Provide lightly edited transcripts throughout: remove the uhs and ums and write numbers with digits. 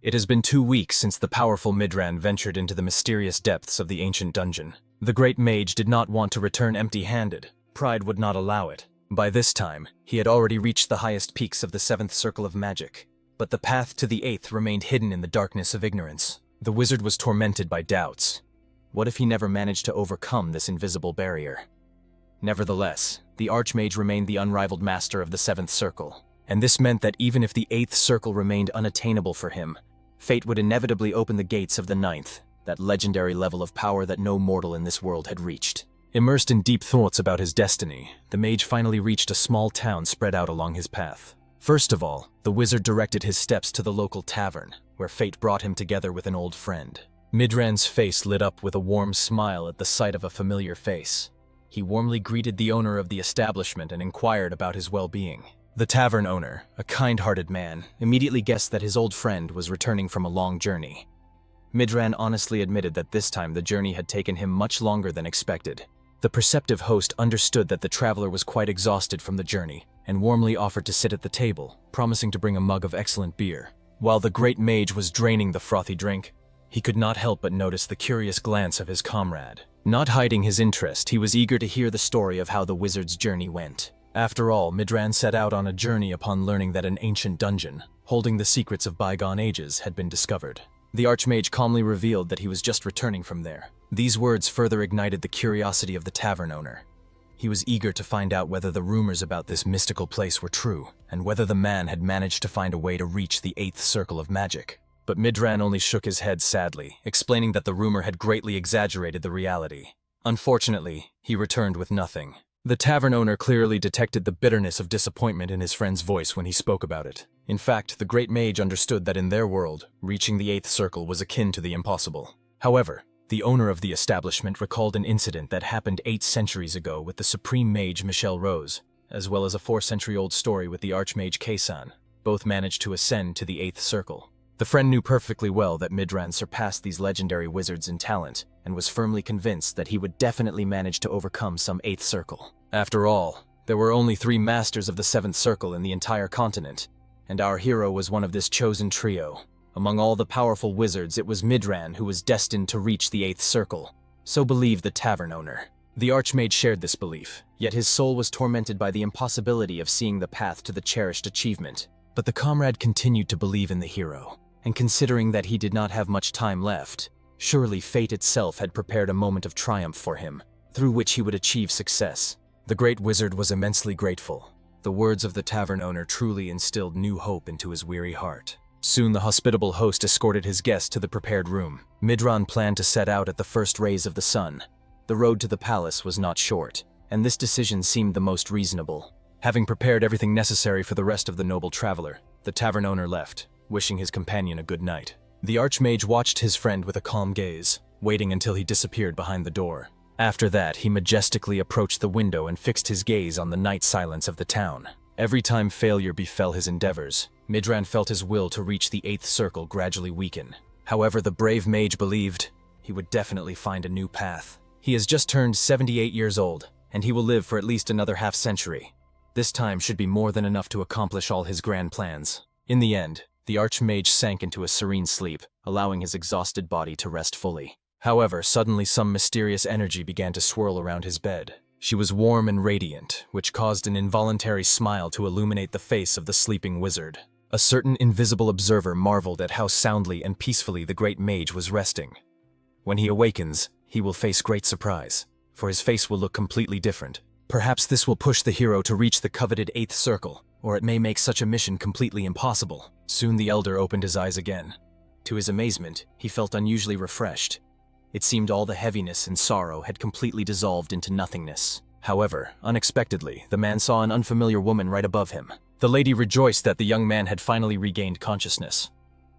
It has been 2 weeks since the powerful Midran ventured into the mysterious depths of the ancient dungeon. The great mage did not want to return empty-handed. Pride would not allow it. By this time, he had already reached the highest peaks of the 7th circle of magic. But the path to the 8th remained hidden in the darkness of ignorance. The wizard was tormented by doubts. What if he never managed to overcome this invisible barrier? Nevertheless, the archmage remained the unrivaled master of the 7th circle. And this meant that even if the 8th circle remained unattainable for him, fate would inevitably open the gates of the 9th, that legendary level of power that no mortal in this world had reached. Immersed in deep thoughts about his destiny, the mage finally reached a small town spread out along his path. First of all, the wizard directed his steps to the local tavern, where fate brought him together with an old friend. Midran's face lit up with a warm smile at the sight of a familiar face. He warmly greeted the owner of the establishment and inquired about his well-being. The tavern owner, a kind-hearted man, immediately guessed that his old friend was returning from a long journey. Midran honestly admitted that this time the journey had taken him much longer than expected. The perceptive host understood that the traveler was quite exhausted from the journey, and warmly offered to sit at the table, promising to bring a mug of excellent beer. While the great mage was draining the frothy drink, he could not help but notice the curious glance of his comrade. Not hiding his interest, he was eager to hear the story of how the wizard's journey went. After all, Midran set out on a journey upon learning that an ancient dungeon, holding the secrets of bygone ages, had been discovered. The archmage calmly revealed that he was just returning from there. These words further ignited the curiosity of the tavern owner. He was eager to find out whether the rumors about this mystical place were true, and whether the man had managed to find a way to reach the 8th circle of magic. But Midran only shook his head sadly, explaining that the rumor had greatly exaggerated the reality. Unfortunately, he returned with nothing. The tavern owner clearly detected the bitterness of disappointment in his friend's voice when he spoke about it. In fact, the great mage understood that in their world, reaching the 8th circle was akin to the impossible. However, the owner of the establishment recalled an incident that happened 8 centuries ago with the supreme mage Michelle Rose, as well as a 4-century-old story with the archmage Keisan. Both managed to ascend to the 8th circle. The friend knew perfectly well that Midran surpassed these legendary wizards in talent, and was firmly convinced that he would definitely manage to overcome some 8th circle. After all, there were only 3 masters of the 7th circle in the entire continent, and our hero was one of this chosen trio. Among all the powerful wizards, it was Midran who was destined to reach the 8th circle. So believed the tavern owner. The archmage shared this belief, yet his soul was tormented by the impossibility of seeing the path to the cherished achievement. But the comrade continued to believe in the hero, and considering that he did not have much time left, surely fate itself had prepared a moment of triumph for him, through which he would achieve success. The great wizard was immensely grateful. The words of the tavern owner truly instilled new hope into his weary heart. Soon the hospitable host escorted his guest to the prepared room. Midran planned to set out at the first rays of the sun. The road to the palace was not short, and this decision seemed the most reasonable. Having prepared everything necessary for the rest of the noble traveler, the tavern owner left, wishing his companion a good night. The archmage watched his friend with a calm gaze, waiting until he disappeared behind the door. After that, he majestically approached the window and fixed his gaze on the night silence of the town. Every time failure befell his endeavors, Midran felt his will to reach the 8th circle gradually weaken. However, the brave mage believed he would definitely find a new path. He has just turned 78 years old, and he will live for at least another half-century. This time should be more than enough to accomplish all his grand plans. In the end, the archmage sank into a serene sleep, allowing his exhausted body to rest fully. However, suddenly some mysterious energy began to swirl around his bed. She was warm and radiant, which caused an involuntary smile to illuminate the face of the sleeping wizard. A certain invisible observer marveled at how soundly and peacefully the great mage was resting. When he awakens, he will face great surprise, for his face will look completely different. Perhaps this will push the hero to reach the coveted 8th circle, or it may make such a mission completely impossible. Soon the elder opened his eyes again. To his amazement, he felt unusually refreshed. It seemed all the heaviness and sorrow had completely dissolved into nothingness. However, unexpectedly, the man saw an unfamiliar woman right above him. The lady rejoiced that the young man had finally regained consciousness.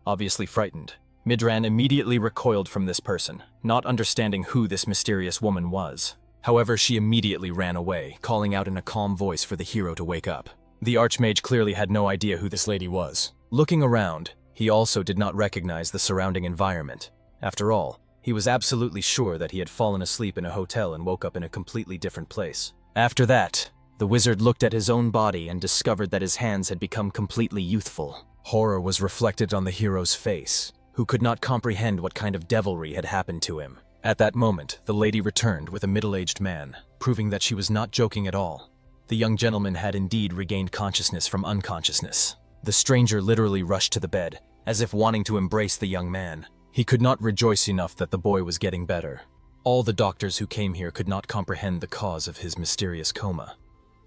Obviously frightened, Midran immediately recoiled from this person, not understanding who this mysterious woman was. However, she immediately ran away, calling out in a calm voice for the hero to wake up. The archmage clearly had no idea who this lady was. Looking around, he also did not recognize the surrounding environment. After all, he was absolutely sure that he had fallen asleep in a hotel and woke up in a completely different place. After that, the wizard looked at his own body and discovered that his hands had become completely youthful. Horror was reflected on the hero's face, who could not comprehend what kind of devilry had happened to him. At that moment, the lady returned with a middle-aged man, proving that she was not joking at all. The young gentleman had indeed regained consciousness from unconsciousness. The stranger literally rushed to the bed, as if wanting to embrace the young man. He could not rejoice enough that the boy was getting better. All the doctors who came here could not comprehend the cause of his mysterious coma.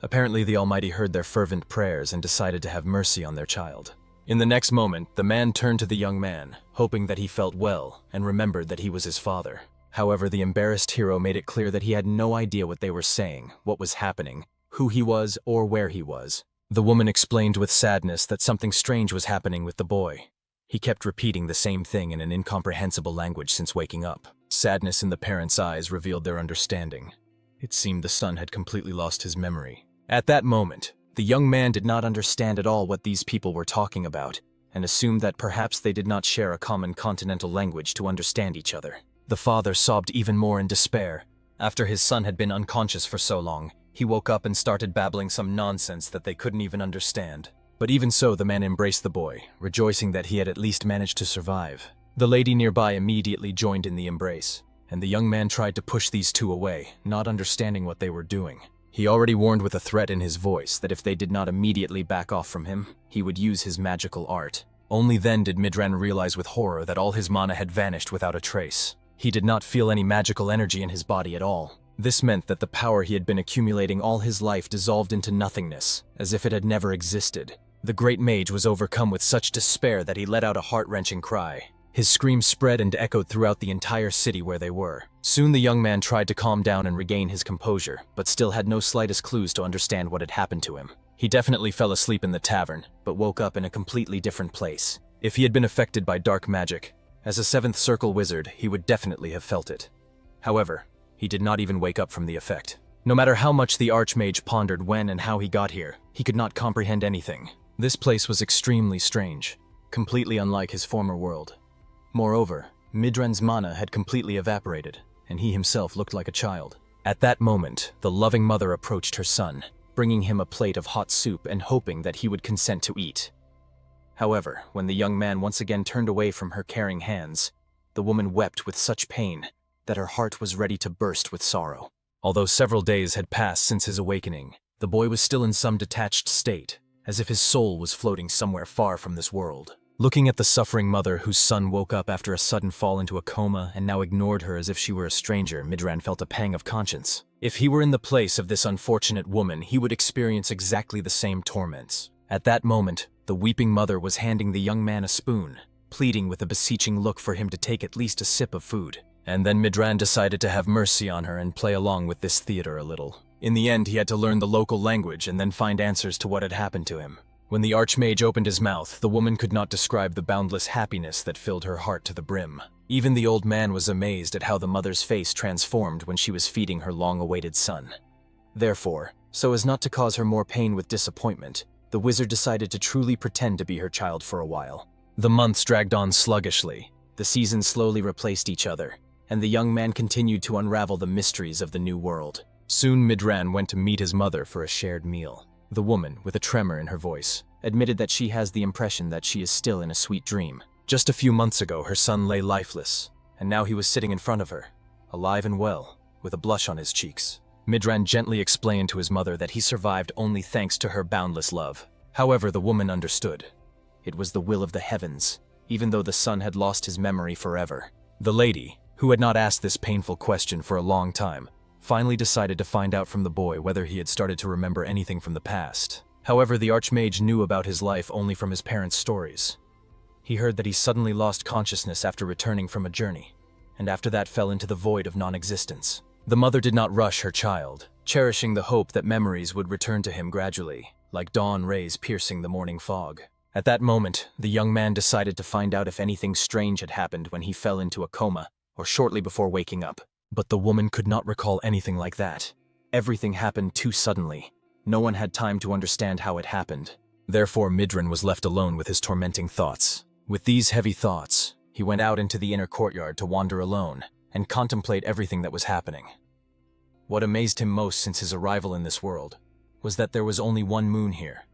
Apparently the Almighty heard their fervent prayers and decided to have mercy on their child. In the next moment, the man turned to the young man, hoping that he felt well, and remembered that he was his father. However, the embarrassed hero made it clear that he had no idea what they were saying, what was happening, who he was, or where he was. The woman explained with sadness that something strange was happening with the boy. He kept repeating the same thing in an incomprehensible language since waking up. Sadness in the parents' eyes revealed their understanding. It seemed the son had completely lost his memory. At that moment, the young man did not understand at all what these people were talking about, and assumed that perhaps they did not share a common continental language to understand each other. The father sobbed even more in despair. After his son had been unconscious for so long, he woke up and started babbling some nonsense that they couldn't even understand. But even so, the man embraced the boy, rejoicing that he had at least managed to survive. The lady nearby immediately joined in the embrace, and the young man tried to push these two away, not understanding what they were doing. He already warned with a threat in his voice that if they did not immediately back off from him, he would use his magical art. Only then did Midran realize with horror that all his mana had vanished without a trace. He did not feel any magical energy in his body at all. This meant that the power he had been accumulating all his life dissolved into nothingness, as if it had never existed. The great mage was overcome with such despair that he let out a heart-wrenching cry. His scream spread and echoed throughout the entire city where they were. Soon the young man tried to calm down and regain his composure, but still had no slightest clues to understand what had happened to him. He definitely fell asleep in the tavern, but woke up in a completely different place. If he had been affected by dark magic, as a seventh circle wizard, he would definitely have felt it. However, he did not even wake up from the effect. No matter how much the archmage pondered when and how he got here, he could not comprehend anything. This place was extremely strange, completely unlike his former world. Moreover, Midran's mana had completely evaporated, and he himself looked like a child. At that moment, the loving mother approached her son, bringing him a plate of hot soup and hoping that he would consent to eat. However, when the young man once again turned away from her caring hands, the woman wept with such pain that her heart was ready to burst with sorrow. Although several days had passed since his awakening, the boy was still in some detached state, as if his soul was floating somewhere far from this world. Looking at the suffering mother whose son woke up after a sudden fall into a coma and now ignored her as if she were a stranger, Midran felt a pang of conscience. If he were in the place of this unfortunate woman, he would experience exactly the same torments. At that moment, the weeping mother was handing the young man a spoon, pleading with a beseeching look for him to take at least a sip of food. And then Midran decided to have mercy on her and play along with this theater a little. In the end, he had to learn the local language and then find answers to what had happened to him. When the archmage opened his mouth, the woman could not describe the boundless happiness that filled her heart to the brim. Even the old man was amazed at how the mother's face transformed when she was feeding her long-awaited son. Therefore, so as not to cause her more pain with disappointment, the wizard decided to truly pretend to be her child for a while. The months dragged on sluggishly. The seasons slowly replaced each other, and the young man continued to unravel the mysteries of the new world. Soon Midran went to meet his mother for a shared meal. The woman, with a tremor in her voice, admitted that she has the impression that she is still in a sweet dream. Just a few months ago, her son lay lifeless, and now he was sitting in front of her, alive and well, with a blush on his cheeks. Midran gently explained to his mother that he survived only thanks to her boundless love. However, the woman understood. It was the will of the heavens, even though the son had lost his memory forever. The lady, who had not asked this painful question for a long time, finally decided to find out from the boy whether he had started to remember anything from the past. However, the archmage knew about his life only from his parents' stories. He heard that he suddenly lost consciousness after returning from a journey, and after that fell into the void of non-existence. The mother did not rush her child, cherishing the hope that memories would return to him gradually, like dawn rays piercing the morning fog. At that moment, the young man decided to find out if anything strange had happened when he fell into a coma, or shortly before waking up. But the woman could not recall anything like that. Everything happened too suddenly. No one had time to understand how it happened. Therefore, Midran was left alone with his tormenting thoughts. With these heavy thoughts, he went out into the inner courtyard to wander alone and contemplate everything that was happening. What amazed him most since his arrival in this world was that there was only one moon here,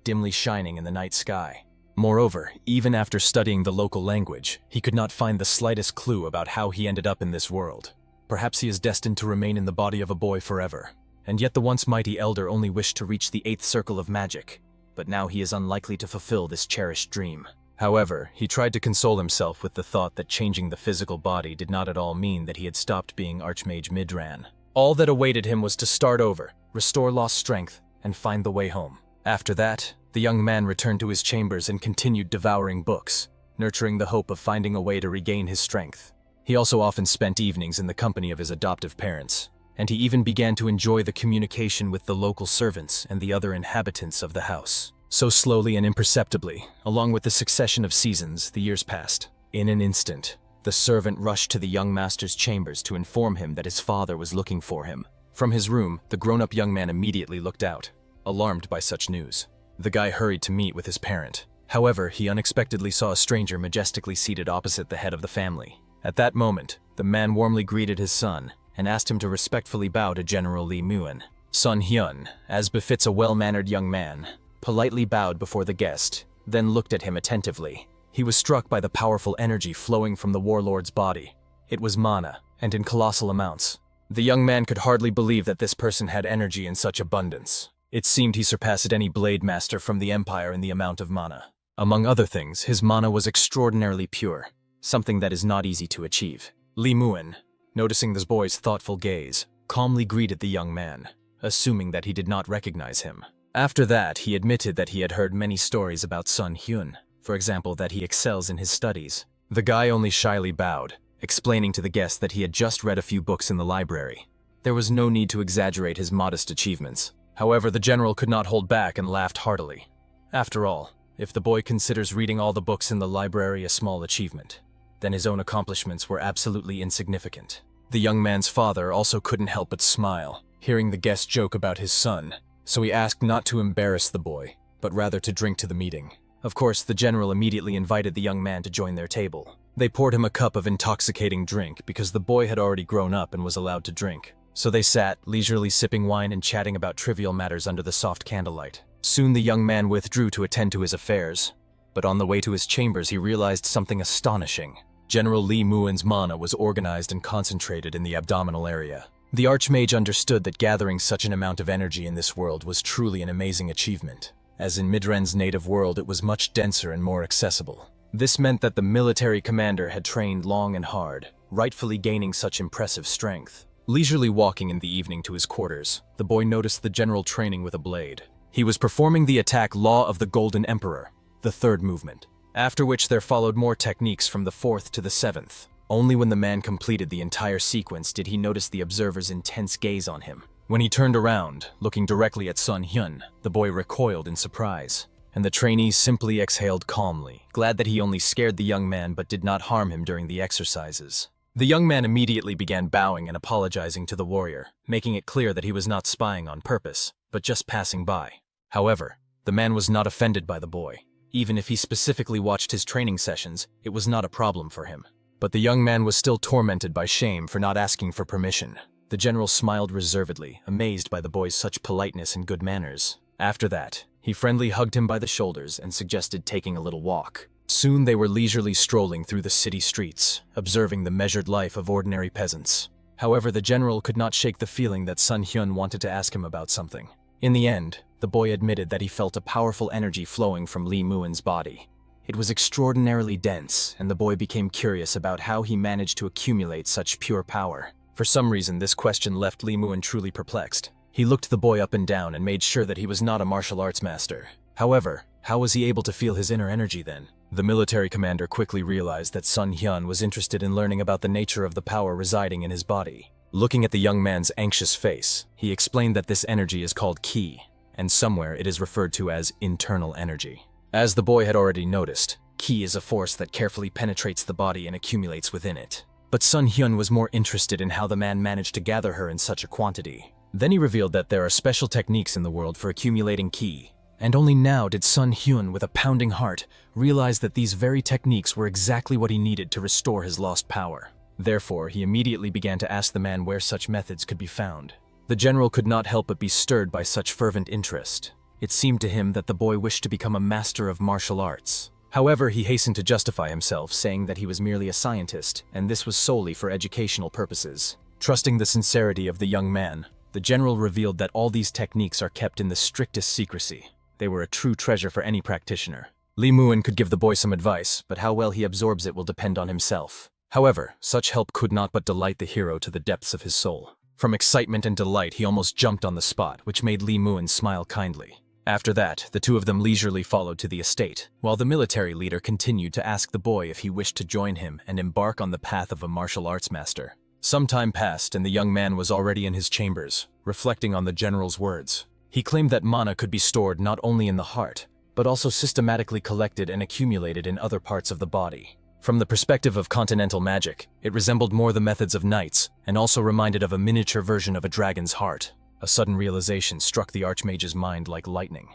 dimly shining in the night sky. Moreover, even after studying the local language, he could not find the slightest clue about how he ended up in this world. Perhaps he is destined to remain in the body of a boy forever. And yet the once mighty elder only wished to reach the 8th circle of magic. But now he is unlikely to fulfill this cherished dream. However, he tried to console himself with the thought that changing the physical body did not at all mean that he had stopped being Archmage Midran. All that awaited him was to start over, restore lost strength, and find the way home. After that, the young man returned to his chambers and continued devouring books, nurturing the hope of finding a way to regain his strength. He also often spent evenings in the company of his adoptive parents, and he even began to enjoy the communication with the local servants and the other inhabitants of the house. So slowly and imperceptibly, along with the succession of seasons, the years passed. In an instant, the servant rushed to the young master's chambers to inform him that his father was looking for him. From his room, the grown-up young man immediately looked out, alarmed by such news. The guy hurried to meet with his parent. However, he unexpectedly saw a stranger majestically seated opposite the head of the family. At that moment, the man warmly greeted his son and asked him to respectfully bow to General Lee Muin. Sun Hyun, as befits a well-mannered young man, politely bowed before the guest, then looked at him attentively. He was struck by the powerful energy flowing from the warlord's body. It was mana, and in colossal amounts. The young man could hardly believe that this person had energy in such abundance. It seemed he surpassed any blade master from the Empire in the amount of mana. Among other things, his mana was extraordinarily pure, something that is not easy to achieve. Lee Muin, noticing this boy's thoughtful gaze, calmly greeted the young man, assuming that he did not recognize him. After that, he admitted that he had heard many stories about Sun Hyun, for example that he excels in his studies. The guy only shyly bowed, explaining to the guest that he had just read a few books in the library. There was no need to exaggerate his modest achievements. However, the general could not hold back and laughed heartily. After all, if the boy considers reading all the books in the library a small achievement, then his own accomplishments were absolutely insignificant. The young man's father also couldn't help but smile, hearing the guest joke about his son, so he asked not to embarrass the boy, but rather to drink to the meeting. Of course, the general immediately invited the young man to join their table. They poured him a cup of intoxicating drink because the boy had already grown up and was allowed to drink. So they sat, leisurely sipping wine and chatting about trivial matters under the soft candlelight. Soon the young man withdrew to attend to his affairs, but on the way to his chambers he realized something astonishing. General Lee Muin's mana was organized and concentrated in the abdominal area. The Archmage understood that gathering such an amount of energy in this world was truly an amazing achievement, as in Midran's native world it was much denser and more accessible. This meant that the military commander had trained long and hard, rightfully gaining such impressive strength. Leisurely walking in the evening to his quarters, the boy noticed the general training with a blade. He was performing the attack Law of the Golden Emperor, the 3rd movement, after which there followed more techniques from the 4th to the 7th. Only when the man completed the entire sequence did he notice the observer's intense gaze on him. When he turned around, looking directly at Sun Hyun, the boy recoiled in surprise, and the trainee simply exhaled calmly, glad that he only scared the young man but did not harm him during the exercises. The young man immediately began bowing and apologizing to the warrior, making it clear that he was not spying on purpose, but just passing by. However, the man was not offended by the boy. Even if he specifically watched his training sessions, it was not a problem for him. But the young man was still tormented by shame for not asking for permission. The general smiled reservedly, amazed by the boy's such politeness and good manners. After that, he friendly hugged him by the shoulders and suggested taking a little walk. Soon they were leisurely strolling through the city streets, observing the measured life of ordinary peasants. However, the general could not shake the feeling that Sun Hyun wanted to ask him about something. In the end, the boy admitted that he felt a powerful energy flowing from Lee Muin's body. It was extraordinarily dense, and the boy became curious about how he managed to accumulate such pure power. For some reason, this question left Lee Muin truly perplexed. He looked the boy up and down and made sure that he was not a martial arts master. However, how was he able to feel his inner energy then? The military commander quickly realized that Sun Hyun was interested in learning about the nature of the power residing in his body. Looking at the young man's anxious face, he explained that this energy is called ki, and somewhere it is referred to as internal energy. As the boy had already noticed, ki is a force that carefully penetrates the body and accumulates within it. But Sun Hyun was more interested in how the man managed to gather her in such a quantity. Then he revealed that there are special techniques in the world for accumulating ki. And only now did Sun Hyun, with a pounding heart, realize that these very techniques were exactly what he needed to restore his lost power. Therefore, he immediately began to ask the man where such methods could be found. The general could not help but be stirred by such fervent interest. It seemed to him that the boy wished to become a master of martial arts. However, he hastened to justify himself, saying that he was merely a scientist, and this was solely for educational purposes. Trusting the sincerity of the young man, the general revealed that all these techniques are kept in the strictest secrecy. They were a true treasure for any practitioner. Li Muan could give the boy some advice, but how well he absorbs it will depend on himself. However, such help could not but delight the hero to the depths of his soul. From excitement and delight, he almost jumped on the spot, which made Li Muan smile kindly. After that, the two of them leisurely followed to the estate, while the military leader continued to ask the boy if he wished to join him and embark on the path of a martial arts master. Some time passed, and the young man was already in his chambers, reflecting on the general's words. He claimed that mana could be stored not only in the heart, but also systematically collected and accumulated in other parts of the body. From the perspective of continental magic, it resembled more the methods of knights, and also reminded of a miniature version of a dragon's heart. A sudden realization struck the Archmage's mind like lightning.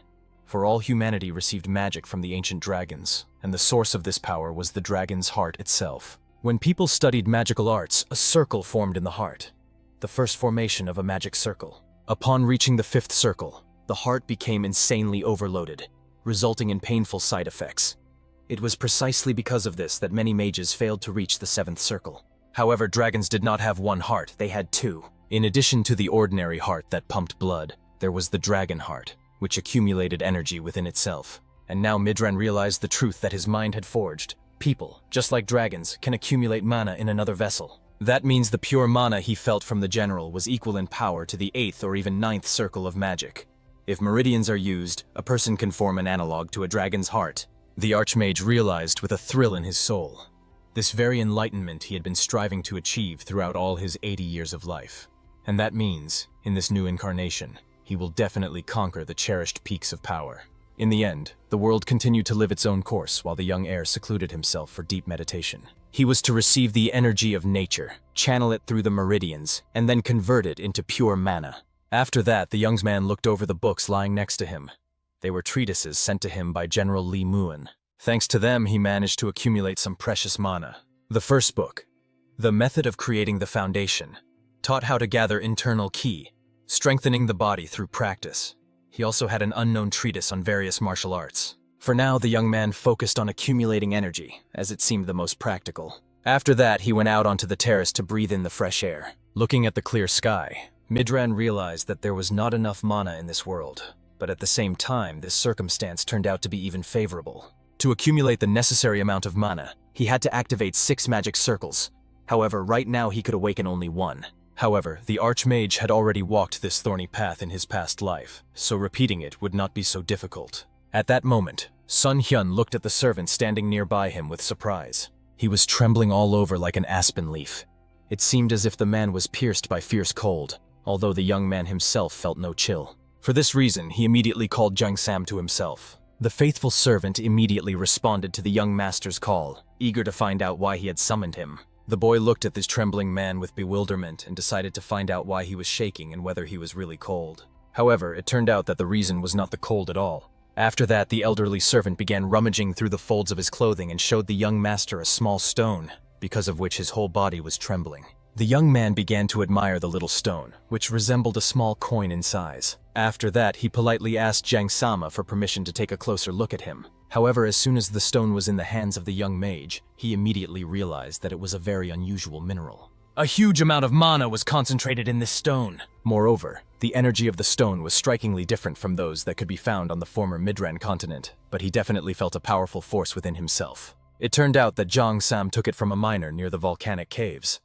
For all humanity received magic from the ancient dragons, and the source of this power was the dragon's heart itself. When people studied magical arts, a circle formed in the heart, the first formation of a magic circle. Upon reaching the fifth circle, the heart became insanely overloaded, resulting in painful side effects. It was precisely because of this that many mages failed to reach the seventh circle. However, dragons did not have one heart, they had two. In addition to the ordinary heart that pumped blood, there was the dragon heart, which accumulated energy within itself. And now Midran realized the truth that his mind had forged. People, just like dragons, can accumulate mana in another vessel. That means the pure mana he felt from the general was equal in power to the 8th or even 9th circle of magic. If meridians are used, a person can form an analog to a dragon's heart. The Archmage realized with a thrill in his soul. This very enlightenment he had been striving to achieve throughout all his 80 years of life. And that means, in this new incarnation, he will definitely conquer the cherished peaks of power. In the end, the world continued to live its own course while the young heir secluded himself for deep meditation. He was to receive the energy of nature, channel it through the meridians, and then convert it into pure mana. After that, the young man looked over the books lying next to him. They were treatises sent to him by General Li Muan. Thanks to them, he managed to accumulate some precious mana. The first book, The Method of Creating the Foundation, taught how to gather internal ki, strengthening the body through practice. He also had an unknown treatise on various martial arts. For now, the young man focused on accumulating energy, as it seemed the most practical. After that, he went out onto the terrace to breathe in the fresh air. Looking at the clear sky, Midran realized that there was not enough mana in this world. But at the same time, this circumstance turned out to be even favorable. To accumulate the necessary amount of mana, he had to activate 6 magic circles. However, right now he could awaken only 1. However, the Archmage had already walked this thorny path in his past life, so repeating it would not be so difficult. At that moment, Sun Hyun looked at the servant standing nearby him with surprise. He was trembling all over like an aspen leaf. It seemed as if the man was pierced by fierce cold, although the young man himself felt no chill. For this reason, he immediately called Jung Sam to himself. The faithful servant immediately responded to the young master's call, eager to find out why he had summoned him. The boy looked at this trembling man with bewilderment and decided to find out why he was shaking and whether he was really cold. However, it turned out that the reason was not the cold at all. After that, the elderly servant began rummaging through the folds of his clothing and showed the young master a small stone, because of which his whole body was trembling. The young man began to admire the little stone, which resembled a small coin in size. After that, he politely asked Jang Sama for permission to take a closer look at him. However, as soon as the stone was in the hands of the young mage, he immediately realized that it was a very unusual mineral. A huge amount of mana was concentrated in this stone. Moreover, the energy of the stone was strikingly different from those that could be found on the former Midran continent, but he definitely felt a powerful force within himself. It turned out that Jang Sam took it from a miner near the volcanic caves.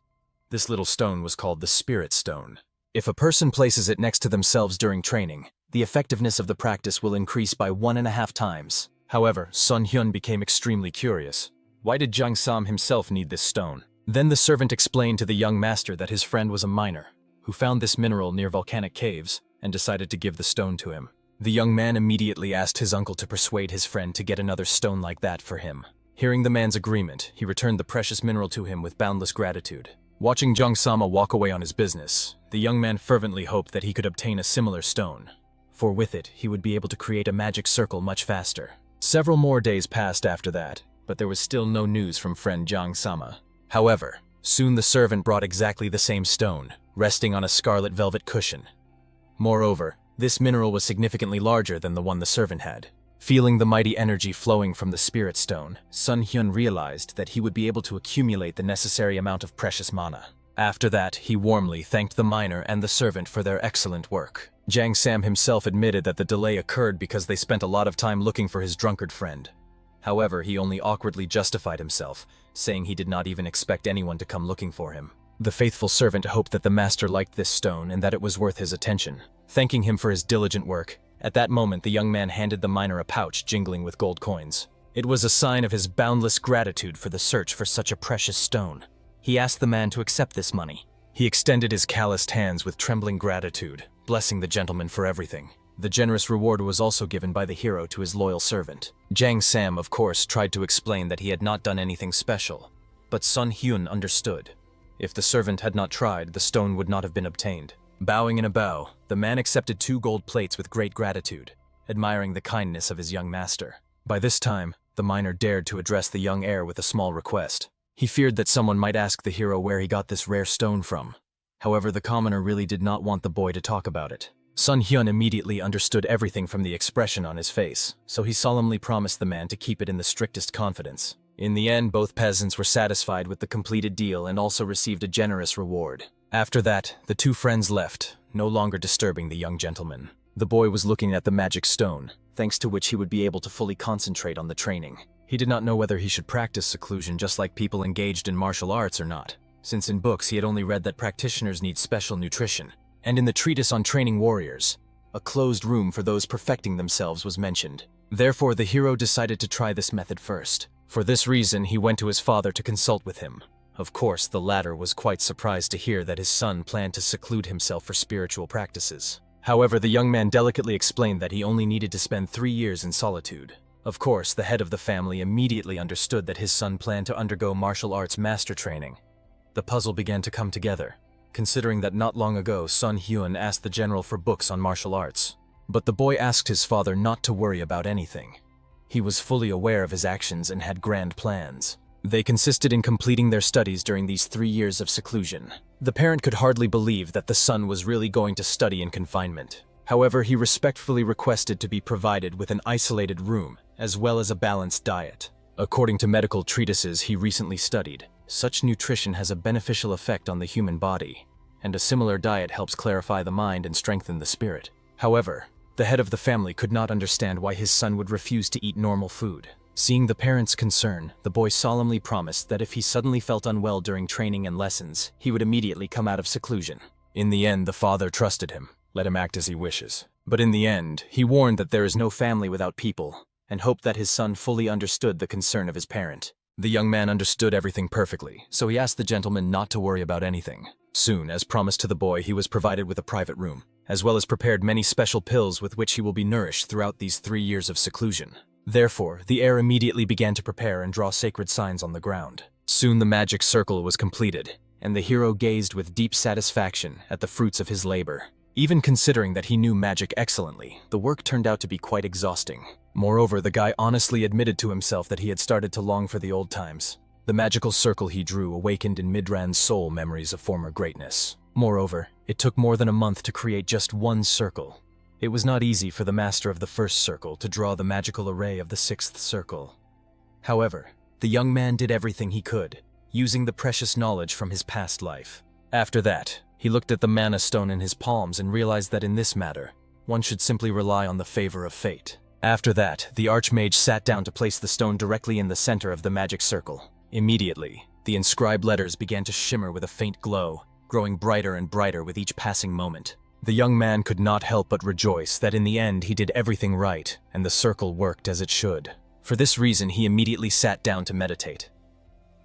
This little stone was called the Spirit Stone. If a person places it next to themselves during training, the effectiveness of the practice will increase by 1.5 times. However, Sun Hyun became extremely curious. Why did Jang Sam himself need this stone? Then the servant explained to the young master that his friend was a miner, who found this mineral near volcanic caves and decided to give the stone to him. The young man immediately asked his uncle to persuade his friend to get another stone like that for him. Hearing the man's agreement, he returned the precious mineral to him with boundless gratitude. Watching Jung Sama walk away on his business, the young man fervently hoped that he could obtain a similar stone, for with it he would be able to create a magic circle much faster. Several more days passed after that, but there was still no news from friend Jang Sama. However, soon the servant brought exactly the same stone, resting on a scarlet velvet cushion. Moreover, This mineral was significantly larger than the one the servant had. Feeling the mighty energy flowing from the Spirit Stone, Sun Hyun realized that he would be able to accumulate the necessary amount of precious mana. After that, he warmly thanked the miner and the servant for their excellent work. Jang Sam himself admitted that the delay occurred because they spent a lot of time looking for his drunkard friend. However, he only awkwardly justified himself, saying he did not even expect anyone to come looking for him. The faithful servant hoped that the master liked this stone and that it was worth his attention. Thanking him for his diligent work, at that moment the young man handed the miner a pouch jingling with gold coins. It was a sign of his boundless gratitude for the search for such a precious stone. He asked the man to accept this money. He extended his calloused hands with trembling gratitude, blessing the gentleman for everything. The generous reward was also given by the hero to his loyal servant. Jang Sam, of course, tried to explain that he had not done anything special, but Sun Hyun understood. If the servant had not tried, the stone would not have been obtained. Bowing in a bow, the man accepted 2 gold plates with great gratitude, admiring the kindness of his young master. By this time, the miner dared to address the young heir with a small request. He feared that someone might ask the hero where he got this rare stone from. However, the commoner really did not want the boy to talk about it. Sun Hyun immediately understood everything from the expression on his face, so he solemnly promised the man to keep it in the strictest confidence. In the end, both peasants were satisfied with the completed deal and also received a generous reward. After that, the 2 friends left, no longer disturbing the young gentleman. The boy was looking at the magic stone, thanks to which he would be able to fully concentrate on the training. He did not know whether he should practice seclusion just like people engaged in martial arts or not, since in books he had only read that practitioners need special nutrition. And in the treatise on training warriors, a closed room for those perfecting themselves was mentioned. Therefore, the hero decided to try this method first. For this reason, he went to his father to consult with him. Of course, the latter was quite surprised to hear that his son planned to seclude himself for spiritual practices. However, the young man delicately explained that he only needed to spend 3 years in solitude. Of course, the head of the family immediately understood that his son planned to undergo martial arts master training. The puzzle began to come together, considering that not long ago Sun Hyun asked the general for books on martial arts. But the boy asked his father not to worry about anything. He was fully aware of his actions and had grand plans. They consisted in completing their studies during these 3 years of seclusion. The parent could hardly believe that the son was really going to study in confinement. However, he respectfully requested to be provided with an isolated room, as well as a balanced diet. According to medical treatises he recently studied, such nutrition has a beneficial effect on the human body, and a similar diet helps clarify the mind and strengthen the spirit. However, the head of the family could not understand why his son would refuse to eat normal food. Seeing the parents' concern, the boy solemnly promised that if he suddenly felt unwell during training and lessons, he would immediately come out of seclusion. In the end, the father trusted him, let him act as he wishes. But in the end, he warned that there is no family without people, and hoped that his son fully understood the concern of his parent. The young man understood everything perfectly, so he asked the gentleman not to worry about anything. Soon, as promised to the boy, he was provided with a private room, as well as prepared many special pills with which he will be nourished throughout these 3 years of seclusion. Therefore, the heir immediately began to prepare and draw sacred signs on the ground. Soon the magic circle was completed, and the hero gazed with deep satisfaction at the fruits of his labor. Even considering that he knew magic excellently, the work turned out to be quite exhausting. Moreover, the guy honestly admitted to himself that he had started to long for the old times. The magical circle he drew awakened in Midran's soul memories of former greatness. Moreover, it took more than a month to create just 1 circle. It was not easy for the master of the 1st circle to draw the magical array of the 6th circle. However, the young man did everything he could, using the precious knowledge from his past life. After that, he looked at the mana stone in his palms and realized that in this matter, one should simply rely on the favor of fate. After that, the archmage sat down to place the stone directly in the center of the magic circle. Immediately, the inscribed letters began to shimmer with a faint glow, growing brighter and brighter with each passing moment. The young man could not help but rejoice that in the end he did everything right, and the circle worked as it should. For this reason, he immediately sat down to meditate.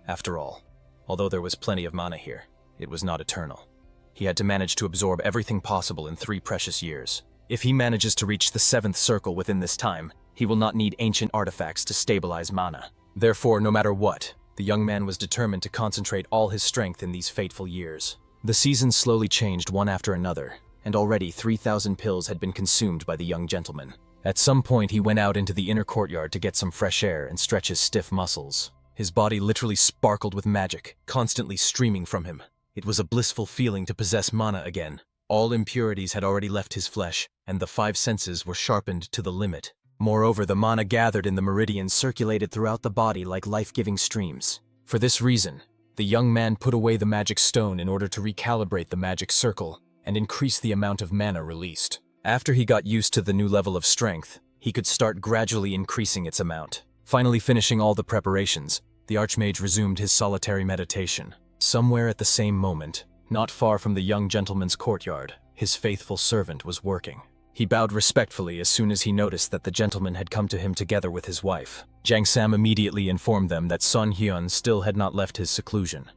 After all, although there was plenty of mana here, it was not eternal. He had to manage to absorb everything possible in 3 precious years. If he manages to reach the 7th circle within this time, he will not need ancient artifacts to stabilize mana. Therefore, no matter what, the young man was determined to concentrate all his strength in these fateful years. The seasons slowly changed one after another, and already 3,000 pills had been consumed by the young gentleman. At some point, he went out into the inner courtyard to get some fresh air and stretch his stiff muscles. His body literally sparkled with magic, constantly streaming from him. It was a blissful feeling to possess mana again. All impurities had already left his flesh, and the five senses were sharpened to the limit. Moreover, the mana gathered in the meridians circulated throughout the body like life-giving streams. For this reason, the young man put away the magic stone in order to recalibrate the magic circle and increase the amount of mana released. After he got used to the new level of strength, he could start gradually increasing its amount. Finally finishing all the preparations, the Archmage resumed his solitary meditation. Somewhere at the same moment, not far from the young gentleman's courtyard, his faithful servant was working. He bowed respectfully as soon as he noticed that the gentleman had come to him together with his wife. Jang Sam immediately informed them that Sun Hyun still had not left his seclusion.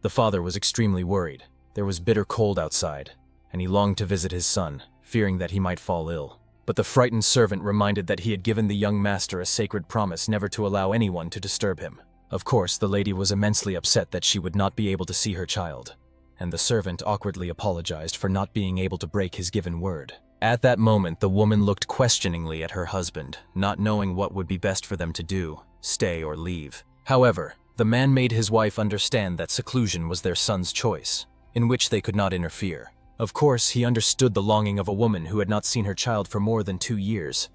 The father was extremely worried. There was bitter cold outside, and he longed to visit his son, fearing that he might fall ill. But the frightened servant reminded that he had given the young master a sacred promise never to allow anyone to disturb him. Of course, the lady was immensely upset that she would not be able to see her child, and the servant awkwardly apologized for not being able to break his given word. At that moment, the woman looked questioningly at her husband, not knowing what would be best for them to do, stay or leave. However, the man made his wife understand that seclusion was their son's choice, in which they could not interfere. Of course, he understood the longing of a woman who had not seen her child for more than 2 years.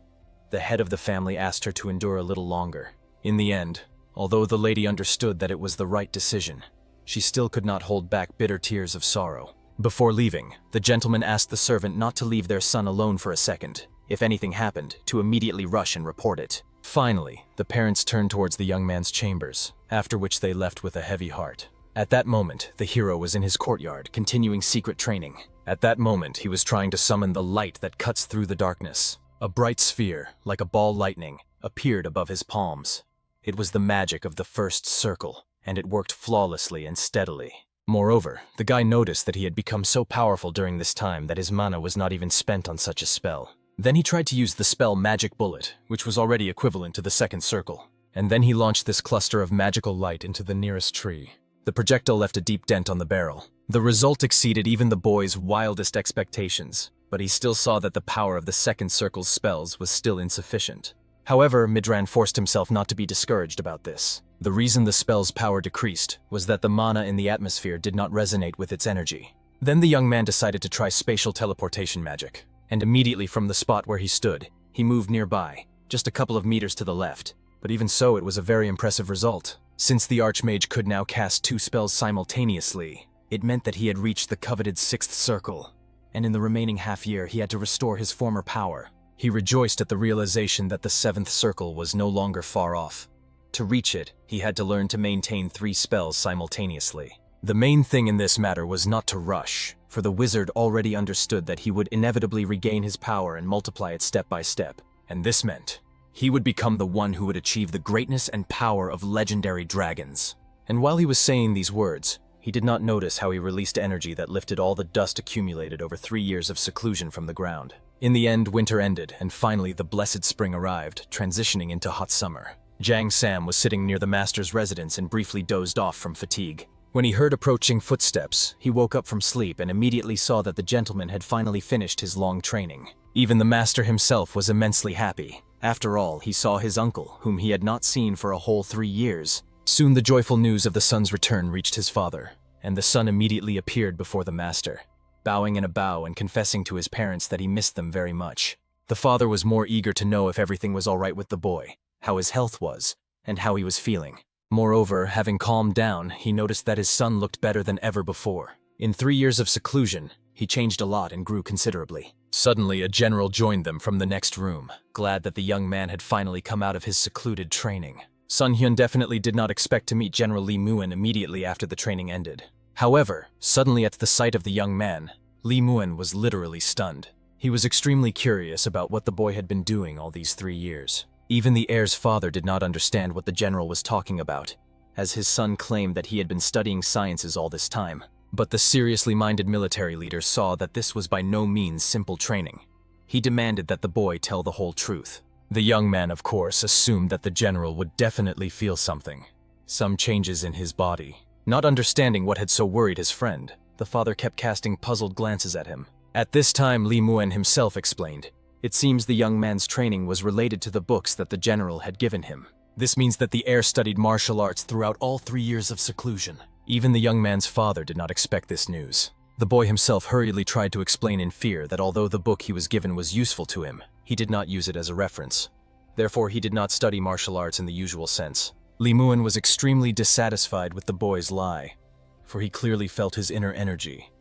The head of the family asked her to endure a little longer. In the end, although the lady understood that it was the right decision, she still could not hold back bitter tears of sorrow. Before leaving, the gentleman asked the servant not to leave their son alone for a second. If anything happened, to immediately rush and report it. Finally, the parents turned towards the young man's chambers, after which they left with a heavy heart. At that moment, the hero was in his courtyard, continuing secret training. At that moment, he was trying to summon the light that cuts through the darkness. A bright sphere, like a ball lightning, appeared above his palms. It was the magic of the first circle, and it worked flawlessly and steadily. Moreover, the guy noticed that he had become so powerful during this time that his mana was not even spent on such a spell. Then he tried to use the spell Magic Bullet, which was already equivalent to the second circle. And then he launched this cluster of magical light into the nearest tree. The projectile left a deep dent on the barrel. The result exceeded even the boy's wildest expectations, but he still saw that the power of the second circle's spells was still insufficient. However, Midran forced himself not to be discouraged about this. The reason the spell's power decreased was that the mana in the atmosphere did not resonate with its energy. Then the young man decided to try spatial teleportation magic, and immediately from the spot where he stood, he moved nearby, just a couple of meters to the left. But even so, it was a very impressive result. Since the Archmage could now cast 2 spells simultaneously, it meant that he had reached the coveted 6th circle, and in the remaining half-year he had to restore his former power. He rejoiced at the realization that the 7th circle was no longer far off. To reach it, he had to learn to maintain 3 spells simultaneously. The main thing in this matter was not to rush, for the wizard already understood that he would inevitably regain his power and multiply it step by step, and this meant he would become the one who would achieve the greatness and power of legendary dragons. And while he was saying these words, he did not notice how he released energy that lifted all the dust accumulated over 3 years of seclusion from the ground. In the end, winter ended, and finally the blessed spring arrived, transitioning into hot summer. Jang Sam was sitting near the master's residence and briefly dozed off from fatigue. When he heard approaching footsteps, he woke up from sleep and immediately saw that the gentleman had finally finished his long training. Even the master himself was immensely happy. After all, he saw his uncle, whom he had not seen for a whole 3 years. Soon the joyful news of the son's return reached his father, and the son immediately appeared before the master, bowing in a bow and confessing to his parents that he missed them very much. The father was more eager to know if everything was all right with the boy, how his health was, and how he was feeling. Moreover, having calmed down, he noticed that his son looked better than ever before. In 3 years of seclusion, he changed a lot and grew considerably. Suddenly, a general joined them from the next room, glad that the young man had finally come out of his secluded training. Sun Hyun definitely did not expect to meet General Lee Muin immediately after the training ended. However, suddenly at the sight of the young man, Lee Muin was literally stunned. He was extremely curious about what the boy had been doing all these 3 years. Even the heir's father did not understand what the general was talking about, as his son claimed that he had been studying sciences all this time. But the seriously minded military leader saw that this was by no means simple training. He demanded that the boy tell the whole truth. The young man, of course, assumed that the general would definitely feel something, some changes in his body. Not understanding what had so worried his friend, the father kept casting puzzled glances at him. At this time, Lee Muin himself explained, it seems the young man's training was related to the books that the general had given him. This means that the heir studied martial arts throughout all 3 years of seclusion. Even the young man's father did not expect this news. The boy himself hurriedly tried to explain in fear that although the book he was given was useful to him, he did not use it as a reference. Therefore, he did not study martial arts in the usual sense. Li Muan was extremely dissatisfied with the boy's lie, for he clearly felt his inner energy.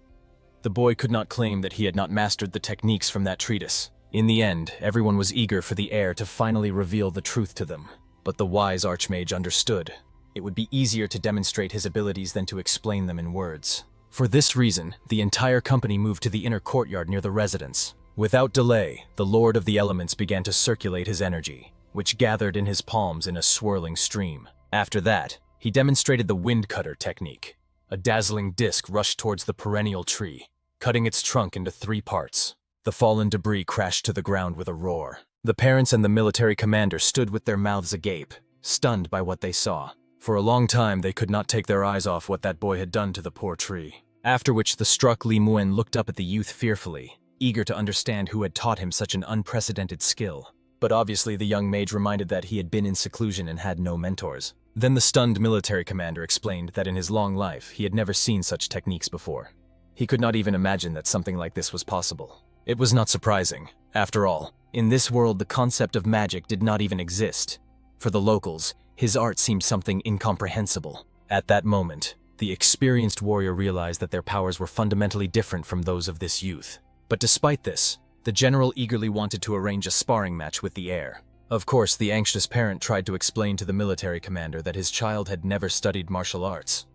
The boy could not claim that he had not mastered the techniques from that treatise. In the end, everyone was eager for the heir to finally reveal the truth to them. But the wise archmage understood. It would be easier to demonstrate his abilities than to explain them in words. For this reason, the entire company moved to the inner courtyard near the residence. Without delay, the Lord of the Elements began to circulate his energy, which gathered in his palms in a swirling stream. After that, he demonstrated the wind cutter technique. A dazzling disc rushed towards the perennial tree, cutting its trunk into 3 parts. The fallen debris crashed to the ground with a roar. The parents and the military commander stood with their mouths agape, stunned by what they saw. For a long time, they could not take their eyes off what that boy had done to the poor tree. After which, the struck Li Muan looked up at the youth fearfully, eager to understand who had taught him such an unprecedented skill. But obviously, the young mage reminded that he had been in seclusion and had no mentors. Then the stunned military commander explained that in his long life, he had never seen such techniques before. He could not even imagine that something like this was possible. It was not surprising. After all, in this world, the concept of magic did not even exist. For the locals, his art seemed something incomprehensible. At that moment, the experienced warrior realized that their powers were fundamentally different from those of this youth. But despite this, the general eagerly wanted to arrange a sparring match with the heir. Of course, the anxious parent tried to explain to the military commander that his child had never studied martial arts.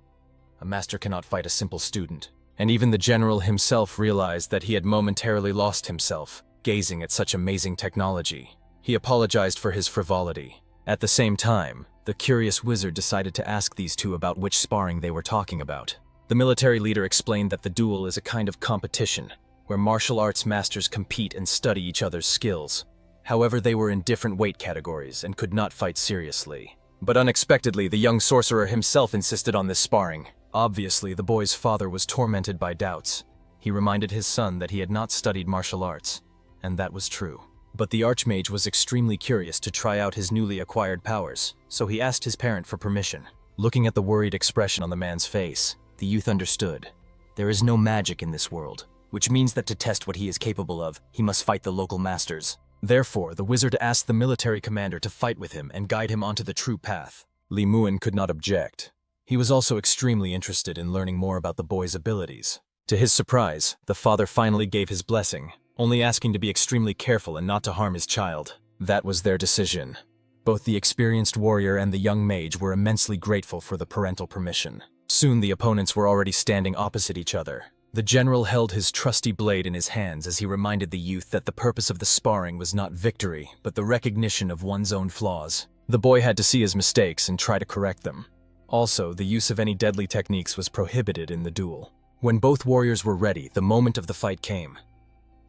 A master cannot fight a simple student. And even the general himself realized that he had momentarily lost himself, gazing at such amazing technology. He apologized for his frivolity. At the same time, the curious wizard decided to ask these two about which sparring they were talking about. The military leader explained that the duel is a kind of competition, where martial arts masters compete and study each other's skills. However, they were in different weight categories and could not fight seriously. But unexpectedly, the young sorcerer himself insisted on this sparring. Obviously, the boy's father was tormented by doubts. He reminded his son that he had not studied martial arts, and that was true. But the archmage was extremely curious to try out his newly acquired powers, so he asked his parent for permission. Looking at the worried expression on the man's face, the youth understood. There is no magic in this world, which means that to test what he is capable of, he must fight the local masters. Therefore, the wizard asked the military commander to fight with him and guide him onto the true path. Li Muan could not object. He was also extremely interested in learning more about the boy's abilities. To his surprise, the father finally gave his blessing, only asking to be extremely careful and not to harm his child. That was their decision. Both the experienced warrior and the young mage were immensely grateful for the parental permission. Soon the opponents were already standing opposite each other. The general held his trusty blade in his hands as he reminded the youth that the purpose of the sparring was not victory, but the recognition of one's own flaws. The boy had to see his mistakes and try to correct them. Also, the use of any deadly techniques was prohibited in the duel. When both warriors were ready, the moment of the fight came.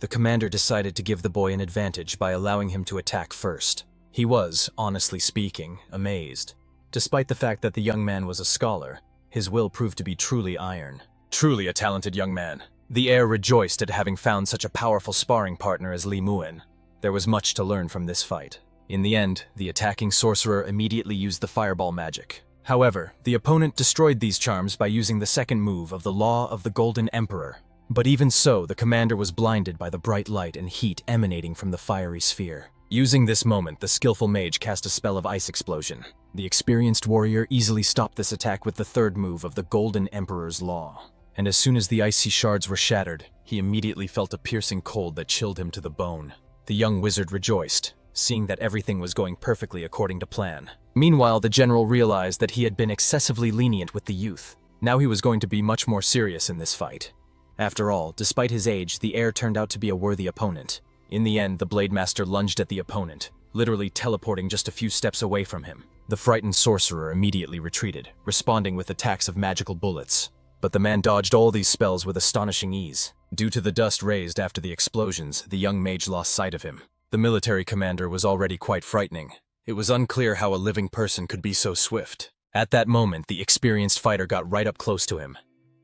The commander decided to give the boy an advantage by allowing him to attack first. He was, honestly speaking, amazed. Despite the fact that the young man was a scholar, his will proved to be truly iron. Truly a talented young man. The heir rejoiced at having found such a powerful sparring partner as Li Muan. There was much to learn from this fight. In the end, the attacking sorcerer immediately used the fireball magic. However, the opponent destroyed these charms by using the second move of the Law of the Golden Emperor. But even so, the commander was blinded by the bright light and heat emanating from the fiery sphere. Using this moment, the skillful mage cast a spell of ice explosion. The experienced warrior easily stopped this attack with the third move of the Golden Emperor's Law. And as soon as the icy shards were shattered, he immediately felt a piercing cold that chilled him to the bone. The young wizard rejoiced, seeing that everything was going perfectly according to plan. Meanwhile, the general realized that he had been excessively lenient with the youth. Now he was going to be much more serious in this fight. After all, despite his age, the heir turned out to be a worthy opponent. In the end, the Blade Master lunged at the opponent, literally teleporting just a few steps away from him. The frightened sorcerer immediately retreated, responding with attacks of magical bullets. But the man dodged all these spells with astonishing ease. Due to the dust raised after the explosions, the young mage lost sight of him. The military commander was already quite frightening. It was unclear how a living person could be so swift. At that moment, the experienced fighter got right up close to him.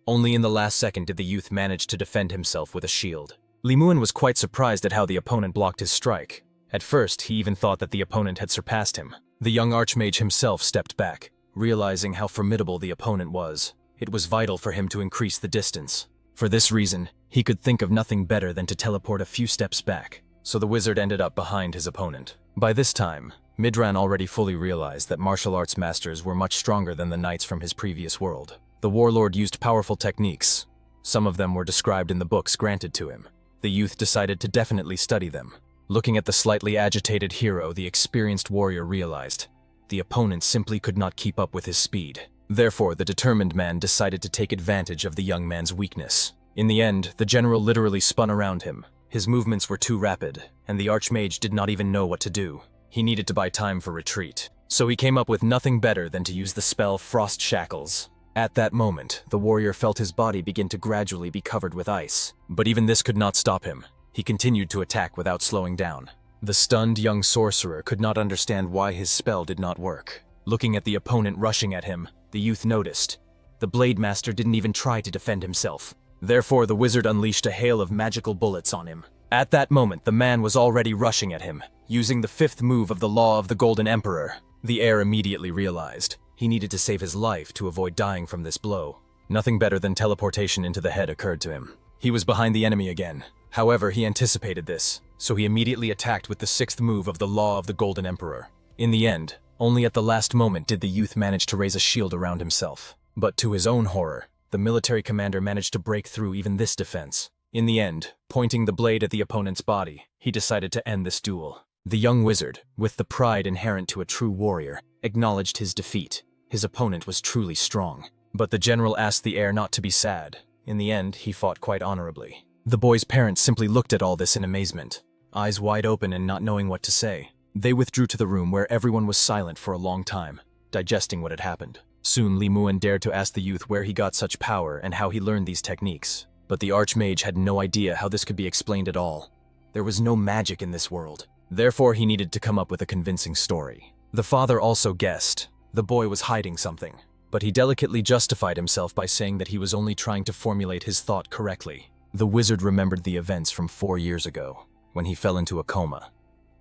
Only in the last second did the youth manage to defend himself with a shield. Li Muan was quite surprised at how the opponent blocked his strike. At first, he even thought that the opponent had surpassed him. The young archmage himself stepped back, realizing how formidable the opponent was. It was vital for him to increase the distance. For this reason, he could think of nothing better than to teleport a few steps back, so the wizard ended up behind his opponent. By this time, Midran already fully realized that martial arts masters were much stronger than the knights from his previous world. The warlord used powerful techniques. Some of them were described in the books granted to him. The youth decided to definitely study them. Looking at the slightly agitated hero, the experienced warrior realized the opponent simply could not keep up with his speed. Therefore, the determined man decided to take advantage of the young man's weakness. In the end, the general literally spun around him. His movements were too rapid, and the archmage did not even know what to do. He needed to buy time for retreat, so he came up with nothing better than to use the spell Frost Shackles. At that moment, the warrior felt his body begin to gradually be covered with ice. But even this could not stop him. He continued to attack without slowing down. The stunned young sorcerer could not understand why his spell did not work. Looking at the opponent rushing at him, the youth noticed the Blade Master didn't even try to defend himself. Therefore, the wizard unleashed a hail of magical bullets on him. At that moment, the man was already rushing at him, using the fifth move of the Law of the Golden Emperor. The heir immediately realized he needed to save his life to avoid dying from this blow. Nothing better than teleportation into the head occurred to him. He was behind the enemy again. However, he anticipated this, so he immediately attacked with the sixth move of the Law of the Golden Emperor. In the end, only at the last moment did the youth manage to raise a shield around himself. But to his own horror, the military commander managed to break through even this defense. In the end, pointing the blade at the opponent's body, he decided to end this duel. The young wizard, with the pride inherent to a true warrior, acknowledged his defeat. His opponent was truly strong. But the general asked the heir not to be sad. In the end, he fought quite honorably. The boy's parents simply looked at all this in amazement, eyes wide open and not knowing what to say. They withdrew to the room where everyone was silent for a long time, digesting what had happened. Soon Li Muan dared to ask the youth where he got such power and how he learned these techniques. But the archmage had no idea how this could be explained at all. There was no magic in this world. Therefore, he needed to come up with a convincing story. The father also guessed the boy was hiding something, but he delicately justified himself by saying that he was only trying to formulate his thought correctly. The wizard remembered the events from 4 years ago, when he fell into a coma.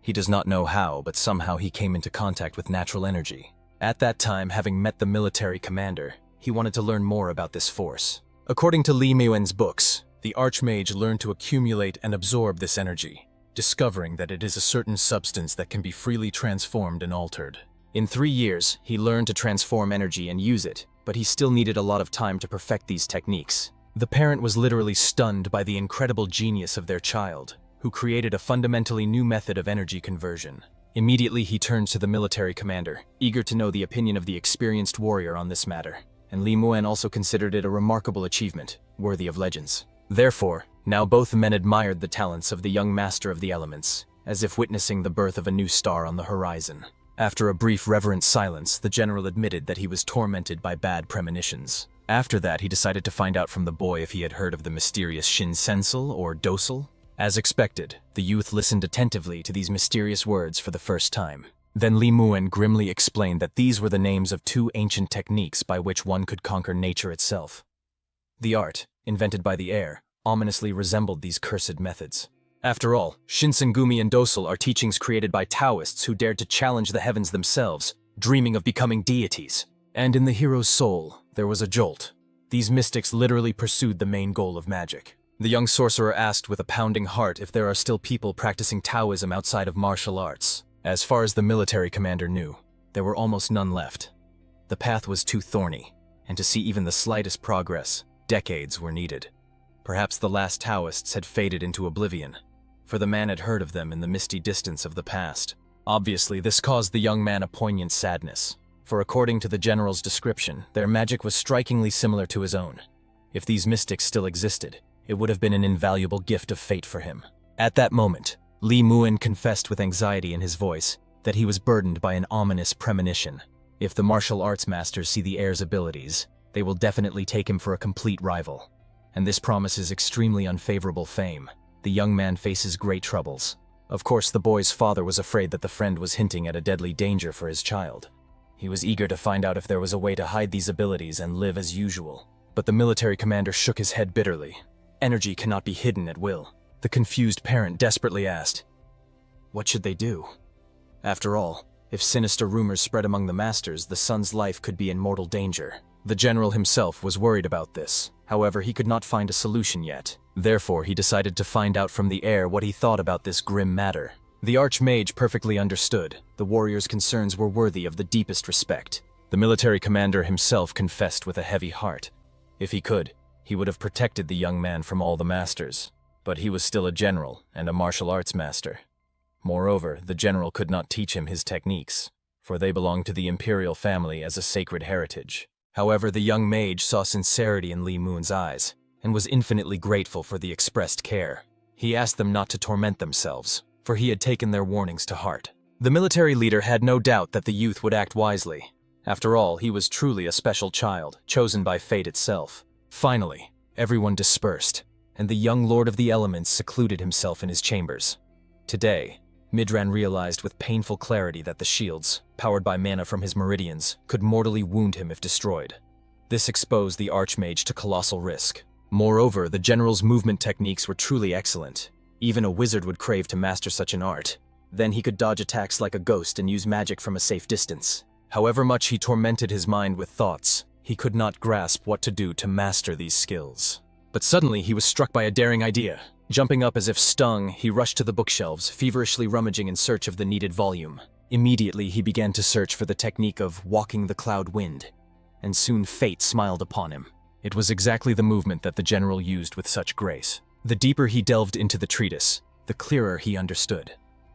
He does not know how, but somehow he came into contact with natural energy. At that time, having met the military commander, he wanted to learn more about this force. According to Li Muan's books, the archmage learned to accumulate and absorb this energy, discovering that it is a certain substance that can be freely transformed and altered. In 3 years, he learned to transform energy and use it, but he still needed a lot of time to perfect these techniques. The parent was literally stunned by the incredible genius of their child, who created a fundamentally new method of energy conversion. Immediately, he turned to the military commander, eager to know the opinion of the experienced warrior on this matter. And Li Muan also considered it a remarkable achievement, worthy of legends. Therefore, now both men admired the talents of the young master of the elements, as if witnessing the birth of a new star on the horizon. After a brief reverent silence, the general admitted that he was tormented by bad premonitions. After that, he decided to find out from the boy if he had heard of the mysterious Shinsensel or Dosel. As expected, the youth listened attentively to these mysterious words for the first time. Then Li Muan grimly explained that these were the names of 2 ancient techniques by which one could conquer nature itself. The art, invented by the heir, ominously resembled these cursed methods. After all, Shinsengumi and Dosel are teachings created by Taoists who dared to challenge the heavens themselves, dreaming of becoming deities. And in the hero's soul, there was a jolt. These mystics literally pursued the main goal of magic. The young sorcerer asked with a pounding heart if there are still people practicing Taoism outside of martial arts. As far as the military commander knew, there were almost none left. The path was too thorny, and to see even the slightest progress, decades were needed. Perhaps the last Taoists had faded into oblivion, for the man had heard of them in the misty distance of the past. Obviously, this caused the young man a poignant sadness, for according to the general's description, their magic was strikingly similar to his own. If these mystics still existed, it would have been an invaluable gift of fate for him. At that moment, Li Muan confessed with anxiety in his voice that he was burdened by an ominous premonition. If the martial arts masters see the heir's abilities, they will definitely take him for a complete rival. And this promises extremely unfavorable fame. The young man faces great troubles. Of course, the boy's father was afraid that the friend was hinting at a deadly danger for his child. He was eager to find out if there was a way to hide these abilities and live as usual. But the military commander shook his head bitterly. Energy cannot be hidden at will. The confused parent desperately asked, what should they do? After all, if sinister rumors spread among the masters, the son's life could be in mortal danger. The general himself was worried about this. However, he could not find a solution yet. Therefore, he decided to find out from the heir what he thought about this grim matter. The Archmage perfectly understood. The warrior's concerns were worthy of the deepest respect. The military commander himself confessed with a heavy heart. If he could, he would have protected the young man from all the masters. But he was still a general and a martial arts master. Moreover, the general could not teach him his techniques, for they belonged to the imperial family as a sacred heritage. However, the young mage saw sincerity in Li Moon's eyes, and was infinitely grateful for the expressed care. He asked them not to torment themselves, for he had taken their warnings to heart. The military leader had no doubt that the youth would act wisely. After all, he was truly a special child, chosen by fate itself. Finally, everyone dispersed, and the young lord of the elements secluded himself in his chambers. Today, Midran realized with painful clarity that the shields, powered by mana from his meridians, could mortally wound him if destroyed. This exposed the Archmage to colossal risk. Moreover, the general's movement techniques were truly excellent. Even a wizard would crave to master such an art. Then he could dodge attacks like a ghost and use magic from a safe distance. However much he tormented his mind with thoughts, he could not grasp what to do to master these skills. But suddenly he was struck by a daring idea. Jumping up as if stung, he rushed to the bookshelves, feverishly rummaging in search of the needed volume. Immediately he began to search for the technique of walking the cloud wind, and soon fate smiled upon him. It was exactly the movement that the general used with such grace. The deeper he delved into the treatise, the clearer he understood.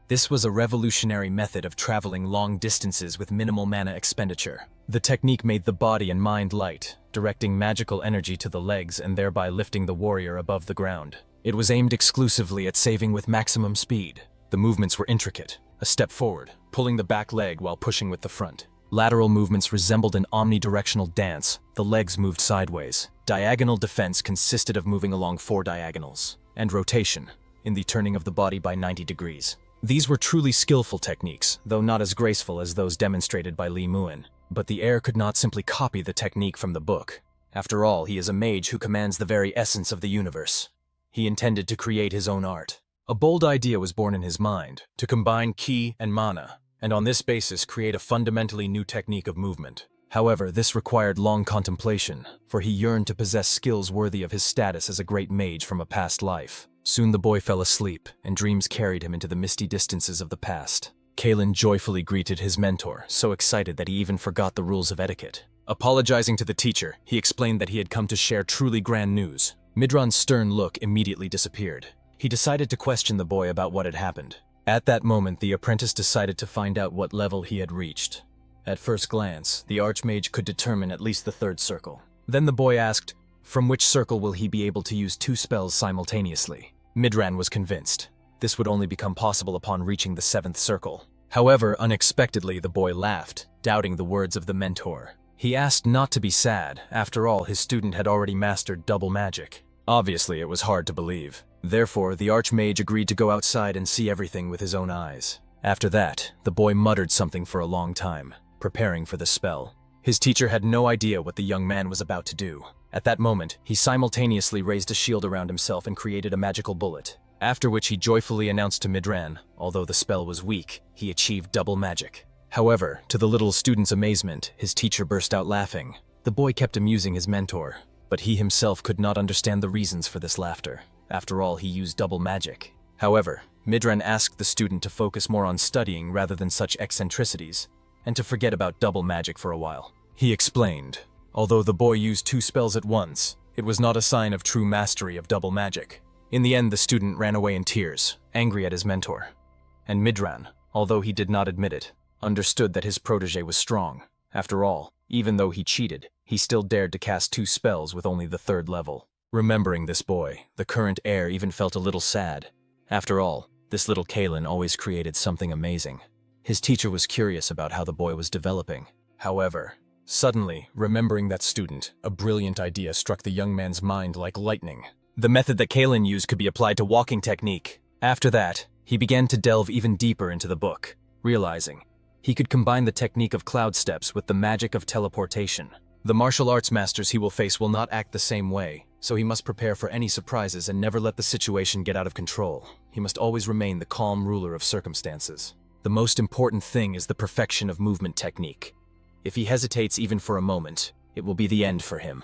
This was a revolutionary method of traveling long distances with minimal mana expenditure. The technique made the body and mind light, directing magical energy to the legs and thereby lifting the warrior above the ground. It was aimed exclusively at saving with maximum speed. The movements were intricate. A step forward, pulling the back leg while pushing with the front. Lateral movements resembled an omnidirectional dance. The legs moved sideways. Diagonal defense consisted of moving along 4 diagonals. And rotation, in the turning of the body by 90 degrees. These were truly skillful techniques, though not as graceful as those demonstrated by Li Moon. But the heir could not simply copy the technique from the book. After all, he is a mage who commands the very essence of the universe. He intended to create his own art. A bold idea was born in his mind, to combine ki and mana, and on this basis create a fundamentally new technique of movement. However, this required long contemplation, for he yearned to possess skills worthy of his status as a great mage from a past life. Soon the boy fell asleep, and dreams carried him into the misty distances of the past. Kalen joyfully greeted his mentor, so excited that he even forgot the rules of etiquette. Apologizing to the teacher, he explained that he had come to share truly grand news. Midran's stern look immediately disappeared. He decided to question the boy about what had happened. At that moment, the apprentice decided to find out what level he had reached. At first glance, the Archmage could determine at least the 3rd circle. Then the boy asked, from which circle will he be able to use 2 spells simultaneously? Midran was convinced. This would only become possible upon reaching the 7th circle. However, unexpectedly, the boy laughed, doubting the words of the mentor. He asked not to be sad. After all, his student had already mastered double magic. Obviously, it was hard to believe. Therefore, the Archmage agreed to go outside and see everything with his own eyes. After that, the boy muttered something for a long time, preparing for the spell. His teacher had no idea what the young man was about to do. At that moment, he simultaneously raised a shield around himself and created a magical bullet. After which he joyfully announced to Midran, although the spell was weak, he achieved double magic. However, to the little student's amazement, his teacher burst out laughing. The boy kept amusing his mentor, but he himself could not understand the reasons for this laughter. After all, he used double magic. However, Midran asked the student to focus more on studying rather than such eccentricities, and to forget about double magic for a while. He explained, although the boy used 2 spells at once, it was not a sign of true mastery of double magic. In the end, the student ran away in tears, angry at his mentor. And Midran, although he did not admit it, understood that his protege was strong. After all, even though he cheated, he still dared to cast 2 spells with only the 3rd level. Remembering this boy, the current heir even felt a little sad. After all, this little Kalen always created something amazing. His teacher was curious about how the boy was developing. However, suddenly, remembering that student, a brilliant idea struck the young man's mind like lightning. The method that Kalen used could be applied to walking technique. After that, he began to delve even deeper into the book, realizing he could combine the technique of cloud steps with the magic of teleportation. The martial arts masters he will face will not act the same way, so he must prepare for any surprises and never let the situation get out of control. He must always remain the calm ruler of circumstances. The most important thing is the perfection of movement technique. If he hesitates even for a moment, it will be the end for him.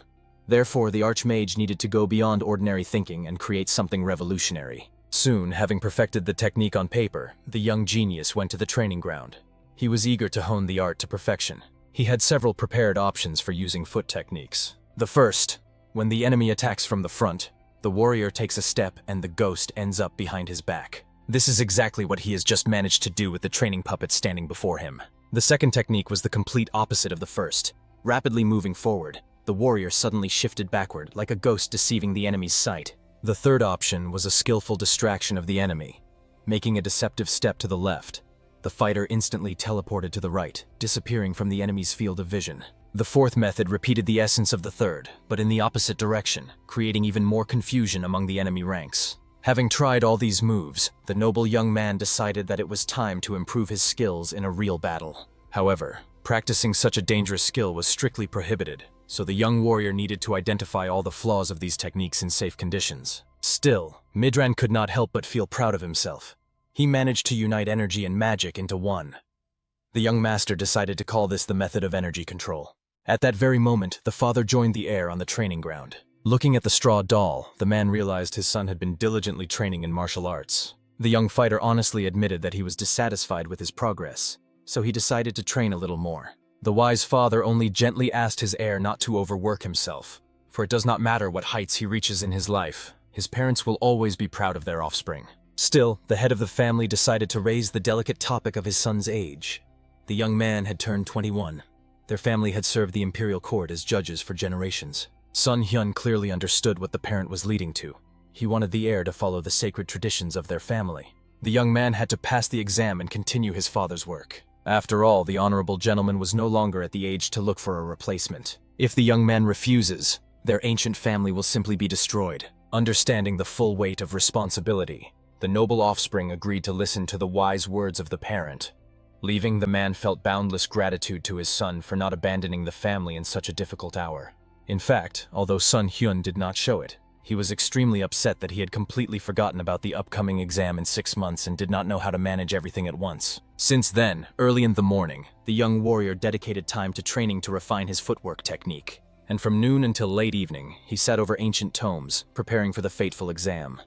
Therefore, the Archmage needed to go beyond ordinary thinking and create something revolutionary. Soon, having perfected the technique on paper, the young genius went to the training ground. He was eager to hone the art to perfection. He had several prepared options for using foot techniques. The first, when the enemy attacks from the front, the warrior takes a step and the ghost ends up behind his back. This is exactly what he has just managed to do with the training puppet standing before him. The second technique was the complete opposite of the first. Rapidly moving forward, the warrior suddenly shifted backward, like a ghost deceiving the enemy's sight. The third option was a skillful distraction of the enemy. Making a deceptive step to the left, the fighter instantly teleported to the right, disappearing from the enemy's field of vision. The fourth method repeated the essence of the third, but in the opposite direction, creating even more confusion among the enemy ranks. Having tried all these moves, the noble young man decided that it was time to improve his skills in a real battle. However, practicing such a dangerous skill was strictly prohibited, so the young warrior needed to identify all the flaws of these techniques in safe conditions. Still, Midran could not help but feel proud of himself. He managed to unite energy and magic into one. The young master decided to call this the method of energy control. At that very moment, the father joined the heir on the training ground. Looking at the straw doll, the man realized his son had been diligently training in martial arts. The young fighter honestly admitted that he was dissatisfied with his progress, so he decided to train a little more. The wise father only gently asked his heir not to overwork himself, for it does not matter what heights he reaches in his life, his parents will always be proud of their offspring. Still, the head of the family decided to raise the delicate topic of his son's age. The young man had turned 21. Their family had served the imperial court as judges for generations. Sun Hyun clearly understood what the parent was leading to. He wanted the heir to follow the sacred traditions of their family. The young man had to pass the exam and continue his father's work. After all, the honorable gentleman was no longer at the age to look for a replacement. If the young man refuses, their ancient family will simply be destroyed. Understanding the full weight of responsibility, the noble offspring agreed to listen to the wise words of the parent. Leaving, the man felt boundless gratitude to his son for not abandoning the family in such a difficult hour. In fact, although Sun Hyun did not show it, he was extremely upset that he had completely forgotten about the upcoming exam in 6 months and did not know how to manage everything at once. Since then, early in the morning, the young warrior dedicated time to training to refine his footwork technique. And from noon until late evening, he sat over ancient tomes, preparing for the fateful exam.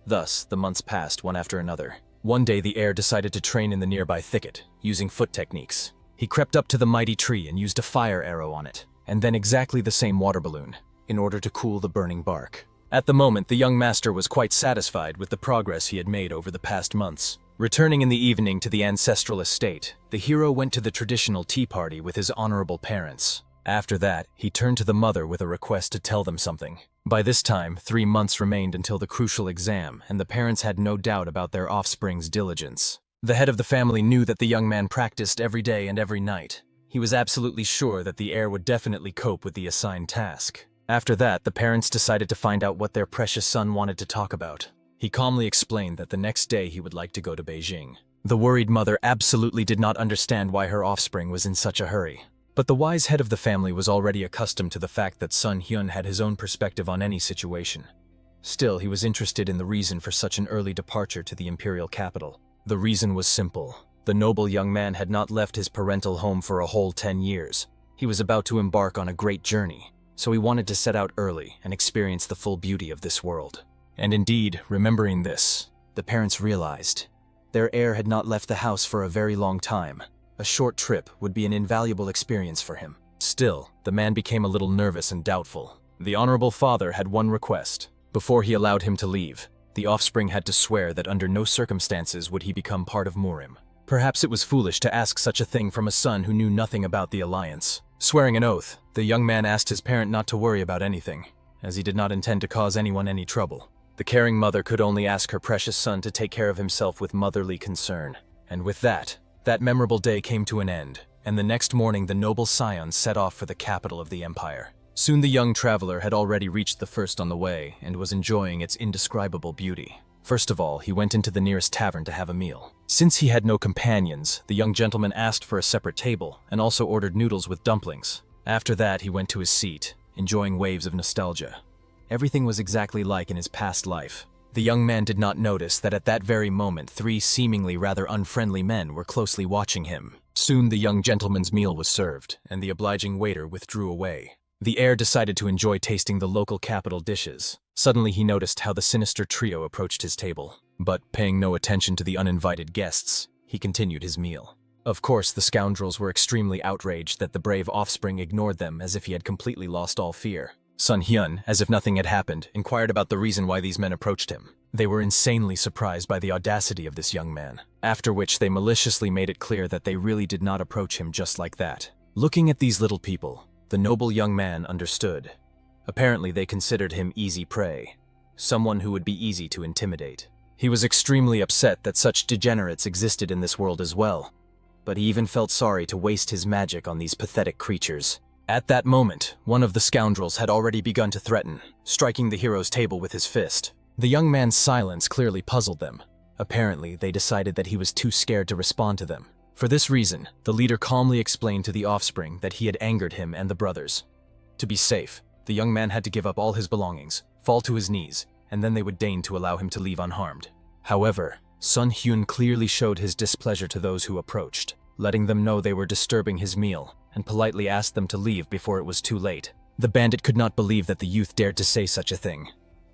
Thus, the months passed one after another. One day, the heir decided to train in the nearby thicket, using foot techniques. He crept up to the mighty tree and used a fire arrow on it, and then exactly the same water balloon, in order to cool the burning bark. At the moment, the young master was quite satisfied with the progress he had made over the past months. Returning in the evening to the ancestral estate, the hero went to the traditional tea party with his honorable parents. After that, he turned to the mother with a request to tell them something. By this time, 3 months remained until the crucial exam, and the parents had no doubt about their offspring's diligence. The head of the family knew that the young man practiced every day and every night. He was absolutely sure that the heir would definitely cope with the assigned task. After that, the parents decided to find out what their precious son wanted to talk about. He calmly explained that the next day he would like to go to Beijing. The worried mother absolutely did not understand why her offspring was in such a hurry. But the wise head of the family was already accustomed to the fact that Sun Hyun had his own perspective on any situation. Still, he was interested in the reason for such an early departure to the imperial capital. The reason was simple. The noble young man had not left his parental home for a whole 10 years. He was about to embark on a great journey, so he wanted to set out early and experience the full beauty of this world. And indeed, remembering this, the parents realized their heir had not left the house for a very long time. A short trip would be an invaluable experience for him. Still, the man became a little nervous and doubtful. The honorable father had one request. Before he allowed him to leave, the offspring had to swear that under no circumstances would he become part of Murim. Perhaps it was foolish to ask such a thing from a son who knew nothing about the alliance. Swearing an oath, the young man asked his parent not to worry about anything, as he did not intend to cause anyone any trouble. The caring mother could only ask her precious son to take care of himself with motherly concern. And with that memorable day came to an end, and the next morning the noble scion set off for the capital of the empire. Soon the young traveler had already reached the first on the way and was enjoying its indescribable beauty. First of all, he went into the nearest tavern to have a meal. Since he had no companions, the young gentleman asked for a separate table and also ordered noodles with dumplings. After that, he went to his seat, enjoying waves of nostalgia. Everything was exactly like in his past life. The young man did not notice that at that very moment 3 seemingly rather unfriendly men were closely watching him. Soon the young gentleman's meal was served, and the obliging waiter withdrew away. The heir decided to enjoy tasting the local capital dishes. Suddenly he noticed how the sinister trio approached his table. But, paying no attention to the uninvited guests, he continued his meal. Of course, the scoundrels were extremely outraged that the brave offspring ignored them as if he had completely lost all fear. Sun Hyun, as if nothing had happened, inquired about the reason why these men approached him. They were insanely surprised by the audacity of this young man, after which they maliciously made it clear that they really did not approach him just like that. Looking at these little people, the noble young man understood. Apparently they considered him easy prey, someone who would be easy to intimidate. He was extremely upset that such degenerates existed in this world as well, but he even felt sorry to waste his magic on these pathetic creatures. At that moment, one of the scoundrels had already begun to threaten, striking the hero's table with his fist. The young man's silence clearly puzzled them. Apparently, they decided that he was too scared to respond to them. For this reason, the leader calmly explained to the offspring that he had angered him and the brothers. To be safe, the young man had to give up all his belongings, fall to his knees, and then they would deign to allow him to leave unharmed. However, Sun Hyun clearly showed his displeasure to those who approached, letting them know they were disturbing his meal, and politely asked them to leave before it was too late. The bandit could not believe that the youth dared to say such a thing.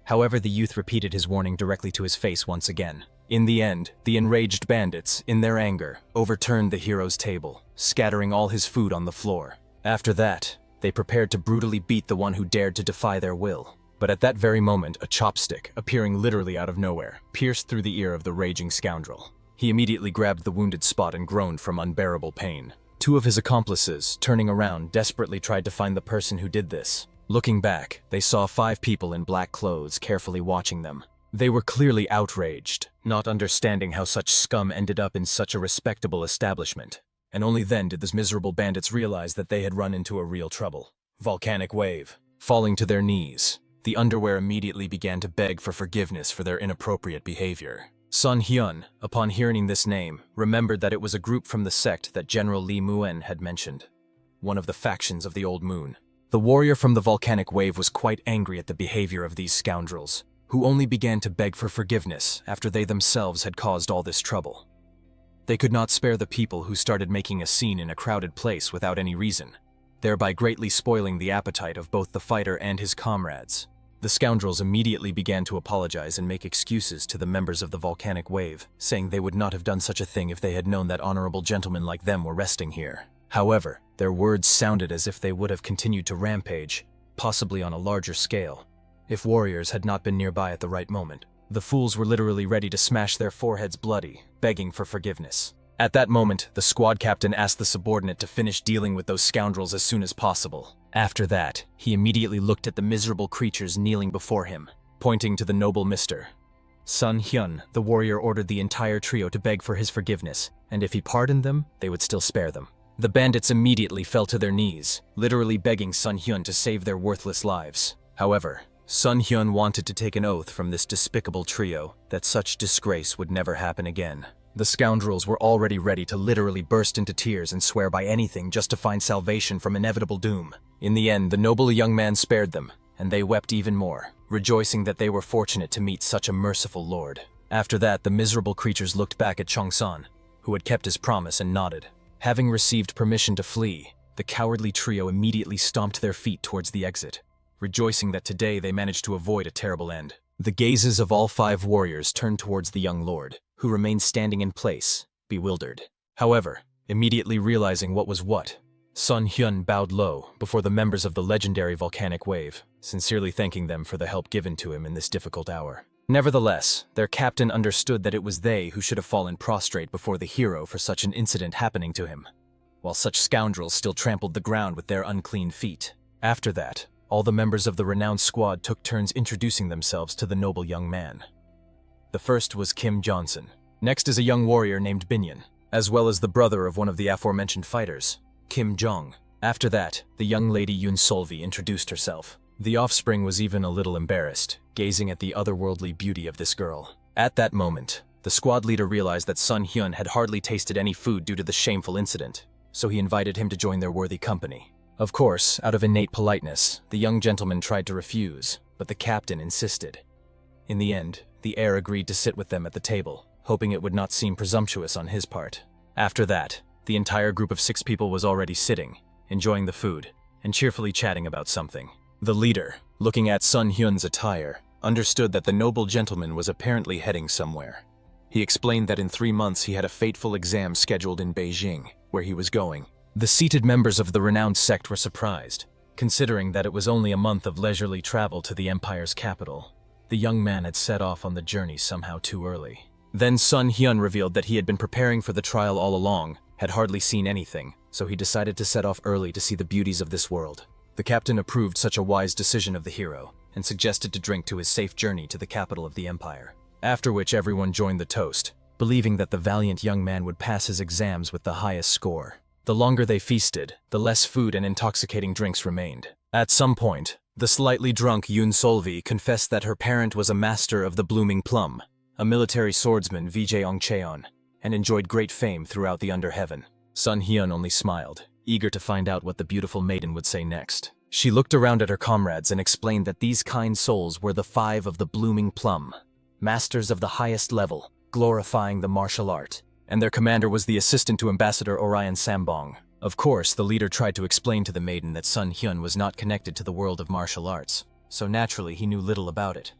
However, the youth repeated his warning directly to his face once again. In the end, the enraged bandits, in their anger, overturned the hero's table, scattering all his food on the floor. After that, they prepared to brutally beat the one who dared to defy their will. But at that very moment, a chopstick, appearing literally out of nowhere, pierced through the ear of the raging scoundrel. He immediately grabbed the wounded spot and groaned from unbearable pain. Two of his accomplices, turning around, desperately tried to find the person who did this. Looking back, they saw 5 people in black clothes carefully watching them. They were clearly outraged, not understanding how such scum ended up in such a respectable establishment. And only then did the miserable bandits realize that they had run into a real trouble. Volcanic wave. Falling to their knees, the underwear immediately began to beg for forgiveness for their inappropriate behavior. Sun Hyun, upon hearing this name, remembered that it was a group from the sect that General Lee Muen had mentioned, one of the factions of the Old Moon. The warrior from the volcanic wave was quite angry at the behavior of these scoundrels, who only began to beg for forgiveness after they themselves had caused all this trouble. They could not spare the people who started making a scene in a crowded place without any reason, thereby greatly spoiling the appetite of both the fighter and his comrades. The scoundrels immediately began to apologize and make excuses to the members of the volcanic wave, saying they would not have done such a thing if they had known that honorable gentlemen like them were resting here. However, their words sounded as if they would have continued to rampage, possibly on a larger scale, if warriors had not been nearby at the right moment. The fools were literally ready to smash their foreheads bloody, begging for forgiveness. At that moment, the squad captain asked the subordinate to finish dealing with those scoundrels as soon as possible. After that, he immediately looked at the miserable creatures kneeling before him, pointing to the noble Mr. Sun Hyun. The warrior ordered the entire trio to beg for his forgiveness, and if he pardoned them, they would still spare them. The bandits immediately fell to their knees, literally begging Sun Hyun to save their worthless lives. However, Sun Hyun wanted to take an oath from this despicable trio that such disgrace would never happen again. The scoundrels were already ready to literally burst into tears and swear by anything just to find salvation from inevitable doom. In the end, the noble young man spared them, and they wept even more, rejoicing that they were fortunate to meet such a merciful lord. After that, the miserable creatures looked back at Chongsan, who had kept his promise, and nodded. Having received permission to flee, the cowardly trio immediately stomped their feet towards the exit, rejoicing that today they managed to avoid a terrible end. The gazes of all 5 warriors turned towards the young lord, who remained standing in place, bewildered. However, immediately realizing what was what, Sun Hyun bowed low before the members of the legendary volcanic wave, sincerely thanking them for the help given to him in this difficult hour. Nevertheless, their captain understood that it was they who should have fallen prostrate before the hero for such an incident happening to him, while such scoundrels still trampled the ground with their unclean feet. After that, all the members of the renowned squad took turns introducing themselves to the noble young man. The first was Kim Johnson. Next is a young warrior named Binyan, as well as the brother of one of the aforementioned fighters, Kim Jong. After that, the young lady Yoon Solvi introduced herself. The offspring was even a little embarrassed, gazing at the otherworldly beauty of this girl. At that moment, the squad leader realized that Sun Hyun had hardly tasted any food due to the shameful incident, so he invited him to join their worthy company. Of course, out of innate politeness, the young gentleman tried to refuse, but the captain insisted. In the end, the heir agreed to sit with them at the table, hoping it would not seem presumptuous on his part. After that, the entire group of 6 people was already sitting, enjoying the food, and cheerfully chatting about something. The leader, looking at Sun Hyun's attire, understood that the noble gentleman was apparently heading somewhere. He explained that in 3 months he had a fateful exam scheduled in Beijing, where he was going. The seated members of the renowned sect were surprised, considering that it was only a month of leisurely travel to the empire's capital. The young man had set off on the journey somehow too early. Then Sun Hyun revealed that he had been preparing for the trial all along, had hardly seen anything, so he decided to set off early to see the beauties of this world. The captain approved such a wise decision of the hero, and suggested to drink to his safe journey to the capital of the empire. After which everyone joined the toast, believing that the valiant young man would pass his exams with the highest score. The longer they feasted, the less food and intoxicating drinks remained. At some point, the slightly drunk Yoon Solvi confessed that her parent was a master of the blooming plum, a military swordsman Vijay Ongcheon, and enjoyed great fame throughout the under heaven. Sun Hyun only smiled, eager to find out what the beautiful maiden would say next. She looked around at her comrades and explained that these kind souls were the 5 of the blooming plum, masters of the highest level, glorifying the martial art, and their commander was the assistant to Ambassador Orion Sambong. Of course, the leader tried to explain to the maiden that Sun Hyun was not connected to the world of martial arts, so naturally he knew little about it.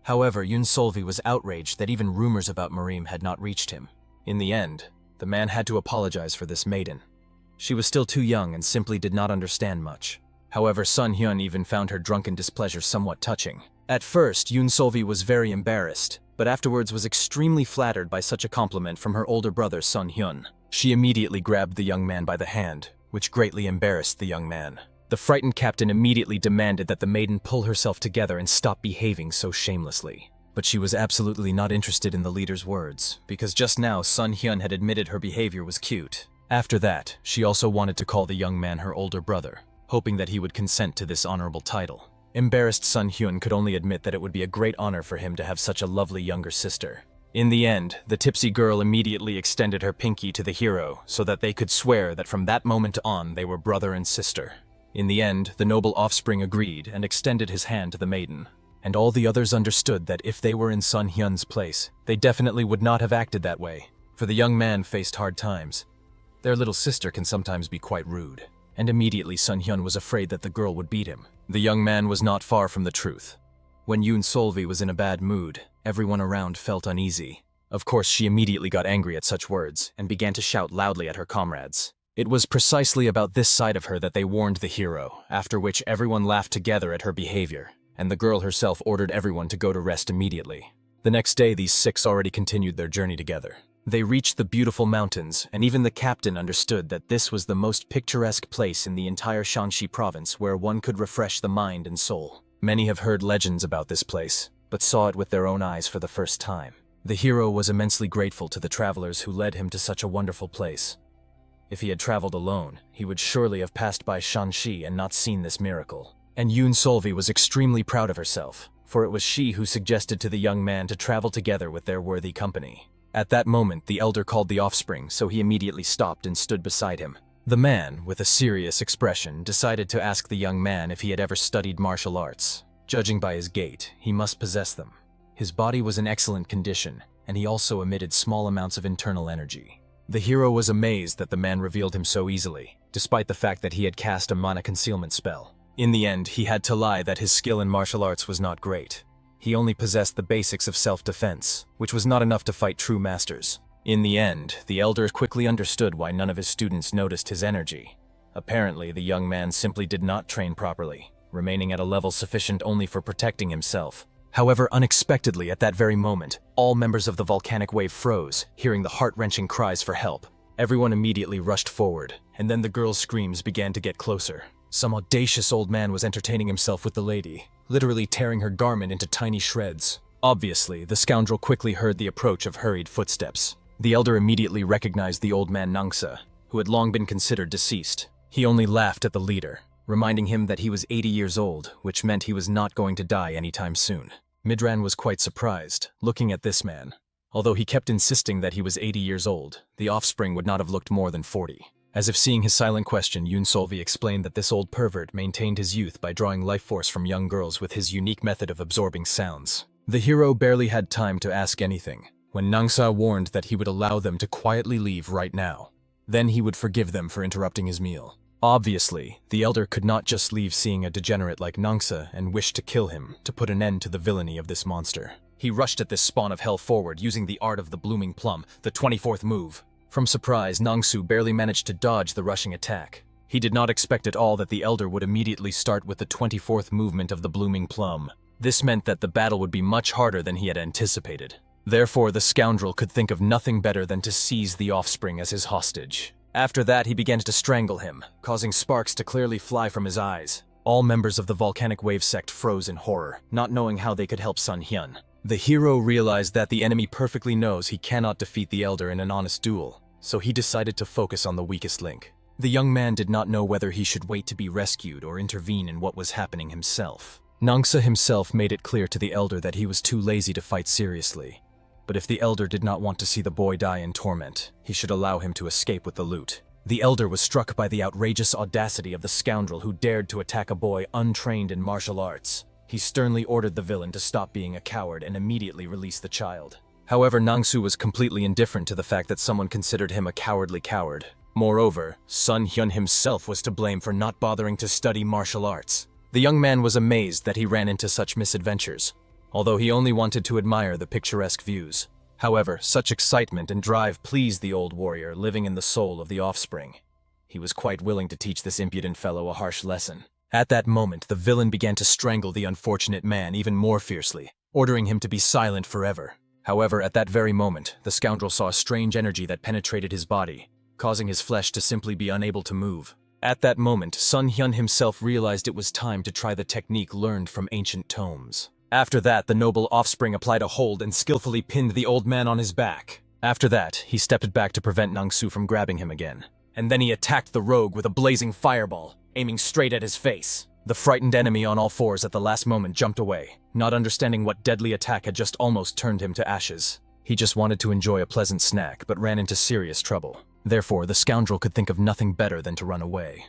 However, Yoon Solvi was outraged that even rumors about Marim had not reached him. In the end, the man had to apologize for this maiden. She was still too young and simply did not understand much. However, Sun Hyun even found her drunken displeasure somewhat touching. At first, Yoon Solvi was very embarrassed, but afterwards was extremely flattered by such a compliment from her older brother Sun Hyun. She immediately grabbed the young man by the hand, which greatly embarrassed the young man. The frightened captain immediately demanded that the maiden pull herself together and stop behaving so shamelessly. But she was absolutely not interested in the leader's words, because just now Sun Hyun had admitted her behavior was cute. After that, she also wanted to call the young man her older brother, hoping that he would consent to this honorable title. Embarrassed Sun Hyun could only admit that it would be a great honor for him to have such a lovely younger sister. In the end, the tipsy girl immediately extended her pinky to the hero so that they could swear that from that moment on they were brother and sister. In the end, the noble offspring agreed and extended his hand to the maiden. And all the others understood that if they were in Sun Hyun's place, they definitely would not have acted that way, for the young man faced hard times. Their little sister can sometimes be quite rude. And immediately Sun Hyun was afraid that the girl would beat him. The young man was not far from the truth. When Yoon Solvi was in a bad mood, everyone around felt uneasy. Of course, she immediately got angry at such words and began to shout loudly at her comrades. It was precisely about this side of her that they warned the hero, after which everyone laughed together at her behavior, and the girl herself ordered everyone to go to rest immediately. The next day, these 6 already continued their journey together. They reached the beautiful mountains, and even the captain understood that this was the most picturesque place in the entire Shanxi province where one could refresh the mind and soul. Many have heard legends about this place, but saw it with their own eyes for the first time. The hero was immensely grateful to the travelers who led him to such a wonderful place. If he had traveled alone, he would surely have passed by Shanxi and not seen this miracle. And Yoon Solvi was extremely proud of herself, for it was she who suggested to the young man to travel together with their worthy company. At that moment, the elder called the offspring, so he immediately stopped and stood beside him. The man, with a serious expression, decided to ask the young man if he had ever studied martial arts. Judging by his gait, he must possess them. His body was in excellent condition, and he also emitted small amounts of internal energy. The hero was amazed that the man revealed him so easily, despite the fact that he had cast a mana concealment spell. In the end, he had to lie that his skill in martial arts was not great. He only possessed the basics of self-defense, which was not enough to fight true masters. In the end, the elder quickly understood why none of his students noticed his energy. Apparently, the young man simply did not train properly, remaining at a level sufficient only for protecting himself. However, unexpectedly at that very moment, all members of the volcanic wave froze, hearing the heart-wrenching cries for help. Everyone immediately rushed forward, and then the girl's screams began to get closer. Some audacious old man was entertaining himself with the lady, literally tearing her garment into tiny shreds. Obviously, the scoundrel quickly heard the approach of hurried footsteps. The elder immediately recognized the old man Nangsa, who had long been considered deceased. He only laughed at the leader, reminding him that he was 80 years old, which meant he was not going to die anytime soon. Midran was quite surprised, looking at this man. Although he kept insisting that he was 80 years old, the offspring would not have looked more than 40. As if seeing his silent question, Yoon Solvi explained that this old pervert maintained his youth by drawing life force from young girls with his unique method of absorbing sounds. The hero barely had time to ask anything, when Nangsa warned that he would allow them to quietly leave right now. Then he would forgive them for interrupting his meal. Obviously, the elder could not just leave seeing a degenerate like Nangsa and wished to kill him to put an end to the villainy of this monster. He rushed at this spawn of hell forward using the art of the blooming plum, the 24th move. From surprise, Nangsu barely managed to dodge the rushing attack. He did not expect at all that the elder would immediately start with the 24th movement of the blooming plum. This meant that the battle would be much harder than he had anticipated. Therefore, the scoundrel could think of nothing better than to seize the offspring as his hostage. After that, he began to strangle him, causing sparks to clearly fly from his eyes. All members of the volcanic wave sect froze in horror, not knowing how they could help Sun Hyun. The hero realized that the enemy perfectly knows he cannot defeat the elder in an honest duel, so he decided to focus on the weakest link. The young man did not know whether he should wait to be rescued or intervene in what was happening himself. Nangsa himself made it clear to the elder that he was too lazy to fight seriously. But if the elder did not want to see the boy die in torment, he should allow him to escape with the loot. The elder was struck by the outrageous audacity of the scoundrel who dared to attack a boy untrained in martial arts. He sternly ordered the villain to stop being a coward and immediately release the child. However, Nangsu was completely indifferent to the fact that someone considered him a cowardly coward. Moreover, Sun Hyun himself was to blame for not bothering to study martial arts. The young man was amazed that he ran into such misadventures, although he only wanted to admire the picturesque views. However, such excitement and drive pleased the old warrior living in the soul of the offspring. He was quite willing to teach this impudent fellow a harsh lesson. At that moment, the villain began to strangle the unfortunate man even more fiercely, ordering him to be silent forever. However, at that very moment, the scoundrel saw a strange energy that penetrated his body, causing his flesh to simply be unable to move. At that moment, Sun Hyun himself realized it was time to try the technique learned from ancient tomes. After that, the noble offspring applied a hold and skillfully pinned the old man on his back. After that, he stepped back to prevent Nangsu from grabbing him again. And then he attacked the rogue with a blazing fireball, aiming straight at his face. The frightened enemy on all fours at the last moment jumped away, not understanding what deadly attack had just almost turned him to ashes. He just wanted to enjoy a pleasant snack, but ran into serious trouble. Therefore, the scoundrel could think of nothing better than to run away.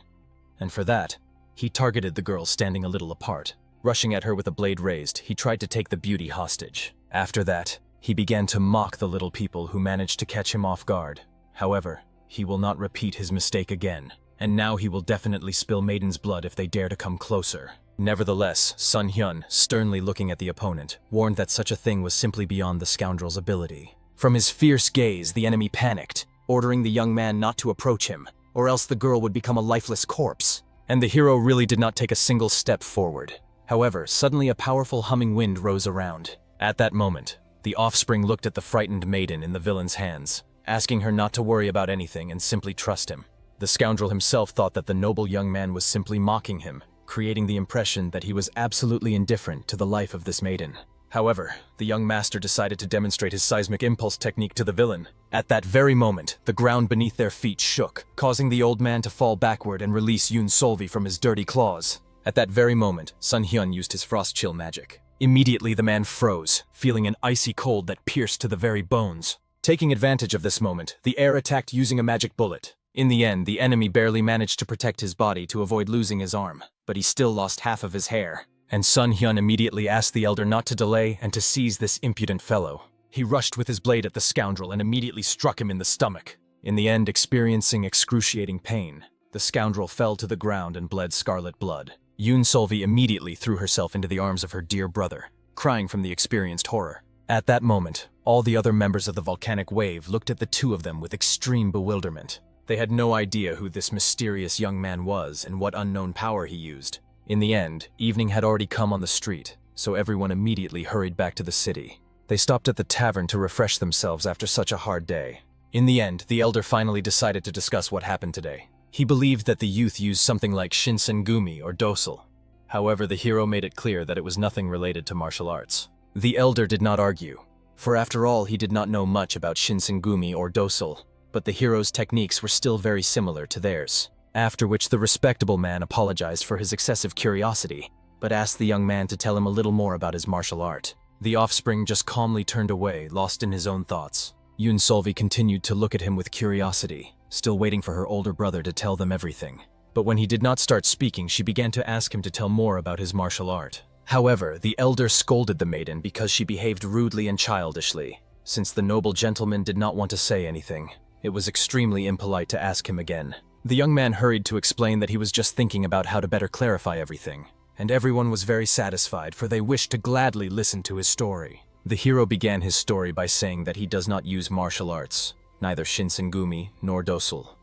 And for that, he targeted the girl standing a little apart. Rushing at her with a blade raised, he tried to take the beauty hostage. After that, he began to mock the little people who managed to catch him off guard. However, he will not repeat his mistake again, and now he will definitely spill maiden's blood if they dare to come closer. Nevertheless, Sun Hyun, sternly looking at the opponent, warned that such a thing was simply beyond the scoundrel's ability. From his fierce gaze, the enemy panicked, ordering the young man not to approach him, or else the girl would become a lifeless corpse. And the hero really did not take a single step forward. However, suddenly a powerful humming wind rose around. At that moment, the offspring looked at the frightened maiden in the villain's hands, asking her not to worry about anything and simply trust him. The scoundrel himself thought that the noble young man was simply mocking him, creating the impression that he was absolutely indifferent to the life of this maiden. However, the young master decided to demonstrate his seismic impulse technique to the villain. At that very moment, the ground beneath their feet shook, causing the old man to fall backward and release Yoon Solvi from his dirty claws. At that very moment, Sun Hyun used his frost chill magic. Immediately the man froze, feeling an icy cold that pierced to the very bones. Taking advantage of this moment, the heir attacked using a magic bullet. In the end, the enemy barely managed to protect his body to avoid losing his arm, but he still lost half of his hair. And Sun Hyun immediately asked the elder not to delay and to seize this impudent fellow. He rushed with his blade at the scoundrel and immediately struck him in the stomach. In the end, experiencing excruciating pain, the scoundrel fell to the ground and bled scarlet blood. Yoon Solvi immediately threw herself into the arms of her dear brother, crying from the experienced horror. At that moment, all the other members of the volcanic wave looked at the two of them with extreme bewilderment. They had no idea who this mysterious young man was and what unknown power he used. In the end, evening had already come on the street, so everyone immediately hurried back to the city. They stopped at the tavern to refresh themselves after such a hard day. In the end, the elder finally decided to discuss what happened today. He believed that the youth used something like Shinsengumi or Dosal. However, the hero made it clear that it was nothing related to martial arts. The elder did not argue, for after all he did not know much about Shinsengumi or Dosal, but the hero's techniques were still very similar to theirs. After which the respectable man apologized for his excessive curiosity, but asked the young man to tell him a little more about his martial art. The offspring just calmly turned away, lost in his own thoughts. Yoon Solvi continued to look at him with curiosity, still waiting for her older brother to tell them everything. But when he did not start speaking, she began to ask him to tell more about his martial art. However, the elder scolded the maiden because she behaved rudely and childishly. Since the noble gentleman did not want to say anything, it was extremely impolite to ask him again. The young man hurried to explain that he was just thinking about how to better clarify everything, and everyone was very satisfied, for they wished to gladly listen to his story. The hero began his story by saying that he does not use martial arts, neither shinsengumi nor dosal.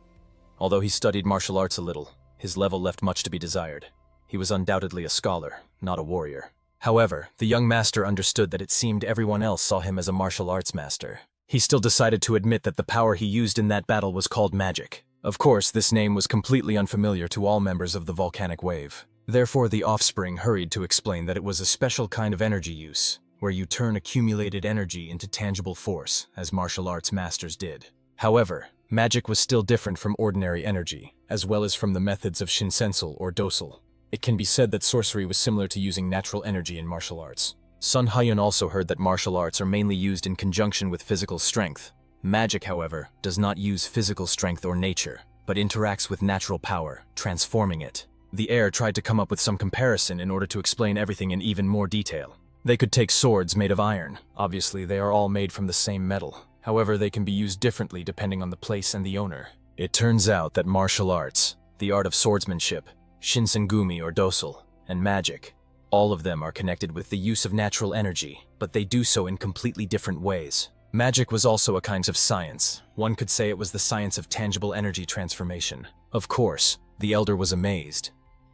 Although he studied martial arts a little, his level left much to be desired. He was undoubtedly a scholar, not a warrior. However, the young master understood that it seemed everyone else saw him as a martial arts master. He still decided to admit that the power he used in that battle was called magic. Of course, this name was completely unfamiliar to all members of the volcanic wave. Therefore, the offspring hurried to explain that it was a special kind of energy use, where you turn accumulated energy into tangible force, as martial arts masters did. However, magic was still different from ordinary energy, as well as from the methods of shinsensal or dosal. It can be said that sorcery was similar to using natural energy in martial arts. Sun Hyun also heard that martial arts are mainly used in conjunction with physical strength. Magic, however, does not use physical strength or nature, but interacts with natural power, transforming it. The heir tried to come up with some comparison in order to explain everything in even more detail. They could take swords made of iron. Obviously, they are all made from the same metal. However, they can be used differently depending on the place and the owner. It turns out that martial arts, the art of swordsmanship, shinsengumi or dosal, and magic, all of them are connected with the use of natural energy, but they do so in completely different ways. Magic was also a kind of science. One could say it was the science of tangible energy transformation. Of course, the elder was amazed.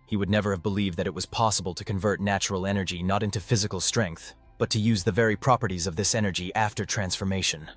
He would never have believed that it was possible to convert natural energy not into physical strength, but to use the very properties of this energy after transformation.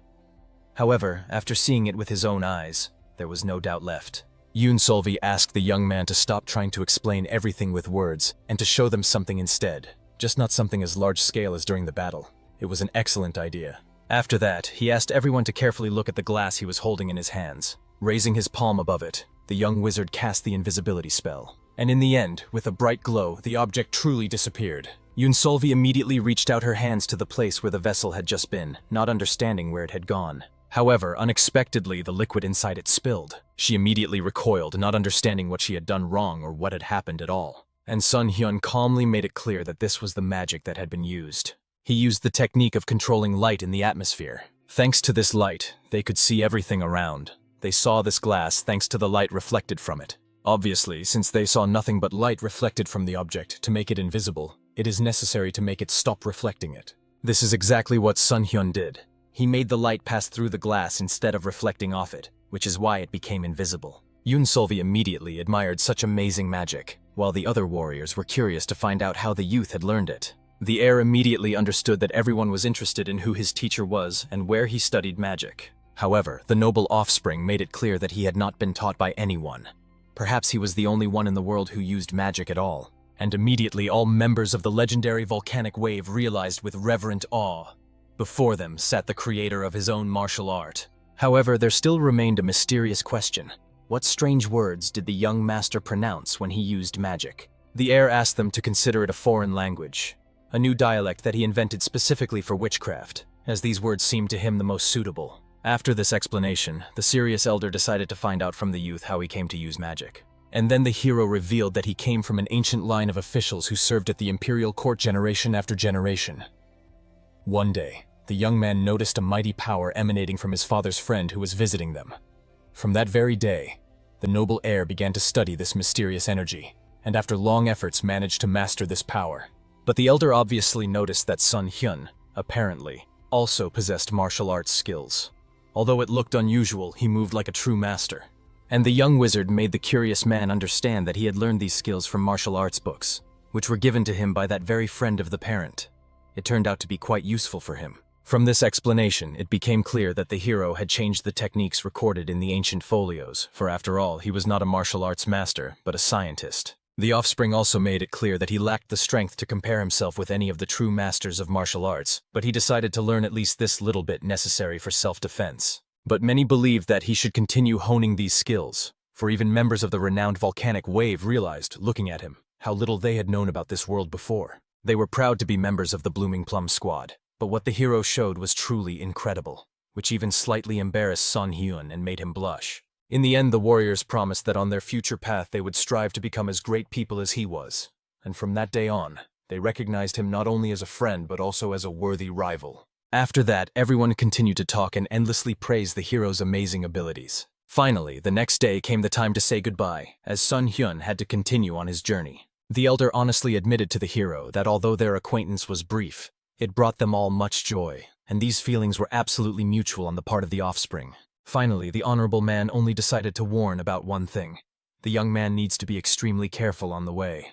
However, after seeing it with his own eyes, there was no doubt left. Yoon Solvi asked the young man to stop trying to explain everything with words and to show them something instead, just not something as large scale as during the battle. It was an excellent idea. After that, he asked everyone to carefully look at the glass he was holding in his hands. Raising his palm above it, the young wizard cast the invisibility spell. And in the end, with a bright glow, the object truly disappeared. Yoon Solvi immediately reached out her hands to the place where the vessel had just been, not understanding where it had gone. However, unexpectedly, the liquid inside it spilled. She immediately recoiled, not understanding what she had done wrong or what had happened at all. And Sun Hyun calmly made it clear that this was the magic that had been used. He used the technique of controlling light in the atmosphere. Thanks to this light, they could see everything around. They saw this glass thanks to the light reflected from it. Obviously, since they saw nothing but light reflected from the object, to make it invisible, it is necessary to make it stop reflecting it. This is exactly what Sun Hyun did. He made the light pass through the glass instead of reflecting off it, which is why it became invisible. Yoon Solvi immediately admired such amazing magic, while the other warriors were curious to find out how the youth had learned it. The heir immediately understood that everyone was interested in who his teacher was and where he studied magic. However, the noble offspring made it clear that he had not been taught by anyone. Perhaps he was the only one in the world who used magic at all. And immediately all members of the legendary volcanic wave realized with reverent awe. Before them sat the creator of his own martial art. However, there still remained a mysterious question. What strange words did the young master pronounce when he used magic? The heir asked them to consider it a foreign language, a new dialect that he invented specifically for witchcraft, as these words seemed to him the most suitable. After this explanation, the serious elder decided to find out from the youth how he came to use magic. And then the hero revealed that he came from an ancient line of officials who served at the imperial court generation after generation. One day, the young man noticed a mighty power emanating from his father's friend who was visiting them. From that very day, the noble heir began to study this mysterious energy, and after long efforts managed to master this power. But the elder obviously noticed that Sun Hyun, apparently, also possessed martial arts skills. Although it looked unusual, he moved like a true master. And the young wizard made the curious man understand that he had learned these skills from martial arts books, which were given to him by that very friend of the parent. It turned out to be quite useful for him. From this explanation, it became clear that the hero had changed the techniques recorded in the ancient folios, for after all, he was not a martial arts master, but a scientist. The offspring also made it clear that he lacked the strength to compare himself with any of the true masters of martial arts, but he decided to learn at least this little bit necessary for self-defense. But many believed that he should continue honing these skills, for even members of the renowned volcanic wave realized, looking at him, how little they had known about this world before. They were proud to be members of the Blooming Plum Squad. But what the hero showed was truly incredible, which even slightly embarrassed Sun Hyun and made him blush. In the end, the warriors promised that on their future path they would strive to become as great people as he was. And from that day on, they recognized him not only as a friend but also as a worthy rival. After that, everyone continued to talk and endlessly praise the hero's amazing abilities. Finally, the next day came the time to say goodbye, as Sun Hyun had to continue on his journey. The elder honestly admitted to the hero that although their acquaintance was brief, it brought them all much joy, and these feelings were absolutely mutual on the part of the offspring. Finally, the honorable man only decided to warn about one thing. The young man needs to be extremely careful on the way.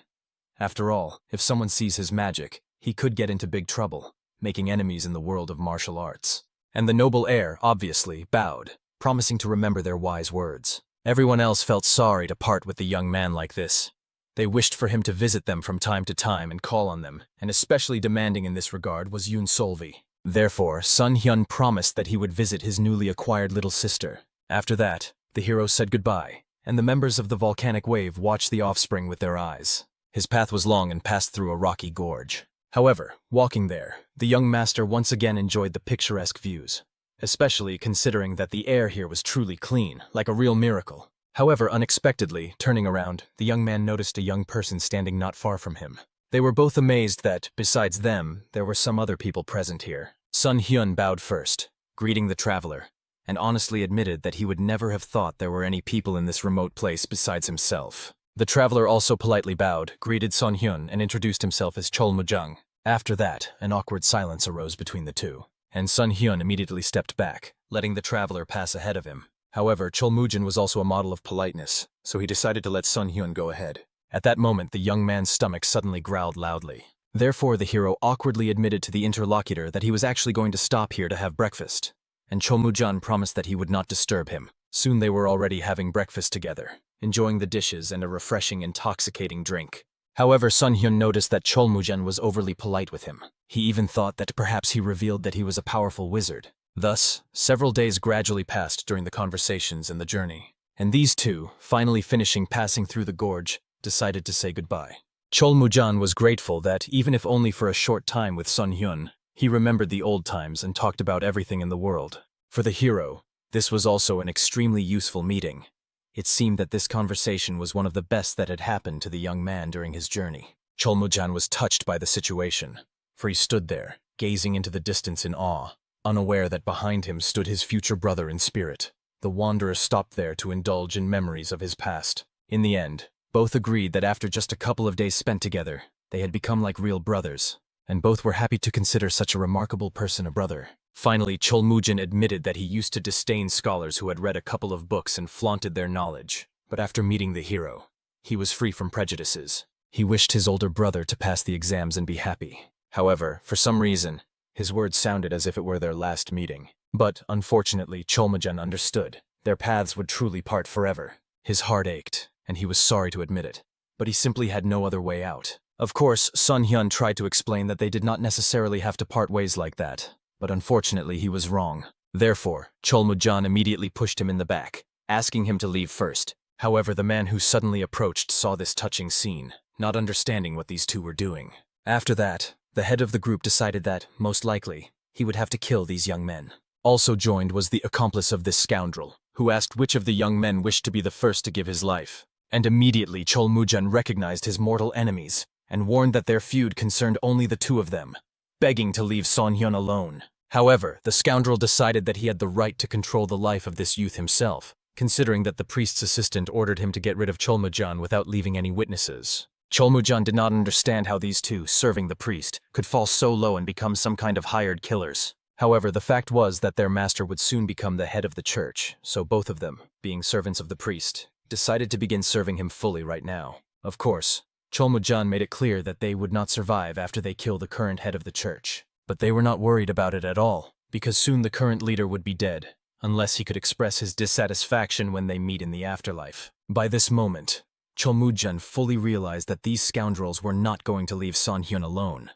After all, if someone sees his magic, he could get into big trouble, making enemies in the world of martial arts. And the noble heir, obviously, bowed, promising to remember their wise words. Everyone else felt sorry to part with the young man like this. They wished for him to visit them from time to time and call on them, and especially demanding in this regard was Yoon Solvi. Therefore, Sun Hyun promised that he would visit his newly acquired little sister. After that, the hero said goodbye, and the members of the volcanic wave watched the offspring with their eyes. His path was long and passed through a rocky gorge. However, walking there, the young master once again enjoyed the picturesque views, especially considering that the air here was truly clean, like a real miracle. However, unexpectedly, turning around, the young man noticed a young person standing not far from him. They were both amazed that, besides them, there were some other people present here. Sun Hyun bowed first, greeting the traveler, and honestly admitted that he would never have thought there were any people in this remote place besides himself. The traveler also politely bowed, greeted Sun Hyun, and introduced himself as Chol Mujang. After that, an awkward silence arose between the two, and Sun Hyun immediately stepped back, letting the traveler pass ahead of him. However, Chol Mujin was also a model of politeness, so he decided to let Sun Hyun go ahead. At that moment, the young man's stomach suddenly growled loudly. Therefore, the hero awkwardly admitted to the interlocutor that he was actually going to stop here to have breakfast, and Chol Mujan promised that he would not disturb him. Soon they were already having breakfast together, enjoying the dishes and a refreshing, intoxicating drink. However, Sun Hyun noticed that Chol Mujan was overly polite with him. He even thought that perhaps he revealed that he was a powerful wizard. Thus, several days gradually passed during the conversations and the journey, and these two, finally finishing passing through the gorge, decided to say goodbye. Chol Mujan was grateful that, even if only for a short time with Sun Hyun, he remembered the old times and talked about everything in the world. For the hero, this was also an extremely useful meeting. It seemed that this conversation was one of the best that had happened to the young man during his journey. Chol Mujan was touched by the situation, for he stood there, gazing into the distance in awe, unaware that behind him stood his future brother in spirit. The wanderer stopped there to indulge in memories of his past. In the end, both agreed that after just a couple of days spent together, they had become like real brothers, and both were happy to consider such a remarkable person a brother. Finally, Chol Mujin admitted that he used to disdain scholars who had read a couple of books and flaunted their knowledge, but after meeting the hero, he was free from prejudices. He wished his older brother to pass the exams and be happy. However, for some reason, his words sounded as if it were their last meeting. But, unfortunately, Chol Mujin understood. Their paths would truly part forever. His heart ached, and he was sorry to admit it, but he simply had no other way out. Of course, Sun Hyun tried to explain that they did not necessarily have to part ways like that, but unfortunately he was wrong. Therefore, Chol Mujan immediately pushed him in the back, asking him to leave first. However, the man who suddenly approached saw this touching scene, not understanding what these two were doing. After that, the head of the group decided that, most likely, he would have to kill these young men. Also joined was the accomplice of this scoundrel, who asked which of the young men wished to be the first to give his life. And immediately Chol Mujan recognized his mortal enemies, and warned that their feud concerned only the two of them, begging to leave Sun Hyun alone. However, the scoundrel decided that he had the right to control the life of this youth himself, considering that the priest's assistant ordered him to get rid of Chol Mujan without leaving any witnesses. Chol Mujan did not understand how these two, serving the priest, could fall so low and become some kind of hired killers. However, the fact was that their master would soon become the head of the church, so both of them, being servants of the priest, decided to begin serving him fully right now. Of course, Chol Mujan made it clear that they would not survive after they kill the current head of the church. But they were not worried about it at all, because soon the current leader would be dead, unless he could express his dissatisfaction when they meet in the afterlife. By this moment, Chol Mujan fully realized that these scoundrels were not going to leave Sun Hyun alone.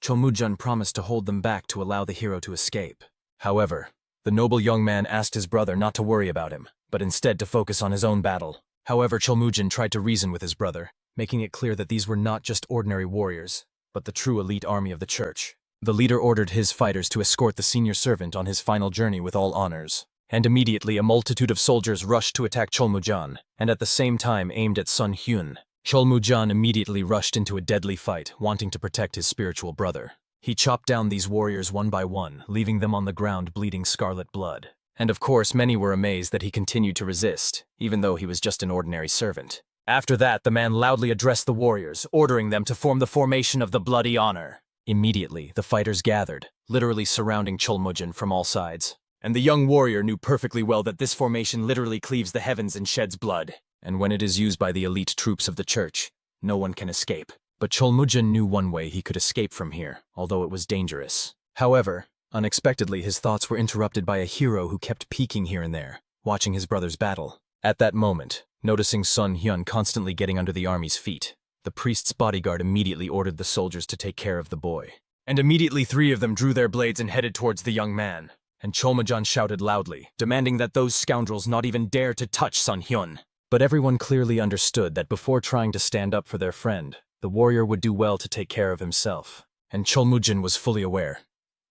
Chol Mujan promised to hold them back to allow the hero to escape. However, the noble young man asked his brother not to worry about him, but instead to focus on his own battle. However, Chol Mujan tried to reason with his brother, making it clear that these were not just ordinary warriors, but the true elite army of the church. The leader ordered his fighters to escort the senior servant on his final journey with all honors. And immediately a multitude of soldiers rushed to attack Chol Mujan, and at the same time aimed at Sun Hyun. Chol Mujan immediately rushed into a deadly fight, wanting to protect his spiritual brother. He chopped down these warriors one by one, leaving them on the ground bleeding scarlet blood. And of course, many were amazed that he continued to resist, even though he was just an ordinary servant. After that, the man loudly addressed the warriors, ordering them to form the formation of the Bloody Honor. Immediately, the fighters gathered, literally surrounding Cholmujin from all sides. And the young warrior knew perfectly well that this formation literally cleaves the heavens and sheds blood. And when it is used by the elite troops of the church, no one can escape. But Cholmujin knew one way he could escape from here, although it was dangerous. However, unexpectedly his thoughts were interrupted by a hero who kept peeking here and there, watching his brother's battle. At that moment, noticing Sun Hyun constantly getting under the army's feet, the priest's bodyguard immediately ordered the soldiers to take care of the boy. And immediately 3 of them drew their blades and headed towards the young man. And Cholmujin shouted loudly, demanding that those scoundrels not even dare to touch Sun Hyun. But everyone clearly understood that before trying to stand up for their friend, the warrior would do well to take care of himself. And Cholmujin was fully aware.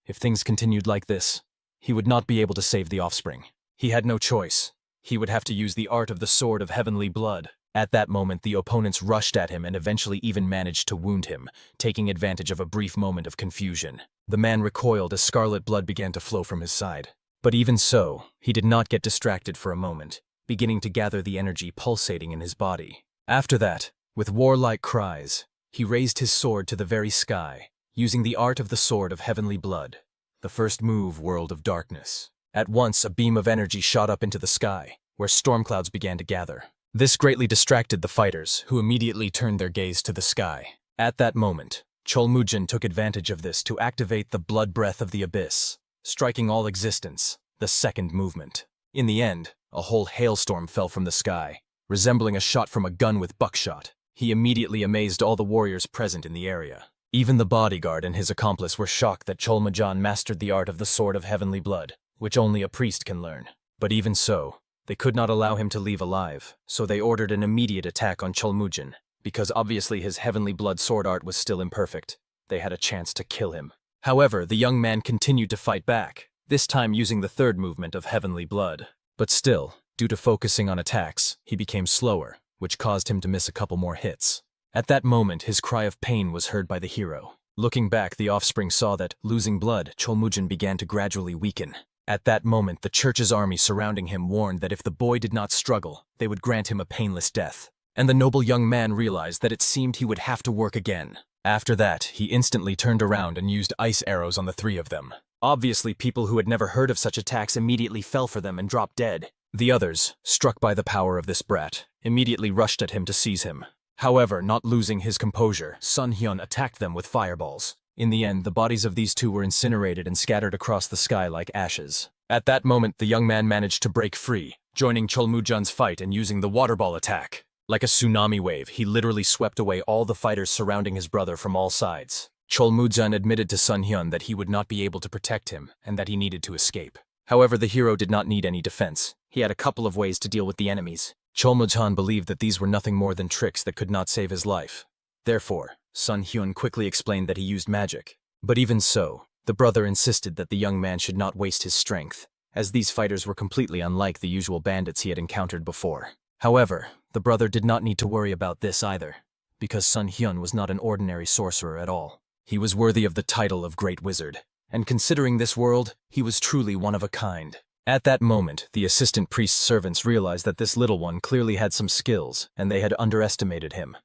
If things continued like this, he would not be able to save the offspring. He had no choice. He would have to use the art of the sword of heavenly blood. At that moment, the opponents rushed at him and eventually even managed to wound him, taking advantage of a brief moment of confusion. The man recoiled as scarlet blood began to flow from his side. But even so, he did not get distracted for a moment, beginning to gather the energy pulsating in his body. After that, with warlike cries, he raised his sword to the very sky, using the art of the sword of heavenly blood. The first move, World of Darkness. At once, a beam of energy shot up into the sky, where storm clouds began to gather. This greatly distracted the fighters, who immediately turned their gaze to the sky. At that moment, Cholmujin took advantage of this to activate the blood breath of the abyss, striking all existence, the second movement. In the end, a whole hailstorm fell from the sky, resembling a shot from a gun with buckshot. He immediately amazed all the warriors present in the area. Even the bodyguard and his accomplice were shocked that Cholmujin mastered the art of the sword of heavenly blood, which only a priest can learn. But even so, they could not allow him to leave alive, so they ordered an immediate attack on Cholmujin. Because obviously his heavenly blood sword art was still imperfect, they had a chance to kill him. However, the young man continued to fight back, this time using the third movement of heavenly blood. But still, due to focusing on attacks, he became slower, which caused him to miss a couple more hits. At that moment, his cry of pain was heard by the hero. Looking back, the offspring saw that, losing blood, Cholmujin began to gradually weaken. At that moment, the church's army surrounding him warned that if the boy did not struggle, they would grant him a painless death. And the noble young man realized that it seemed he would have to work again. After that, he instantly turned around and used ice arrows on the 3 of them. Obviously, people who had never heard of such attacks immediately fell for them and dropped dead. The others, struck by the power of this brat, immediately rushed at him to seize him. However, not losing his composure, Sun Hyun attacked them with fireballs. In the end, the bodies of these 2 were incinerated and scattered across the sky like ashes. At that moment, the young man managed to break free, joining Cholmujin's fight and using the waterball attack. Like a tsunami wave, he literally swept away all the fighters surrounding his brother from all sides. Cholmujin admitted to Sun Hyun that he would not be able to protect him and that he needed to escape. However, the hero did not need any defense. He had a couple of ways to deal with the enemies. Cholmujin believed that these were nothing more than tricks that could not save his life. Therefore, Sun Hyun quickly explained that he used magic. But even so, the brother insisted that the young man should not waste his strength, as these fighters were completely unlike the usual bandits he had encountered before. However, the brother did not need to worry about this either, because Sun Hyun was not an ordinary sorcerer at all. He was worthy of the title of Great Wizard, and considering this world, he was truly one of a kind. At that moment, the assistant priest's servants realized that this little one clearly had some skills, and they had underestimated him.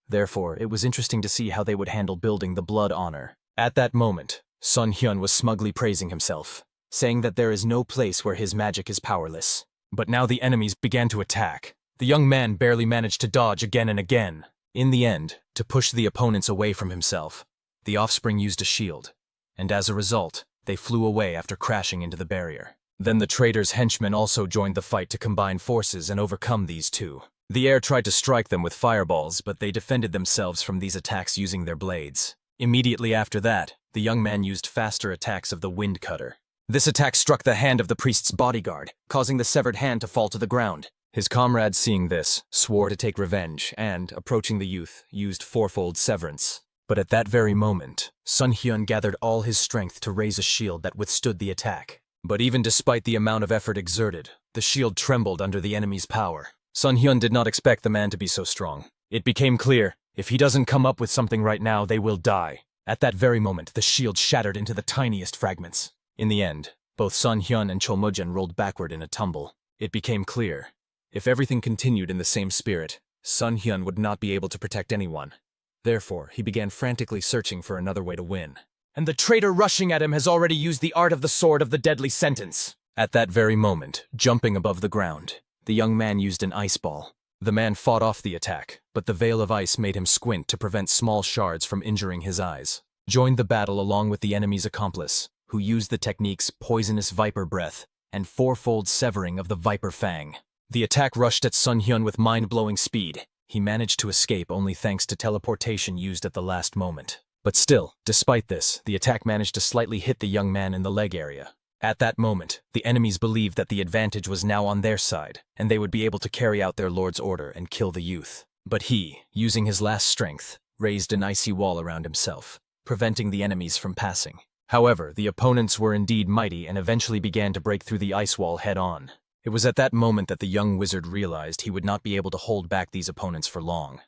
Therefore, it was interesting to see how they would handle building the blood honor. At that moment, Sun Hyun was smugly praising himself, saying that there is no place where his magic is powerless. But now the enemies began to attack. The young man barely managed to dodge again and again. In the end, to push the opponents away from himself, the offspring used a shield, and as a result, they flew away after crashing into the barrier. Then the traitor's henchmen also joined the fight to combine forces and overcome these 2. The air tried to strike them with fireballs, but they defended themselves from these attacks using their blades. Immediately after that, the young man used faster attacks of the wind cutter. This attack struck the hand of the priest's bodyguard, causing the severed hand to fall to the ground. His comrades, seeing this, swore to take revenge and, approaching the youth, used fourfold severance. But at that very moment, Sun Hyun gathered all his strength to raise a shield that withstood the attack. But even despite the amount of effort exerted, the shield trembled under the enemy's power. Sun Hyun did not expect the man to be so strong. It became clear, if he doesn't come up with something right now, they will die. At that very moment, the shield shattered into the tiniest fragments. In the end, Both Sun Hyun and Chol Mujin rolled backward in a tumble. It became clear. If everything continued in the same spirit, Sun Hyun would not be able to protect anyone. Therefore, he began frantically searching for another way to win. And the traitor rushing at him has already used the art of the sword of the deadly sentence. At that very moment, jumping above the ground, the young man used an ice ball. The man fought off the attack, but the veil of ice made him squint to prevent small shards from injuring his eyes. Joined the battle along with the enemy's accomplice, who used the techniques Poisonous Viper Breath and Fourfold Severing of the Viper Fang. The attack rushed at Sun Hyun with mind-blowing speed. He managed to escape only thanks to teleportation used at the last moment. But still, despite this, the attack managed to slightly hit the young man in the leg area. At that moment, the enemies believed that the advantage was now on their side, and they would be able to carry out their lord's order and kill the youth. But he, using his last strength, raised an icy wall around himself, preventing the enemies from passing. However, the opponents were indeed mighty and eventually began to break through the ice wall head-on. It was at that moment that the young wizard realized he would not be able to hold back these opponents for long.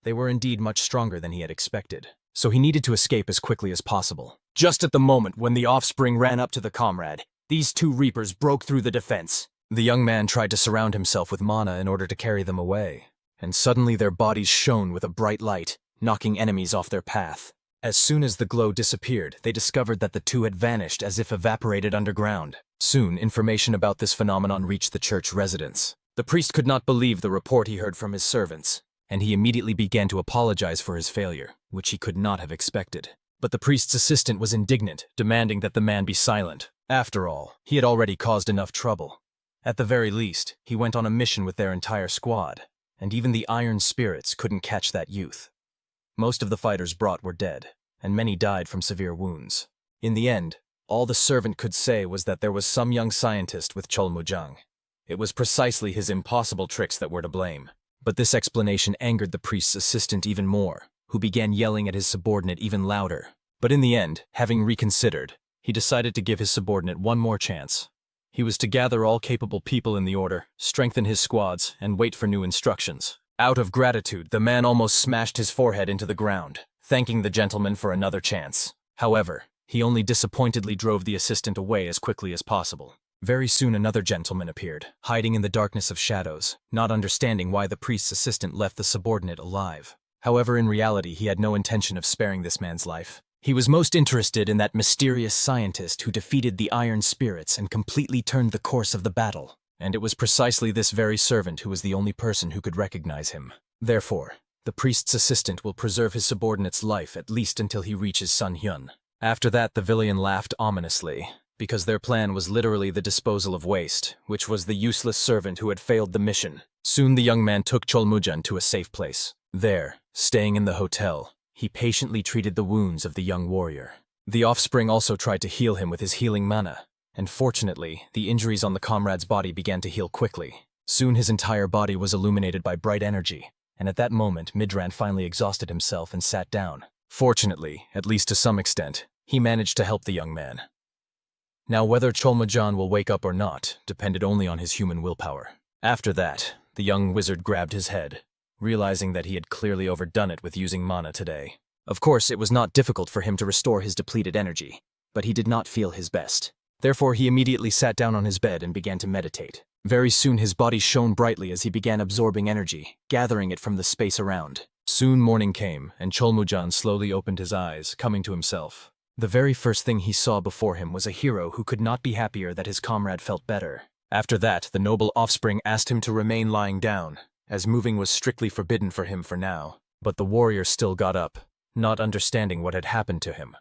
They were indeed much stronger than he had expected, so he needed to escape as quickly as possible. Just at the moment when the offspring ran up to the comrade, these two reapers broke through the defense. The young man tried to surround himself with mana in order to carry them away, and suddenly their bodies shone with a bright light, knocking enemies off their path. As soon as the glow disappeared, they discovered that the two had vanished as if evaporated underground. Soon, information about this phenomenon reached the church residence. The priest could not believe the report he heard from his servants, and he immediately began to apologize for his failure, which he could not have expected. But the priest's assistant was indignant, demanding that the man be silent. After all, he had already caused enough trouble. At the very least, he went on a mission with their entire squad, and even the iron spirits couldn't catch that youth. Most of the fighters brought were dead, and many died from severe wounds. In the end, all the servant could say was that there was some young scientist with Chol Mujang. It was precisely his impossible tricks that were to blame. But this explanation angered the priest's assistant even more, who began yelling at his subordinate even louder. But in the end, having reconsidered, he decided to give his subordinate one more chance. He was to gather all capable people in the order, strengthen his squads, and wait for new instructions. Out of gratitude, the man almost smashed his forehead into the ground, thanking the gentleman for another chance. However, he only disappointedly drove the assistant away as quickly as possible. Very soon another gentleman appeared, hiding in the darkness of shadows, not understanding why the priest's assistant left the subordinate alive. However, in reality, he had no intention of sparing this man's life. He was most interested in that mysterious scientist who defeated the iron spirits and completely turned the course of the battle. And it was precisely this very servant who was the only person who could recognize him. Therefore, the priest's assistant will preserve his subordinate's life at least until he reaches Sun Hyun. After that, the villain laughed ominously, because their plan was literally the disposal of waste, which was the useless servant who had failed the mission. Soon the young man took Chol Mujang to a safe place. There, staying in the hotel, he patiently treated the wounds of the young warrior. The offspring also tried to heal him with his healing mana, and fortunately, the injuries on the comrade's body began to heal quickly. Soon his entire body was illuminated by bright energy, and at that moment Midran finally exhausted himself and sat down. Fortunately, at least to some extent, he managed to help the young man. Now whether Chol Mujang will wake up or not depended only on his human willpower. After that, the young wizard grabbed his head, realizing that he had clearly overdone it with using mana today. Of course, it was not difficult for him to restore his depleted energy, but he did not feel his best. Therefore, he immediately sat down on his bed and began to meditate. Very soon his body shone brightly as he began absorbing energy, gathering it from the space around. Soon morning came, and Chol Mujang slowly opened his eyes, coming to himself. The very first thing he saw before him was a hero who could not be happier that his comrade felt better. After that, the noble offspring asked him to remain lying down, as moving was strictly forbidden for him for now. But the warrior still got up, not understanding what had happened to him.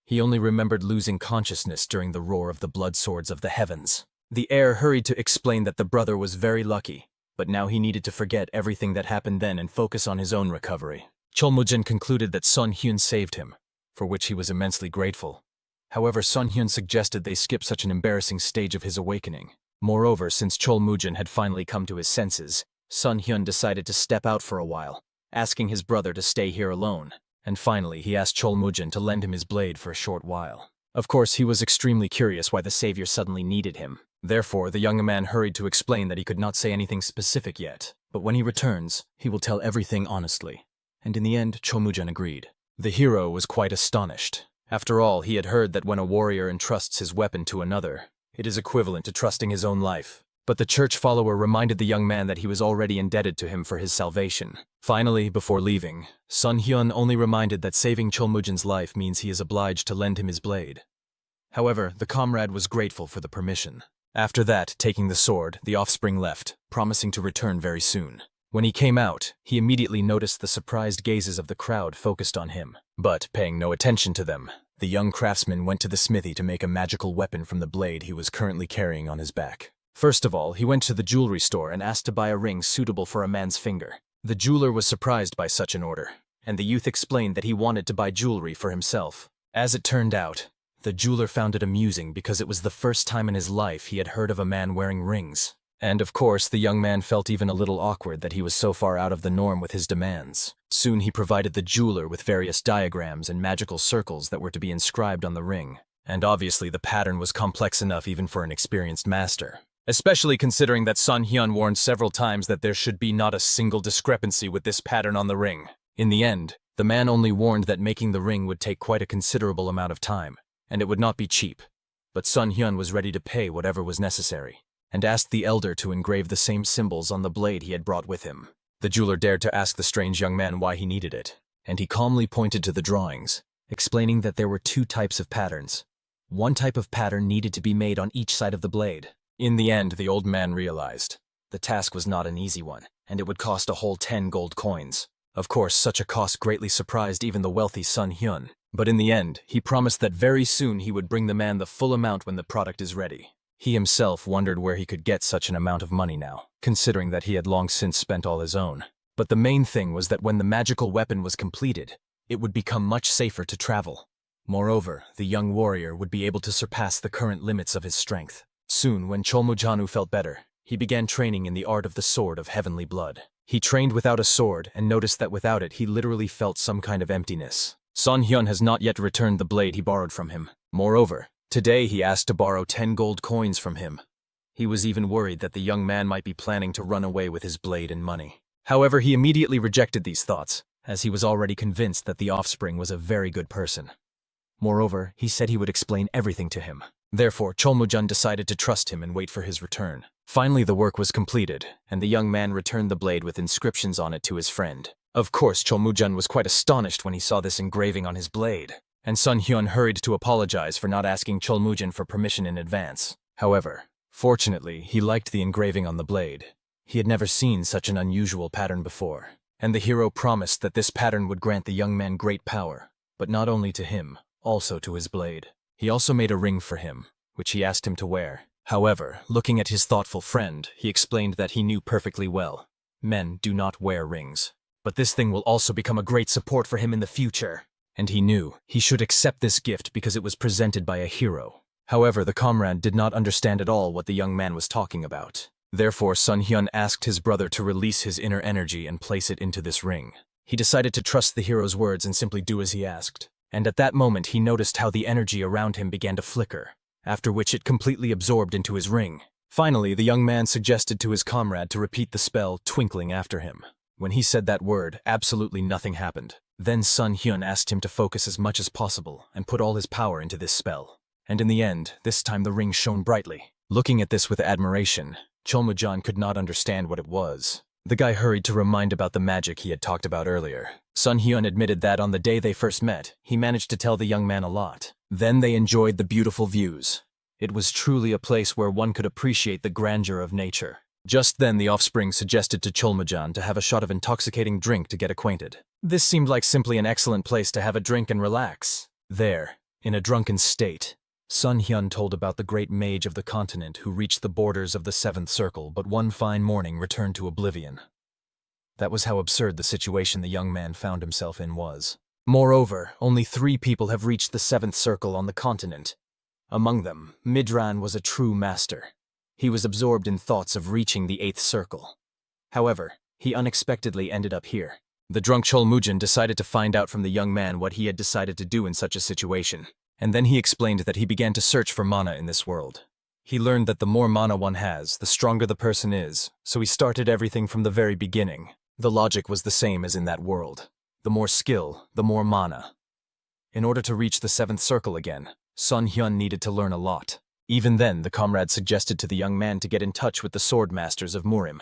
He only remembered losing consciousness during the roar of the blood swords of the heavens. The heir hurried to explain that the brother was very lucky, but now he needed to forget everything that happened then and focus on his own recovery. Chol Mujang concluded that Sun Hyun saved him, for which he was immensely grateful. However, Sun Hyun suggested they skip such an embarrassing stage of his awakening. Moreover, since Chol Mujang had finally come to his senses, Sun Hyun decided to step out for a while, asking his brother to stay here alone. And finally, he asked Chol Mujang to lend him his blade for a short while. Of course, he was extremely curious why the savior suddenly needed him. Therefore, the young man hurried to explain that he could not say anything specific yet, but when he returns, he will tell everything honestly. And in the end, Chol Mujang agreed. The hero was quite astonished, After all, he had heard that when a warrior entrusts his weapon to another, it is equivalent to trusting his own life. But the church follower reminded the young man that he was already indebted to him for his salvation. Finally, before leaving, Sun Hyun only reminded that saving Chulmujan's life means he is obliged to lend him his blade. However, the comrade was grateful for the permission. After that, taking the sword, the offspring left, promising to return very soon. When he came out, he immediately noticed the surprised gazes of the crowd focused on him. But, paying no attention to them, the young craftsman went to the smithy to make a magical weapon from the blade he was currently carrying on his back. First of all, he went to the jewelry store and asked to buy a ring suitable for a man's finger. The jeweler was surprised by such an order, and the youth explained that he wanted to buy jewelry for himself. As it turned out, the jeweler found it amusing because it was the first time in his life he had heard of a man wearing rings. And of course, the young man felt even a little awkward that he was so far out of the norm with his demands. Soon he provided the jeweler with various diagrams and magical circles that were to be inscribed on the ring. And obviously the pattern was complex enough even for an experienced master. Especially considering that Sun Hyun warned several times that there should be not a single discrepancy with this pattern on the ring. In the end, the man only warned that making the ring would take quite a considerable amount of time, and it would not be cheap. But Sun Hyun was ready to pay whatever was necessary, and asked the elder to engrave the same symbols on the blade he had brought with him. The jeweler dared to ask the strange young man why he needed it, and he calmly pointed to the drawings, explaining that there were two types of patterns. One type of pattern needed to be made on each side of the blade. In the end, the old man realized the task was not an easy one, and it would cost a whole 10 gold coins. Of course, such a cost greatly surprised even the wealthy Sun Hyun, but in the end, he promised that very soon he would bring the man the full amount when the product is ready. He himself wondered where he could get such an amount of money now, considering that he had long since spent all his own. But the main thing was that when the magical weapon was completed, it would become much safer to travel. Moreover, the young warrior would be able to surpass the current limits of his strength. Soon, when Chulmujanu felt better, he began training in the art of the sword of heavenly blood. He trained without a sword and noticed that without it he literally felt some kind of emptiness. Sun Hyun has not yet returned the blade he borrowed from him. Moreover, today he asked to borrow 10 gold coins from him. He was even worried that the young man might be planning to run away with his blade and money. However, he immediately rejected these thoughts, as he was already convinced that the offspring was a very good person. Moreover, he said he would explain everything to him. Therefore, Chulmujun decided to trust him and wait for his return. Finally, the work was completed, and the young man returned the blade with inscriptions on it to his friend. Of course, Chulmujun was quite astonished when he saw this engraving on his blade, and Sun Hyun hurried to apologize for not asking Chulmujun for permission in advance. However, fortunately, he liked the engraving on the blade. He had never seen such an unusual pattern before, and the hero promised that this pattern would grant the young man great power, but not only to him, also to his blade. He also made a ring for him, which he asked him to wear. However, looking at his thoughtful friend, he explained that he knew perfectly well, men do not wear rings. But this thing will also become a great support for him in the future. And he knew he should accept this gift because it was presented by a hero. However, the comrade did not understand at all what the young man was talking about. Therefore, Sun Hyun asked his brother to release his inner energy and place it into this ring. He decided to trust the hero's words and simply do as he asked. And at that moment he noticed how the energy around him began to flicker, after which it completely absorbed into his ring. Finally, the young man suggested to his comrade to repeat the spell, twinkling after him. When he said that word, absolutely nothing happened. Then Sun Hyun asked him to focus as much as possible and put all his power into this spell. And in the end, this time the ring shone brightly. Looking at this with admiration, Chulmujun could not understand what it was. The guy hurried to remind about the magic he had talked about earlier. Sun Hyun admitted that on the day they first met, he managed to tell the young man a lot. Then they enjoyed the beautiful views. It was truly a place where one could appreciate the grandeur of nature. Just then the offspring suggested to Chulmujun to have a shot of intoxicating drink to get acquainted. This seemed like simply an excellent place to have a drink and relax. There, in a drunken state, Sun Hyun told about the great mage of the continent who reached the borders of the seventh circle but one fine morning returned to oblivion. That was how absurd the situation the young man found himself in was. Moreover, only 3 people have reached the seventh circle on the continent. Among them, Midran was a true master. He was absorbed in thoughts of reaching the 8th circle. However, he unexpectedly ended up here. The drunk Chulmujun decided to find out from the young man what he had decided to do in such a situation. And then he explained that he began to search for mana in this world. He learned that the more mana one has, the stronger the person is, so he started everything from the very beginning. The logic was the same as in that world. The more skill, the more mana. In order to reach the seventh circle again, Sun Hyun needed to learn a lot. Even then, the comrade suggested to the young man to get in touch with the sword masters of Murim.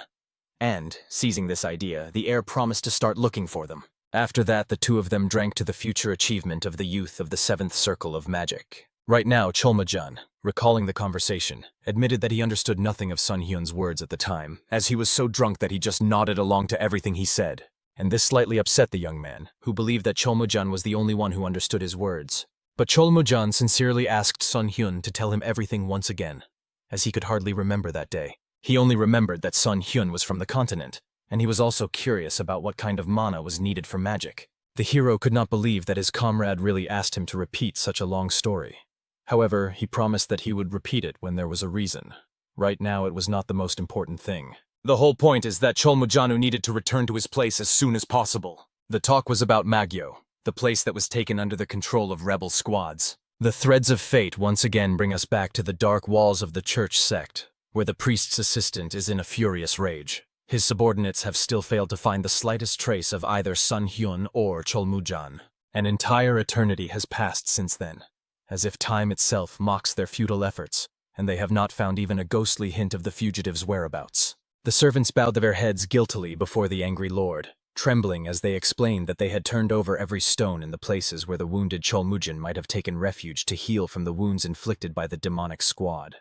And, seizing this idea, the heir promised to start looking for them. After that, the two of them drank to the future achievement of the youth of the seventh circle of magic. Right now, Cholmujan, recalling the conversation, admitted that he understood nothing of Sun Hyun's words at the time, as he was so drunk that he just nodded along to everything he said. And this slightly upset the young man, who believed that Cholmujan was the only one who understood his words. But Cholmujan sincerely asked Sun Hyun to tell him everything once again, as he could hardly remember that day. He only remembered that Sun Hyun was from the continent, and he was also curious about what kind of mana was needed for magic. The hero could not believe that his comrade really asked him to repeat such a long story. However, he promised that he would repeat it when there was a reason. Right now, it was not the most important thing. The whole point is that Cholmujanu needed to return to his place as soon as possible. The talk was about Magyo, the place that was taken under the control of rebel squads. The threads of fate once again bring us back to the dark walls of the church sect, where the priest's assistant is in a furious rage. His subordinates have still failed to find the slightest trace of either Sun Hyun or Cholmujan. An entire eternity has passed since then, as if time itself mocks their futile efforts, and they have not found even a ghostly hint of the fugitive's whereabouts. The servants bowed their heads guiltily before the angry lord, trembling as they explained that they had turned over every stone in the places where the wounded Cholmujan might have taken refuge to heal from the wounds inflicted by the demonic squad.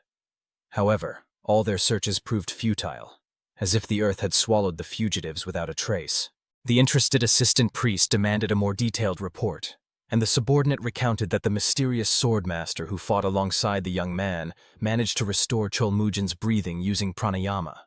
However, all their searches proved futile, as if the earth had swallowed the fugitives without a trace. The interested assistant priest demanded a more detailed report, and the subordinate recounted that the mysterious swordmaster who fought alongside the young man managed to restore Cholmujan's breathing using pranayama.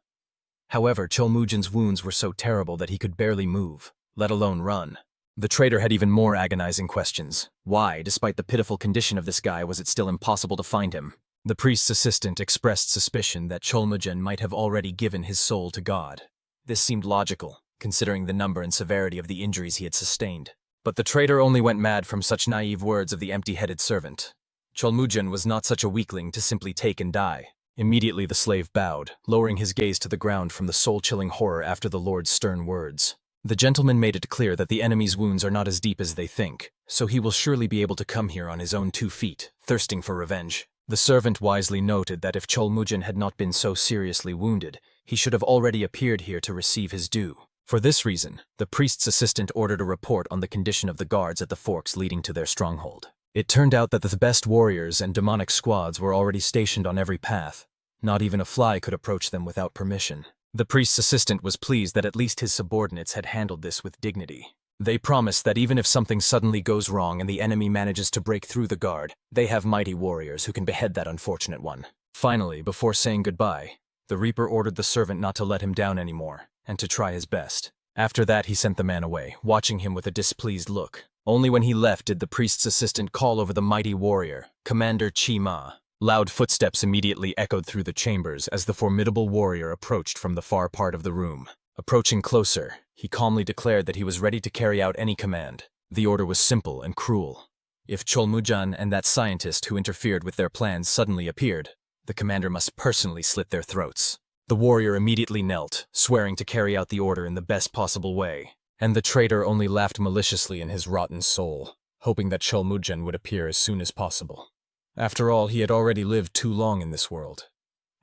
However, Cholmujan's wounds were so terrible that he could barely move, let alone run. The traitor had even more agonizing questions. Why, despite the pitiful condition of this guy, was it still impossible to find him? The priest's assistant expressed suspicion that Cholmujan might have already given his soul to God. This seemed logical, considering the number and severity of the injuries he had sustained. But the traitor only went mad from such naive words of the empty-headed servant. Cholmujan was not such a weakling to simply take and die. Immediately the slave bowed, lowering his gaze to the ground from the soul-chilling horror after the Lord's stern words. The gentleman made it clear that the enemy's wounds are not as deep as they think, so he will surely be able to come here on his own 2 feet, thirsting for revenge. The servant wisely noted that if Cholmujan had not been so seriously wounded, he should have already appeared here to receive his due. For this reason, the priest's assistant ordered a report on the condition of the guards at the forks leading to their stronghold. It turned out that the best warriors and demonic squads were already stationed on every path. Not even a fly could approach them without permission. The priest's assistant was pleased that at least his subordinates had handled this with dignity. They promised that even if something suddenly goes wrong and the enemy manages to break through the guard, they have mighty warriors who can behead that unfortunate one. Finally, before saying goodbye, the Reaper ordered the servant not to let him down anymore, and to try his best. After that, he sent the man away, watching him with a displeased look. Only when he left did the priest's assistant call over the mighty warrior, Commander Chi Ma. Loud footsteps immediately echoed through the chambers as the formidable warrior approached from the far part of the room. Approaching closer, he calmly declared that he was ready to carry out any command. The order was simple and cruel. If Cholmujan and that scientist who interfered with their plans suddenly appeared, the commander must personally slit their throats. The warrior immediately knelt, swearing to carry out the order in the best possible way, and the traitor only laughed maliciously in his rotten soul, hoping that Cholmujan would appear as soon as possible. After all, he had already lived too long in this world,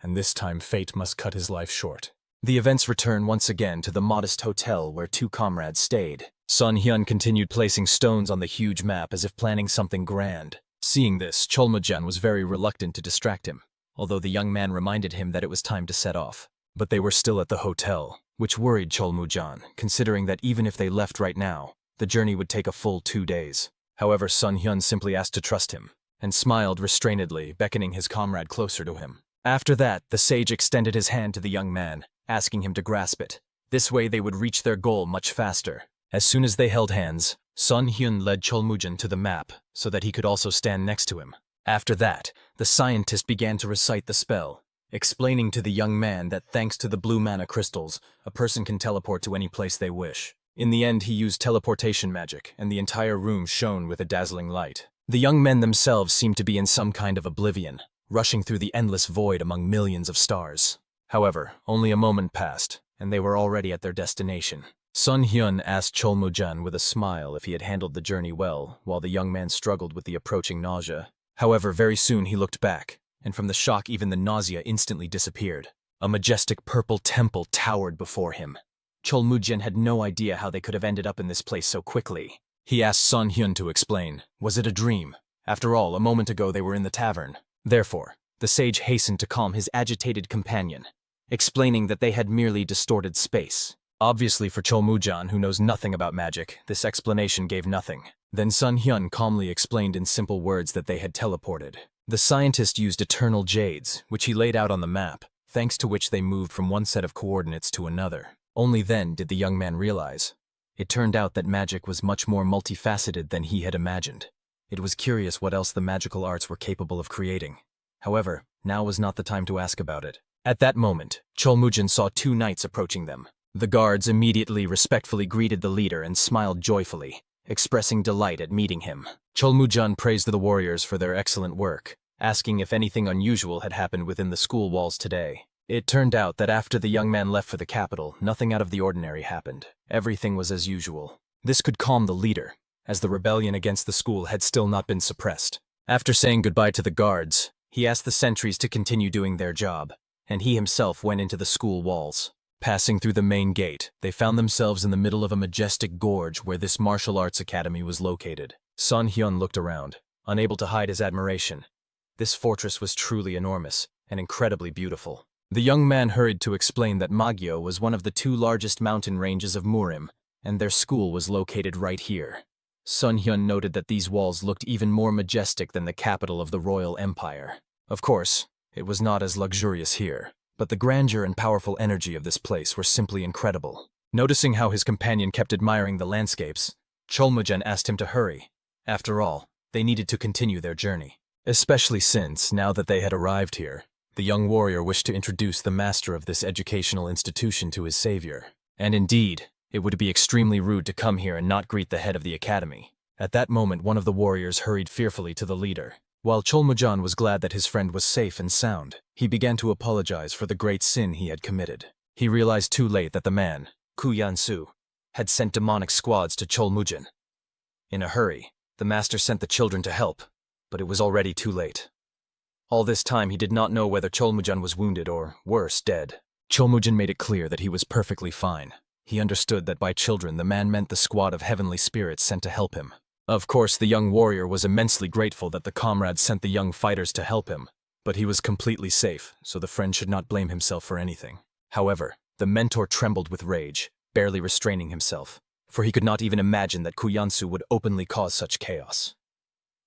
and this time fate must cut his life short. The events return once again to the modest hotel where 2 comrades stayed. Sun Hyun continued placing stones on the huge map as if planning something grand. Seeing this, Cholmujan was very reluctant to distract him, although the young man reminded him that it was time to set off. But they were still at the hotel, which worried Cholmujan, considering that even if they left right now, the journey would take a full 2 days. However, Sun Hyun simply asked to trust him, and smiled restrainedly, beckoning his comrade closer to him. After that, the sage extended his hand to the young man, asking him to grasp it. This way they would reach their goal much faster. As soon as they held hands, Sun Hyun led Cholmujan to the map so that he could also stand next to him. After that, the scientist began to recite the spell, explaining to the young man that thanks to the blue mana crystals, a person can teleport to any place they wish. In the end, he used teleportation magic, and the entire room shone with a dazzling light. The young men themselves seemed to be in some kind of oblivion, rushing through the endless void among millions of stars. However, only a moment passed, and they were already at their destination. Sun Hyun asked Cholmujan with a smile if he had handled the journey well, while the young man struggled with the approaching nausea. However, very soon he looked back, and from the shock even the nausea instantly disappeared. A majestic purple temple towered before him. Cholmujan had no idea how they could have ended up in this place so quickly. He asked Sun Hyun to explain. Was it a dream? After all, a moment ago they were in the tavern. Therefore, the sage hastened to calm his agitated companion, explaining that they had merely distorted space. Obviously for Cholmujan, who knows nothing about magic, this explanation gave nothing. Then Sun Hyun calmly explained in simple words that they had teleported. The scientist used eternal jades, which he laid out on the map, thanks to which they moved from one set of coordinates to another. Only then did the young man realize. It turned out that magic was much more multifaceted than he had imagined. It was curious what else the magical arts were capable of creating. However, now was not the time to ask about it. At that moment, Cholmujan saw two knights approaching them. The guards immediately respectfully greeted the leader and smiled joyfully, expressing delight at meeting him. Cholmujan praised the warriors for their excellent work, asking if anything unusual had happened within the school walls today. It turned out that after the young man left for the capital, nothing out of the ordinary happened. Everything was as usual. This could calm the leader, as the rebellion against the school had still not been suppressed. After saying goodbye to the guards, he asked the sentries to continue doing their job, and he himself went into the school walls. Passing through the main gate, they found themselves in the middle of a majestic gorge where this martial arts academy was located. Sun Hyun looked around, unable to hide his admiration. This fortress was truly enormous and incredibly beautiful. The young man hurried to explain that Magyo was one of the two largest mountain ranges of Murim, and their school was located right here. Sun Hyun noted that these walls looked even more majestic than the capital of the royal empire. Of course, it was not as luxurious here, but the grandeur and powerful energy of this place were simply incredible. Noticing how his companion kept admiring the landscapes, Cholmujan asked him to hurry. After all, they needed to continue their journey. Especially since, now that they had arrived here, the young warrior wished to introduce the master of this educational institution to his savior. And indeed, it would be extremely rude to come here and not greet the head of the academy. At that moment, one of the warriors hurried fearfully to the leader. While Cholmujan was glad that his friend was safe and sound, he began to apologize for the great sin he had committed. He realized too late that the man, Ku Yansu, had sent demonic squads to Cholmujan. In a hurry, the master sent the children to help, but it was already too late. All this time he did not know whether Cholmujan was wounded or, worse, dead. Cholmujan made it clear that he was perfectly fine. He understood that by children the man meant the squad of heavenly spirits sent to help him. Of course, the young warrior was immensely grateful that the comrades sent the young fighters to help him, but he was completely safe, so the friend should not blame himself for anything. However, the mentor trembled with rage, barely restraining himself, for he could not even imagine that Kuyansu would openly cause such chaos.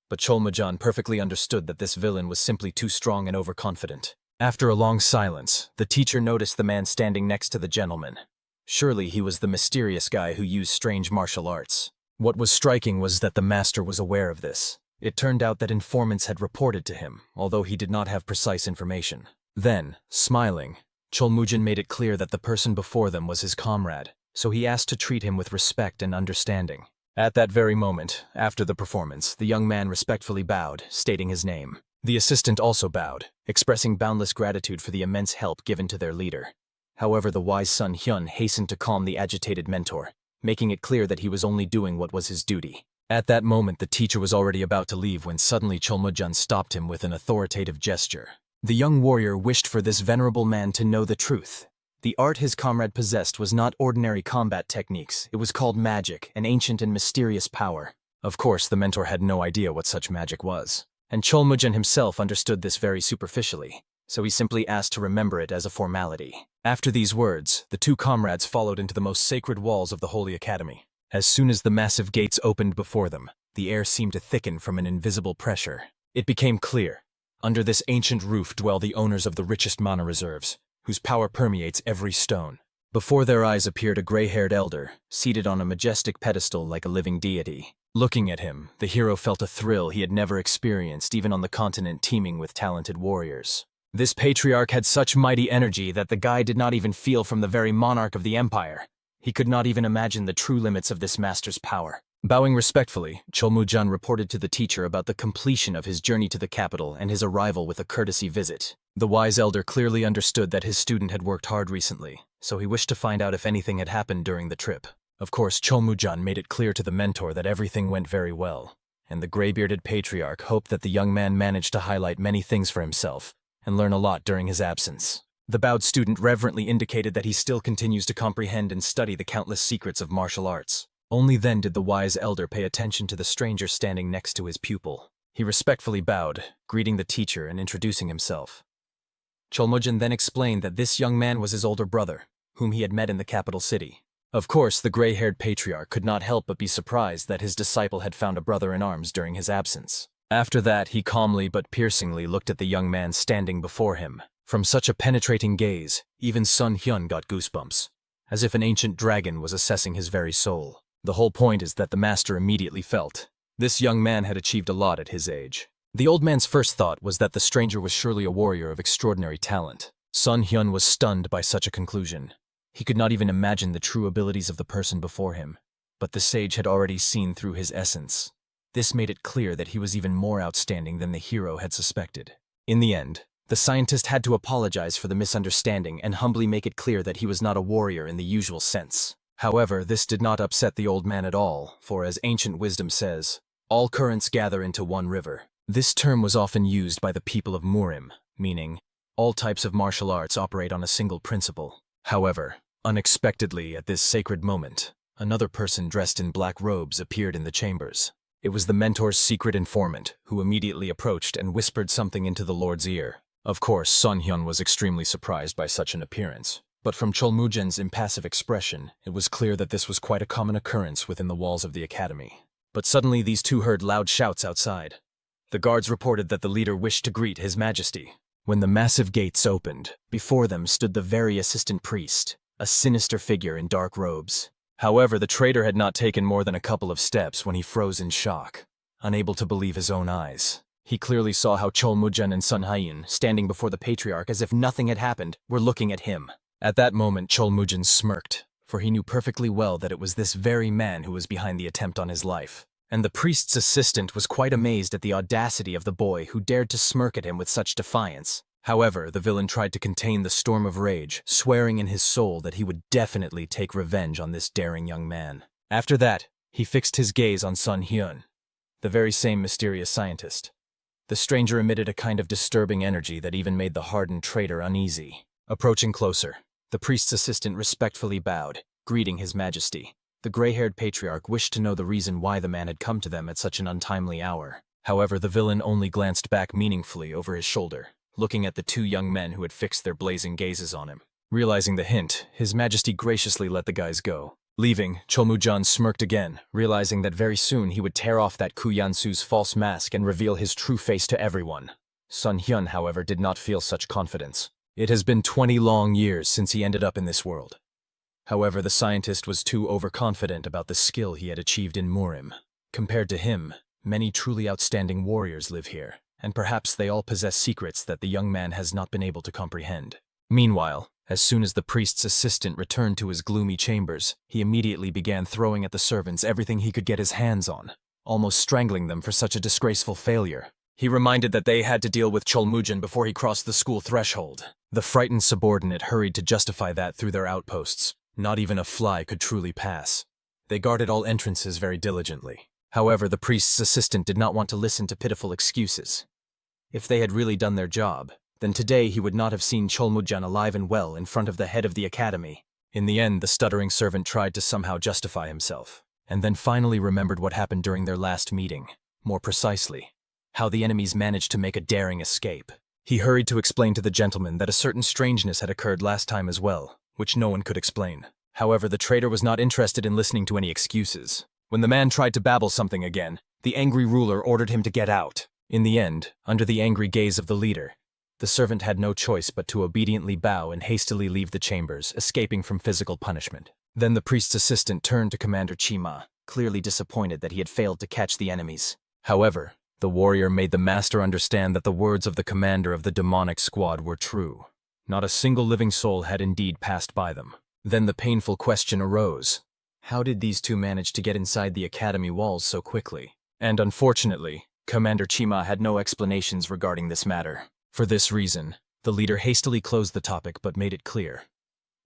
But Cholmujan perfectly understood that this villain was simply too strong and overconfident. After a long silence, the teacher noticed the man standing next to the gentleman. Surely he was the mysterious guy who used strange martial arts. What was striking was that the master was aware of this. It turned out that informants had reported to him, although he did not have precise information. Then, smiling, Cholmujan made it clear that the person before them was his comrade, so he asked to treat him with respect and understanding. At that very moment, after the performance, the young man respectfully bowed, stating his name. The assistant also bowed, expressing boundless gratitude for the immense help given to their leader. However, the wise Sun Hyun hastened to calm the agitated mentor, making it clear that he was only doing what was his duty. At that moment, the teacher was already about to leave when suddenly Cholmujan stopped him with an authoritative gesture. The young warrior wished for this venerable man to know the truth. The art his comrade possessed was not ordinary combat techniques. It was called magic, an ancient and mysterious power. Of course, the mentor had no idea what such magic was, and Cholmujan himself understood this very superficially, so he simply asked to remember it as a formality. After these words, the two comrades followed into the most sacred walls of the Holy Academy. As soon as the massive gates opened before them, the air seemed to thicken from an invisible pressure. It became clear. Under this ancient roof dwell the owners of the richest mana reserves, whose power permeates every stone. Before their eyes appeared a gray-haired elder, seated on a majestic pedestal like a living deity. Looking at him, the hero felt a thrill he had never experienced even on the continent teeming with talented warriors. This patriarch had such mighty energy that the guy did not even feel from the very monarch of the empire. He could not even imagine the true limits of this master's power. Bowing respectfully, Cholmujan reported to the teacher about the completion of his journey to the capital and his arrival with a courtesy visit. The wise elder clearly understood that his student had worked hard recently, so he wished to find out if anything had happened during the trip. Of course, Cholmujan made it clear to the mentor that everything went very well, and the gray-bearded patriarch hoped that the young man managed to highlight many things for himself and learn a lot during his absence. The bowed student reverently indicated that he still continues to comprehend and study the countless secrets of martial arts. Only then did the wise elder pay attention to the stranger standing next to his pupil. He respectfully bowed, greeting the teacher and introducing himself. Cholmujan then explained that this young man was his older brother, whom he had met in the capital city. Of course, the gray-haired patriarch could not help but be surprised that his disciple had found a brother in arms during his absence. After that, he calmly but piercingly looked at the young man standing before him. From such a penetrating gaze, even Sun Hyun got goosebumps, as if an ancient dragon was assessing his very soul. The whole point is that the master immediately felt this young man had achieved a lot at his age. The old man's first thought was that the stranger was surely a warrior of extraordinary talent. Sun Hyun was stunned by such a conclusion. He could not even imagine the true abilities of the person before him, but the sage had already seen through his essence. This made it clear that he was even more outstanding than the hero had suspected. In the end, the scientist had to apologize for the misunderstanding and humbly make it clear that he was not a warrior in the usual sense. However, this did not upset the old man at all, for as ancient wisdom says, all currents gather into one river. This term was often used by the people of Murim, meaning all types of martial arts operate on a single principle. However, unexpectedly at this sacred moment, another person dressed in black robes appeared in the chambers. It was the mentor's secret informant, who immediately approached and whispered something into the Lord's ear. Of course, Sun Hyun was extremely surprised by such an appearance, but from Cholmujan's impassive expression, it was clear that this was quite a common occurrence within the walls of the academy. But suddenly these two heard loud shouts outside. The guards reported that the leader wished to greet His Majesty. When the massive gates opened, before them stood the very assistant priest, a sinister figure in dark robes. However, the traitor had not taken more than a couple of steps when he froze in shock, unable to believe his own eyes. He clearly saw how Cholmujan and Sun Hyun, standing before the patriarch as if nothing had happened, were looking at him. At that moment, Cholmujan smirked, for he knew perfectly well that it was this very man who was behind the attempt on his life. And the priest's assistant was quite amazed at the audacity of the boy who dared to smirk at him with such defiance. However, the villain tried to contain the storm of rage, swearing in his soul that he would definitely take revenge on this daring young man. After that, he fixed his gaze on Sun Hyun, the very same mysterious scientist. The stranger emitted a kind of disturbing energy that even made the hardened traitor uneasy. Approaching closer, the priest's assistant respectfully bowed, greeting His Majesty. The gray-haired patriarch wished to know the reason why the man had come to them at such an untimely hour. However, the villain only glanced back meaningfully over his shoulder, looking at the two young men who had fixed their blazing gazes on him. Realizing the hint, His Majesty graciously let the guys go. Leaving, Cholmujan smirked again, realizing that very soon he would tear off that Kuyansu's false mask and reveal his true face to everyone. Sun Hyun, however, did not feel such confidence. It has been 20 long years since he ended up in this world. However, the scientist was too overconfident about the skill he had achieved in Murim. Compared to him, many truly outstanding warriors live here, and perhaps they all possess secrets that the young man has not been able to comprehend. Meanwhile, as soon as the priest's assistant returned to his gloomy chambers, he immediately began throwing at the servants everything he could get his hands on, almost strangling them for such a disgraceful failure. He reminded that they had to deal with Cholmujan before he crossed the school threshold. The frightened subordinate hurried to justify that through their outposts. Not even a fly could truly pass. They guarded all entrances very diligently. However, the priest's assistant did not want to listen to pitiful excuses. If they had really done their job, then today he would not have seen Cholmujan alive and well in front of the head of the academy. In the end, the stuttering servant tried to somehow justify himself, and then finally remembered what happened during their last meeting. More precisely, how the enemies managed to make a daring escape. He hurried to explain to the gentleman that a certain strangeness had occurred last time as well, which no one could explain. However, the traitor was not interested in listening to any excuses. When the man tried to babble something again, the angry ruler ordered him to get out. In the end, under the angry gaze of the leader, the servant had no choice but to obediently bow and hastily leave the chambers, escaping from physical punishment. Then the priest's assistant turned to Commander Chima, clearly disappointed that he had failed to catch the enemies. However, the warrior made the master understand that the words of the commander of the demonic squad were true. Not a single living soul had indeed passed by them. Then the painful question arose. How did these two manage to get inside the academy walls so quickly? And unfortunately, Commander Chima had no explanations regarding this matter. For this reason, the leader hastily closed the topic but made it clear.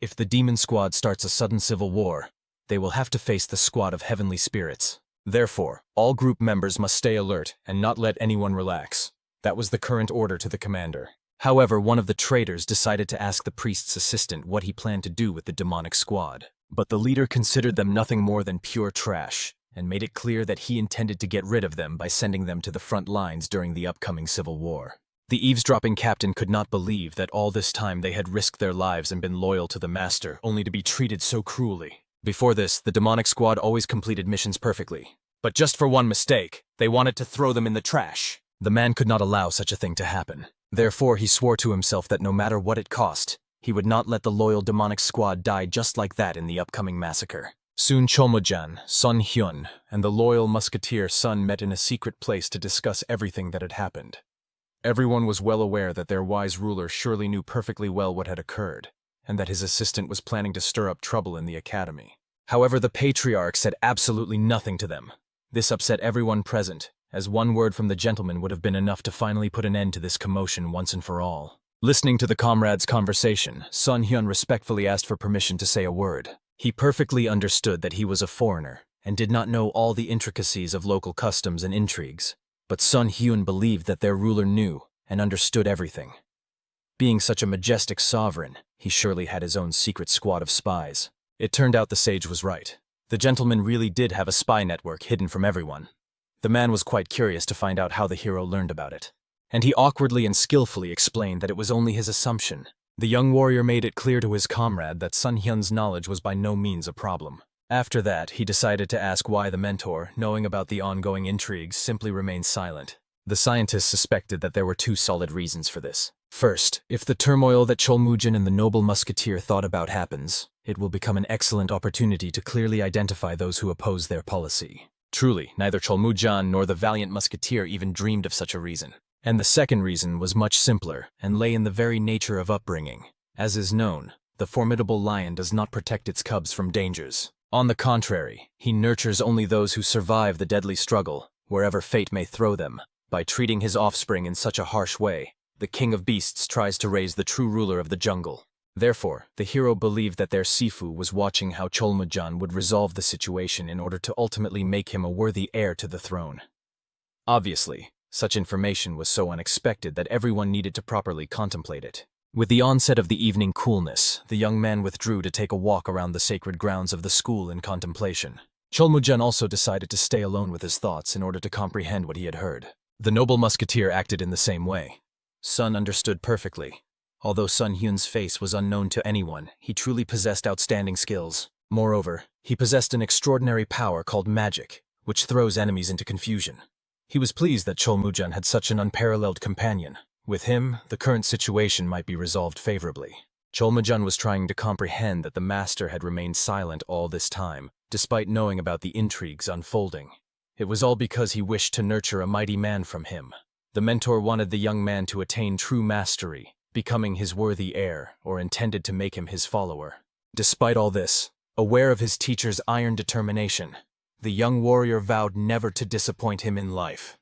If the demon squad starts a sudden civil war, they will have to face the squad of heavenly spirits. Therefore, all group members must stay alert and not let anyone relax. That was the current order to the commander. However, one of the traitors decided to ask the priest's assistant what he planned to do with the demonic squad. But the leader considered them nothing more than pure trash, and made it clear that he intended to get rid of them by sending them to the front lines during the upcoming civil war. The eavesdropping captain could not believe that all this time they had risked their lives and been loyal to the master, only to be treated so cruelly. Before this, the demonic squad always completed missions perfectly. But just for one mistake, they wanted to throw them in the trash. The man could not allow such a thing to happen. Therefore, he swore to himself that no matter what it cost, he would not let the loyal demonic squad die just like that in the upcoming massacre. Soon Cholmujan, Sun Hyun, and the loyal musketeer Sun met in a secret place to discuss everything that had happened. Everyone was well aware that their wise ruler surely knew perfectly well what had occurred, and that his assistant was planning to stir up trouble in the academy. However, the patriarch said absolutely nothing to them. This upset everyone present, as one word from the gentleman would have been enough to finally put an end to this commotion once and for all. Listening to the comrades' conversation, Sun Hyun respectfully asked for permission to say a word. He perfectly understood that he was a foreigner, and did not know all the intricacies of local customs and intrigues. But Sun Hyun believed that their ruler knew and understood everything. Being such a majestic sovereign, he surely had his own secret squad of spies. It turned out the sage was right. The gentleman really did have a spy network hidden from everyone. The man was quite curious to find out how the hero learned about it, and he awkwardly and skillfully explained that it was only his assumption. The young warrior made it clear to his comrade that Sun Hyun's knowledge was by no means a problem. After that, he decided to ask why the mentor, knowing about the ongoing intrigues, simply remained silent. The scientist suspected that there were two solid reasons for this. First, if the turmoil that Cholmujan and the noble musketeer thought about happens, it will become an excellent opportunity to clearly identify those who oppose their policy. Truly, neither Cholmujan nor the valiant musketeer even dreamed of such a reason. And the second reason was much simpler, and lay in the very nature of upbringing. As is known, the formidable lion does not protect its cubs from dangers. On the contrary, he nurtures only those who survive the deadly struggle, wherever fate may throw them. By treating his offspring in such a harsh way, the king of beasts tries to raise the true ruler of the jungle. Therefore, the hero believed that their Sifu was watching how Cholmujan would resolve the situation in order to ultimately make him a worthy heir to the throne. Obviously, such information was so unexpected that everyone needed to properly contemplate it. With the onset of the evening coolness, the young man withdrew to take a walk around the sacred grounds of the school in contemplation. Cholmujan also decided to stay alone with his thoughts in order to comprehend what he had heard. The noble musketeer acted in the same way. Sun understood perfectly. Although Sun Hyun's face was unknown to anyone, he truly possessed outstanding skills. Moreover, he possessed an extraordinary power called magic, which throws enemies into confusion. He was pleased that Cholmujan had such an unparalleled companion. With him, the current situation might be resolved favorably. Cholmujan was trying to comprehend that the master had remained silent all this time, despite knowing about the intrigues unfolding. It was all because he wished to nurture a mighty man from him. The mentor wanted the young man to attain true mastery, becoming his worthy heir, or intended to make him his follower. Despite all this, aware of his teacher's iron determination, the young warrior vowed never to disappoint him in life.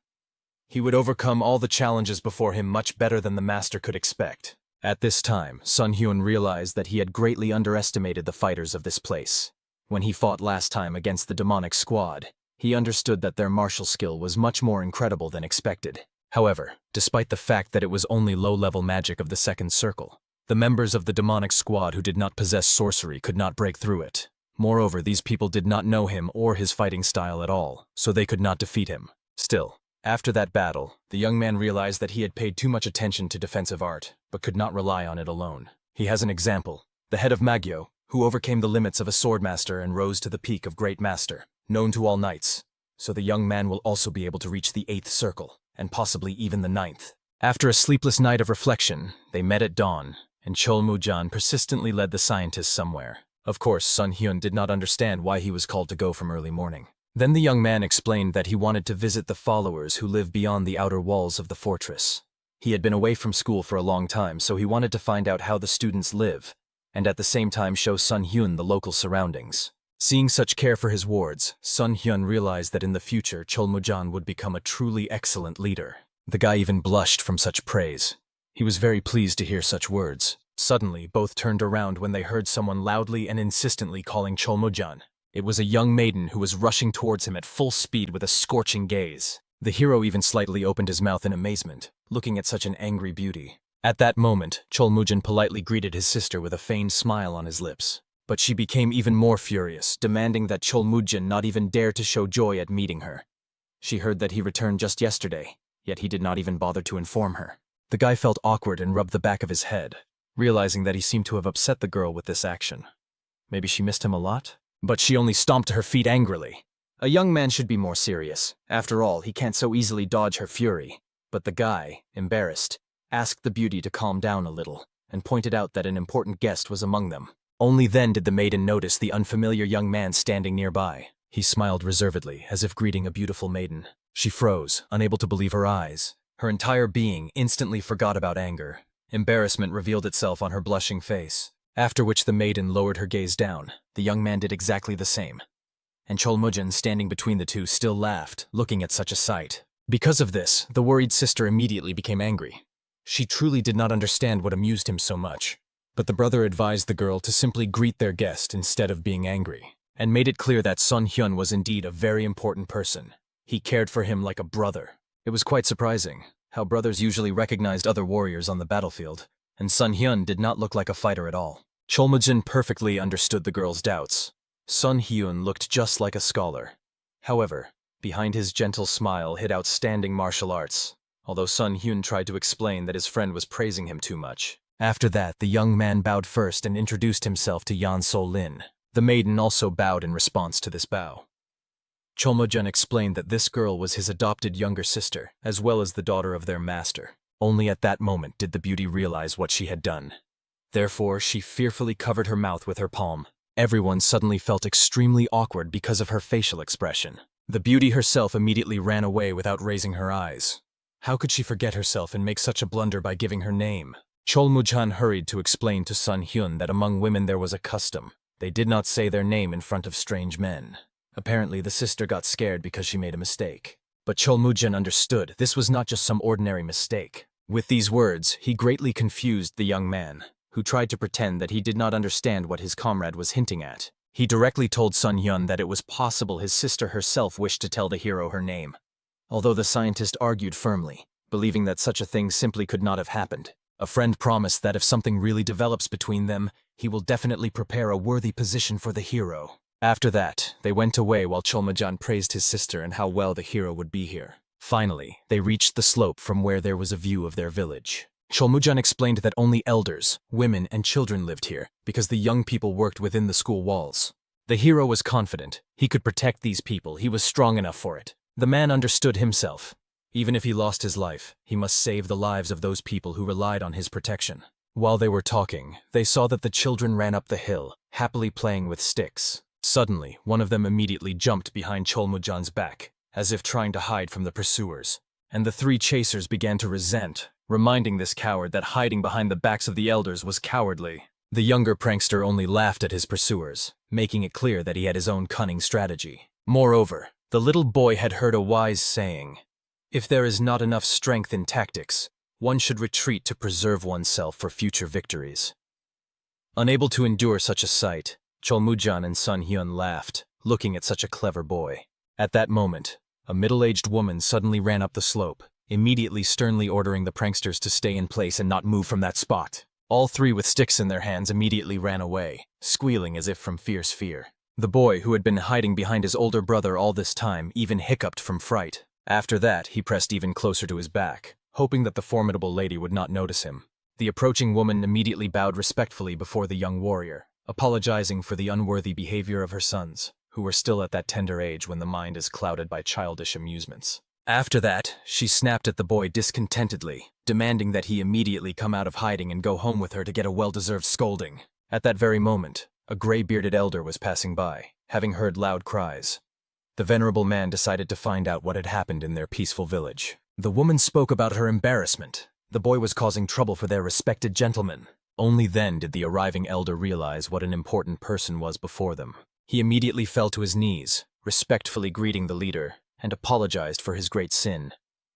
He would overcome all the challenges before him much better than the master could expect. At this time, Sun Hyun realized that he had greatly underestimated the fighters of this place. When he fought last time against the demonic squad, he understood that their martial skill was much more incredible than expected. However, despite the fact that it was only low-level magic of the second circle, the members of the demonic squad who did not possess sorcery could not break through it. Moreover, these people did not know him or his fighting style at all, so they could not defeat him. Still, after that battle, the young man realized that he had paid too much attention to defensive art, but could not rely on it alone. He has an example, the head of Magyo, who overcame the limits of a swordmaster and rose to the peak of great master, known to all knights. So the young man will also be able to reach the 8th circle, and possibly even the 9th. After a sleepless night of reflection, they met at dawn, and Cholmujan persistently led the scientists somewhere. Of course, Sun Hyun did not understand why he was called to go from early morning. Then the young man explained that he wanted to visit the followers who live beyond the outer walls of the fortress. He had been away from school for a long time, so he wanted to find out how the students live, and at the same time show Sun Hyun the local surroundings. Seeing such care for his wards, Sun Hyun realized that in the future Cholmujan would become a truly excellent leader. The guy even blushed from such praise. He was very pleased to hear such words. Suddenly, both turned around when they heard someone loudly and insistently calling Cholmujan. It was a young maiden who was rushing towards him at full speed with a scorching gaze. The hero even slightly opened his mouth in amazement, looking at such an angry beauty. At that moment, Cholmujin politely greeted his sister with a feigned smile on his lips. But she became even more furious, demanding that Cholmujin not even dare to show joy at meeting her. She heard that he returned just yesterday, yet he did not even bother to inform her. The guy felt awkward and rubbed the back of his head, realizing that he seemed to have upset the girl with this action. Maybe she missed him a lot? But she only stomped to her feet angrily. A young man should be more serious. After all, he can't so easily dodge her fury. But the guy, embarrassed, asked the beauty to calm down a little, and pointed out that an important guest was among them. Only then did the maiden notice the unfamiliar young man standing nearby. He smiled reservedly, as if greeting a beautiful maiden. She froze, unable to believe her eyes. Her entire being instantly forgot about anger. Embarrassment revealed itself on her blushing face. After which the maiden lowered her gaze down. The young man did exactly the same. And Cholmujin, standing between the two, still laughed, looking at such a sight. Because of this, the worried sister immediately became angry. She truly did not understand what amused him so much. But the brother advised the girl to simply greet their guest instead of being angry, and made it clear that Sun Hyun was indeed a very important person. He cared for him like a brother. It was quite surprising how brothers usually recognized other warriors on the battlefield, and Sun Hyun did not look like a fighter at all. Cholmujin perfectly understood the girl's doubts. Sun Hyun looked just like a scholar. However, behind his gentle smile hid outstanding martial arts, although Sun Hyun tried to explain that his friend was praising him too much. After that, the young man bowed first and introduced himself to Yan So-lin. The maiden also bowed in response to this bow. Cholmujin explained that this girl was his adopted younger sister, as well as the daughter of their master. Only at that moment did the beauty realize what she had done. Therefore, she fearfully covered her mouth with her palm. Everyone suddenly felt extremely awkward because of her facial expression. The beauty herself immediately ran away without raising her eyes. How could she forget herself and make such a blunder by giving her name? Cholmujin hurried to explain to Sun Hyun that among women there was a custom. They did not say their name in front of strange men. Apparently, the sister got scared because she made a mistake. But Cholmujin understood this was not just some ordinary mistake. With these words, he greatly confused the young man, who tried to pretend that he did not understand what his comrade was hinting at. He directly told Sun Hyun that it was possible his sister herself wished to tell the hero her name. Although the scientist argued firmly, believing that such a thing simply could not have happened. A friend promised that if something really develops between them, he will definitely prepare a worthy position for the hero. After that, they went away while Cholmujin praised his sister and how well the hero would be here. Finally, they reached the slope from where there was a view of their village. Cholmujin explained that only elders, women, and children lived here, because the young people worked within the school walls. The hero was confident. He could protect these people. He was strong enough for it. The man understood himself. Even if he lost his life, he must save the lives of those people who relied on his protection. While they were talking, they saw that the children ran up the hill, happily playing with sticks. Suddenly, one of them immediately jumped behind Cholmujin's back, as if trying to hide from the pursuers. And the three chasers began to resent, reminding this coward that hiding behind the backs of the elders was cowardly. The younger prankster only laughed at his pursuers, making it clear that he had his own cunning strategy. Moreover, the little boy had heard a wise saying. If there is not enough strength in tactics, one should retreat to preserve oneself for future victories. Unable to endure such a sight, Cholmujin and Sun Hyun laughed, looking at such a clever boy. At that moment, a middle-aged woman suddenly ran up the slope, immediately sternly ordering the pranksters to stay in place and not move from that spot. All three with sticks in their hands immediately ran away, squealing as if from fierce fear. The boy, who had been hiding behind his older brother all this time, even hiccuped from fright. After that, he pressed even closer to his back, hoping that the formidable lady would not notice him. The approaching woman immediately bowed respectfully before the young warrior, apologizing for the unworthy behavior of her sons, who were still at that tender age when the mind is clouded by childish amusements. After that, she snapped at the boy discontentedly, demanding that he immediately come out of hiding and go home with her to get a well-deserved scolding. At that very moment, a gray-bearded elder was passing by, having heard loud cries. The venerable man decided to find out what had happened in their peaceful village. The woman spoke about her embarrassment. The boy was causing trouble for their respected gentleman. Only then did the arriving elder realize what an important person was before them. He immediately fell to his knees, respectfully greeting the leader, and apologized for his great sin.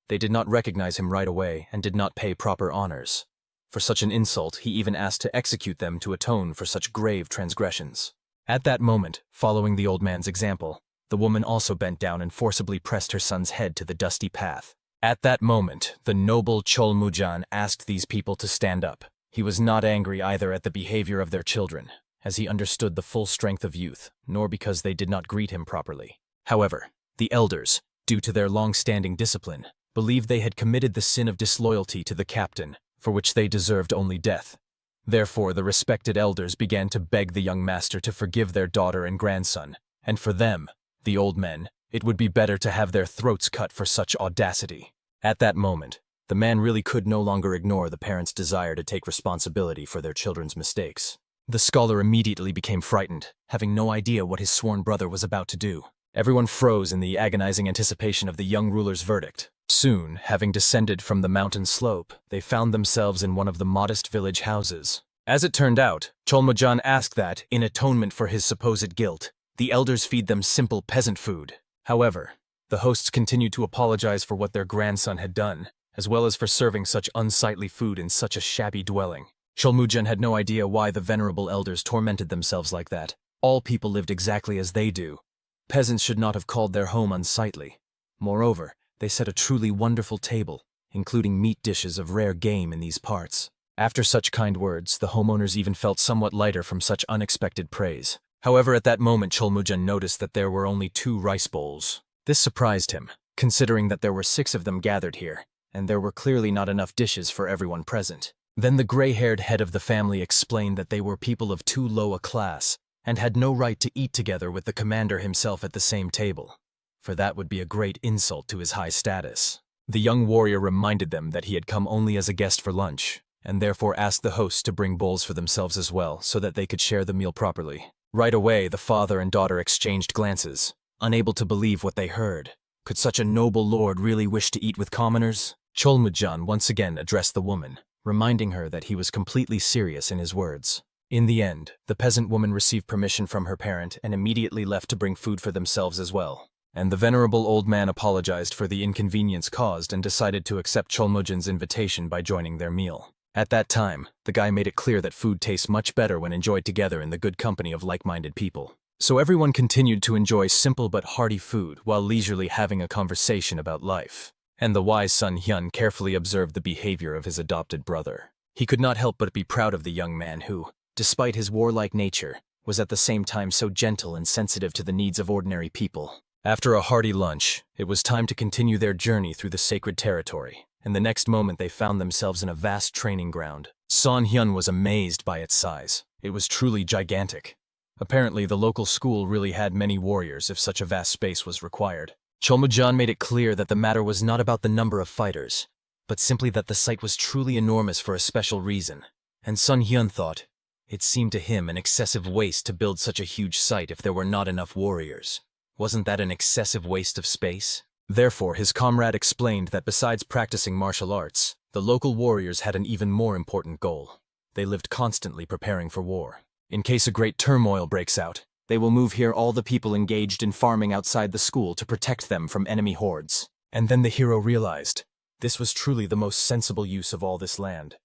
They did not recognize him right away and did not pay proper honors. For such an insult, he even asked to execute them to atone for such grave transgressions. At that moment, following the old man's example, the woman also bent down and forcibly pressed her son's head to the dusty path. At that moment, the noble Cholmujan asked these people to stand up. He was not angry either at the behavior of their children, as he understood the full strength of youth, nor because they did not greet him properly. However, the elders, due to their long-standing discipline, believed they had committed the sin of disloyalty to the captain, for which they deserved only death. Therefore, the respected elders began to beg the young master to forgive their daughter and grandson, and for them, the old men, it would be better to have their throats cut for such audacity. At that moment, the man really could no longer ignore the parents' desire to take responsibility for their children's mistakes. The scholar immediately became frightened, having no idea what his sworn brother was about to do. Everyone froze in the agonizing anticipation of the young ruler's verdict. Soon, having descended from the mountain slope, they found themselves in one of the modest village houses. As it turned out, Cholmujan asked that, in atonement for his supposed guilt, the elders feed them simple peasant food. However, the hosts continued to apologize for what their grandson had done, as well as for serving such unsightly food in such a shabby dwelling. Cholmujan had no idea why the venerable elders tormented themselves like that. All people lived exactly as they do. Peasants should not have called their home unsightly. Moreover, they set a truly wonderful table, including meat dishes of rare game in these parts. After such kind words, the homeowners even felt somewhat lighter from such unexpected praise. However, at that moment Cholmujan noticed that there were only 2 rice bowls. This surprised him, considering that there were 6 of them gathered here, and there were clearly not enough dishes for everyone present. Then the gray-haired head of the family explained that they were people of too low a class, and had no right to eat together with the commander himself at the same table, for that would be a great insult to his high status. The young warrior reminded them that he had come only as a guest for lunch, and therefore asked the hosts to bring bowls for themselves as well, so that they could share the meal properly. Right away, the father and daughter exchanged glances, unable to believe what they heard. Could such a noble lord really wish to eat with commoners? Cholmujan once again addressed the woman, reminding her that he was completely serious in his words. In the end, the peasant woman received permission from her parent and immediately left to bring food for themselves as well. And the venerable old man apologized for the inconvenience caused and decided to accept Cholmujan's invitation by joining their meal. At that time, the guy made it clear that food tastes much better when enjoyed together in the good company of like-minded people. So everyone continued to enjoy simple but hearty food while leisurely having a conversation about life. And the wise son Hyun carefully observed the behavior of his adopted brother. He could not help but be proud of the young man who, despite his warlike nature, was at the same time so gentle and sensitive to the needs of ordinary people. After a hearty lunch, it was time to continue their journey through the sacred territory, and the next moment they found themselves in a vast training ground. Son Hyun was amazed by its size. It was truly gigantic. Apparently, the local school really had many warriors if such a vast space was required. Cholmujan made it clear that the matter was not about the number of fighters, but simply that the site was truly enormous for a special reason. And Son Hyun thought, it seemed to him an excessive waste to build such a huge site if there were not enough warriors. Wasn't that an excessive waste of space? Therefore, his comrade explained that besides practicing martial arts, the local warriors had an even more important goal. They lived constantly preparing for war. In case a great turmoil breaks out, they will move here all the people engaged in farming outside the school to protect them from enemy hordes. And then the hero realized, this was truly the most sensible use of all this land.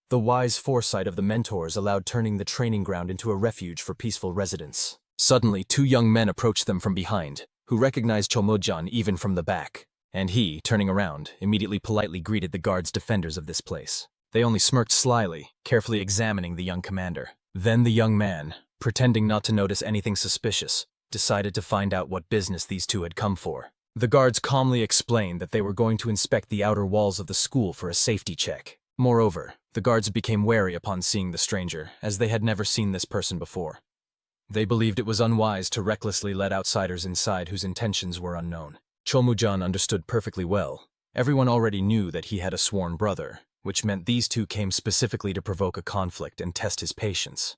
The wise foresight of the mentors allowed turning the training ground into a refuge for peaceful residents. Suddenly, 2 young men approached them from behind, who recognized Cholmujan even from the back. And he, turning around, immediately politely greeted the guards defenders of this place. They only smirked slyly, carefully examining the young commander. Then the young man, pretending not to notice anything suspicious, decided to find out what business these 2 had come for. The guards calmly explained that they were going to inspect the outer walls of the school for a safety check. Moreover, the guards became wary upon seeing the stranger, as they had never seen this person before. They believed it was unwise to recklessly let outsiders inside whose intentions were unknown. Cholmujan understood perfectly well. Everyone already knew that he had a sworn brother, which meant these 2 came specifically to provoke a conflict and test his patience.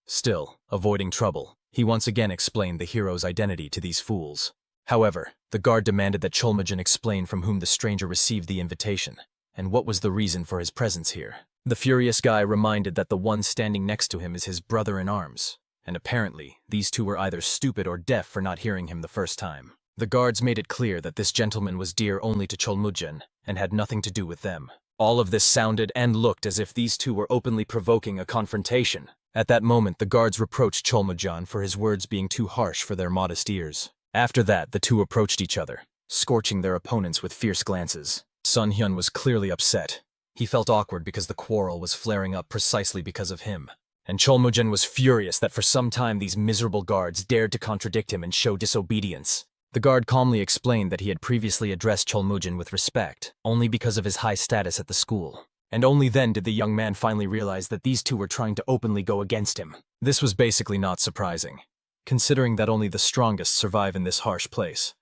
Still, avoiding trouble, he once again explained the hero's identity to these fools. However, the guard demanded that Cholmujan explain from whom the stranger received the invitation, and what was the reason for his presence here. The furious guy reminded that the one standing next to him is his brother-in-arms, and apparently, these 2 were either stupid or deaf for not hearing him the first time. The guards made it clear that this gentleman was dear only to Cholmujan, and had nothing to do with them. All of this sounded and looked as if these 2 were openly provoking a confrontation. At that moment, the guards reproached Cholmujan for his words being too harsh for their modest ears. After that, the two approached each other, scorching their opponents with fierce glances. Sun Hyun was clearly upset. He felt awkward because the quarrel was flaring up precisely because of him. And Cholmujan was furious that for some time these miserable guards dared to contradict him and show disobedience. The guard calmly explained that he had previously addressed Cholmujan with respect, only because of his high status at the school. And only then did the young man finally realize that these two were trying to openly go against him. This was basically not surprising, considering that only the strongest survive in this harsh place.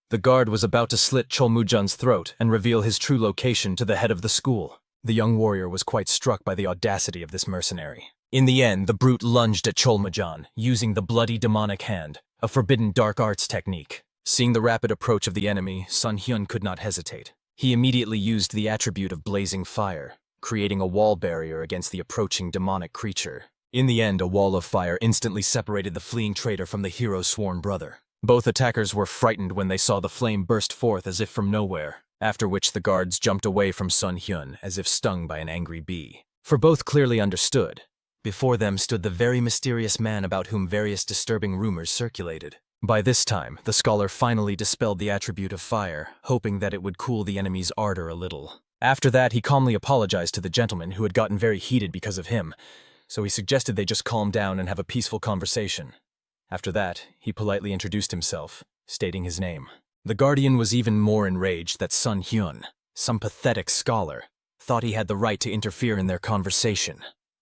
The guard was about to slit Cholmujan's throat and reveal his true location to the head of the school. The young warrior was quite struck by the audacity of this mercenary. In the end, the brute lunged at Cholmujan, using the bloody demonic hand, a forbidden dark arts technique. Seeing the rapid approach of the enemy, Sun Hyun could not hesitate. He immediately used the attribute of blazing fire, creating a wall barrier against the approaching demonic creature. In the end, a wall of fire instantly separated the fleeing traitor from the hero's sworn brother. Both attackers were frightened when they saw the flame burst forth as if from nowhere, after which the guards jumped away from Sun Hyun as if stung by an angry bee. For both clearly understood, before them stood the very mysterious man about whom various disturbing rumors circulated. By this time, the scholar finally dispelled the attribute of fire, hoping that it would cool the enemy's ardor a little. After that, he calmly apologized to the gentleman who had gotten very heated because of him, so he suggested they just calm down and have a peaceful conversation. After that, he politely introduced himself, stating his name. The guardian was even more enraged that Sun Hyun, some pathetic scholar, thought he had the right to interfere in their conversation.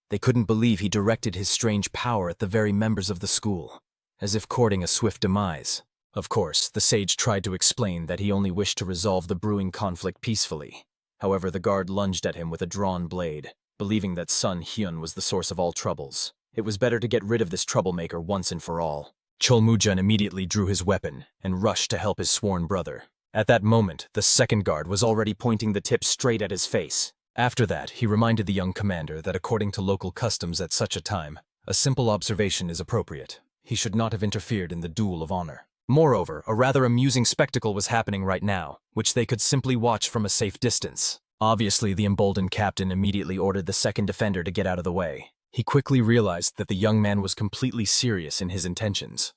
They couldn't believe he directed his strange power at the very members of the school, as if courting a swift demise. Of course, the sage tried to explain that he only wished to resolve the brewing conflict peacefully. However, the guard lunged at him with a drawn blade, believing that Sun Hyun was the source of all troubles. It was better to get rid of this troublemaker once and for all. Cholmujan immediately drew his weapon and rushed to help his sworn brother. At that moment, the second guard was already pointing the tip straight at his face. After that, he reminded the young commander that according to local customs at such a time, a simple observation is appropriate. He should not have interfered in the duel of honor. Moreover, a rather amusing spectacle was happening right now, which they could simply watch from a safe distance. Obviously, the emboldened captain immediately ordered the second defender to get out of the way. He quickly realized that the young man was completely serious in his intentions.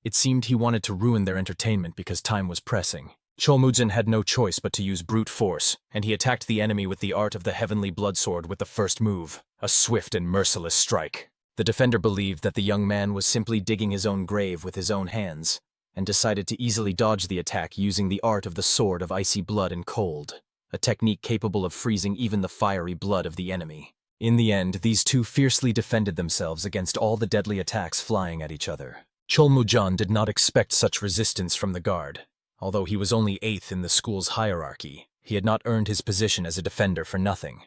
It seemed he wanted to ruin their entertainment because time was pressing. Cholmujan had no choice but to use brute force, and he attacked the enemy with the art of the heavenly bloodsword with the first move, a swift and merciless strike. The defender believed that the young man was simply digging his own grave with his own hands, and decided to easily dodge the attack using the art of the sword of icy blood and cold, a technique capable of freezing even the fiery blood of the enemy. In the end, these two fiercely defended themselves against all the deadly attacks flying at each other. Cholmujan did not expect such resistance from the guard. Although he was only 8th in the school's hierarchy, he had not earned his position as a defender for nothing.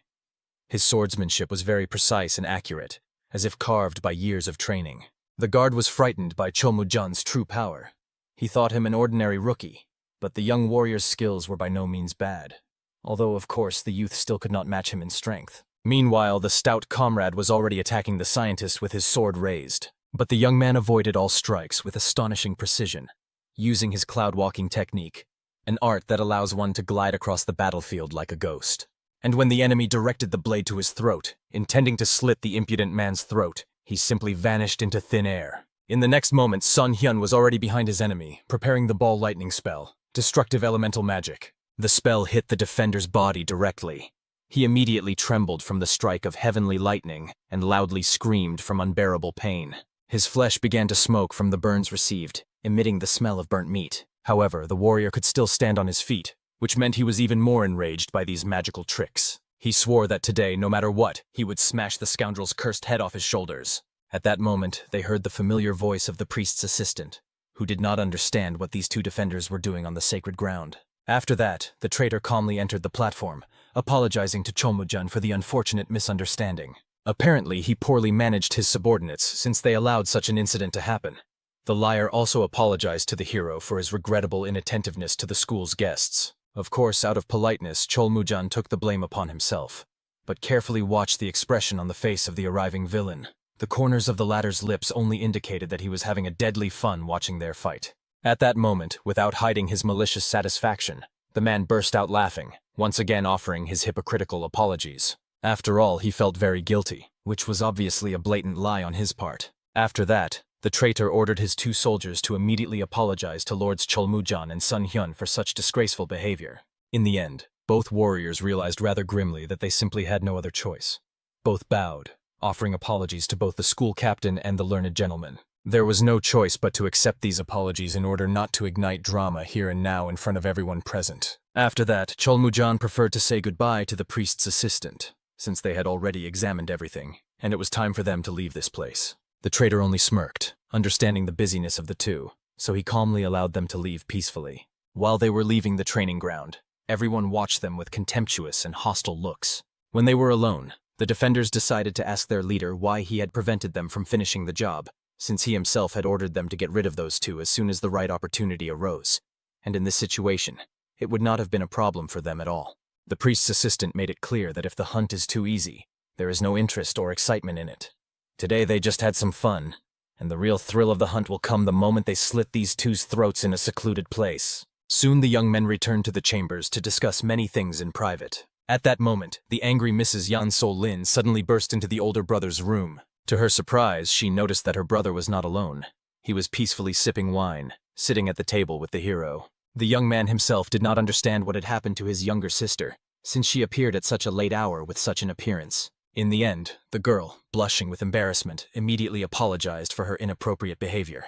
His swordsmanship was very precise and accurate, as if carved by years of training. The guard was frightened by Cholmujan's true power. He thought him an ordinary rookie, but the young warrior's skills were by no means bad. Although, of course, the youth still could not match him in strength. Meanwhile, the stout comrade was already attacking the scientist with his sword raised. But the young man avoided all strikes with astonishing precision, using his cloud-walking technique, an art that allows one to glide across the battlefield like a ghost. And when the enemy directed the blade to his throat, intending to slit the impudent man's throat, he simply vanished into thin air. In the next moment, Sun Hyun was already behind his enemy, preparing the ball lightning spell, destructive elemental magic. The spell hit the defender's body directly. He immediately trembled from the strike of heavenly lightning and loudly screamed from unbearable pain. His flesh began to smoke from the burns received, emitting the smell of burnt meat. However, the warrior could still stand on his feet, which meant he was even more enraged by these magical tricks. He swore that today, no matter what, he would smash the scoundrel's cursed head off his shoulders. At that moment, they heard the familiar voice of the priest's assistant, who did not understand what these two defenders were doing on the sacred ground. After that, the traitor calmly entered the platform, apologizing to Cholmujan for the unfortunate misunderstanding. Apparently, he poorly managed his subordinates since they allowed such an incident to happen. The liar also apologized to the hero for his regrettable inattentiveness to the school's guests. Of course, out of politeness, Cholmujan took the blame upon himself, but carefully watched the expression on the face of the arriving villain. The corners of the latter's lips only indicated that he was having a deadly fun watching their fight. At that moment, without hiding his malicious satisfaction, the man burst out laughing, once again offering his hypocritical apologies. After all, he felt very guilty. which was obviously a blatant lie on his part. After that, the traitor ordered his 2 soldiers to immediately apologize to Lords Cholmujan and Sun Hyun for such disgraceful behavior. In the end, both warriors realized rather grimly that they simply had no other choice. Both bowed, offering apologies to both the school captain and the learned gentleman. There was no choice but to accept these apologies in order not to ignite drama here and now in front of everyone present. After that, Cholmujan preferred to say goodbye to the priest's assistant, since they had already examined everything, and it was time for them to leave this place. The traitor only smirked, understanding the busyness of the two, so he calmly allowed them to leave peacefully. While they were leaving the training ground, everyone watched them with contemptuous and hostile looks. When they were alone, the defenders decided to ask their leader why he had prevented them from finishing the job, since he himself had ordered them to get rid of those 2 as soon as the right opportunity arose. And in this situation, it would not have been a problem for them at all. The priest's assistant made it clear that if the hunt is too easy, there is no interest or excitement in it. Today they just had some fun, and the real thrill of the hunt will come the moment they slit these 2's throats in a secluded place. Soon the young men returned to the chambers to discuss many things in private. At that moment, the angry Mrs. Yan So-lin suddenly burst into the older brother's room. To her surprise, she noticed that her brother was not alone. He was peacefully sipping wine, sitting at the table with the hero. The young man himself did not understand what had happened to his younger sister, since she appeared at such a late hour with such an appearance. In the end, the girl, blushing with embarrassment, immediately apologized for her inappropriate behavior.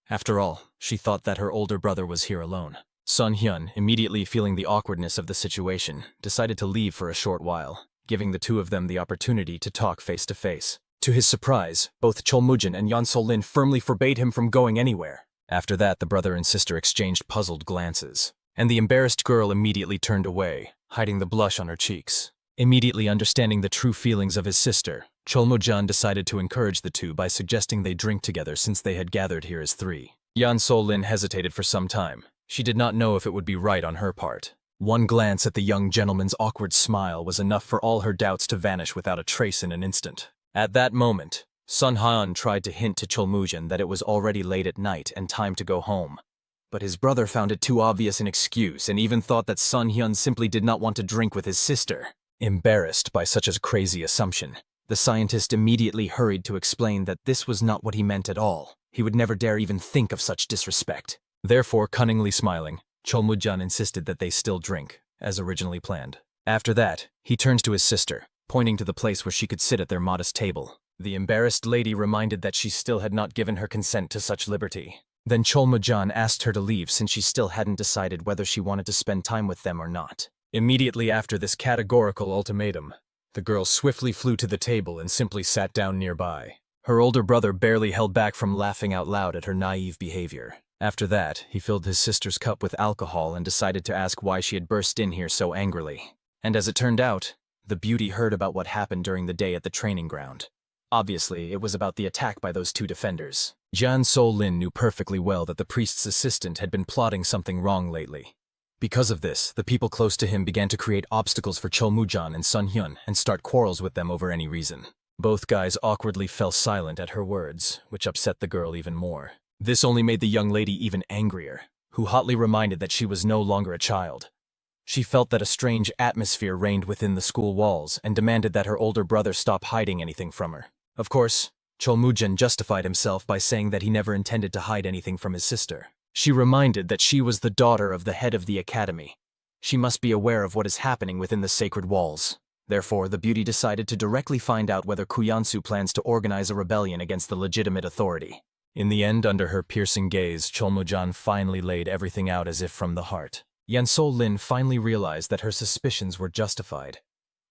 After all, she thought that her older brother was here alone. Sun Hyun, immediately feeling the awkwardness of the situation, decided to leave for a short while, giving the 2 of them the opportunity to talk face to face. To his surprise, both Cholmujan and Yan So-lin firmly forbade him from going anywhere. After that, the brother and sister exchanged puzzled glances, and the embarrassed girl immediately turned away, hiding the blush on her cheeks. Immediately understanding the true feelings of his sister, Cholmujan decided to encourage the 2 by suggesting they drink together since they had gathered here as 3. Yan So-lin hesitated for some time. She did not know if it would be right on her part. One glance at the young gentleman's awkward smile was enough for all her doubts to vanish without a trace in an instant. At that moment, Sun Hyun tried to hint to Cholmujan that it was already late at night and time to go home. But his brother found it too obvious an excuse and even thought that Sun Hyun simply did not want to drink with his sister. Embarrassed by such a crazy assumption, the scientist immediately hurried to explain that this was not what he meant at all. He would never dare even think of such disrespect. Therefore, cunningly smiling, Cholmujan insisted that they still drink, as originally planned. After that, he turns to his sister, pointing to the place where she could sit at their modest table. The embarrassed lady reminded that she still had not given her consent to such liberty. Then Cholmujan asked her to leave since she still hadn't decided whether she wanted to spend time with them or not. Immediately after this categorical ultimatum, the girl swiftly flew to the table and simply sat down nearby. Her older brother barely held back from laughing out loud at her naive behavior. After that, he filled his sister's cup with alcohol and decided to ask why she had burst in here so angrily. And as it turned out, the beauty heard about what happened during the day at the training ground. Obviously, it was about the attack by those 2 defenders. Yan So-lin knew perfectly well that the priest's assistant had been plotting something wrong lately. Because of this, the people close to him began to create obstacles for Cholmujan and Sun Hyun and start quarrels with them over any reason. Both guys awkwardly fell silent at her words, which upset the girl even more. This only made the young lady even angrier, who hotly reminded that she was no longer a child. She felt that a strange atmosphere reigned within the school walls and demanded that her older brother stop hiding anything from her. Of course, Cholmujan justified himself by saying that he never intended to hide anything from his sister. She reminded that she was the daughter of the head of the academy. She must be aware of what is happening within the sacred walls. Therefore, the beauty decided to directly find out whether Kuyansu plans to organize a rebellion against the legitimate authority. In the end, under her piercing gaze, Cholmujan finally laid everything out as if from the heart. Yan So-lin finally realized that her suspicions were justified.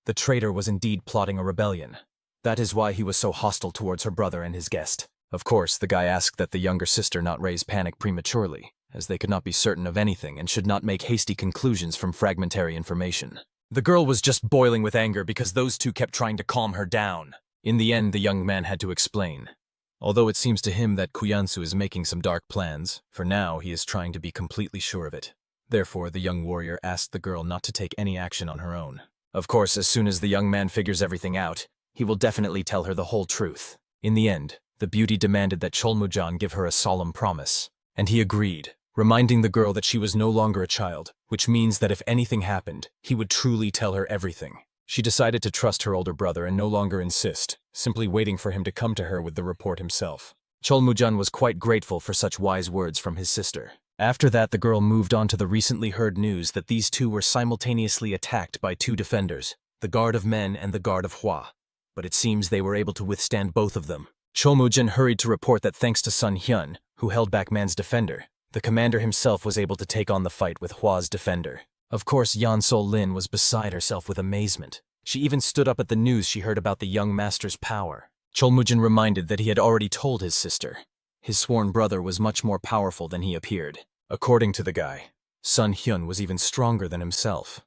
The traitor was indeed plotting a rebellion. That is why he was so hostile towards her brother and his guest. Of course, the guy asked that the younger sister not raise panic prematurely, as they could not be certain of anything and should not make hasty conclusions from fragmentary information. The girl was just boiling with anger because those 2 kept trying to calm her down. In the end, the young man had to explain. Although it seems to him that Kuyansu is making some dark plans, for now he is trying to be completely sure of it. Therefore, the young warrior asked the girl not to take any action on her own. Of course, as soon as the young man figures everything out, he will definitely tell her the whole truth. In the end, the beauty demanded that Cholmujan give her a solemn promise, and he agreed, reminding the girl that she was no longer a child, which means that if anything happened, he would truly tell her everything. She decided to trust her older brother and no longer insist, simply waiting for him to come to her with the report himself. Cholmujun was quite grateful for such wise words from his sister. After that, the girl moved on to the recently heard news that these two were simultaneously attacked by two defenders, the Guard of Men and the Guard of Hua. But it seems they were able to withstand both of them. Cholmujun hurried to report that thanks to Sun Hyun, who held back Man's defender, the commander himself was able to take on the fight with Hua's defender. Of course, Yan Sol-lin was beside herself with amazement. She even stood up at the news she heard about the young master's power. Cholmujun reminded that he had already told his sister. His sworn brother was much more powerful than he appeared. According to the guy, Sun Hyun was even stronger than himself,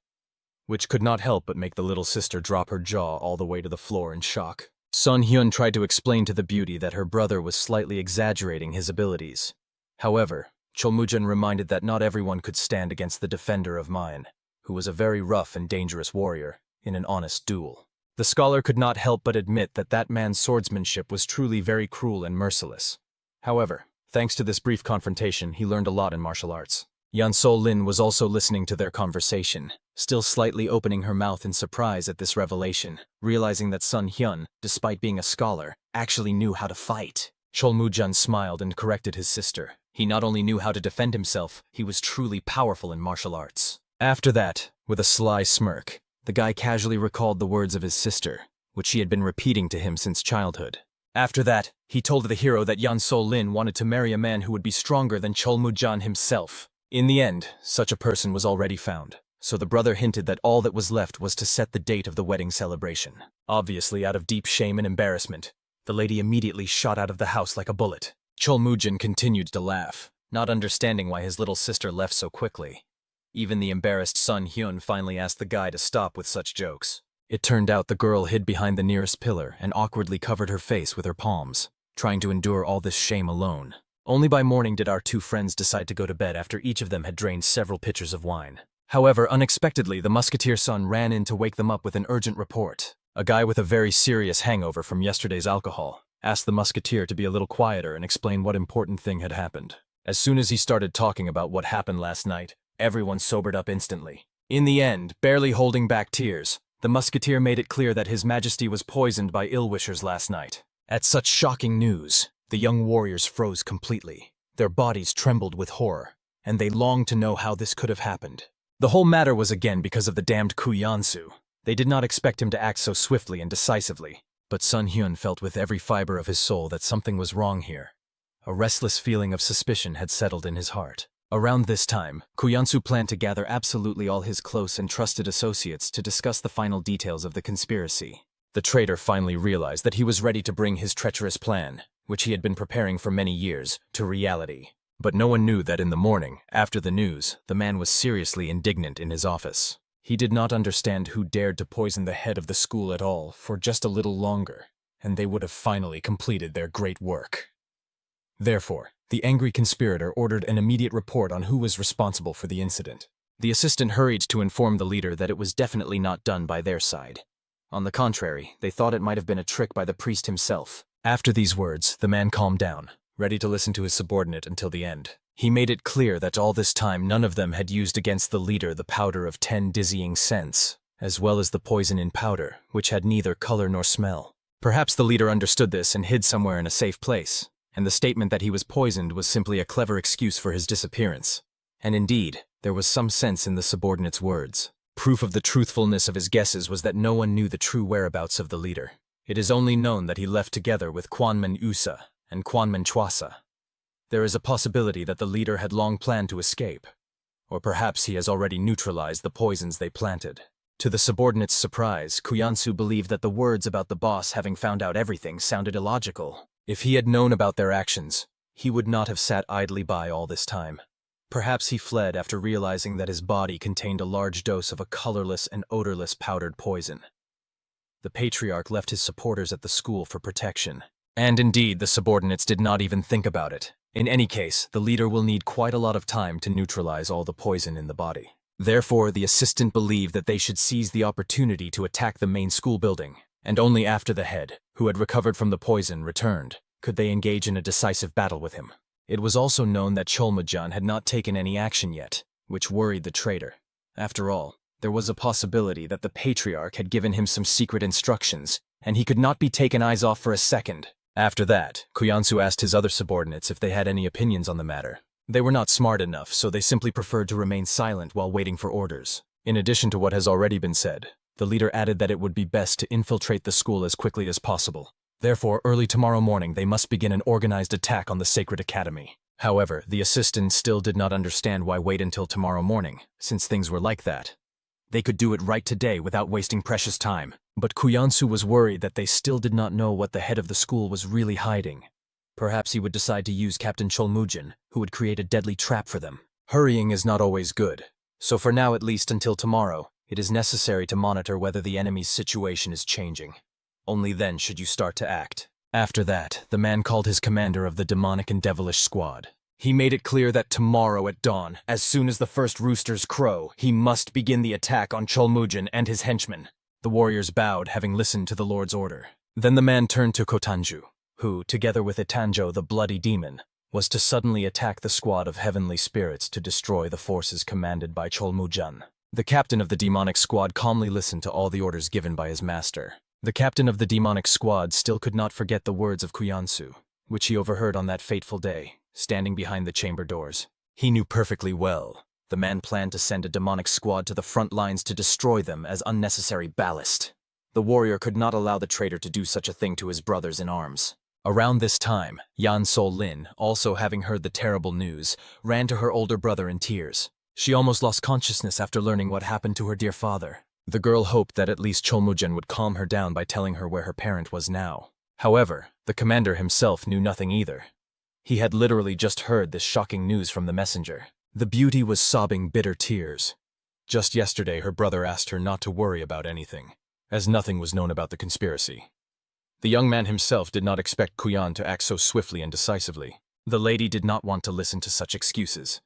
which could not help but make the little sister drop her jaw all the way to the floor in shock. Sun Hyun tried to explain to the beauty that her brother was slightly exaggerating his abilities. However, Cholmujun reminded that not everyone could stand against the defender of mine, who was a very rough and dangerous warrior, in an honest duel. The scholar could not help but admit that that man's swordsmanship was truly very cruel and merciless. However, thanks to this brief confrontation, he learned a lot in martial arts. Yan Sol-lin was also listening to their conversation, still slightly opening her mouth in surprise at this revelation, realizing that Sun Hyun, despite being a scholar, actually knew how to fight. Cholmujun smiled and corrected his sister. He not only knew how to defend himself, he was truly powerful in martial arts. After that, with a sly smirk, the guy casually recalled the words of his sister, which she had been repeating to him since childhood. After that, he told the hero that Yan Sol-lin wanted to marry a man who would be stronger than Cholmujun himself. In the end, such a person was already found, so the brother hinted that all that was left was to set the date of the wedding celebration. Obviously, out of deep shame and embarrassment, the lady immediately shot out of the house like a bullet. Cholmujun continued to laugh, not understanding why his little sister left so quickly. Even the embarrassed Sun Hyun finally asked the guy to stop with such jokes. It turned out the girl hid behind the nearest pillar and awkwardly covered her face with her palms, trying to endure all this shame alone. Only by morning did our two friends decide to go to bed after each of them had drained several pitchers of wine. However, unexpectedly, the musketeer's son ran in to wake them up with an urgent report. A guy with a very serious hangover from yesterday's alcohol asked the musketeer to be a little quieter and explain what important thing had happened. As soon as he started talking about what happened last night, everyone sobered up instantly. In the end, barely holding back tears, the musketeer made it clear that His Majesty was poisoned by ill-wishers last night. At such shocking news, the young warriors froze completely. Their bodies trembled with horror, and they longed to know how this could have happened. The whole matter was again because of the damned Kuyansu. They did not expect him to act so swiftly and decisively, but Sun Hyun felt with every fiber of his soul that something was wrong here. A restless feeling of suspicion had settled in his heart. Around this time, Kuyansu planned to gather absolutely all his close and trusted associates to discuss the final details of the conspiracy. The traitor finally realized that he was ready to bring his treacherous plan, which he had been preparing for many years, to reality. But no one knew that in the morning, after the news, the man was seriously indignant in his office. He did not understand who dared to poison the head of the school at all for just a little longer, and they would have finally completed their great work. Therefore, the angry conspirator ordered an immediate report on who was responsible for the incident. The assistant hurried to inform the leader that it was definitely not done by their side. On the contrary, they thought it might have been a trick by the priest himself. After these words, the man calmed down, ready to listen to his subordinate until the end. He made it clear that all this time none of them had used against the leader the powder of 10 dizzying scents, as well as the poison in powder, which had neither color nor smell. Perhaps the leader understood this and hid somewhere in a safe place, and the statement that he was poisoned was simply a clever excuse for his disappearance. And indeed, there was some sense in the subordinate's words. Proof of the truthfulness of his guesses was that no one knew the true whereabouts of the leader. It is only known that he left together with Kwanman Usa and Kwanman Chwasa. There is a possibility that the leader had long planned to escape, or perhaps he has already neutralized the poisons they planted. To the subordinate's surprise, Kuyansu believed that the words about the boss having found out everything sounded illogical. If he had known about their actions, he would not have sat idly by all this time. Perhaps he fled after realizing that his body contained a large dose of a colorless and odorless powdered poison. The patriarch left his supporters at the school for protection. And indeed, the subordinates did not even think about it. In any case, the leader will need quite a lot of time to neutralize all the poison in the body. Therefore, the assistant believed that they should seize the opportunity to attack the main school building, and only after the head, who had recovered from the poison, returned, could they engage in a decisive battle with him. It was also known that Cholmujun had not taken any action yet, which worried the traitor. After all, There was a possibility that the patriarch had given him some secret instructions, and he could not be taken eyes off for a second. After that, Koyansu asked his other subordinates if they had any opinions on the matter. They were not smart enough, so they simply preferred to remain silent while waiting for orders. In addition to what has already been said, the leader added that it would be best to infiltrate the school as quickly as possible. Therefore, early tomorrow morning they must begin an organized attack on the Sacred Academy. However, the assistants still did not understand why wait until tomorrow morning, since things were like that. They could do it right today without wasting precious time. But Koyansu was worried that they still did not know what the head of the school was really hiding. Perhaps he would decide to use Captain Cholmujin, who would create a deadly trap for them. Hurrying is not always good, so for now at least until tomorrow, it is necessary to monitor whether the enemy's situation is changing. Only then should you start to act. After that, the man called his commander of the demonic and devilish squad. He made it clear that tomorrow at dawn, as soon as the first roosters crow, he must begin the attack on Cholmujin and his henchmen. The warriors bowed, having listened to the Lord's order. Then the man turned to Kotanju, who, together with Itanjo the bloody demon, was to suddenly attack the squad of heavenly spirits to destroy the forces commanded by Cholmujin. The captain of the demonic squad calmly listened to all the orders given by his master. The captain of the demonic squad still could not forget the words of Koyansu, which he overheard on that fateful day, standing behind the chamber doors. He knew perfectly well. The man planned to send a demonic squad to the front lines to destroy them as unnecessary ballast. The warrior could not allow the traitor to do such a thing to his brothers in arms. Around this time, Yan Sol-lin, also having heard the terrible news, ran to her older brother in tears. She almost lost consciousness after learning what happened to her dear father. The girl hoped that at least Cholmujin would calm her down by telling her where her parent was now. However, the commander himself knew nothing either. He had literally just heard this shocking news from the messenger. The beauty was sobbing bitter tears. Just yesterday her brother asked her not to worry about anything, as nothing was known about the conspiracy. The young man himself did not expect Kuyan to act so swiftly and decisively. The lady did not want to listen to such excuses.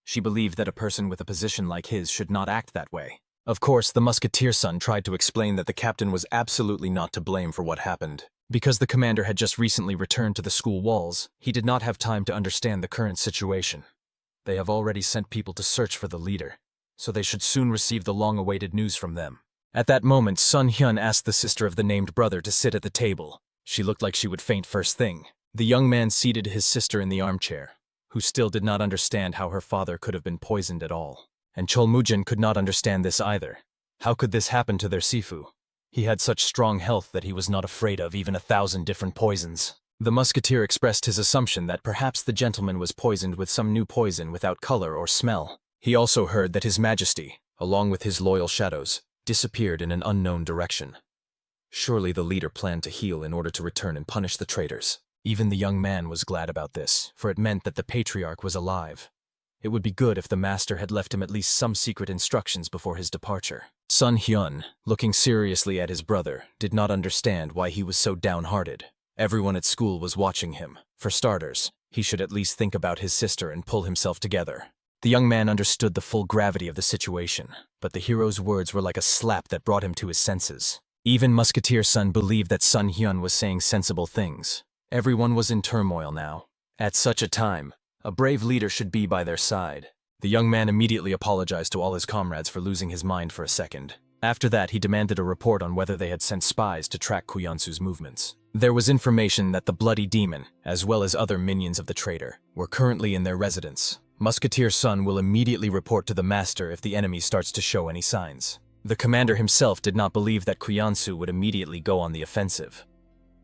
She believed that a person with a position like his should not act that way. Of course, the musketeer son tried to explain that the captain was absolutely not to blame for what happened. Because the commander had just recently returned to the school walls, he did not have time to understand the current situation. They have already sent people to search for the leader, so they should soon receive the long-awaited news from them. At that moment, Sun Hyun asked the sister of the named brother to sit at the table. She looked like she would faint first thing. The young man seated his sister in the armchair, who still did not understand how her father could have been poisoned at all. And Cholmujin could not understand this either. How could this happen to their Sifu? He had such strong health that he was not afraid of even 1,000 different poisons. The musketeer expressed his assumption that perhaps the gentleman was poisoned with some new poison without color or smell. He also heard that His Majesty, along with his loyal shadows, disappeared in an unknown direction. Surely the leader planned to heal in order to return and punish the traitors. Even the young man was glad about this, for it meant that the patriarch was alive. It would be good if the master had left him at least some secret instructions before his departure. Sun Hyun, looking seriously at his brother, did not understand why he was so downhearted. Everyone at school was watching him. For starters, he should at least think about his sister and pull himself together. The young man understood the full gravity of the situation, but the hero's words were like a slap that brought him to his senses. Even Musketeer Sun believed that Sun Hyun was saying sensible things. Everyone was in turmoil now. At such a time, a brave leader should be by their side. The young man immediately apologized to all his comrades for losing his mind for a second. After that, he demanded a report on whether they had sent spies to track Kuyansu's movements. There was information that the bloody demon, as well as other minions of the traitor, were currently in their residence. Musketeer Sun will immediately report to the master if the enemy starts to show any signs. The commander himself did not believe that Kuyansu would immediately go on the offensive.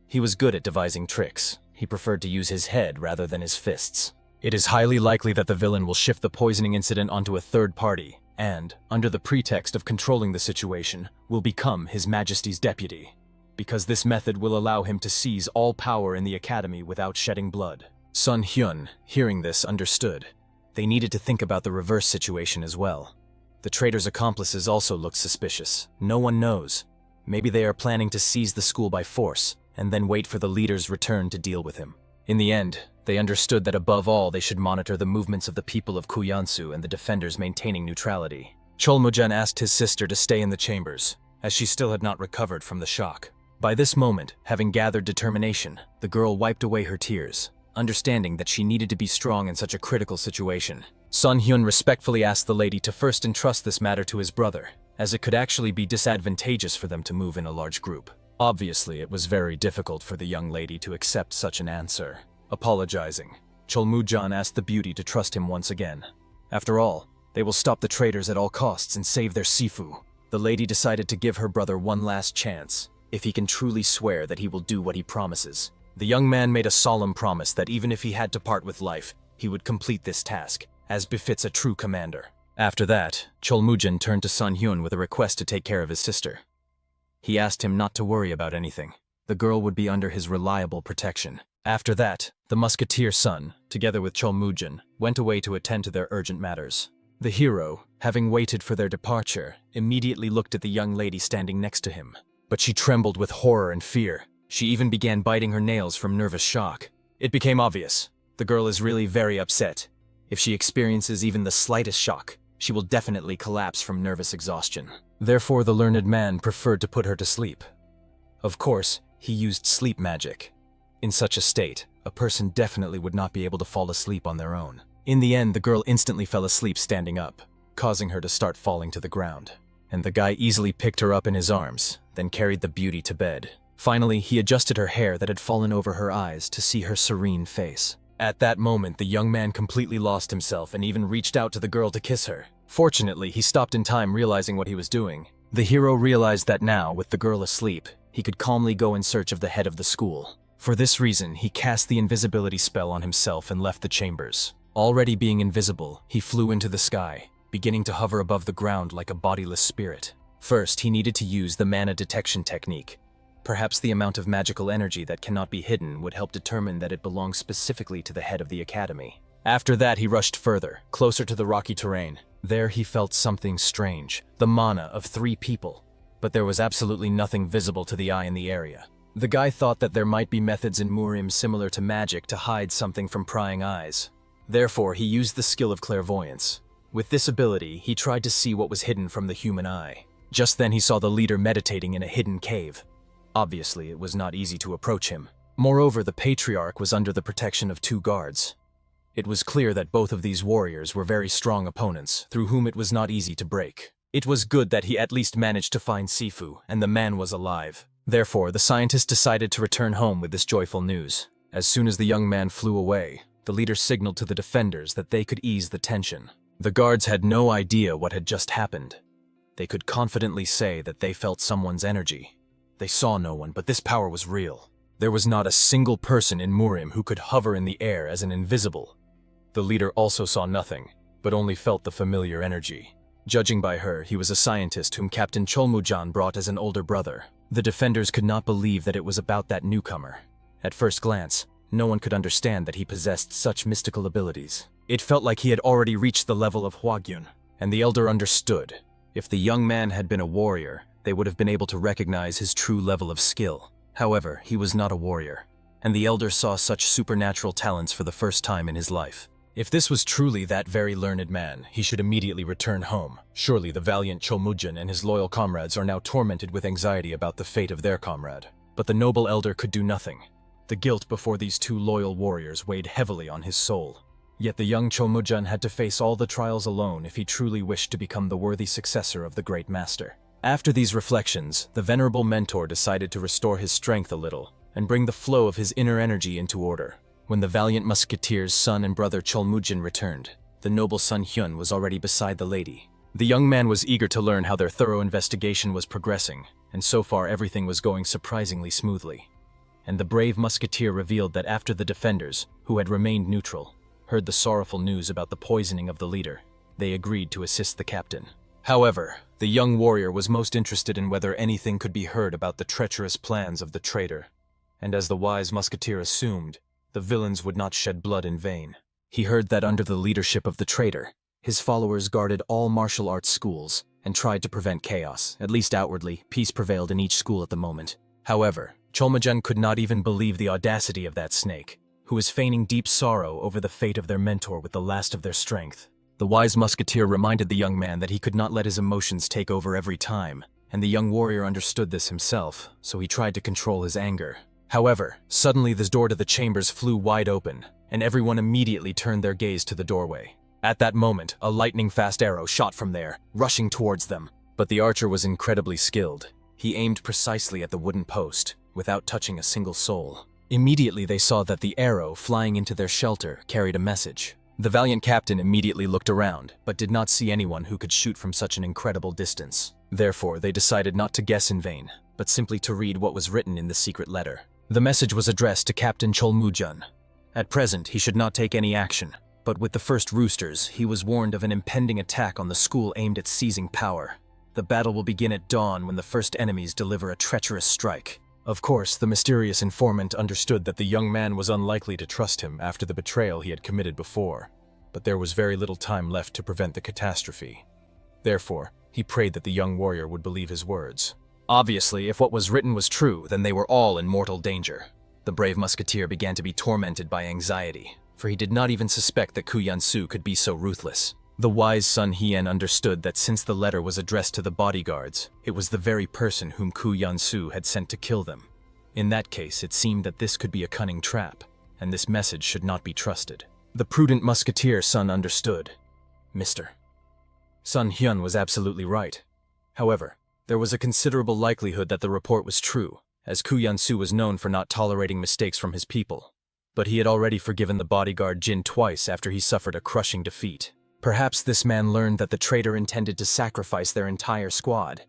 He was good at devising tricks. He preferred to use his head rather than his fists. It is highly likely that the villain will shift the poisoning incident onto a third party, and, under the pretext of controlling the situation, will become His Majesty's deputy, because this method will allow him to seize all power in the academy without shedding blood. Sun Hyun, hearing this, understood. They needed to think about the reverse situation as well. The traitor's accomplices also looked suspicious. No one knows. Maybe they are planning to seize the school by force, and then wait for the leader's return to deal with him. In the end, they understood that above all they should monitor the movements of the people of Kuyansu and the defenders maintaining neutrality. Cholmujin asked his sister to stay in the chambers, as she still had not recovered from the shock. By this moment, having gathered determination, the girl wiped away her tears, understanding that she needed to be strong in such a critical situation. Sun Hyun respectfully asked the lady to first entrust this matter to his brother, as it could actually be disadvantageous for them to move in a large group. Obviously, it was very difficult for the young lady to accept such an answer. Apologizing, Cholmujan asked the beauty to trust him once again. After all, they will stop the traitors at all costs and save their Sifu. The lady decided to give her brother one last chance, if he can truly swear that he will do what he promises. The young man made a solemn promise that even if he had to part with life, he would complete this task, as befits a true commander. After that, Cholmujan turned to Sun Hyun with a request to take care of his sister. He asked him not to worry about anything. The girl would be under his reliable protection. After that, the musketeer Sun, together with Cholmujan, went away to attend to their urgent matters. The hero, having waited for their departure, immediately looked at the young lady standing next to him. But she trembled with horror and fear. She even began biting her nails from nervous shock. It became obvious. The girl is really very upset. If she experiences even the slightest shock, she will definitely collapse from nervous exhaustion. Therefore, the learned man preferred to put her to sleep. Of course, he used sleep magic. In such a state, a person definitely would not be able to fall asleep on their own. In the end, the girl instantly fell asleep standing up, causing her to start falling to the ground. And the guy easily picked her up in his arms, then carried the beauty to bed. Finally, he adjusted her hair that had fallen over her eyes to see her serene face. At that moment, the young man completely lost himself and even reached out to the girl to kiss her. Fortunately, he stopped in time, realizing what he was doing. The hero realized that now, with the girl asleep, he could calmly go in search of the head of the school. For this reason, he cast the invisibility spell on himself and left the chambers. Already being invisible, he flew into the sky, beginning to hover above the ground like a bodiless spirit. First, he needed to use the mana detection technique. Perhaps the amount of magical energy that cannot be hidden would help determine that it belongs specifically to the head of the academy. After that, he rushed further, closer to the rocky terrain. There he felt something strange, the mana of 3 people. But there was absolutely nothing visible to the eye in the area. The guy thought that there might be methods in Murim similar to magic to hide something from prying eyes. Therefore, he used the skill of clairvoyance. With this ability, he tried to see what was hidden from the human eye. Just then he saw the leader meditating in a hidden cave. Obviously, it was not easy to approach him. Moreover, the patriarch was under the protection of 2 guards. It was clear that both of these warriors were very strong opponents, through whom it was not easy to break. It was good that he at least managed to find Sifu, and the man was alive. Therefore, the scientist decided to return home with this joyful news. As soon as the young man flew away, the leader signaled to the defenders that they could ease the tension. The guards had no idea what had just happened. They could confidently say that they felt someone's energy. They saw no one, but this power was real. There was not a single person in Murim who could hover in the air as an invisible. The leader also saw nothing, but only felt the familiar energy. Judging by her, he was a scientist whom Captain Cholmujan brought as an older brother. The defenders could not believe that it was about that newcomer. At first glance, no one could understand that he possessed such mystical abilities. It felt like he had already reached the level of Hwagyun, and the elder understood. If the young man had been a warrior, they would have been able to recognize his true level of skill. However, he was not a warrior, and the elder saw such supernatural talents for the first time in his life. If this was truly that very learned man, he should immediately return home. Surely the valiant Cholmujan and his loyal comrades are now tormented with anxiety about the fate of their comrade. But the noble elder could do nothing. The guilt before these 2 loyal warriors weighed heavily on his soul. Yet the young Cholmujan had to face all the trials alone if he truly wished to become the worthy successor of the great master. After these reflections, the venerable mentor decided to restore his strength a little and bring the flow of his inner energy into order. When the valiant musketeer's son and brother Cholmujan returned, the noble Sun Hyun was already beside the lady. The young man was eager to learn how their thorough investigation was progressing, and so far everything was going surprisingly smoothly. And the brave musketeer revealed that after the defenders, who had remained neutral, heard the sorrowful news about the poisoning of the leader, they agreed to assist the captain. However, the young warrior was most interested in whether anything could be heard about the treacherous plans of the traitor. And as the wise musketeer assumed, the villains would not shed blood in vain. He heard that under the leadership of the traitor, his followers guarded all martial arts schools and tried to prevent chaos. At least outwardly, peace prevailed in each school at the moment. However, Cholmujan could not even believe the audacity of that snake, who was feigning deep sorrow over the fate of their mentor with the last of their strength. The wise musketeer reminded the young man that he could not let his emotions take over every time, and the young warrior understood this himself, so he tried to control his anger. However, suddenly the door to the chambers flew wide open, and everyone immediately turned their gaze to the doorway. At that moment, a lightning-fast arrow shot from there, rushing towards them. But the archer was incredibly skilled. He aimed precisely at the wooden post, without touching a single soul. Immediately they saw that the arrow flying into their shelter carried a message. The valiant captain immediately looked around, but did not see anyone who could shoot from such an incredible distance. Therefore, they decided not to guess in vain, but simply to read what was written in the secret letter. The message was addressed to Captain Cholmujun. At present, he should not take any action, but with the first roosters, he was warned of an impending attack on the school aimed at seizing power. The battle will begin at dawn when the first enemies deliver a treacherous strike. Of course, the mysterious informant understood that the young man was unlikely to trust him after the betrayal he had committed before, but there was very little time left to prevent the catastrophe. Therefore, he prayed that the young warrior would believe his words. Obviously, if what was written was true, then they were all in mortal danger. The brave musketeer began to be tormented by anxiety, for he did not even suspect that Ku Yansu could be so ruthless. The wise Sun Hien understood that since the letter was addressed to the bodyguards, it was the very person whom Ku Yansu had sent to kill them. In that case, it seemed that this could be a cunning trap, and this message should not be trusted. The prudent musketeer Sun understood. Mr. Sun Hyun was absolutely right. However, there was a considerable likelihood that the report was true, as Ku Yansu was known for not tolerating mistakes from his people. But he had already forgiven the bodyguard Jin twice after he suffered a crushing defeat. Perhaps this man learned that the traitor intended to sacrifice their entire squad.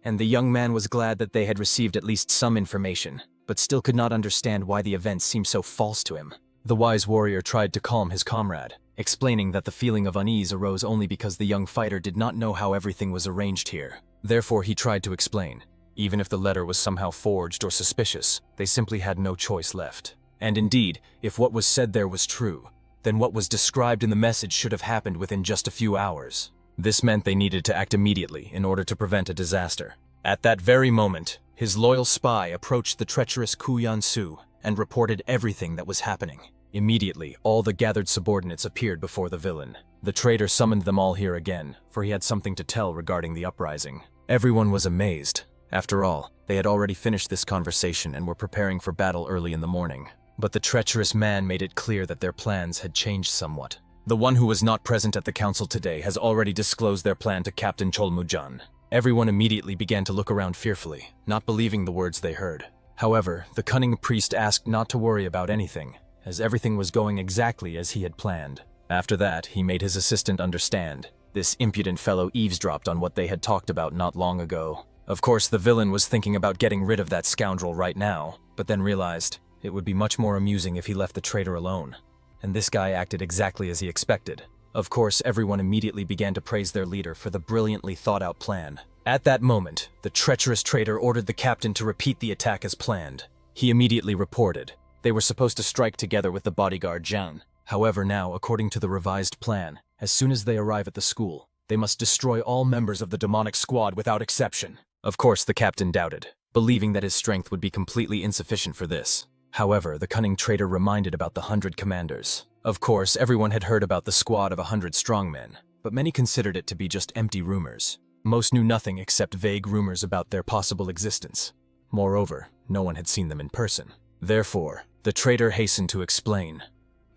And the young man was glad that they had received at least some information, but still could not understand why the events seemed so false to him. The wise warrior tried to calm his comrade, explaining that the feeling of unease arose only because the young fighter did not know how everything was arranged here. Therefore, he tried to explain. Even if the letter was somehow forged or suspicious, they simply had no choice left. And indeed, if what was said there was true, then what was described in the message should have happened within just a few hours. This meant they needed to act immediately in order to prevent a disaster. At that very moment, his loyal spy approached the treacherous Ku Yansu and reported everything that was happening. Immediately, all the gathered subordinates appeared before the villain. The traitor summoned them all here again, for he had something to tell regarding the uprising. Everyone was amazed. After all, they had already finished this conversation and were preparing for battle early in the morning. But the treacherous man made it clear that their plans had changed somewhat. The one who was not present at the council today has already disclosed their plan to Captain Cholmujun. Everyone immediately began to look around fearfully, not believing the words they heard. However, the cunning priest asked not to worry about anything, as everything was going exactly as he had planned. After that, he made his assistant understand. This impudent fellow eavesdropped on what they had talked about not long ago. Of course, the villain was thinking about getting rid of that scoundrel right now, but then realized it would be much more amusing if he left the traitor alone. And this guy acted exactly as he expected. Of course, everyone immediately began to praise their leader for the brilliantly thought-out plan. At that moment, the treacherous traitor ordered the captain to repeat the attack as planned. He immediately reported. They were supposed to strike together with the bodyguard Zhang. However, now, according to the revised plan, as soon as they arrive at the school, they must destroy all members of the demonic squad without exception. Of course, the captain doubted, believing that his strength would be completely insufficient for this. However, the cunning traitor reminded about the 100 commanders. Of course, everyone had heard about the squad of 100 strongmen, but many considered it to be just empty rumors. Most knew nothing except vague rumors about their possible existence. Moreover, no one had seen them in person. Therefore, the traitor hastened to explain.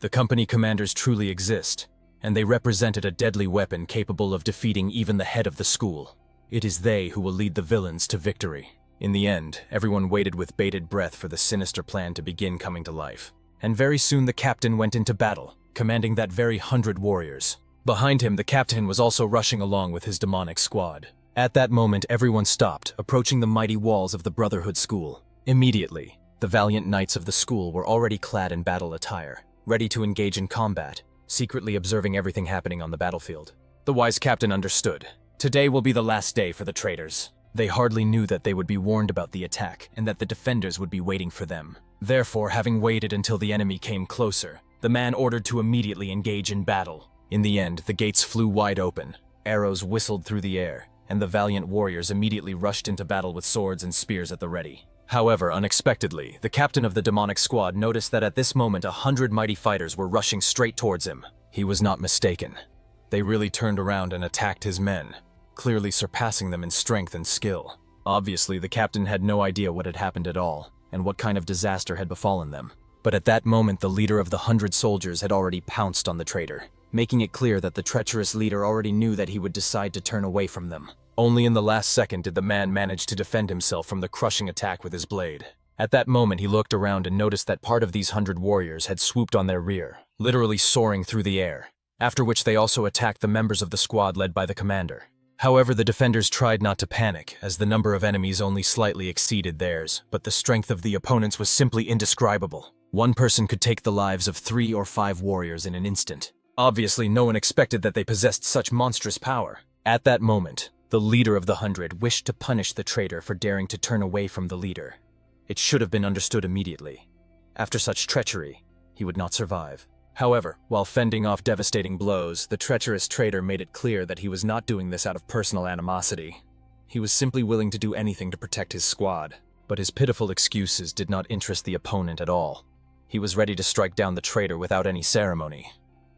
The company commanders truly exist, and they represented a deadly weapon capable of defeating even the head of the school. It is they who will lead the villains to victory. In the end, everyone waited with bated breath for the sinister plan to begin coming to life. And very soon the captain went into battle, commanding that very 100 warriors. Behind him, the captain was also rushing along with his demonic squad. At that moment, everyone stopped, approaching the mighty walls of the Brotherhood School. Immediately, the valiant knights of the school were already clad in battle attire, ready to engage in combat, secretly observing everything happening on the battlefield. The wise captain understood. Today will be the last day for the traitors. They hardly knew that they would be warned about the attack and that the defenders would be waiting for them. Therefore, having waited until the enemy came closer, the man ordered to immediately engage in battle. In the end, the gates flew wide open, arrows whistled through the air, and the valiant warriors immediately rushed into battle with swords and spears at the ready. However, unexpectedly, the captain of the demonic squad noticed that at this moment 100 mighty fighters were rushing straight towards him. He was not mistaken. They really turned around and attacked his men, clearly surpassing them in strength and skill. Obviously, the captain had no idea what had happened at all, and what kind of disaster had befallen them. But at that moment, the leader of the 100 soldiers had already pounced on the traitor, making it clear that the treacherous leader already knew that he would decide to turn away from them. Only in the last second did the man manage to defend himself from the crushing attack with his blade. At that moment he looked around and noticed that part of these 100 warriors had swooped on their rear, literally soaring through the air, after which they also attacked the members of the squad led by the commander. However, the defenders tried not to panic, as the number of enemies only slightly exceeded theirs, but the strength of the opponents was simply indescribable. One person could take the lives of 3 or 5 warriors in an instant. Obviously, no one expected that they possessed such monstrous power. At that moment, the leader of the 100 wished to punish the traitor for daring to turn away from the leader. It should have been understood immediately. After such treachery, he would not survive. However, while fending off devastating blows, the treacherous traitor made it clear that he was not doing this out of personal animosity. He was simply willing to do anything to protect his squad. But his pitiful excuses did not interest the opponent at all. He was ready to strike down the traitor without any ceremony.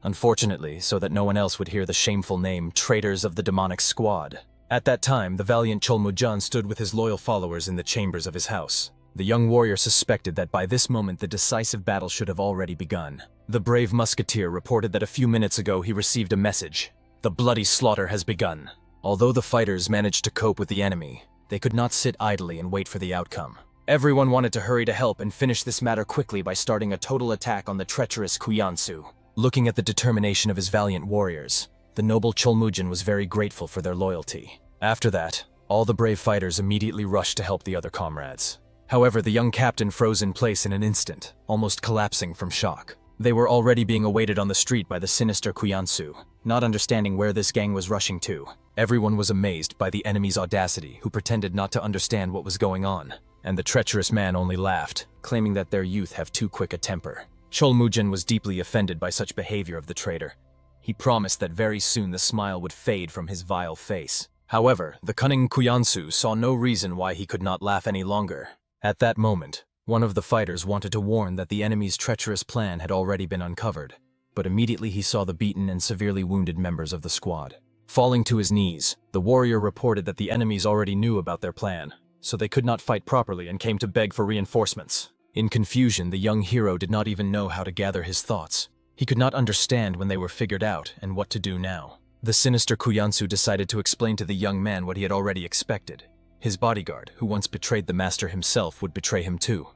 Unfortunately, so that no one else would hear the shameful name Traitors of the Demonic Squad. At that time, the valiant Cholmujan stood with his loyal followers in the chambers of his house. The young warrior suspected that by this moment the decisive battle should have already begun. The brave musketeer reported that a few minutes ago he received a message. The bloody slaughter has begun. Although the fighters managed to cope with the enemy, they could not sit idly and wait for the outcome. Everyone wanted to hurry to help and finish this matter quickly by starting a total attack on the treacherous Kuyansu. Looking at the determination of his valiant warriors, the noble Cholmujan was very grateful for their loyalty. After that, all the brave fighters immediately rushed to help the other comrades. However, the young captain froze in place in an instant, almost collapsing from shock. They were already being awaited on the street by the sinister Kuyansu, not understanding where this gang was rushing to. Everyone was amazed by the enemy's audacity, who pretended not to understand what was going on, and the treacherous man only laughed, claiming that their youth have too quick a temper. Cholmujan was deeply offended by such behavior of the traitor. He promised that very soon the smile would fade from his vile face. However, the cunning Kuyansu saw no reason why he could not laugh any longer. At that moment, one of the fighters wanted to warn that the enemy's treacherous plan had already been uncovered, but immediately he saw the beaten and severely wounded members of the squad. Falling to his knees, the warrior reported that the enemies already knew about their plan, so they could not fight properly and came to beg for reinforcements. In confusion, the young hero did not even know how to gather his thoughts. He could not understand when they were figured out and what to do now. The sinister Kuyansu decided to explain to the young man what he had already expected. His bodyguard, who once betrayed the master himself, would betray him too.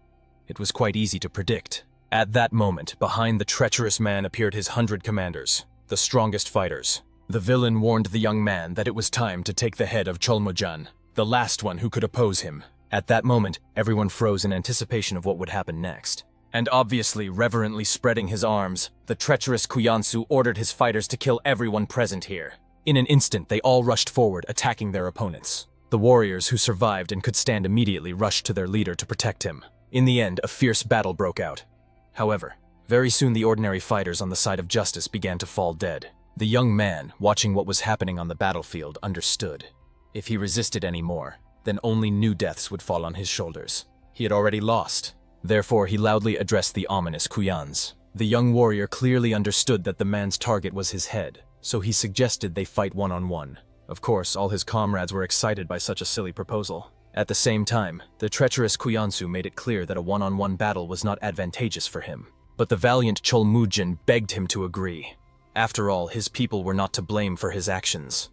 It was quite easy to predict. At that moment, behind the treacherous man appeared his 100 commanders, the strongest fighters. The villain warned the young man that it was time to take the head of Cholmujan, the last one who could oppose him. At that moment, everyone froze in anticipation of what would happen next. And obviously, reverently spreading his arms, the treacherous Kuyansu ordered his fighters to kill everyone present here. In an instant, they all rushed forward, attacking their opponents. The warriors who survived and could stand immediately rushed to their leader to protect him. In the end, a fierce battle broke out. However, very soon the ordinary fighters on the side of justice began to fall dead. The young man, watching what was happening on the battlefield, understood. If he resisted any more, then only new deaths would fall on his shoulders. He had already lost. Therefore, he loudly addressed the ominous Kuyans. The young warrior clearly understood that the man's target was his head, so he suggested they fight one-on-one. Of course, all his comrades were excited by such a silly proposal. At the same time, the treacherous Kuyansu made it clear that a one-on-one battle was not advantageous for him. But the valiant Cholmujan begged him to agree. After all, his people were not to blame for his actions.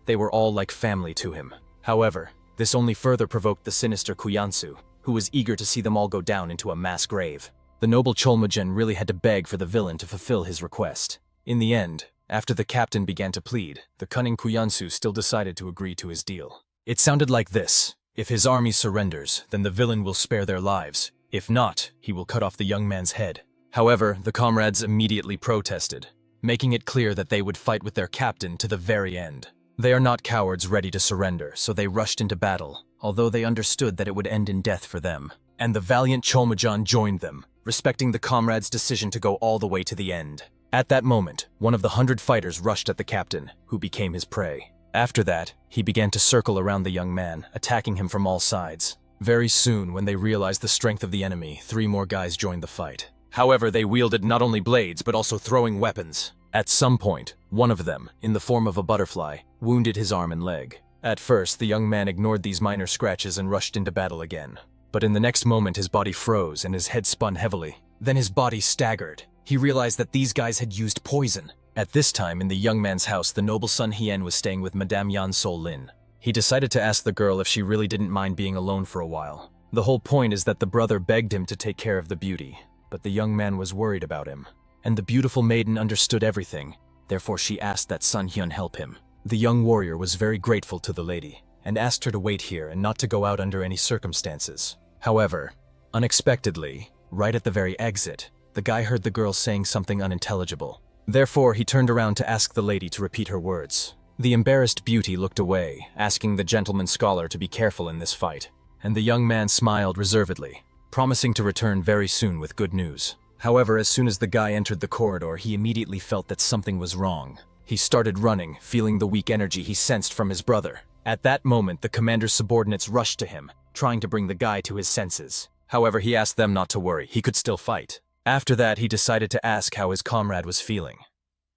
They were all like family to him. However, this only further provoked the sinister Kuyansu, who was eager to see them all go down into a mass grave. The noble Cholmujan really had to beg for the villain to fulfill his request. In the end, after the captain began to plead, the cunning Kuyansu still decided to agree to his deal. It sounded like this: if his army surrenders, then the villain will spare their lives. If not, he will cut off the young man's head. However, the comrades immediately protested, making it clear that they would fight with their captain to the very end. They are not cowards ready to surrender, so they rushed into battle, although they understood that it would end in death for them. And the valiant Cholmujan joined them, respecting the comrades' decision to go all the way to the end. At that moment, one of the 100 fighters rushed at the captain, who became his prey. After that, he began to circle around the young man, attacking him from all sides. Very soon, when they realized the strength of the enemy, 3 more guys joined the fight. However, they wielded not only blades, but also throwing weapons. At some point, one of them, in the form of a butterfly, wounded his arm and leg. At first, the young man ignored these minor scratches and rushed into battle again. But in the next moment, his body froze and his head spun heavily. Then his body staggered. He realized that these guys had used poison. At this time, in the young man's house, the noble Sun Hien was staying with Madame Yan Sol Lin. He decided to ask the girl if she really didn't mind being alone for a while. The whole point is that the brother begged him to take care of the beauty, but the young man was worried about him. And the beautiful maiden understood everything, therefore she asked that Sun Hyun help him. The young warrior was very grateful to the lady, and asked her to wait here and not to go out under any circumstances. However, unexpectedly, right at the very exit, the guy heard the girl saying something unintelligible. Therefore, he turned around to ask the lady to repeat her words. The embarrassed beauty looked away, asking the gentleman scholar to be careful in this fight, and the young man smiled reservedly, promising to return very soon with good news. However, as soon as the guy entered the corridor, he immediately felt that something was wrong. He started running, feeling the weak energy he sensed from his brother. At that moment, the commander's subordinates rushed to him, trying to bring the guy to his senses. However, he asked them not to worry, he could still fight. After that, he decided to ask how his comrade was feeling.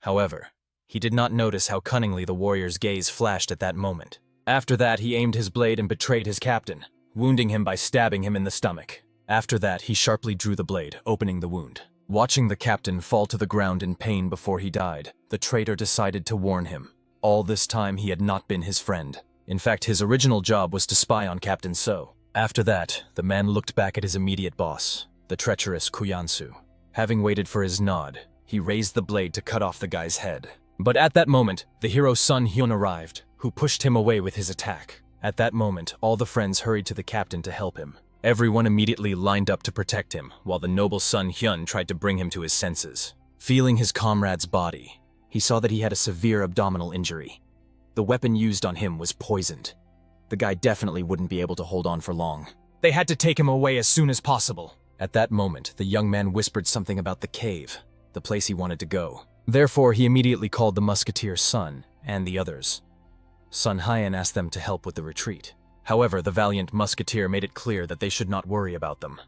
However, he did not notice how cunningly the warrior's gaze flashed at that moment. After that, he aimed his blade and betrayed his captain, wounding him by stabbing him in the stomach. After that, he sharply drew the blade, opening the wound. Watching the captain fall to the ground in pain before he died, the traitor decided to warn him. All this time, he had not been his friend. In fact, his original job was to spy on Captain So. After that, the man looked back at his immediate boss, the treacherous Kuyansu. Having waited for his nod, he raised the blade to cut off the guy's head. But at that moment, the hero Sun Hyun arrived, who pushed him away with his attack. At that moment, all the friends hurried to the captain to help him. Everyone immediately lined up to protect him, while the noble Sun Hyun tried to bring him to his senses. Feeling his comrade's body, he saw that he had a severe abdominal injury. The weapon used on him was poisoned. The guy definitely wouldn't be able to hold on for long. They had to take him away as soon as possible. At that moment, the young man whispered something about the cave, the place he wanted to go. Therefore, he immediately called the musketeer Sun and the others. Sun Hyan asked them to help with the retreat. However, the valiant musketeer made it clear that they should not worry about them.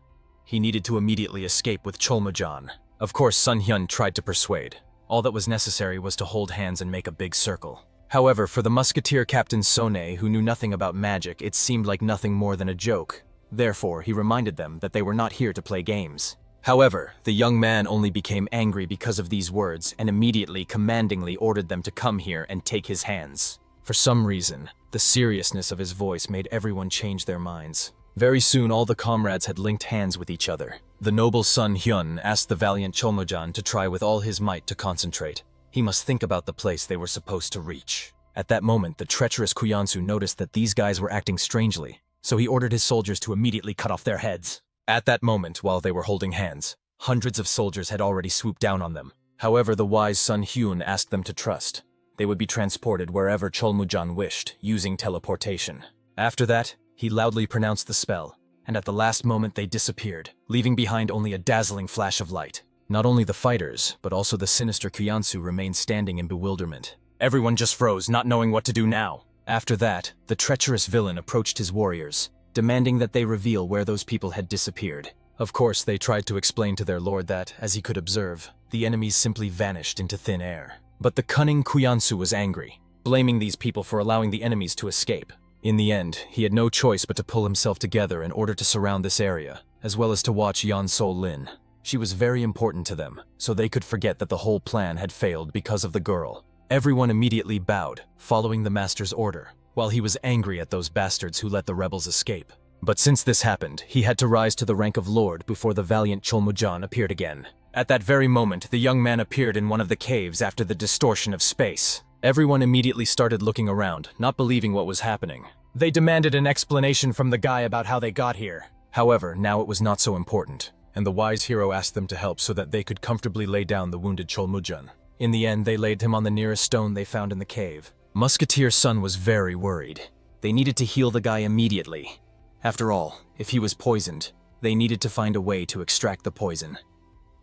He needed to immediately escape with Cholmujan. Of course, Sun Hyun tried to persuade. All that was necessary was to hold hands and make a big circle. However, for the musketeer Captain Sone, who knew nothing about magic, it seemed like nothing more than a joke. Therefore, he reminded them that they were not here to play games. However, the young man only became angry because of these words and immediately commandingly ordered them to come here and take his hands. For some reason, the seriousness of his voice made everyone change their minds. Very soon, all the comrades had linked hands with each other. The noble Sun Hyun asked the valiant Cholmujan to try with all his might to concentrate. He must think about the place they were supposed to reach. At that moment, the treacherous Kuyansu noticed that these guys were acting strangely, so he ordered his soldiers to immediately cut off their heads. At that moment, while they were holding hands, hundreds of soldiers had already swooped down on them. However, the wise Sun Hyun asked them to trust. They would be transported wherever Cholmujan wished, using teleportation. After that, he loudly pronounced the spell, and at the last moment they disappeared, leaving behind only a dazzling flash of light. Not only the fighters, but also the sinister Kuyansu remained standing in bewilderment. Everyone just froze, not knowing what to do now. After that, the treacherous villain approached his warriors, demanding that they reveal where those people had disappeared. Of course, they tried to explain to their lord that, as he could observe, the enemies simply vanished into thin air. But the cunning Kuyansu was angry, blaming these people for allowing the enemies to escape. In the end, he had no choice but to pull himself together in order to surround this area, as well as to watch Yan Sol Lin. She was very important to them, so they could forget that the whole plan had failed because of the girl. Everyone immediately bowed, following the master's order, while he was angry at those bastards who let the rebels escape. But since this happened, he had to rise to the rank of lord before the valiant Cholmujan appeared again. At that very moment, the young man appeared in one of the caves after the distortion of space. Everyone immediately started looking around, not believing what was happening. They demanded an explanation from the guy about how they got here. However, now it was not so important, and the wise hero asked them to help so that they could comfortably lay down the wounded Cholmujan. In the end, they laid him on the nearest stone they found in the cave. Musketeer Sun was very worried. They needed to heal the guy immediately. After all, if he was poisoned, they needed to find a way to extract the poison.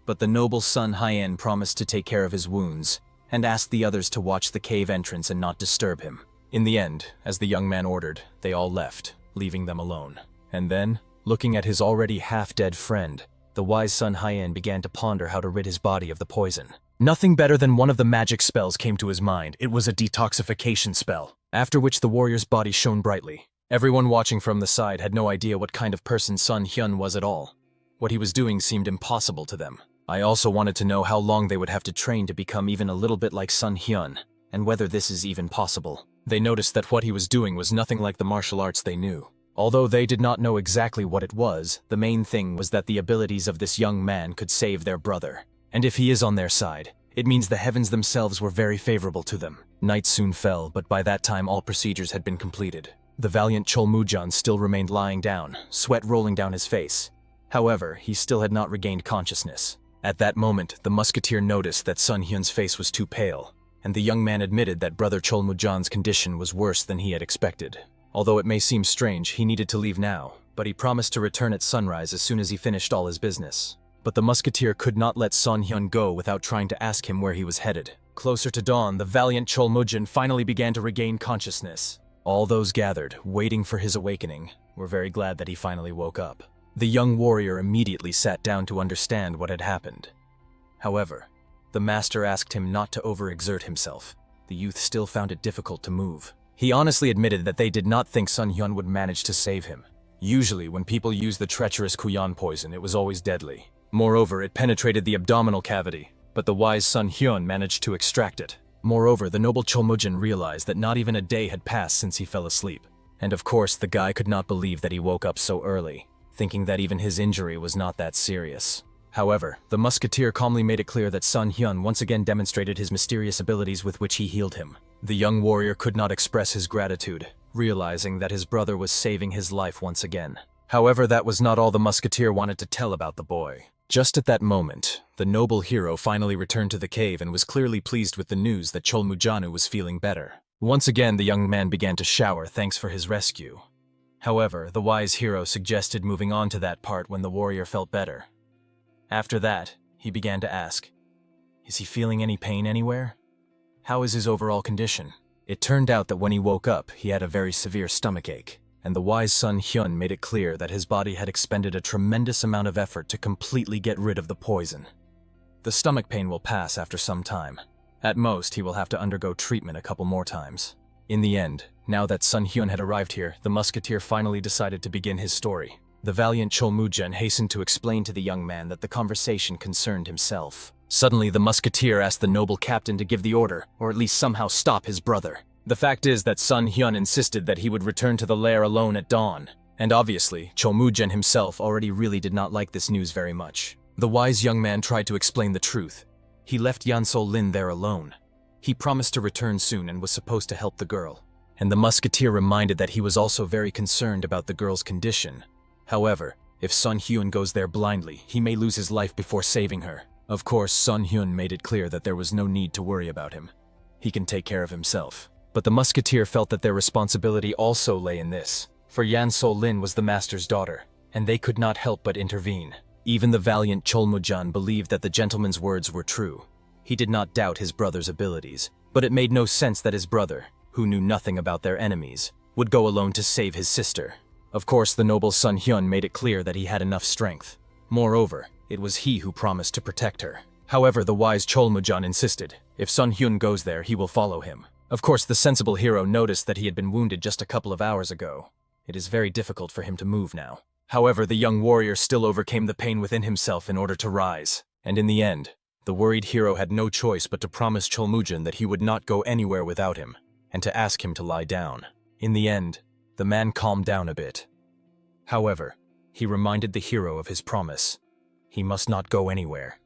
But the noble Sun Hyan promised to take care of his wounds, and asked the others to watch the cave entrance and not disturb him. In the end, as the young man ordered, they all left, leaving them alone. And then, looking at his already half-dead friend, the wise Sun Hyan began to ponder how to rid his body of the poison. Nothing better than one of the magic spells came to his mind. It was a detoxification spell, after which the warrior's body shone brightly. Everyone watching from the side had no idea what kind of person Sun Hyun was at all. What he was doing seemed impossible to them. I also wanted to know how long they would have to train to become even a little bit like Sun Hyun, and whether this is even possible. They noticed that what he was doing was nothing like the martial arts they knew. Although they did not know exactly what it was, the main thing was that the abilities of this young man could save their brother. And if he is on their side, it means the heavens themselves were very favorable to them. Night soon fell, but by that time all procedures had been completed. The valiant Cholmujan still remained lying down, sweat rolling down his face. However, he still had not regained consciousness. At that moment, the musketeer noticed that Sun Hyun's face was too pale, and the young man admitted that brother Cholmujan's condition was worse than he had expected. Although it may seem strange, he needed to leave now, but he promised to return at sunrise as soon as he finished all his business. But the musketeer could not let Sun Hyun go without trying to ask him where he was headed. Closer to dawn, the valiant Cholmujan finally began to regain consciousness. All those gathered, waiting for his awakening, were very glad that he finally woke up. The young warrior immediately sat down to understand what had happened. However, the master asked him not to overexert himself. The youth still found it difficult to move. He honestly admitted that they did not think Sun Hyun would manage to save him. Usually, when people use the treacherous Kuyan poison, it was always deadly. Moreover, it penetrated the abdominal cavity, but the wise Sun Hyun managed to extract it. Moreover, the noble Cholmujan realized that not even a day had passed since he fell asleep. And of course, the guy could not believe that he woke up so early, thinking that even his injury was not that serious. However, the musketeer calmly made it clear that Sun Hyun once again demonstrated his mysterious abilities with which he healed him. The young warrior could not express his gratitude, realizing that his brother was saving his life once again. However, that was not all the musketeer wanted to tell about the boy. Just at that moment, the noble hero finally returned to the cave and was clearly pleased with the news that Cholmujanu was feeling better. Once again, the young man began to shower thanks for his rescue. However, the wise hero suggested moving on to that part when the warrior felt better. After that, he began to ask, "Is he feeling any pain anywhere? How is his overall condition?" It turned out that when he woke up, he had a very severe stomachache, and the wise Sun Hyun made it clear that his body had expended a tremendous amount of effort to completely get rid of the poison. The stomach pain will pass after some time. At most, he will have to undergo treatment a couple more times. In the end, now that Sun Hyun had arrived here, the musketeer finally decided to begin his story. The valiant Cholmujan hastened to explain to the young man that the conversation concerned himself. Suddenly, the musketeer asked the noble captain to give the order, or at least somehow stop his brother. The fact is that Sun Hyun insisted that he would return to the lair alone at dawn, and obviously, Cholmujan himself already really did not like this news very much. The wise young man tried to explain the truth. He left Yansol Lin there alone. He promised to return soon and was supposed to help the girl. And the musketeer reminded that he was also very concerned about the girl's condition. However, if Sun Hyun goes there blindly, he may lose his life before saving her. Of course, Sun Hyun made it clear that there was no need to worry about him. He can take care of himself. But the musketeer felt that their responsibility also lay in this, for Yansol Lin was the master's daughter, and they could not help but intervene. Even the valiant Cholmujan believed that the gentleman's words were true. He did not doubt his brother's abilities, but it made no sense that his brother, who knew nothing about their enemies, would go alone to save his sister. Of course, the noble Sun Hyun made it clear that he had enough strength. Moreover, it was he who promised to protect her. However, the wise Cholmujan insisted, if Sun Hyun goes there, he will follow him. Of course, the sensible hero noticed that he had been wounded just a couple of hours ago. It is very difficult for him to move now. However, the young warrior still overcame the pain within himself in order to rise. And in the end, the worried hero had no choice but to promise Cholmujan that he would not go anywhere without him, and to ask him to lie down. In the end, the man calmed down a bit. However, he reminded the hero of his promise. He must not go anywhere.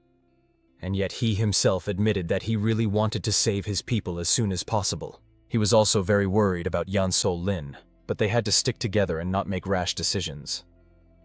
And yet he himself admitted that he really wanted to save his people as soon as possible. He was also very worried about Yansol Lin, but they had to stick together and not make rash decisions.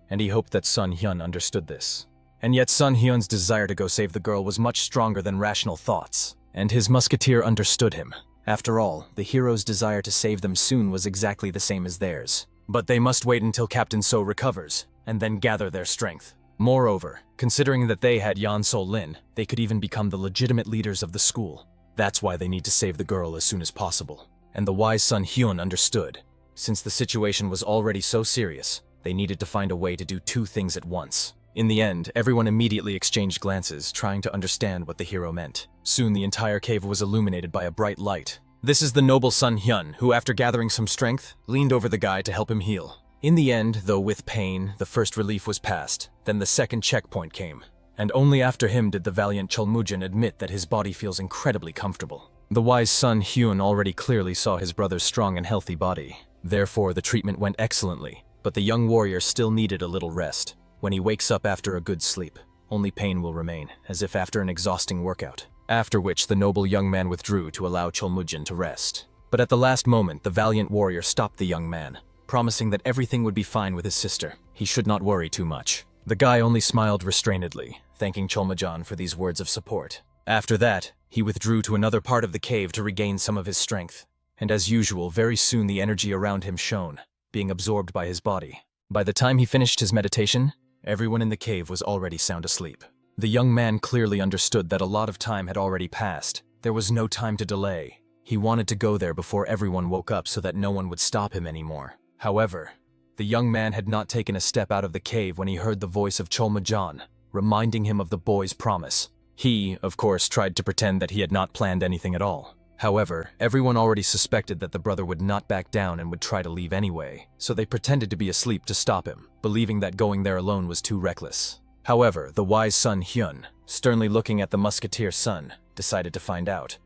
And he hoped that Sun Hyun understood this. And yet Sun Hyun's desire to go save the girl was much stronger than rational thoughts, and his musketeer understood him. After all, the hero's desire to save them soon was exactly the same as theirs. But they must wait until Captain So recovers, and then gather their strength. Moreover, considering that they had Yansol Lin, they could even become the legitimate leaders of the school. That's why they need to save the girl as soon as possible. And the wise Sun Hyun understood. Since the situation was already so serious, they needed to find a way to do two things at once. In the end, everyone immediately exchanged glances, trying to understand what the hero meant. Soon the entire cave was illuminated by a bright light. This is the noble Sun Hyun, who after gathering some strength, leaned over the guy to help him heal. In the end, though with pain, the first relief was passed, then the second checkpoint came. And only after him did the valiant Cholmujan admit that his body feels incredibly comfortable. The wise son Hyun already clearly saw his brother's strong and healthy body. Therefore, the treatment went excellently, but the young warrior still needed a little rest. When he wakes up after a good sleep, only pain will remain, as if after an exhausting workout. After which, the noble young man withdrew to allow Cholmujin to rest. But at the last moment, the valiant warrior stopped the young man, promising that everything would be fine with his sister. He should not worry too much. The guy only smiled restrainedly, thanking Cholmujin for these words of support. After that, he withdrew to another part of the cave to regain some of his strength. And as usual, very soon the energy around him shone, being absorbed by his body. By the time he finished his meditation, everyone in the cave was already sound asleep. The young man clearly understood that a lot of time had already passed. There was no time to delay. He wanted to go there before everyone woke up so that no one would stop him anymore. However, the young man had not taken a step out of the cave when he heard the voice of Cholmujin, reminding him of the boy's promise. He, of course, tried to pretend that he had not planned anything at all. However, everyone already suspected that the brother would not back down and would try to leave anyway, so they pretended to be asleep to stop him, believing that going there alone was too reckless. However, the wise son Hyun, sternly looking at the musketeer's son, decided to find out.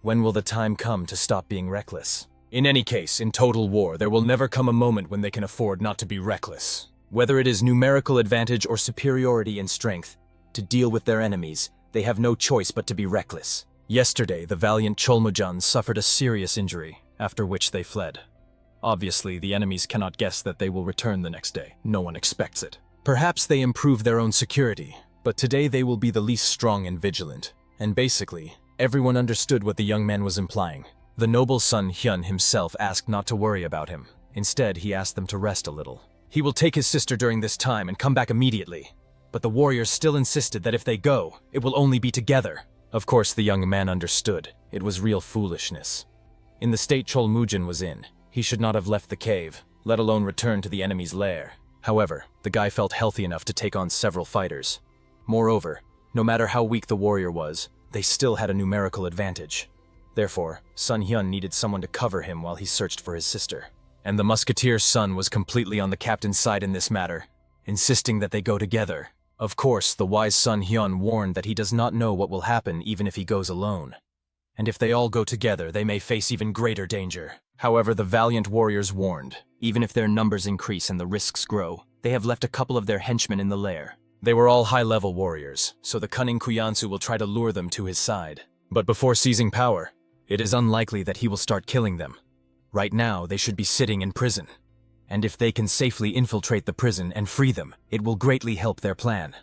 When will the time come to stop being reckless? In any case, in total war, there will never come a moment when they can afford not to be reckless. Whether it is numerical advantage or superiority in strength, to deal with their enemies, they have no choice but to be reckless. Yesterday, the valiant Cholmujin suffered a serious injury, after which they fled. Obviously, the enemies cannot guess that they will return the next day. No one expects it. Perhaps they improve their own security, but today they will be the least strong and vigilant. And basically, everyone understood what the young man was implying. The noble son Hyun himself asked not to worry about him. Instead, he asked them to rest a little. He will take his sister during this time and come back immediately. But the warriors still insisted that if they go, it will only be together. Of course, the young man understood. It was real foolishness. In the state Cholmujin was in, he should not have left the cave, let alone return to the enemy's lair. However, the guy felt healthy enough to take on several fighters. Moreover, no matter how weak the warrior was, they still had a numerical advantage. Therefore, Sun Hyun needed someone to cover him while he searched for his sister. And the musketeer's son was completely on the captain's side in this matter, insisting that they go together. Of course, the wise Sun Hyun warned that he does not know what will happen even if he goes alone. And if they all go together, they may face even greater danger. However, the valiant warriors warned, even if their numbers increase and the risks grow, they have left a couple of their henchmen in the lair. They were all high-level warriors, so the cunning Kuyansu will try to lure them to his side. But before seizing power, it is unlikely that he will start killing them. Right now, they should be sitting in prison. And if they can safely infiltrate the prison and free them, it will greatly help their plan.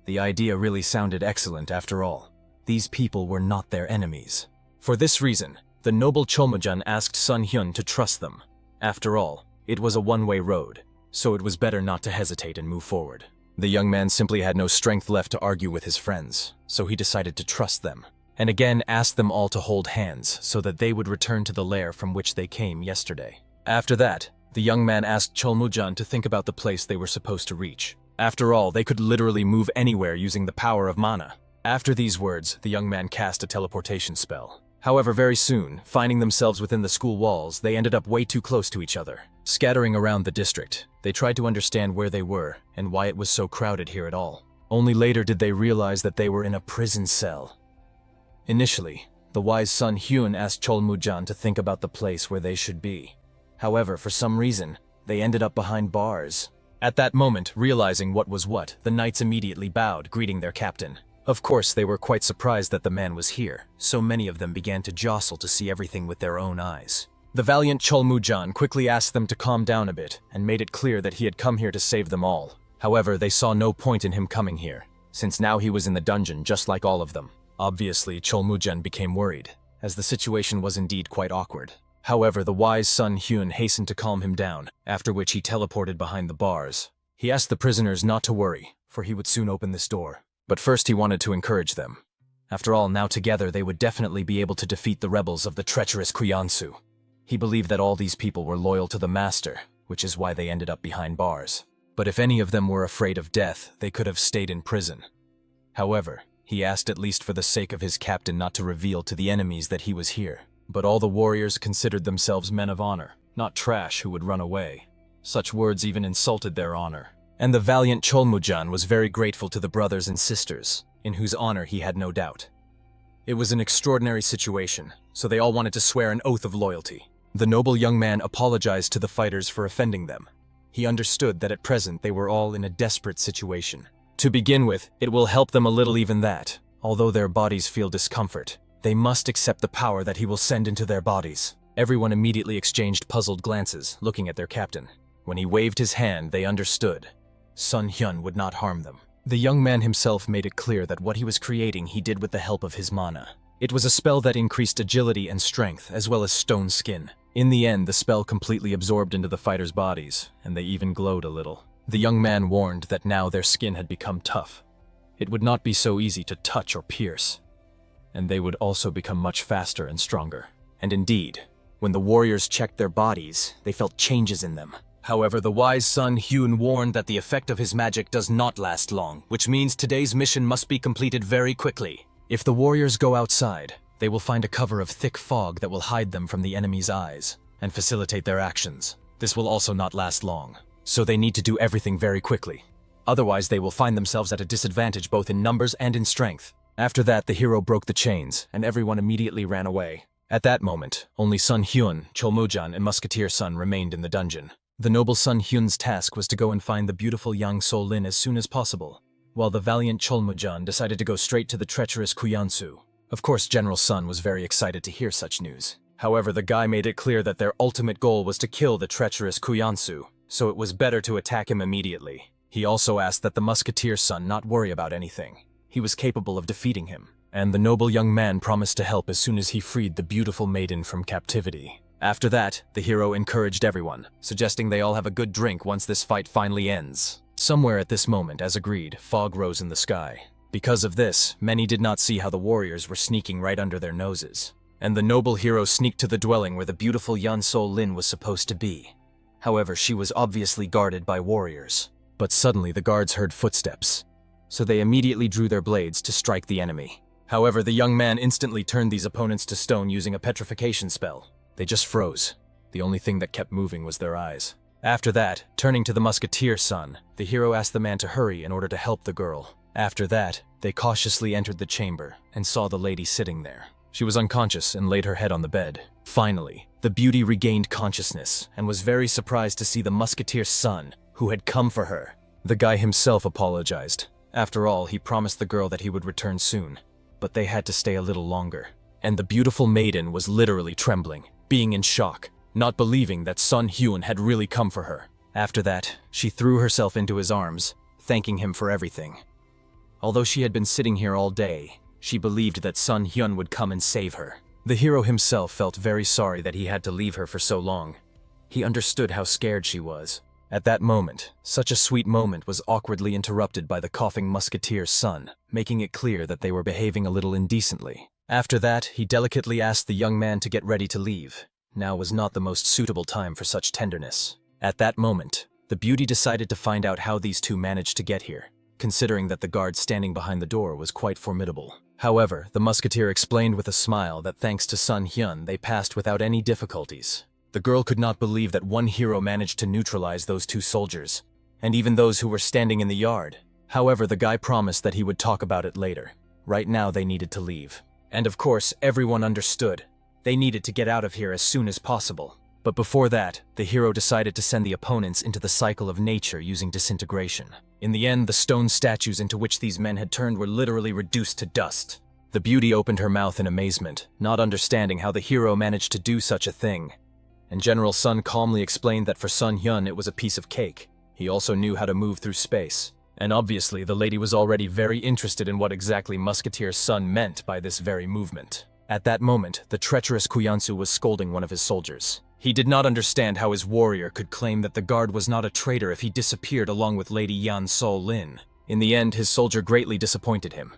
The idea really sounded excellent after all. These people were not their enemies. For this reason, the noble Cholmujin asked Sun Hyun to trust them. After all, it was a one-way road, so it was better not to hesitate and move forward. The young man simply had no strength left to argue with his friends, so he decided to trust them, and again asked them all to hold hands so that they would return to the lair from which they came yesterday. After that, the young man asked Cholmujin to think about the place they were supposed to reach. After all, they could literally move anywhere using the power of mana. After these words, the young man cast a teleportation spell. However, very soon, finding themselves within the school walls, they ended up way too close to each other. Scattering around the district, they tried to understand where they were and why it was so crowded here at all. Only later did they realize that they were in a prison cell. Initially, the wise son Hyun asked Cholmujin to think about the place where they should be. However, for some reason, they ended up behind bars. At that moment, realizing what was what, the knights immediately bowed, greeting their captain. Of course, they were quite surprised that the man was here. So many of them began to jostle to see everything with their own eyes. The valiant Cholmujin quickly asked them to calm down a bit and made it clear that he had come here to save them all. However, they saw no point in him coming here, since now he was in the dungeon just like all of them. Obviously, Cholmujin became worried, as the situation was indeed quite awkward. However, the wise son Hyun hastened to calm him down, after which he teleported behind the bars. He asked the prisoners not to worry, for he would soon open this door. But first he wanted to encourage them. After all, now together they would definitely be able to defeat the rebels of the treacherous Kuyansu. He believed that all these people were loyal to the master, which is why they ended up behind bars. But if any of them were afraid of death, they could have stayed in prison. However, he asked at least for the sake of his captain not to reveal to the enemies that he was here. But all the warriors considered themselves men of honor, not trash who would run away. Such words even insulted their honor. And the valiant Cholmujin was very grateful to the brothers and sisters, in whose honor he had no doubt. It was an extraordinary situation, so they all wanted to swear an oath of loyalty. The noble young man apologized to the fighters for offending them. He understood that at present they were all in a desperate situation. To begin with, it will help them a little even that, although their bodies feel discomfort, they must accept the power that he will send into their bodies. Everyone immediately exchanged puzzled glances, looking at their captain. When he waved his hand, they understood. Sun Hyun would not harm them. The young man himself made it clear that what he was creating he did with the help of his mana. It was a spell that increased agility and strength, as well as stone skin. In the end, the spell completely absorbed into the fighters' bodies, and they even glowed a little. The young man warned that now their skin had become tough. It would not be so easy to touch or pierce, and they would also become much faster and stronger. And indeed, when the warriors checked their bodies, they felt changes in them. However, the wise Sun Hyun warned that the effect of his magic does not last long, which means today's mission must be completed very quickly. If the warriors go outside, they will find a cover of thick fog that will hide them from the enemy's eyes and facilitate their actions. This will also not last long, so they need to do everything very quickly. Otherwise, they will find themselves at a disadvantage both in numbers and in strength. After that, the hero broke the chains, and everyone immediately ran away. At that moment, only Sun Hyun, Cholmujan, and Musketeer Sun remained in the dungeon. The noble Sun Hyun's task was to go and find the beautiful young So Lin as soon as possible, while the valiant Cholmujan decided to go straight to the treacherous Kuyansu. Of course, General Sun was very excited to hear such news. However, the guy made it clear that their ultimate goal was to kill the treacherous Kuyansu, so it was better to attack him immediately. He also asked that the Musketeer Sun not worry about anything. He was capable of defeating him, and the noble young man promised to help as soon as he freed the beautiful maiden from captivity. After that, the hero encouraged everyone, suggesting they all have a good drink once this fight finally ends. Somewhere at this moment, as agreed, fog rose in the sky. Because of this, many did not see how the warriors were sneaking right under their noses, and the noble hero sneaked to the dwelling where the beautiful Yan So Lin was supposed to be. However, she was obviously guarded by warriors. But suddenly the guards heard footsteps, so they immediately drew their blades to strike the enemy. However, the young man instantly turned these opponents to stone using a petrification spell. They just froze. The only thing that kept moving was their eyes. After that, turning to the Musketeer Sun, the hero asked the man to hurry in order to help the girl. After that, they cautiously entered the chamber and saw the lady sitting there. She was unconscious and laid her head on the bed. Finally, the beauty regained consciousness and was very surprised to see the Musketeer Sun, who had come for her. The guy himself apologized. After all, he promised the girl that he would return soon, but they had to stay a little longer. And the beautiful maiden was literally trembling, being in shock, not believing that Sun Hyun had really come for her. After that, she threw herself into his arms, thanking him for everything. Although she had been sitting here all day, she believed that Sun Hyun would come and save her. The hero himself felt very sorry that he had to leave her for so long. He understood how scared she was. At that moment, such a sweet moment was awkwardly interrupted by the coughing Musketeer's son, making it clear that they were behaving a little indecently. After that, he delicately asked the young man to get ready to leave. Now was not the most suitable time for such tenderness. At that moment, the beauty decided to find out how these two managed to get here, considering that the guard standing behind the door was quite formidable. However, the musketeer explained with a smile that thanks to Sun Hyun, they passed without any difficulties. The girl could not believe that one hero managed to neutralize those two soldiers, and even those who were standing in the yard. However, the guy promised that he would talk about it later. Right now, they needed to leave. And of course, everyone understood. They needed to get out of here as soon as possible. But before that, the hero decided to send the opponents into the cycle of nature using disintegration. In the end, the stone statues into which these men had turned were literally reduced to dust. The beauty opened her mouth in amazement, not understanding how the hero managed to do such a thing. And General Sun calmly explained that for Sun Hyun it was a piece of cake. He also knew how to move through space. And obviously, the lady was already very interested in what exactly Musketeer Sun meant by this very movement. At that moment, the treacherous Kuyansu was scolding one of his soldiers. He did not understand how his warrior could claim that the guard was not a traitor if he disappeared along with Lady Yan So Lin. In the end, his soldier greatly disappointed him.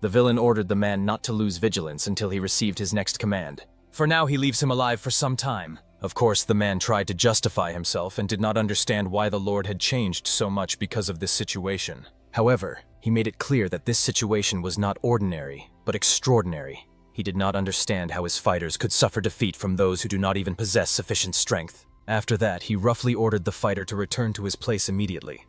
The villain ordered the man not to lose vigilance until he received his next command. For now, he leaves him alive for some time. Of course, the man tried to justify himself and did not understand why the Lord had changed so much because of this situation. However, he made it clear that this situation was not ordinary, but extraordinary. He did not understand how his fighters could suffer defeat from those who do not even possess sufficient strength. After that, he roughly ordered the fighter to return to his place immediately.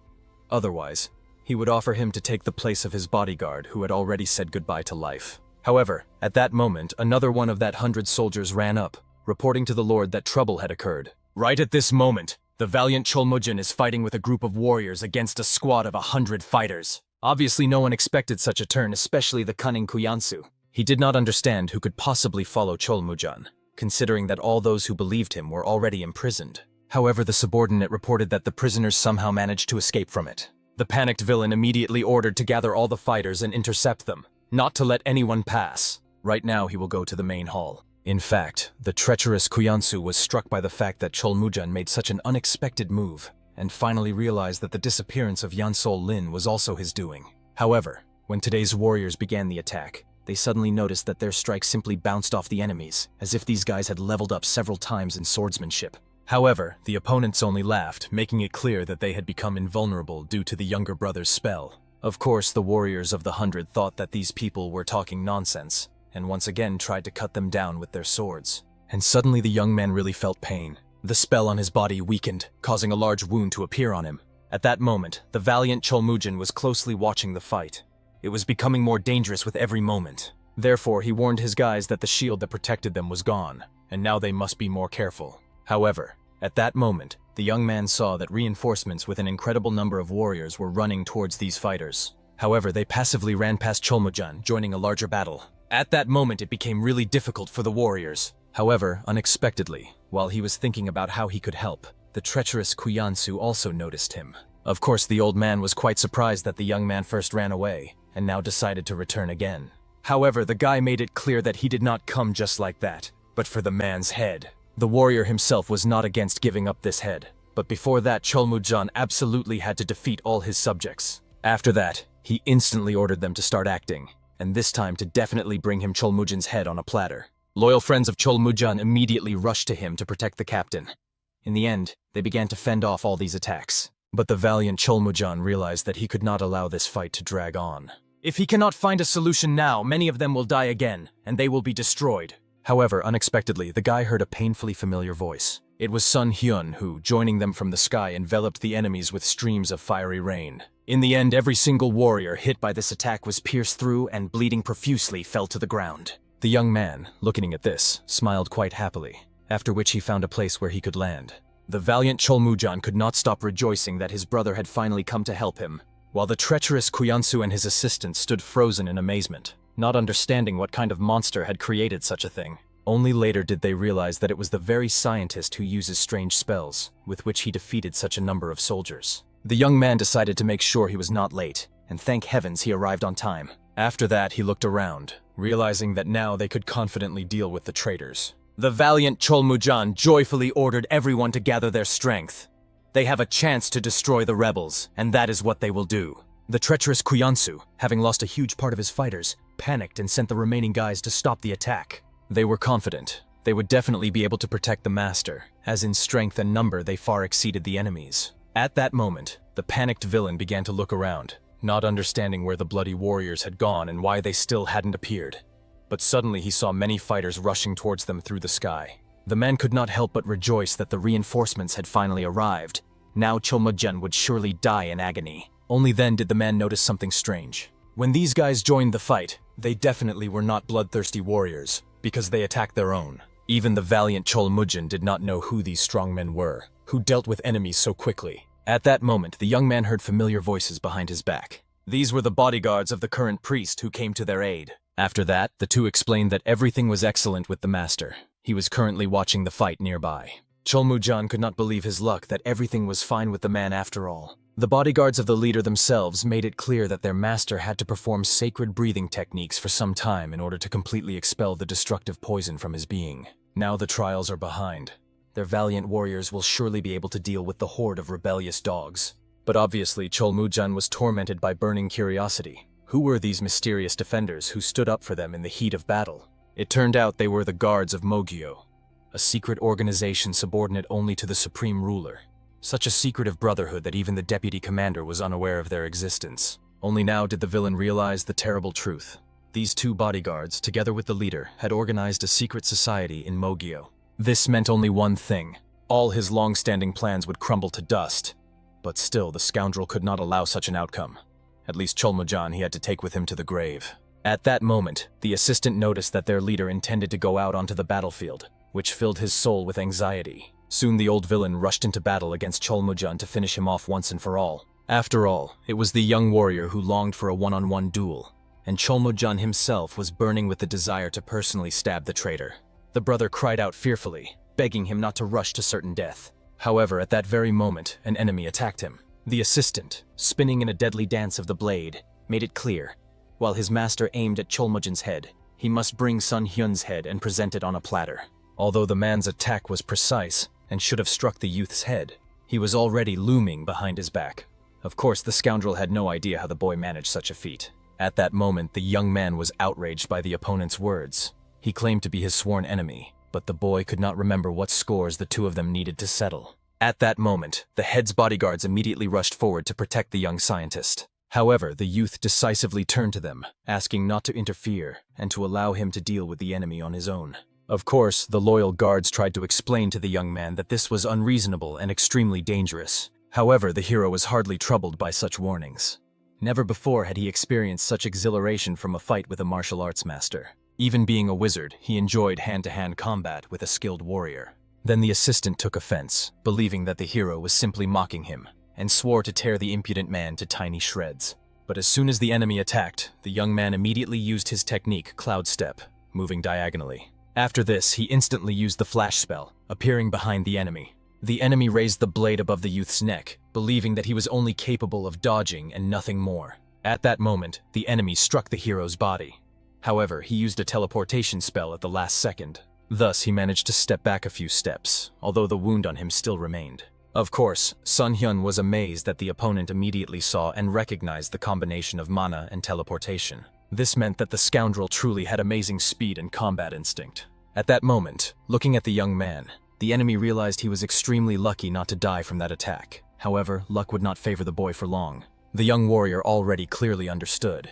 Otherwise, he would offer him to take the place of his bodyguard who had already said goodbye to life. However, at that moment, another one of that 100 soldiers ran up, reporting to the Lord that trouble had occurred. Right at this moment, the valiant Cholmujin is fighting with a group of warriors against a squad of 100 fighters. Obviously, no one expected such a turn, especially the cunning Kuyansu. He did not understand who could possibly follow Cholmujin, considering that all those who believed him were already imprisoned. However, the subordinate reported that the prisoners somehow managed to escape from it. The panicked villain immediately ordered to gather all the fighters and intercept them, not to let anyone pass. Right now, he will go to the main hall. In fact, the treacherous Kuyansu was struck by the fact that Cholmujin made such an unexpected move, and finally realized that the disappearance of Yansol Lin was also his doing. However, when today's warriors began the attack, they suddenly noticed that their strikes simply bounced off the enemies, as if these guys had leveled up several times in swordsmanship. However, the opponents only laughed, making it clear that they had become invulnerable due to the younger brother's spell. Of course, the warriors of the 100 thought that these people were talking nonsense, and once again tried to cut them down with their swords. And suddenly the young man really felt pain. The spell on his body weakened, causing a large wound to appear on him. At that moment, the valiant Cholmujin was closely watching the fight. It was becoming more dangerous with every moment. Therefore, he warned his guys that the shield that protected them was gone, and now they must be more careful. However, at that moment, the young man saw that reinforcements with an incredible number of warriors were running towards these fighters. However, they passively ran past Cholmujin, joining a larger battle. At that moment, it became really difficult for the warriors. However, unexpectedly, while he was thinking about how he could help, the treacherous Kuyansu also noticed him. Of course, the old man was quite surprised that the young man first ran away, and now decided to return again. However, the guy made it clear that he did not come just like that, but for the man's head. The warrior himself was not against giving up this head, but before that, Cholmujin absolutely had to defeat all his subjects. After that, he instantly ordered them to start acting, and this time to definitely bring him Cholmujin's head on a platter. Loyal friends of Cholmujin immediately rushed to him to protect the captain. In the end, they began to fend off all these attacks. But the valiant Cholmujin realized that he could not allow this fight to drag on. If he cannot find a solution now, many of them will die again, and they will be destroyed. However, unexpectedly, the guy heard a painfully familiar voice. It was Sun Hyun who, joining them from the sky, enveloped the enemies with streams of fiery rain. In the end, every single warrior hit by this attack was pierced through and bleeding profusely fell to the ground. The young man, looking at this, smiled quite happily, after which he found a place where he could land. The valiant Cholmujin could not stop rejoicing that his brother had finally come to help him, while the treacherous Kuyansu and his assistants stood frozen in amazement, not understanding what kind of monster had created such a thing. Only later did they realize that it was the very scientist who uses strange spells, with which he defeated such a number of soldiers. The young man decided to make sure he was not late, and thank heavens he arrived on time. After that, he looked around, realizing that now they could confidently deal with the traitors. The valiant Cholmujin joyfully ordered everyone to gather their strength. They have a chance to destroy the rebels, and that is what they will do. The treacherous Kuyansu, having lost a huge part of his fighters, panicked and sent the remaining guys to stop the attack. They were confident they would definitely be able to protect the master, as in strength and number they far exceeded the enemies. At that moment, the panicked villain began to look around, not understanding where the bloody warriors had gone and why they still hadn't appeared. But suddenly he saw many fighters rushing towards them through the sky. The man could not help but rejoice that the reinforcements had finally arrived. Now Cholmujin would surely die in agony. Only then did the man notice something strange. When these guys joined the fight, they definitely were not bloodthirsty warriors, because they attacked their own. Even the valiant Cholmujin did not know who these strong men were, who dealt with enemies so quickly. At that moment, the young man heard familiar voices behind his back. These were the bodyguards of the current priest who came to their aid. After that, the two explained that everything was excellent with the master. He was currently watching the fight nearby. Cholmujin could not believe his luck that everything was fine with the man after all. The bodyguards of the leader themselves made it clear that their master had to perform sacred breathing techniques for some time in order to completely expel the destructive poison from his being. Now the trials are behind. Their valiant warriors will surely be able to deal with the horde of rebellious dogs. But obviously, Cholmujin was tormented by burning curiosity. Who were these mysterious defenders who stood up for them in the heat of battle? It turned out they were the guards of Mogyo, a secret organization subordinate only to the supreme ruler. Such a secretive brotherhood that even the deputy commander was unaware of their existence. Only now did the villain realize the terrible truth. These two bodyguards, together with the leader, had organized a secret society in Mogyo. This meant only one thing. All his long-standing plans would crumble to dust. But still, the scoundrel could not allow such an outcome. At least Cholmujin he had to take with him to the grave. At that moment, the assistant noticed that their leader intended to go out onto the battlefield, which filled his soul with anxiety. Soon the old villain rushed into battle against Cholmujun to finish him off once and for all. After all, it was the young warrior who longed for a one-on-one duel, and Cholmujun himself was burning with the desire to personally stab the traitor. The brother cried out fearfully, begging him not to rush to certain death. However, at that very moment, an enemy attacked him. The assistant, spinning in a deadly dance of the blade, made it clear, while his master aimed at Cholmujun's head, he must bring Sun Hyun's head and present it on a platter. Although the man's attack was precise and should have struck the youth's head, he was already looming behind his back. Of course, the scoundrel had no idea how the boy managed such a feat. At that moment, the young man was outraged by the opponent's words. He claimed to be his sworn enemy, but the boy could not remember what scores the two of them needed to settle. At that moment, the head's bodyguards immediately rushed forward to protect the young scientist. However, the youth decisively turned to them, asking not to interfere and to allow him to deal with the enemy on his own. Of course, the loyal guards tried to explain to the young man that this was unreasonable and extremely dangerous. However, the hero was hardly troubled by such warnings. Never before had he experienced such exhilaration from a fight with a martial arts master. Even being a wizard, he enjoyed hand-to-hand combat with a skilled warrior. Then the assistant took offense, believing that the hero was simply mocking him, and swore to tear the impudent man to tiny shreds. But as soon as the enemy attacked, the young man immediately used his technique, Cloud Step, moving diagonally. After this, he instantly used the flash spell, appearing behind the enemy. The enemy raised the blade above the youth's neck, believing that he was only capable of dodging and nothing more. At that moment, the enemy struck the hero's body. However, he used a teleportation spell at the last second. Thus, he managed to step back a few steps, although the wound on him still remained. Of course, Sun Hyun was amazed that the opponent immediately saw and recognized the combination of mana and teleportation. This meant that the scoundrel truly had amazing speed and combat instinct. At that moment, looking at the young man, the enemy realized he was extremely lucky not to die from that attack. However, luck would not favor the boy for long. The young warrior already clearly understood.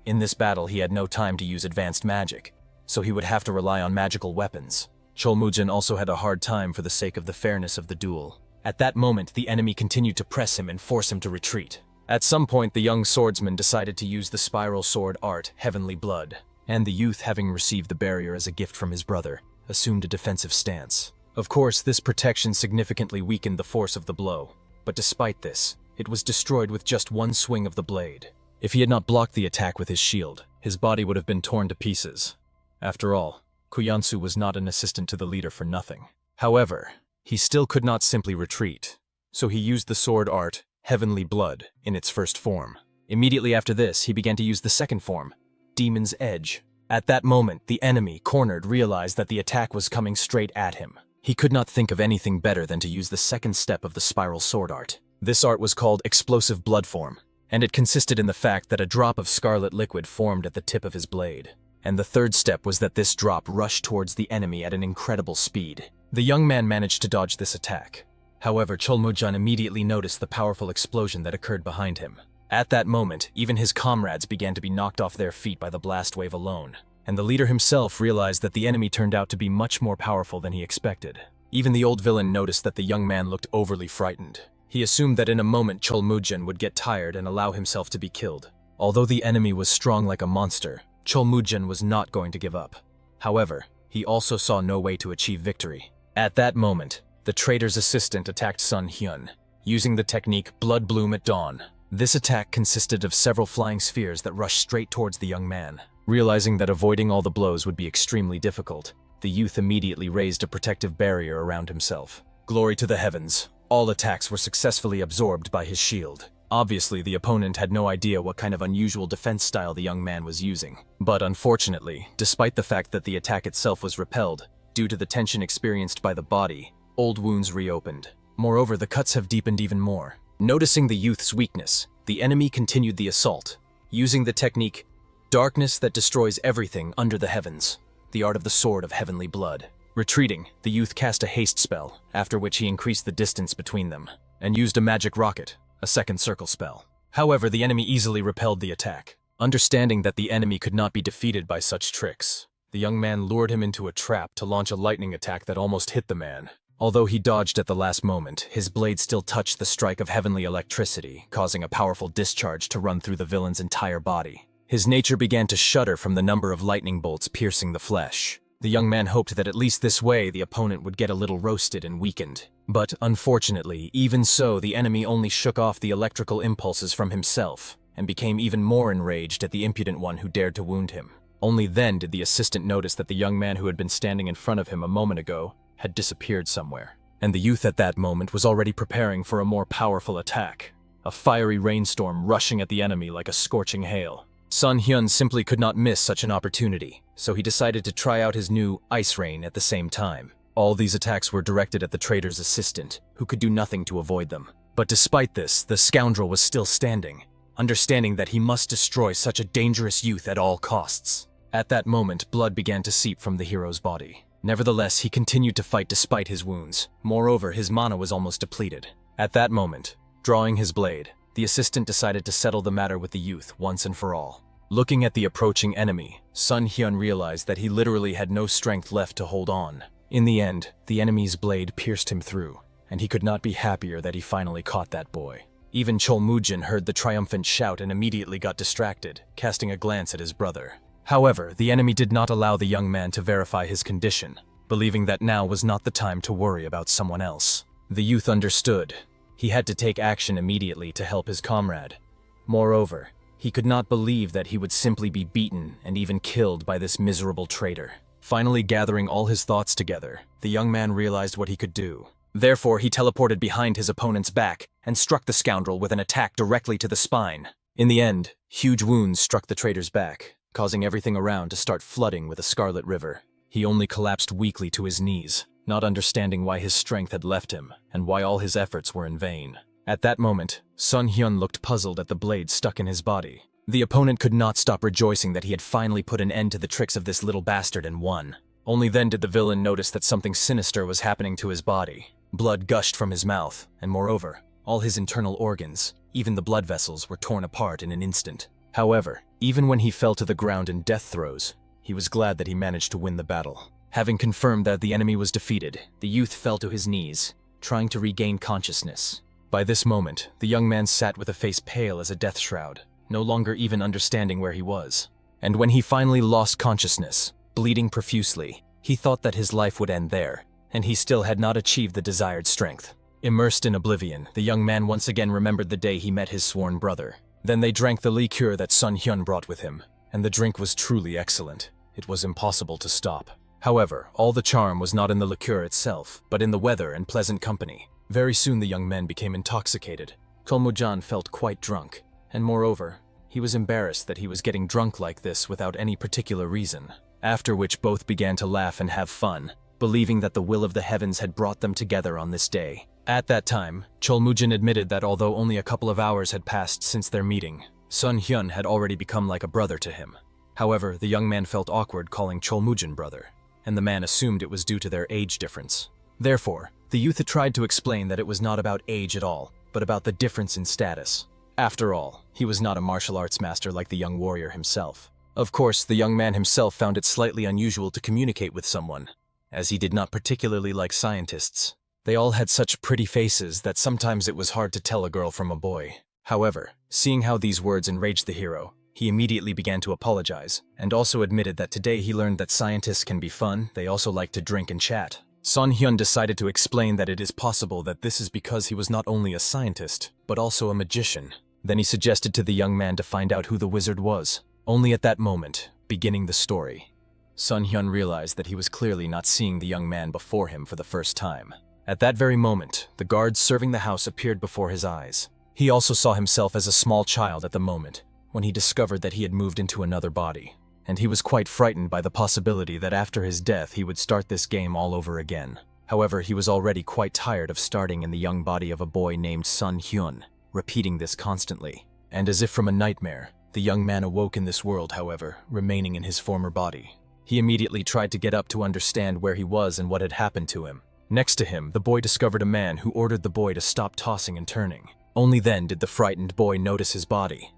In this battle, he had no time to use advanced magic, so he would have to rely on magical weapons. Cholmujun also had a hard time for the sake of the fairness of the duel. At that moment, the enemy continued to press him and force him to retreat. At some point, the young swordsman decided to use the spiral sword art, Heavenly Blood, and the youth, having received the barrier as a gift from his brother, assumed a defensive stance. Of course, this protection significantly weakened the force of the blow, but despite this, it was destroyed with just one swing of the blade. If he had not blocked the attack with his shield, his body would have been torn to pieces. After all, Kuyansu was not an assistant to the leader for nothing. However, he still could not simply retreat, so he used the sword art, Heavenly Blood, in its first form. Immediately after this, he began to use the second form, Demon's Edge. At that moment, the enemy, cornered, realized that the attack was coming straight at him. He could not think of anything better than to use the second step of the spiral sword art. This art was called Explosive Blood Form, and it consisted in the fact that a drop of scarlet liquid formed at the tip of his blade. And the third step was that this drop rushed towards the enemy at an incredible speed. The young man managed to dodge this attack. However, Cholmujun immediately noticed the powerful explosion that occurred behind him. At that moment, even his comrades began to be knocked off their feet by the blast wave alone, and the leader himself realized that the enemy turned out to be much more powerful than he expected. Even the old villain noticed that the young man looked overly frightened. He assumed that in a moment Cholmujun would get tired and allow himself to be killed. Although the enemy was strong like a monster, Cholmujun was not going to give up. However, he also saw no way to achieve victory. At that moment, the traitor's assistant attacked Sun Hyun, using the technique Blood Bloom at Dawn. This attack consisted of several flying spheres that rushed straight towards the young man. Realizing that avoiding all the blows would be extremely difficult, the youth immediately raised a protective barrier around himself. Glory to the heavens! All attacks were successfully absorbed by his shield. Obviously, the opponent had no idea what kind of unusual defense style the young man was using. But unfortunately, despite the fact that the attack itself was repelled, due to the tension experienced by the body, old wounds reopened. Moreover, the cuts have deepened even more. Noticing the youth's weakness, the enemy continued the assault, using the technique Darkness that destroys everything under the heavens, the art of the sword of heavenly blood. Retreating, the youth cast a haste spell, after which he increased the distance between them, and used a magic rocket, a second circle spell. However, the enemy easily repelled the attack. Understanding that the enemy could not be defeated by such tricks, the young man lured him into a trap to launch a lightning attack that almost hit the man. Although he dodged at the last moment, his blade still touched the strike of heavenly electricity, causing a powerful discharge to run through the villain's entire body. His nature began to shudder from the number of lightning bolts piercing the flesh. The young man hoped that at least this way the opponent would get a little roasted and weakened. But, unfortunately, even so, the enemy only shook off the electrical impulses from himself, and became even more enraged at the impudent one who dared to wound him. Only then did the assistant notice that the young man who had been standing in front of him a moment ago had disappeared somewhere. And the youth at that moment was already preparing for a more powerful attack, a fiery rainstorm rushing at the enemy like a scorching hail. Sun Hyun simply could not miss such an opportunity, so he decided to try out his new Ice Rain at the same time. All these attacks were directed at the trader's assistant, who could do nothing to avoid them. But despite this, the scoundrel was still standing, understanding that he must destroy such a dangerous youth at all costs. At that moment, blood began to seep from the hero's body. Nevertheless, he continued to fight despite his wounds. Moreover, his mana was almost depleted. At that moment, drawing his blade, the assistant decided to settle the matter with the youth once and for all. Looking at the approaching enemy, Sun Hyun realized that he literally had no strength left to hold on. In the end, the enemy's blade pierced him through, and he could not be happier that he finally caught that boy. Even Chol Mujin heard the triumphant shout and immediately got distracted, casting a glance at his brother. However, the enemy did not allow the young man to verify his condition, believing that now was not the time to worry about someone else. The youth understood. He had to take action immediately to help his comrade. Moreover, he could not believe that he would simply be beaten and even killed by this miserable traitor. Finally gathering all his thoughts together, the young man realized what he could do. Therefore, he teleported behind his opponent's back and struck the scoundrel with an attack directly to the spine. In the end, huge wounds struck the traitor's back, causing everything around to start flooding with a scarlet river. He only collapsed weakly to his knees, not understanding why his strength had left him and why all his efforts were in vain. At that moment, Sun Hyun looked puzzled at the blade stuck in his body. The opponent could not stop rejoicing that he had finally put an end to the tricks of this little bastard and won. Only then did the villain notice that something sinister was happening to his body. Blood gushed from his mouth, and moreover, all his internal organs, even the blood vessels, were torn apart in an instant. However, even when he fell to the ground in death throes, he was glad that he managed to win the battle. Having confirmed that the enemy was defeated, the youth fell to his knees, trying to regain consciousness. By this moment, the young man sat with a face pale as a death shroud, no longer even understanding where he was. And when he finally lost consciousness, bleeding profusely, he thought that his life would end there, and he still had not achieved the desired strength. Immersed in oblivion, the young man once again remembered the day he met his sworn brother. Then they drank the liqueur that Sun Hyun brought with him, and the drink was truly excellent. It was impossible to stop. However, all the charm was not in the liqueur itself, but in the weather and pleasant company. Very soon the young man became intoxicated. Kolmujan felt quite drunk, and moreover, he was embarrassed that he was getting drunk like this without any particular reason. After which both began to laugh and have fun, believing that the will of the heavens had brought them together on this day. At that time, Cholmujin admitted that although only a couple of hours had passed since their meeting, Sun Hyun had already become like a brother to him. However, the young man felt awkward calling Cholmujin brother, and the man assumed it was due to their age difference. Therefore, the youth had tried to explain that it was not about age at all, but about the difference in status. After all, he was not a martial arts master like the young warrior himself. Of course, the young man himself found it slightly unusual to communicate with someone, as he did not particularly like scientists. They all had such pretty faces that sometimes it was hard to tell a girl from a boy. However, seeing how these words enraged the hero, he immediately began to apologize, and also admitted that today he learned that scientists can be fun, they also like to drink and chat. Sun Hyun decided to explain that it is possible that this is because he was not only a scientist, but also a magician. Then he suggested to the young man to find out who the wizard was. Only at that moment, beginning the story, Sun Hyun realized that he was clearly not seeing the young man before him for the first time. At that very moment, the guards serving the house appeared before his eyes. He also saw himself as a small child at the moment, when he discovered that he had moved into another body, and he was quite frightened by the possibility that after his death he would start this game all over again. However, he was already quite tired of starting in the young body of a boy named Sun Hyun, repeating this constantly. And as if from a nightmare, the young man awoke in this world, however, remaining in his former body. He immediately tried to get up to understand where he was and what had happened to him. Next to him, the boy discovered a man who ordered the boy to stop tossing and turning. Only then did the frightened boy notice his body.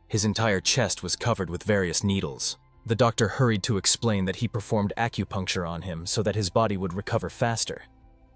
His entire chest was covered with various needles. The doctor hurried to explain that he performed acupuncture on him so that his body would recover faster.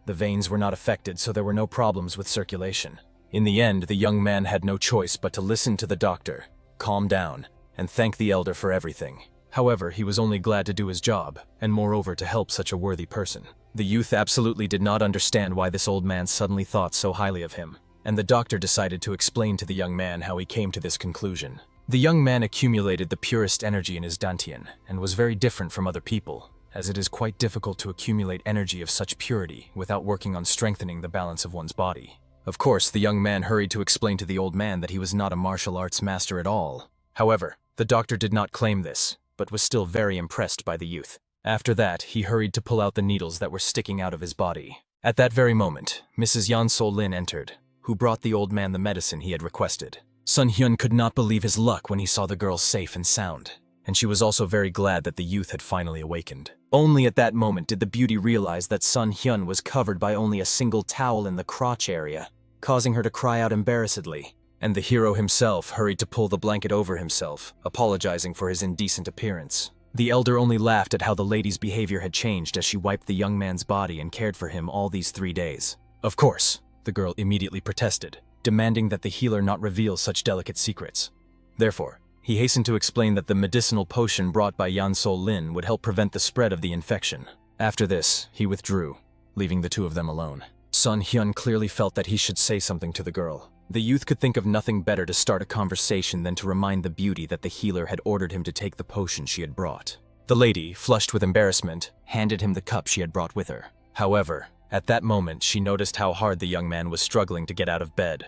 The veins were not affected, so there were no problems with circulation. In the end, the young man had no choice but to listen to the doctor, calm down, and thank the elder for everything. However, he was only glad to do his job, and moreover to help such a worthy person. The youth absolutely did not understand why this old man suddenly thought so highly of him, and the doctor decided to explain to the young man how he came to this conclusion. The young man accumulated the purest energy in his dantian, and was very different from other people, as it is quite difficult to accumulate energy of such purity without working on strengthening the balance of one's body. Of course, the young man hurried to explain to the old man that he was not a martial arts master at all. However, the doctor did not claim this, but was still very impressed by the youth. After that, he hurried to pull out the needles that were sticking out of his body. At that very moment, Mrs. Yan Sol-lin entered, who brought the old man the medicine he had requested. Sun Hyun could not believe his luck when he saw the girl safe and sound, and she was also very glad that the youth had finally awakened. Only at that moment did the beauty realize that Sun Hyun was covered by only a single towel in the crotch area, causing her to cry out embarrassedly, and the hero himself hurried to pull the blanket over himself, apologizing for his indecent appearance. The elder only laughed at how the lady's behavior had changed as she wiped the young man's body and cared for him all these 3 days. Of course, the girl immediately protested, demanding that the healer not reveal such delicate secrets. Therefore, he hastened to explain that the medicinal potion brought by Yan Sol-lin would help prevent the spread of the infection. After this, he withdrew, leaving the two of them alone. Sun Hyun clearly felt that he should say something to the girl. The youth could think of nothing better to start a conversation than to remind the beauty that the healer had ordered him to take the potion she had brought. The lady, flushed with embarrassment, handed him the cup she had brought with her. However, at that moment she noticed how hard the young man was struggling to get out of bed.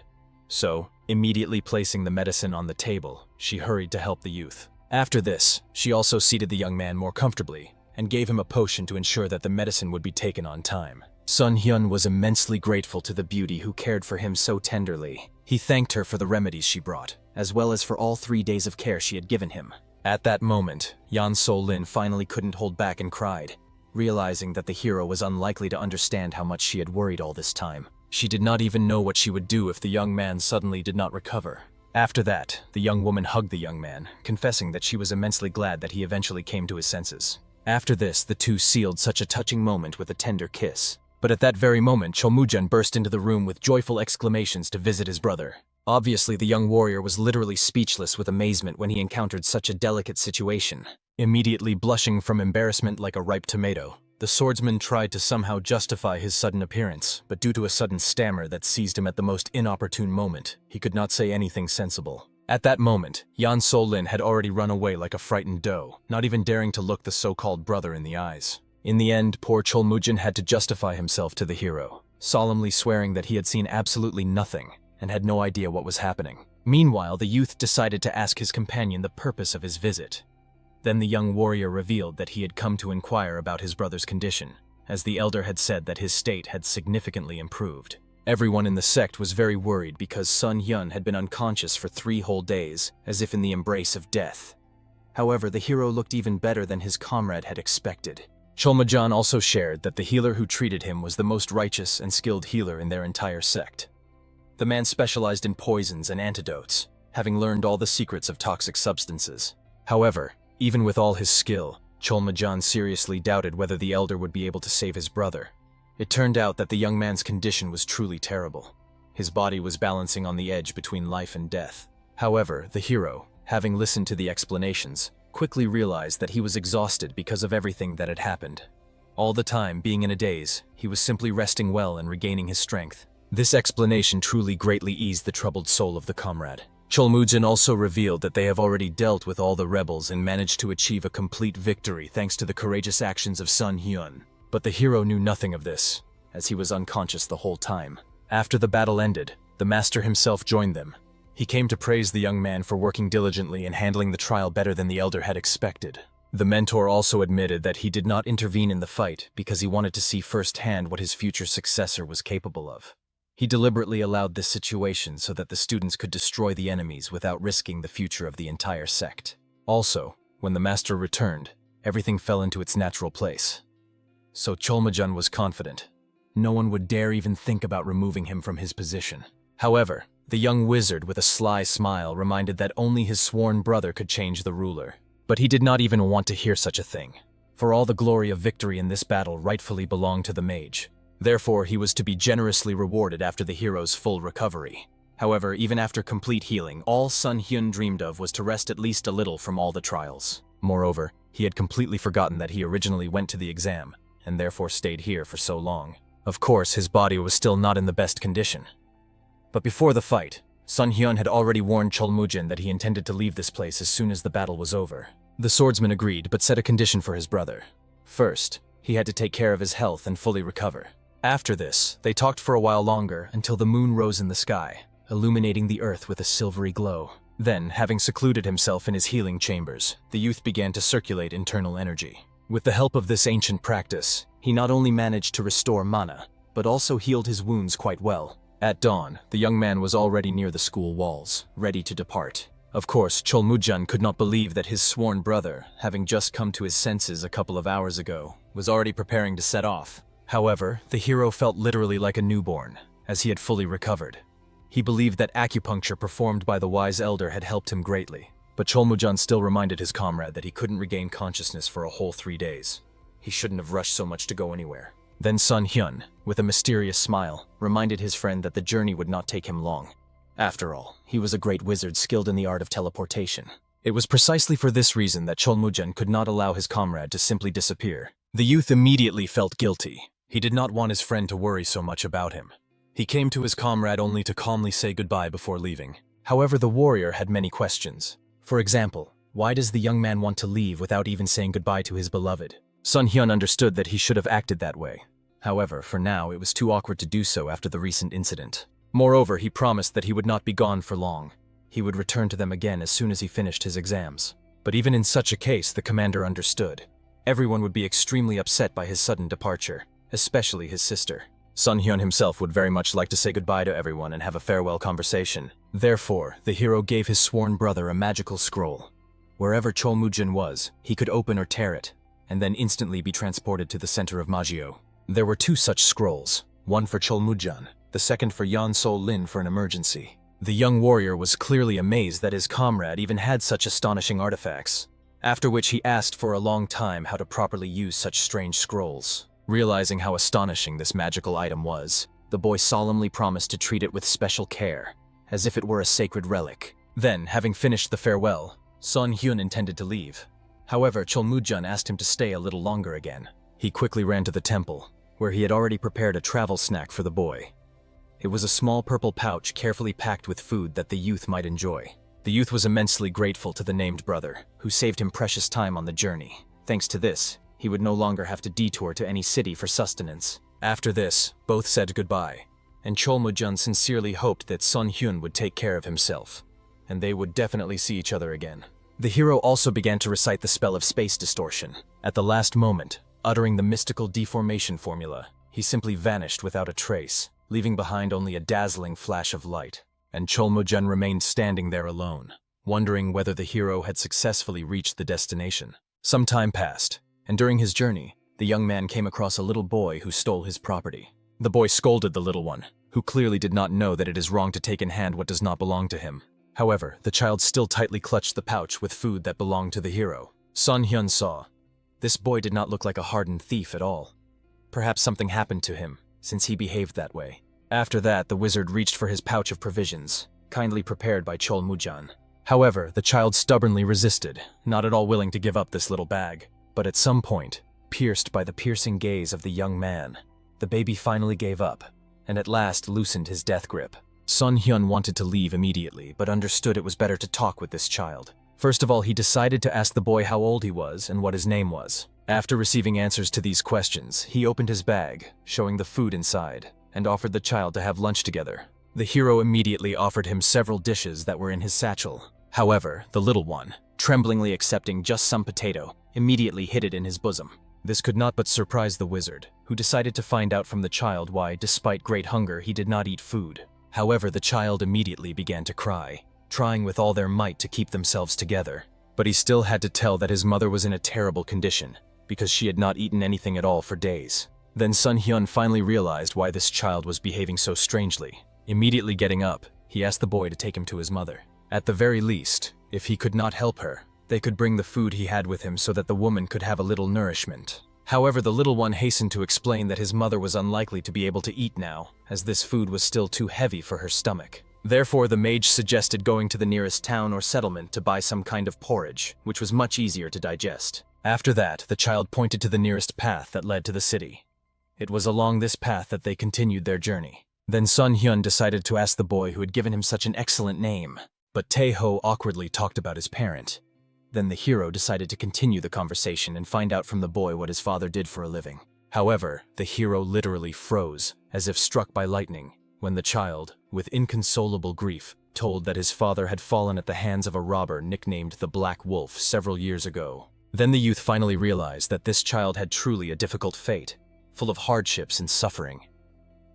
So, immediately placing the medicine on the table, she hurried to help the youth. After this, she also seated the young man more comfortably, and gave him a potion to ensure that the medicine would be taken on time. Sun Hyun was immensely grateful to the beauty who cared for him so tenderly. He thanked her for the remedies she brought, as well as for all 3 days of care she had given him. At that moment, Yan Sol-lin finally couldn't hold back and cried, realizing that the hero was unlikely to understand how much she had worried all this time. She did not even know what she would do if the young man suddenly did not recover. After that, the young woman hugged the young man, confessing that she was immensely glad that he eventually came to his senses. After this, the two sealed such a touching moment with a tender kiss. But at that very moment, Cholmujun burst into the room with joyful exclamations to visit his brother. Obviously, the young warrior was literally speechless with amazement when he encountered such a delicate situation. Immediately blushing from embarrassment like a ripe tomato, the swordsman tried to somehow justify his sudden appearance, but due to a sudden stammer that seized him at the most inopportune moment, he could not say anything sensible. At that moment, Yan Sol-lin had already run away like a frightened doe, not even daring to look the so-called brother in the eyes. In the end, poor Cholmujun had to justify himself to the hero, solemnly swearing that he had seen absolutely nothing and had no idea what was happening. Meanwhile, the youth decided to ask his companion the purpose of his visit. Then the young warrior revealed that he had come to inquire about his brother's condition, as the elder had said that his state had significantly improved. Everyone in the sect was very worried because Sun Hyun had been unconscious for 3 whole days, as if in the embrace of death. However, the hero looked even better than his comrade had expected. Cholmujun also shared that the healer who treated him was the most righteous and skilled healer in their entire sect. The man specialized in poisons and antidotes, having learned all the secrets of toxic substances. However, even with all his skill, Cholmujun seriously doubted whether the elder would be able to save his brother. It turned out that the young man's condition was truly terrible. His body was balancing on the edge between life and death. However, the hero, having listened to the explanations, quickly realized that he was exhausted because of everything that had happened. All the time, being in a daze, he was simply resting well and regaining his strength. This explanation truly greatly eased the troubled soul of the comrade. Cholmujun also revealed that they have already dealt with all the rebels and managed to achieve a complete victory thanks to the courageous actions of Sun Hyun. But the hero knew nothing of this, as he was unconscious the whole time. After the battle ended, the master himself joined them. He came to praise the young man for working diligently and handling the trial better than the elder had expected. The mentor also admitted that he did not intervene in the fight because he wanted to see firsthand what his future successor was capable of. He deliberately allowed this situation so that the students could destroy the enemies without risking the future of the entire sect. Also, when the master returned, everything fell into its natural place. So Cholmujun was confident. No one would dare even think about removing him from his position. However, the young wizard with a sly smile reminded that only his sworn brother could change the ruler. But he did not even want to hear such a thing, for all the glory of victory in this battle rightfully belonged to the mage. Therefore, he was to be generously rewarded after the hero's full recovery. However, even after complete healing, all Sun Hyun dreamed of was to rest at least a little from all the trials. Moreover, he had completely forgotten that he originally went to the exam, and therefore stayed here for so long. Of course, his body was still not in the best condition. But before the fight, Sun Hyun had already warned Cholmujin that he intended to leave this place as soon as the battle was over. The swordsman agreed, but set a condition for his brother. First, he had to take care of his health and fully recover. After this, they talked for a while longer until the moon rose in the sky, illuminating the earth with a silvery glow. Then, having secluded himself in his healing chambers, the youth began to circulate internal energy. With the help of this ancient practice, he not only managed to restore mana, but also healed his wounds quite well. At dawn, the young man was already near the school walls, ready to depart. Of course, Cholmujin could not believe that his sworn brother, having just come to his senses a couple of hours ago, was already preparing to set off. However, the hero felt literally like a newborn, as he had fully recovered. He believed that acupuncture performed by the wise elder had helped him greatly, but Cholmujin still reminded his comrade that he couldn't regain consciousness for a whole 3 days. He shouldn't have rushed so much to go anywhere. Then Sun Hyun, with a mysterious smile, reminded his friend that the journey would not take him long. After all, he was a great wizard skilled in the art of teleportation. It was precisely for this reason that Cholmujin could not allow his comrade to simply disappear. The youth immediately felt guilty. He did not want his friend to worry so much about him. He came to his comrade only to calmly say goodbye before leaving. However, the warrior had many questions. For example, why does the young man want to leave without even saying goodbye to his beloved? Sun Hyun understood that he should have acted that way. However, for now, it was too awkward to do so after the recent incident. Moreover, he promised that he would not be gone for long. He would return to them again as soon as he finished his exams. But even in such a case, the commander understood. Everyone would be extremely upset by his sudden departure, especially his sister. Sun Hyun himself would very much like to say goodbye to everyone and have a farewell conversation. Therefore, the hero gave his sworn brother a magical scroll. Wherever Cholmujin was, he could open or tear it, and then instantly be transported to the center of Magio. There were 2 such scrolls, one for Cholmujin, the second for Yan Sol Lin for an emergency. The young warrior was clearly amazed that his comrade even had such astonishing artifacts, after which he asked for a long time how to properly use such strange scrolls. Realizing how astonishing this magical item was, the boy solemnly promised to treat it with special care, as if it were a sacred relic. Then, having finished the farewell, Sun Hyun intended to leave. However, Cholmujin asked him to stay a little longer again. He quickly ran to the temple, where he had already prepared a travel snack for the boy. It was a small purple pouch carefully packed with food that the youth might enjoy. The youth was immensely grateful to the named brother, who saved him precious time on the journey. Thanks to this, he would no longer have to detour to any city for sustenance. After this, both said goodbye, and Cholmujin sincerely hoped that Sun Hyun would take care of himself, and they would definitely see each other again. The hero also began to recite the spell of space distortion. At the last moment, uttering the mystical deformation formula, he simply vanished without a trace, leaving behind only a dazzling flash of light. And Cholmujin remained standing there alone, wondering whether the hero had successfully reached the destination. Some time passed, and during his journey, the young man came across a little boy who stole his property. The boy scolded the little one, who clearly did not know that it is wrong to take in hand what does not belong to him. However, the child still tightly clutched the pouch with food that belonged to the hero. Sun Hyun saw. This boy did not look like a hardened thief at all. Perhaps something happened to him, since he behaved that way. After that, the wizard reached for his pouch of provisions, kindly prepared by Cholmujin. However, the child stubbornly resisted, not at all willing to give up this little bag. But at some point, pierced by the piercing gaze of the young man, the baby finally gave up, and at last loosened his death grip. Sun Hyun wanted to leave immediately, but understood it was better to talk with this child. First of all, he decided to ask the boy how old he was and what his name was. After receiving answers to these questions, he opened his bag, showing the food inside, and offered the child to have lunch together. The hero immediately offered him several dishes that were in his satchel. However, the little one, tremblingly accepting just some potato, immediately hid it in his bosom. This could not but surprise the wizard, who decided to find out from the child why, despite great hunger, he did not eat food. However, the child immediately began to cry, trying with all their might to keep themselves together. But he still had to tell that his mother was in a terrible condition, because she had not eaten anything at all for days. Then Sun Hyun finally realized why this child was behaving so strangely. Immediately getting up, he asked the boy to take him to his mother. At the very least, if he could not help her, they could bring the food he had with him so that the woman could have a little nourishment. However, the little one hastened to explain that his mother was unlikely to be able to eat now, as this food was still too heavy for her stomach. Therefore, the mage suggested going to the nearest town or settlement to buy some kind of porridge, which was much easier to digest. After that, the child pointed to the nearest path that led to the city. It was along this path that they continued their journey. Then Sun Hyun decided to ask the boy who had given him such an excellent name, but Tae-ho awkwardly talked about his parent. Then the hero decided to continue the conversation and find out from the boy what his father did for a living. However, the hero literally froze, as if struck by lightning, when the child, with inconsolable grief, told that his father had fallen at the hands of a robber nicknamed the Black Wolf several years ago. Then the youth finally realized that this child had truly a difficult fate, full of hardships and suffering.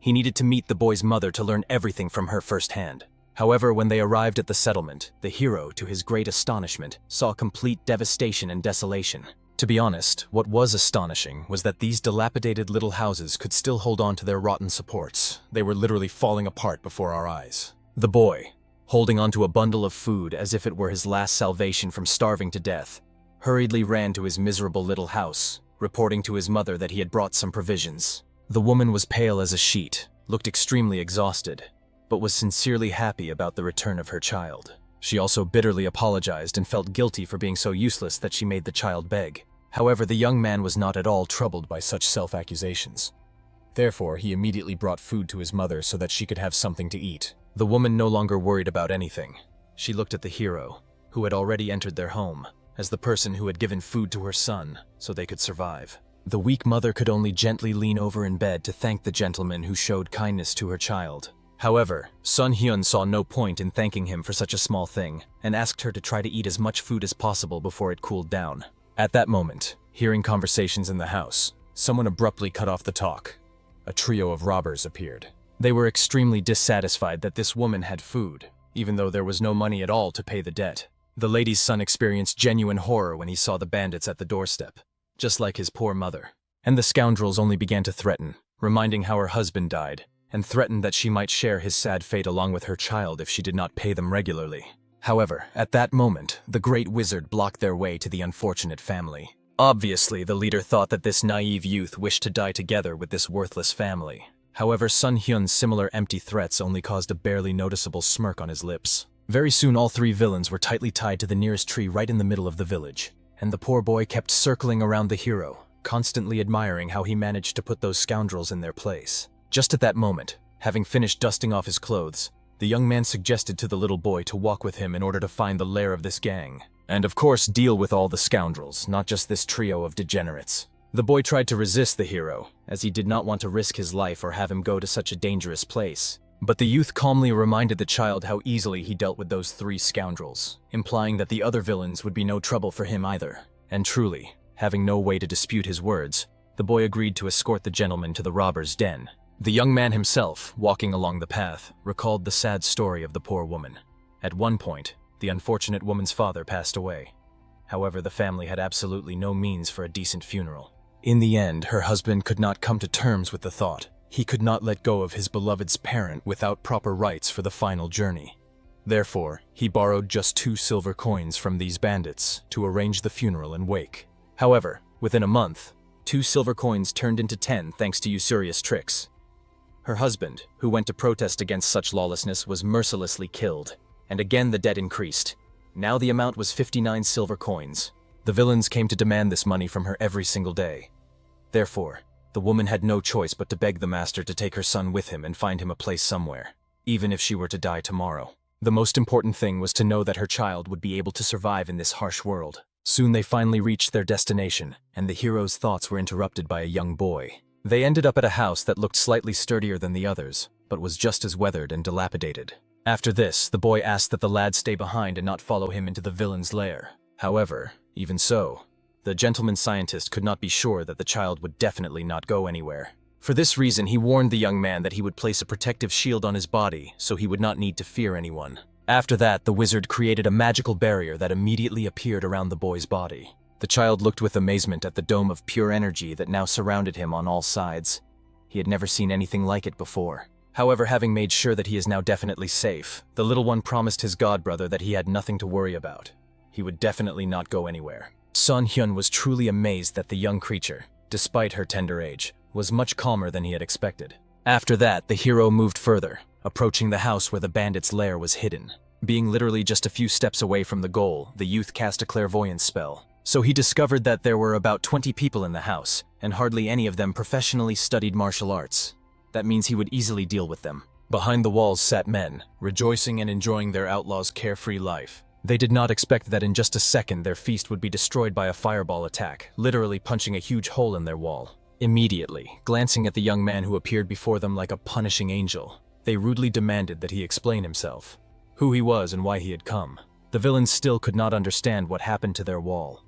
He needed to meet the boy's mother to learn everything from her firsthand. However, when they arrived at the settlement, the hero, to his great astonishment, saw complete devastation and desolation. To be honest, what was astonishing was that these dilapidated little houses could still hold on to their rotten supports. They were literally falling apart before our eyes. The boy, holding onto a bundle of food as if it were his last salvation from starving to death, hurriedly ran to his miserable little house, reporting to his mother that he had brought some provisions. The woman was pale as a sheet, looked extremely exhausted, but was sincerely happy about the return of her child. She also bitterly apologized and felt guilty for being so useless that she made the child beg. However, the young man was not at all troubled by such self-accusations. Therefore, he immediately brought food to his mother so that she could have something to eat. The woman no longer worried about anything. She looked at the hero, who had already entered their home, as the person who had given food to her son so they could survive. The weak mother could only gently lean over in bed to thank the gentleman who showed kindness to her child. However, Sun Hyun saw no point in thanking him for such a small thing, and asked her to try to eat as much food as possible before it cooled down. At that moment, hearing conversations in the house, someone abruptly cut off the talk. A trio of robbers appeared. They were extremely dissatisfied that this woman had food, even though there was no money at all to pay the debt. The lady's son experienced genuine horror when he saw the bandits at the doorstep, just like his poor mother. And the scoundrels only began to threaten, reminding how her husband died, and threatened that she might share his sad fate along with her child if she did not pay them regularly. However, at that moment, the great wizard blocked their way to the unfortunate family. Obviously, the leader thought that this naive youth wished to die together with this worthless family. However, Sun Hyun's similar empty threats only caused a barely noticeable smirk on his lips. Very soon, all three villains were tightly tied to the nearest tree right in the middle of the village, and the poor boy kept circling around the hero, constantly admiring how he managed to put those scoundrels in their place. Just at that moment, having finished dusting off his clothes, the young man suggested to the little boy to walk with him in order to find the lair of this gang, and of course deal with all the scoundrels, not just this trio of degenerates. The boy tried to resist the hero, as he did not want to risk his life or have him go to such a dangerous place. But the youth calmly reminded the child how easily he dealt with those three scoundrels, implying that the other villains would be no trouble for him either. And truly, having no way to dispute his words, the boy agreed to escort the gentleman to the robber's den. The young man himself, walking along the path, recalled the sad story of the poor woman. At one point, the unfortunate woman's father passed away. However, the family had absolutely no means for a decent funeral. In the end, her husband could not come to terms with the thought. He could not let go of his beloved's parent without proper rites for the final journey. Therefore, he borrowed just 2 silver coins from these bandits to arrange the funeral and wake. However, within a month, 2 silver coins turned into 10 thanks to usurious tricks. Her husband, who went to protest against such lawlessness, was mercilessly killed, and again the debt increased. Now the amount was 59 silver coins. The villains came to demand this money from her every single day. Therefore, the woman had no choice but to beg the master to take her son with him and find him a place somewhere, even if she were to die tomorrow. The most important thing was to know that her child would be able to survive in this harsh world. Soon they finally reached their destination, and the hero's thoughts were interrupted by a young boy. They ended up at a house that looked slightly sturdier than the others, but was just as weathered and dilapidated. After this, the boy asked that the lad stay behind and not follow him into the villain's lair. However, even so, the gentleman scientist could not be sure that the child would definitely not go anywhere. For this reason, he warned the young man that he would place a protective shield on his body so he would not need to fear anyone. After that, the wizard created a magical barrier that immediately appeared around the boy's body. The child looked with amazement at the dome of pure energy that now surrounded him on all sides. He had never seen anything like it before. However, having made sure that he is now definitely safe, the little one promised his godbrother that he had nothing to worry about. He would definitely not go anywhere. Sun Hyun was truly amazed that the young creature, despite her tender age, was much calmer than he had expected. After that, the hero moved further, approaching the house where the bandit's lair was hidden. Being literally just a few steps away from the goal, the youth cast a clairvoyance spell. So he discovered that there were about 20 people in the house, and hardly any of them professionally studied martial arts. That means he would easily deal with them. Behind the walls sat men, rejoicing and enjoying their outlaw's carefree life. They did not expect that in just a second their feast would be destroyed by a fireball attack, literally punching a huge hole in their wall. Immediately, glancing at the young man who appeared before them like a punishing angel, they rudely demanded that he explain himself, who he was and why he had come. The villains still could not understand what happened to their wall.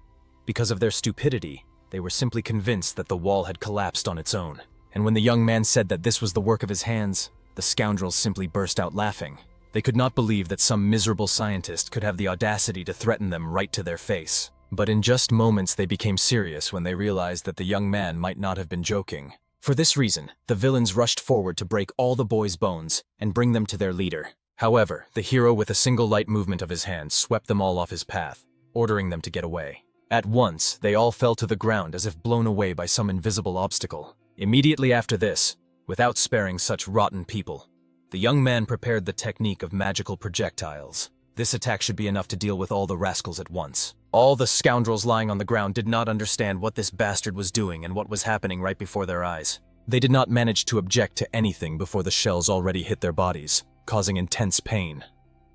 Because of their stupidity, they were simply convinced that the wall had collapsed on its own. And when the young man said that this was the work of his hands, the scoundrels simply burst out laughing. They could not believe that some miserable scientist could have the audacity to threaten them right to their face. But in just moments they became serious when they realized that the young man might not have been joking. For this reason, the villains rushed forward to break all the boys' bones and bring them to their leader. However, the hero with a single light movement of his hand swept them all off his path, ordering them to get away. At once, they all fell to the ground as if blown away by some invisible obstacle. Immediately after this, without sparing such rotten people, the young man prepared the technique of magical projectiles. This attack should be enough to deal with all the rascals at once. All the scoundrels lying on the ground did not understand what this bastard was doing and what was happening right before their eyes. They did not manage to object to anything before the shells already hit their bodies, causing intense pain.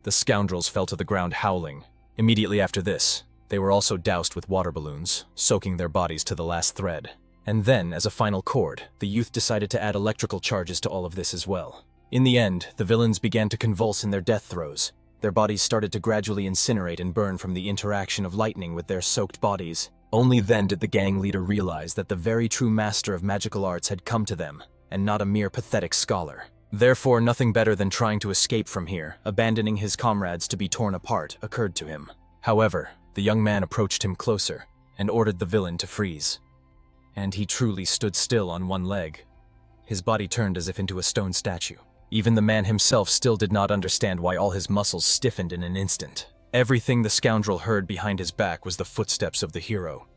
The scoundrels fell to the ground howling. Immediately after this, they were also doused with water balloons, soaking their bodies to the last thread. And then, as a final chord, the youth decided to add electrical charges to all of this as well. In the end, the villains began to convulse in their death throes. Their bodies started to gradually incinerate and burn from the interaction of lightning with their soaked bodies. Only then did the gang leader realize that the very true master of magical arts had come to them, and not a mere pathetic scholar. Therefore, nothing better than trying to escape from here, abandoning his comrades to be torn apart, occurred to him. However, the young man approached him closer and ordered the villain to freeze. And he truly stood still on one leg. His body turned as if into a stone statue. Even the man himself still did not understand why all his muscles stiffened in an instant. Everything the scoundrel heard behind his back was the footsteps of the hero.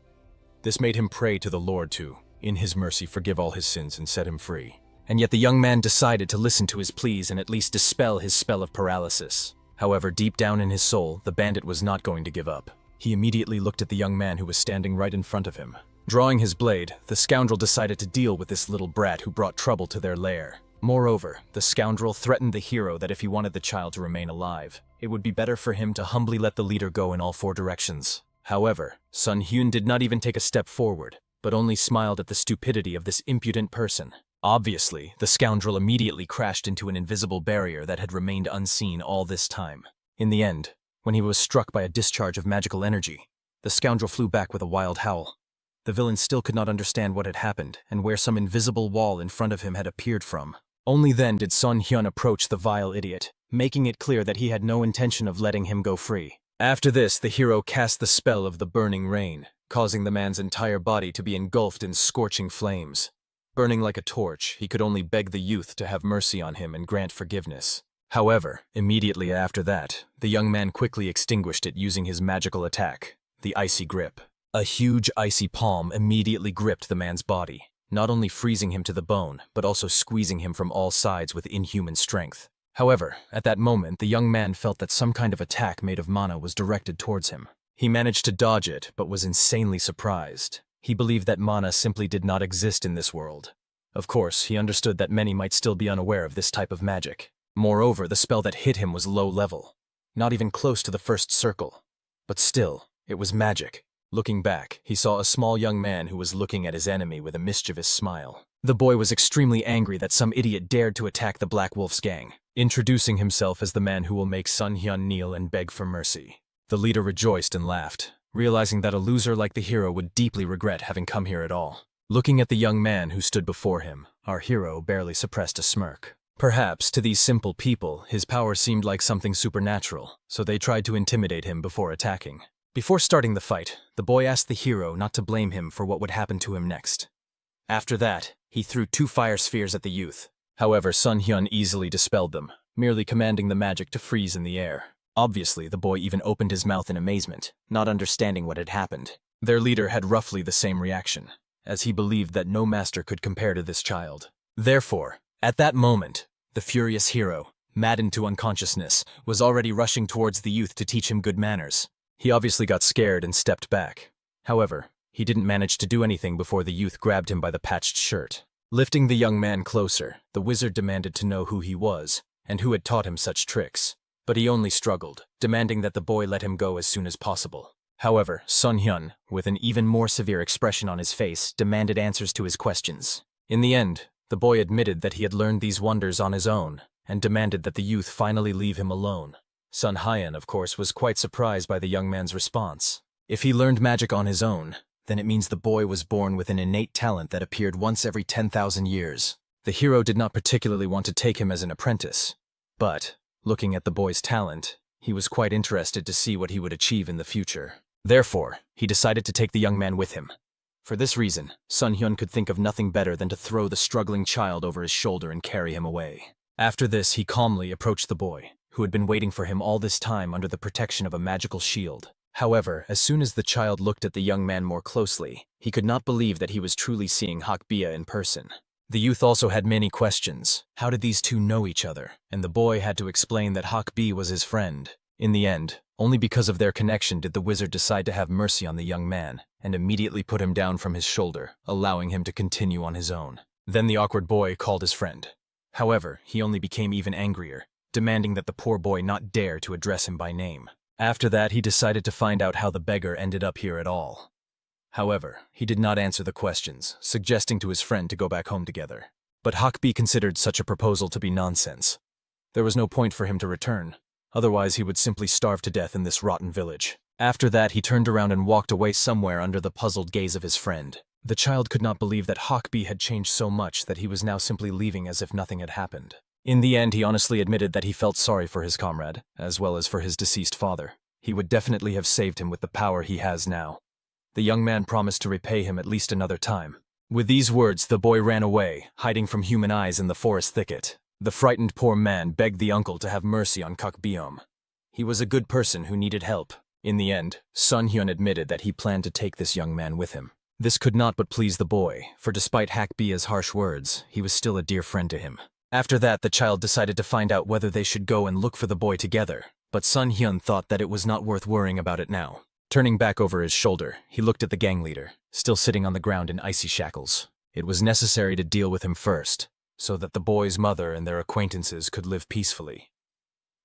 This made him pray to the Lord to, in his mercy, forgive all his sins and set him free. And yet the young man decided to listen to his pleas and at least dispel his spell of paralysis. However, deep down in his soul, the bandit was not going to give up. He immediately looked at the young man who was standing right in front of him. Drawing his blade, the scoundrel decided to deal with this little brat who brought trouble to their lair. Moreover, the scoundrel threatened the hero that if he wanted the child to remain alive, it would be better for him to humbly let the leader go in all four directions. However, Sun Hyun did not even take a step forward, but only smiled at the stupidity of this impudent person. Obviously, the scoundrel immediately crashed into an invisible barrier that had remained unseen all this time. In the end, when he was struck by a discharge of magical energy, the scoundrel flew back with a wild howl. The villain still could not understand what had happened and where some invisible wall in front of him had appeared from. Only then did Sun Hyun approach the vile idiot, making it clear that he had no intention of letting him go free. After this, the hero cast the spell of the burning rain, causing the man's entire body to be engulfed in scorching flames. Burning like a torch, he could only beg the youth to have mercy on him and grant forgiveness. However, immediately after that, the young man quickly extinguished it using his magical attack, the icy grip. A huge icy palm immediately gripped the man's body, not only freezing him to the bone, but also squeezing him from all sides with inhuman strength. However, at that moment, the young man felt that some kind of attack made of mana was directed towards him. He managed to dodge it, but was insanely surprised. He believed that mana simply did not exist in this world. Of course, he understood that many might still be unaware of this type of magic. Moreover, the spell that hit him was low level, not even close to the first circle. But still, it was magic. Looking back, he saw a small young man who was looking at his enemy with a mischievous smile. The boy was extremely angry that some idiot dared to attack the Black Wolf's gang, introducing himself as the man who will make Sun Hyun kneel and beg for mercy. The leader rejoiced and laughed, realizing that a loser like the hero would deeply regret having come here at all. Looking at the young man who stood before him, our hero barely suppressed a smirk. Perhaps, to these simple people, his power seemed like something supernatural, so they tried to intimidate him before attacking. Before starting the fight, the boy asked the hero not to blame him for what would happen to him next. After that, he threw 2 fire spheres at the youth. However, Sun Hyun easily dispelled them, merely commanding the magic to freeze in the air. Obviously, the boy even opened his mouth in amazement, not understanding what had happened. Their leader had roughly the same reaction, as he believed that no master could compare to this child. Therefore, at that moment, the furious hero, maddened to unconsciousness, was already rushing towards the youth to teach him good manners. He obviously got scared and stepped back. However, he didn't manage to do anything before the youth grabbed him by the patched shirt. Lifting the young man closer, the wizard demanded to know who he was and who had taught him such tricks. But he only struggled, demanding that the boy let him go as soon as possible. However, Sun Hyun, with an even more severe expression on his face, demanded answers to his questions. In the end, the boy admitted that he had learned these wonders on his own, and demanded that the youth finally leave him alone. Sun Hyun, of course, was quite surprised by the young man's response. If he learned magic on his own, then it means the boy was born with an innate talent that appeared once every 10,000 years. The hero did not particularly want to take him as an apprentice, but, looking at the boy's talent, he was quite interested to see what he would achieve in the future. Therefore, he decided to take the young man with him. For this reason, Sun Hyun could think of nothing better than to throw the struggling child over his shoulder and carry him away. After this, he calmly approached the boy, who had been waiting for him all this time under the protection of a magical shield. However, as soon as the child looked at the young man more closely, he could not believe that he was truly seeing Hakbia in person. The youth also had many questions. How did these two know each other? And the boy had to explain that Hakbi was his friend. In the end, only because of their connection did the wizard decide to have mercy on the young man, and immediately put him down from his shoulder, allowing him to continue on his own. Then the awkward boy called his friend. However, he only became even angrier, demanding that the poor boy not dare to address him by name. After that, he decided to find out how the beggar ended up here at all. However, he did not answer the questions, suggesting to his friend to go back home together. But Hakbi considered such a proposal to be nonsense. There was no point for him to return. Otherwise, he would simply starve to death in this rotten village. After that, he turned around and walked away somewhere under the puzzled gaze of his friend. The child could not believe that Hakbi had changed so much that he was now simply leaving as if nothing had happened. In the end, he honestly admitted that he felt sorry for his comrade, as well as for his deceased father. He would definitely have saved him with the power he has now. The young man promised to repay him at least another time. With these words, the boy ran away, hiding from human eyes in the forest thicket. The frightened poor man begged the uncle to have mercy on Kakbiom. He was a good person who needed help. In the end, Sun Hyun admitted that he planned to take this young man with him. This could not but please the boy, for despite Hakbia's harsh words, he was still a dear friend to him. After that, the child decided to find out whether they should go and look for the boy together, but Sun Hyun thought that it was not worth worrying about it now. Turning back over his shoulder, he looked at the gang leader, still sitting on the ground in icy shackles. It was necessary to deal with him first, so that the boy's mother and their acquaintances could live peacefully.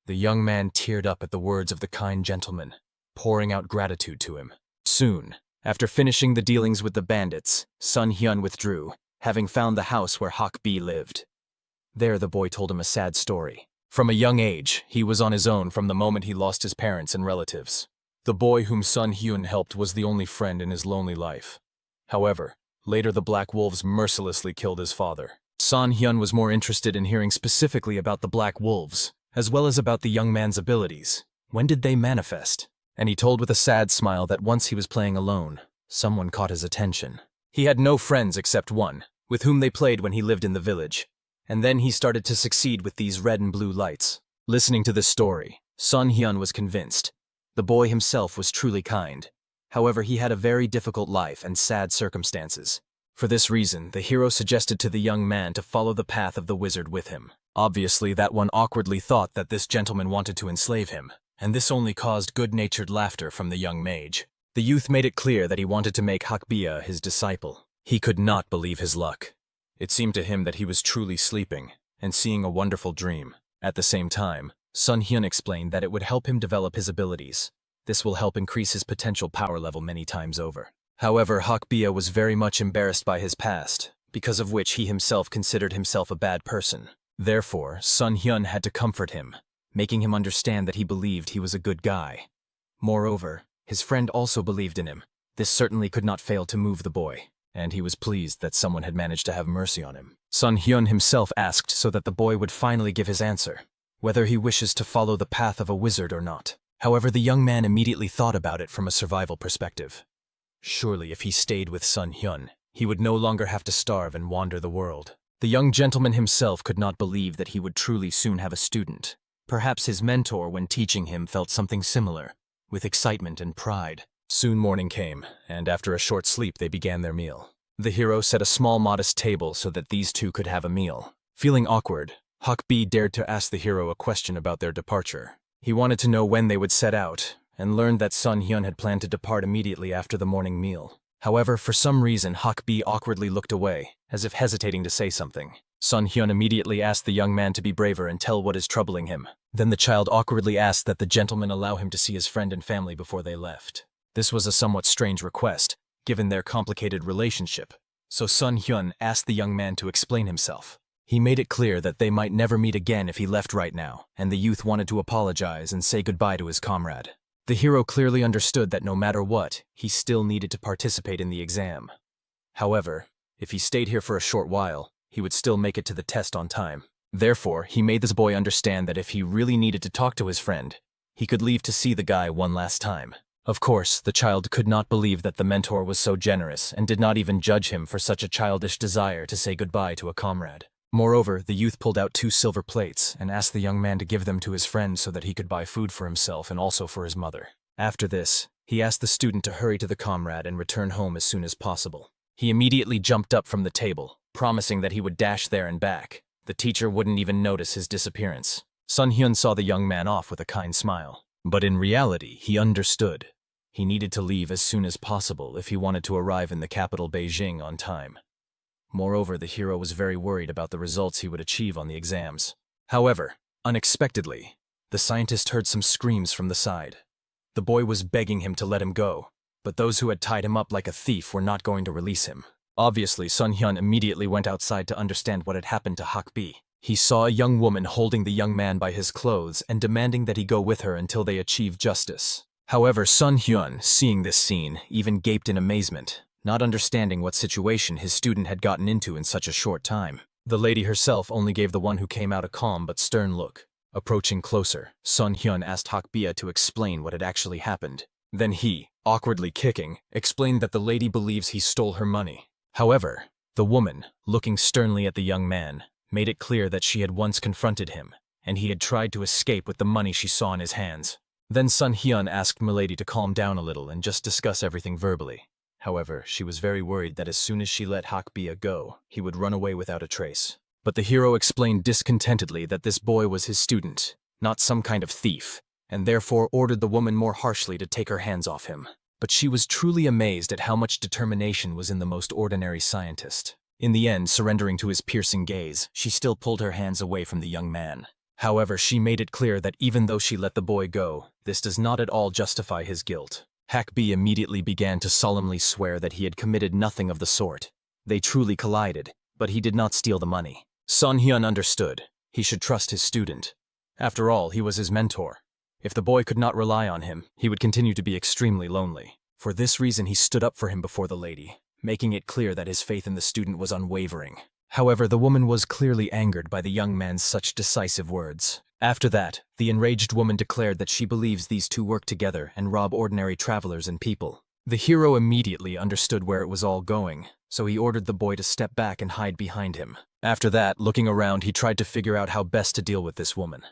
The young man teared up at the words of the kind gentleman, pouring out gratitude to him. Soon, after finishing the dealings with the bandits, Sun Hyun withdrew, having found the house where Hakbi lived. There the boy told him a sad story. From a young age, he was on his own from the moment he lost his parents and relatives. The boy whom Sun Hyun helped was the only friend in his lonely life. However, later the Black Wolves mercilessly killed his father. Sun Hyun was more interested in hearing specifically about the Black Wolves, as well as about the young man's abilities. When did they manifest? And he told with a sad smile that once he was playing alone, someone caught his attention. He had no friends except one, with whom they played when he lived in the village. And then he started to succeed with these red and blue lights. Listening to this story, Sun Hyun was convinced. The boy himself was truly kind. However, he had a very difficult life and sad circumstances. For this reason, the hero suggested to the young man to follow the path of the wizard with him. Obviously, that one awkwardly thought that this gentleman wanted to enslave him, and this only caused good-natured laughter from the young mage. The youth made it clear that he wanted to make Hakbia his disciple. He could not believe his luck. It seemed to him that he was truly sleeping and seeing a wonderful dream. At the same time, Sun Hyun explained that it would help him develop his abilities. This will help increase his potential power level many times over. However, Hakbia was very much embarrassed by his past, because of which he himself considered himself a bad person. Therefore, Sun Hyun had to comfort him, making him understand that he believed he was a good guy. Moreover, his friend also believed in him. This certainly could not fail to move the boy, and he was pleased that someone had managed to have mercy on him. Sun Hyun himself asked so that the boy would finally give his answer, whether he wishes to follow the path of a wizard or not. However, the young man immediately thought about it from a survival perspective. Surely if he stayed with Sun Hyun, he would no longer have to starve and wander the world. The young gentleman himself could not believe that he would truly soon have a student. Perhaps his mentor, when teaching him, felt something similar, with excitement and pride. Soon morning came, and after a short sleep they began their meal. The hero set a small modest table so that these two could have a meal. Feeling awkward, Hakbi dared to ask the hero a question about their departure. He wanted to know when they would set out, and learned that Sun Hyun had planned to depart immediately after the morning meal. However, for some reason, Hakbi awkwardly looked away, as if hesitating to say something. Sun Hyun immediately asked the young man to be braver and tell what is troubling him. Then the child awkwardly asked that the gentleman allow him to see his friend and family before they left. This was a somewhat strange request, given their complicated relationship. So Sun Hyun asked the young man to explain himself. He made it clear that they might never meet again if he left right now, and the youth wanted to apologize and say goodbye to his comrade. The hero clearly understood that no matter what, he still needed to participate in the exam. However, if he stayed here for a short while, he would still make it to the test on time. Therefore, he made this boy understand that if he really needed to talk to his friend, he could leave to see the guy one last time. Of course, the child could not believe that the mentor was so generous and did not even judge him for such a childish desire to say goodbye to a comrade. Moreover, the youth pulled out 2 silver plates and asked the young man to give them to his friend so that he could buy food for himself and also for his mother. After this, he asked the student to hurry to the comrade and return home as soon as possible. He immediately jumped up from the table, promising that he would dash there and back. The teacher wouldn't even notice his disappearance. Sun Hyun saw the young man off with a kind smile. But in reality, he understood. He needed to leave as soon as possible if he wanted to arrive in the capital Beijing on time. Moreover, the hero was very worried about the results he would achieve on the exams. However, unexpectedly, the scientist heard some screams from the side. The boy was begging him to let him go, but those who had tied him up like a thief were not going to release him. Obviously, Sun Hyun immediately went outside to understand what had happened to Hakbi. He saw a young woman holding the young man by his clothes and demanding that he go with her until they achieve justice. However, Sun Hyun, seeing this scene, even gaped in amazement, not understanding what situation his student had gotten into in such a short time. The lady herself only gave the one who came out a calm but stern look. Approaching closer, Sun Hyun asked Hakbia to explain what had actually happened. Then he, awkwardly kicking, explained that the lady believes he stole her money. However, the woman, looking sternly at the young man, made it clear that she had once confronted him, and he had tried to escape with the money she saw in his hands. Then Sun Hyun asked Milady to calm down a little and just discuss everything verbally. However, she was very worried that as soon as she let Hakbia go, he would run away without a trace. But the hero explained discontentedly that this boy was his student, not some kind of thief, and therefore ordered the woman more harshly to take her hands off him. But she was truly amazed at how much determination was in the most ordinary scientist. In the end, surrendering to his piercing gaze, she still pulled her hands away from the young man. However, she made it clear that even though she let the boy go, this does not at all justify his guilt. Hakbi immediately began to solemnly swear that he had committed nothing of the sort. They truly collided, but he did not steal the money. Sun Hyun understood. He should trust his student. After all, he was his mentor. If the boy could not rely on him, he would continue to be extremely lonely. For this reason, he stood up for him before the lady, making it clear that his faith in the student was unwavering. However, the woman was clearly angered by the young man's such decisive words. After that, the enraged woman declared that she believes these two work together and rob ordinary travelers and people. The hero immediately understood where it was all going, so he ordered the boy to step back and hide behind him. After that, looking around, he tried to figure out how best to deal with this woman.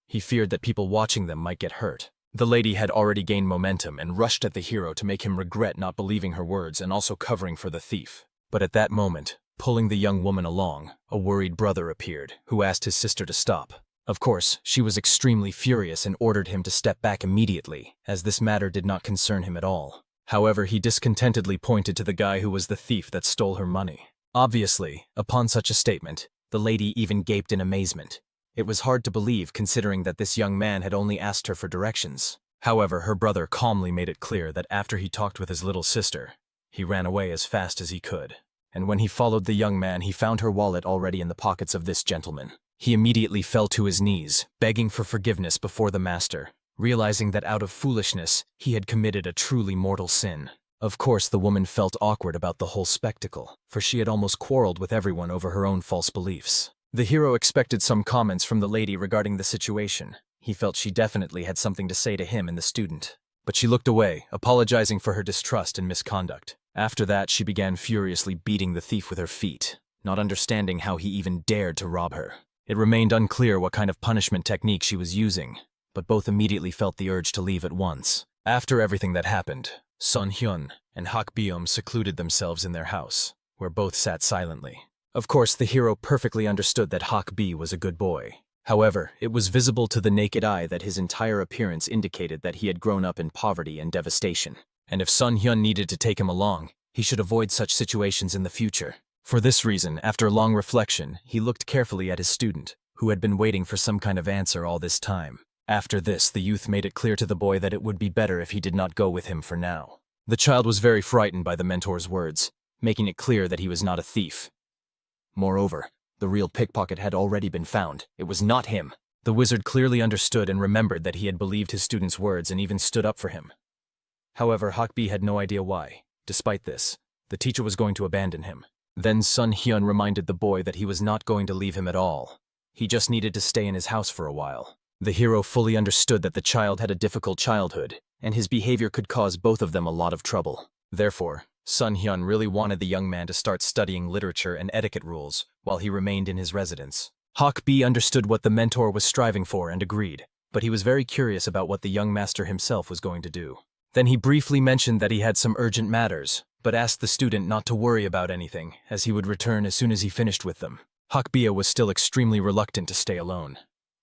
He feared that people watching them might get hurt. The lady had already gained momentum and rushed at the hero to make him regret not believing her words and also covering for the thief. But at that moment, pulling the young woman along, a worried brother appeared, who asked his sister to stop. Of course, she was extremely furious and ordered him to step back immediately, as this matter did not concern him at all. However, he discontentedly pointed to the guy who was the thief that stole her money. Obviously, upon such a statement, the lady even gaped in amazement. It was hard to believe considering that this young man had only asked her for directions. However, her brother calmly made it clear that after he talked with his little sister, he ran away as fast as he could. And when he followed the young man, he found her wallet already in the pockets of this gentleman. He immediately fell to his knees, begging for forgiveness before the master, realizing that out of foolishness, he had committed a truly mortal sin. Of course, the woman felt awkward about the whole spectacle, for she had almost quarreled with everyone over her own false beliefs. The hero expected some comments from the lady regarding the situation. He felt she definitely had something to say to him and the student. But she looked away, apologizing for her distrust and misconduct. After that, she began furiously beating the thief with her feet, not understanding how he even dared to rob her. It remained unclear what kind of punishment technique she was using, but both immediately felt the urge to leave at once. After everything that happened, Sun Hyun and Hakbium secluded themselves in their house, where both sat silently. Of course, the hero perfectly understood that Hak B was a good boy. However, it was visible to the naked eye that his entire appearance indicated that he had grown up in poverty and devastation. And if Sun Hyun needed to take him along, he should avoid such situations in the future. For this reason, after long reflection, he looked carefully at his student, who had been waiting for some kind of answer all this time. After this, the youth made it clear to the boy that it would be better if he did not go with him for now. The child was very frightened by the mentor's words, making it clear that he was not a thief. Moreover, the real pickpocket had already been found. It was not him. The wizard clearly understood and remembered that he had believed his student's words and even stood up for him. However, Hakbi had no idea why. Despite this, the teacher was going to abandon him. Then Sun Hyun reminded the boy that he was not going to leave him at all. He just needed to stay in his house for a while. The hero fully understood that the child had a difficult childhood, and his behavior could cause both of them a lot of trouble. Therefore, Sun Hyun really wanted the young man to start studying literature and etiquette rules while he remained in his residence. Hak B understood what the mentor was striving for and agreed, but he was very curious about what the young master himself was going to do. Then he briefly mentioned that he had some urgent matters, but asked the student not to worry about anything, as he would return as soon as he finished with them. Hak Bia was still extremely reluctant to stay alone.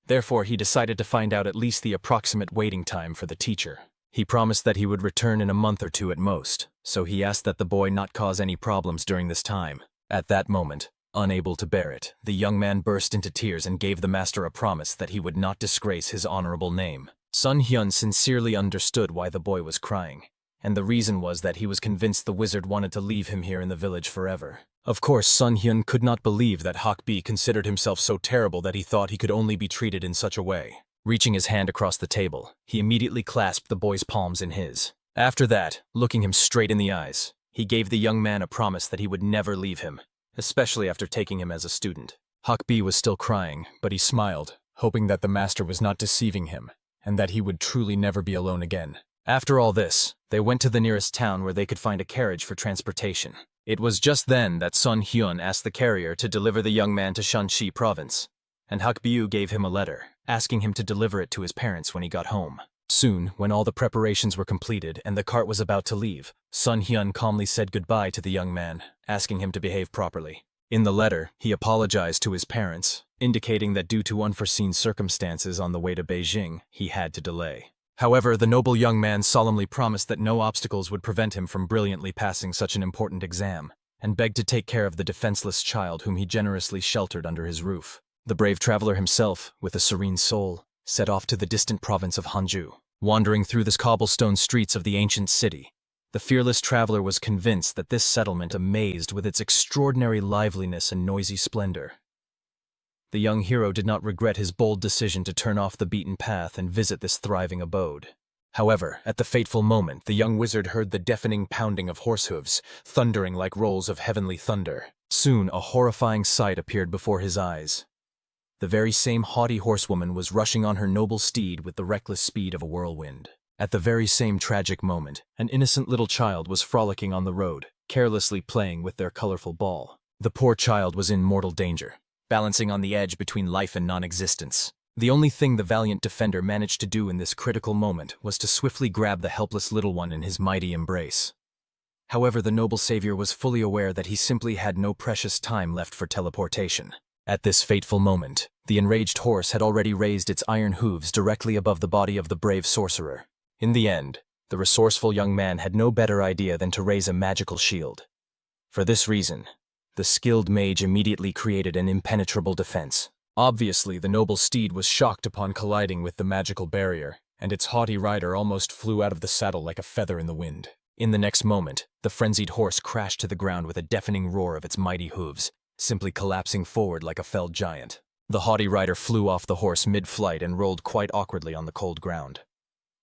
Therefore, he decided to find out at least the approximate waiting time for the teacher. He promised that he would return in a month or two at most, so he asked that the boy not cause any problems during this time. At that moment, unable to bear it, the young man burst into tears and gave the master a promise that he would not disgrace his honorable name. Sun Hyun sincerely understood why the boy was crying, and the reason was that he was convinced the wizard wanted to leave him here in the village forever. Of course, Sun Hyun could not believe that Hak B considered himself so terrible that he thought he could only be treated in such a way. Reaching his hand across the table, he immediately clasped the boy's palms in his. After that, looking him straight in the eyes, he gave the young man a promise that he would never leave him, especially after taking him as a student. Hak B was still crying, but he smiled, hoping that the master was not deceiving him, and that he would truly never be alone again. After all this, they went to the nearest town where they could find a carriage for transportation. It was just then that Sun Hyun asked the carrier to deliver the young man to Shanxi province, and Hak Biu gave him a letter, asking him to deliver it to his parents when he got home. Soon, when all the preparations were completed and the cart was about to leave, Sun Hyun calmly said goodbye to the young man, asking him to behave properly. In the letter, he apologized to his parents, indicating that due to unforeseen circumstances on the way to Beijing, he had to delay. However, the noble young man solemnly promised that no obstacles would prevent him from brilliantly passing such an important exam, and begged to take care of the defenseless child whom he generously sheltered under his roof. The brave traveler himself, with a serene soul, set off to the distant province of Hanju. Wandering through the cobblestone streets of the ancient city, the fearless traveler was convinced that this settlement amazed with its extraordinary liveliness and noisy splendor. The young hero did not regret his bold decision to turn off the beaten path and visit this thriving abode. However, at the fateful moment, the young wizard heard the deafening pounding of horse hooves, thundering like rolls of heavenly thunder. Soon, a horrifying sight appeared before his eyes. The very same haughty horsewoman was rushing on her noble steed with the reckless speed of a whirlwind. At the very same tragic moment, an innocent little child was frolicking on the road, carelessly playing with their colorful ball. The poor child was in mortal danger, balancing on the edge between life and non-existence. The only thing the valiant defender managed to do in this critical moment was to swiftly grab the helpless little one in his mighty embrace. However, the noble savior was fully aware that he simply had no precious time left for teleportation. At this fateful moment, the enraged horse had already raised its iron hooves directly above the body of the brave sorcerer. In the end, the resourceful young man had no better idea than to raise a magical shield. For this reason, the skilled mage immediately created an impenetrable defense. Obviously, the noble steed was shocked upon colliding with the magical barrier, and its haughty rider almost flew out of the saddle like a feather in the wind. In the next moment, the frenzied horse crashed to the ground with a deafening roar of its mighty hooves, simply collapsing forward like a felled giant. The haughty rider flew off the horse mid-flight and rolled quite awkwardly on the cold ground.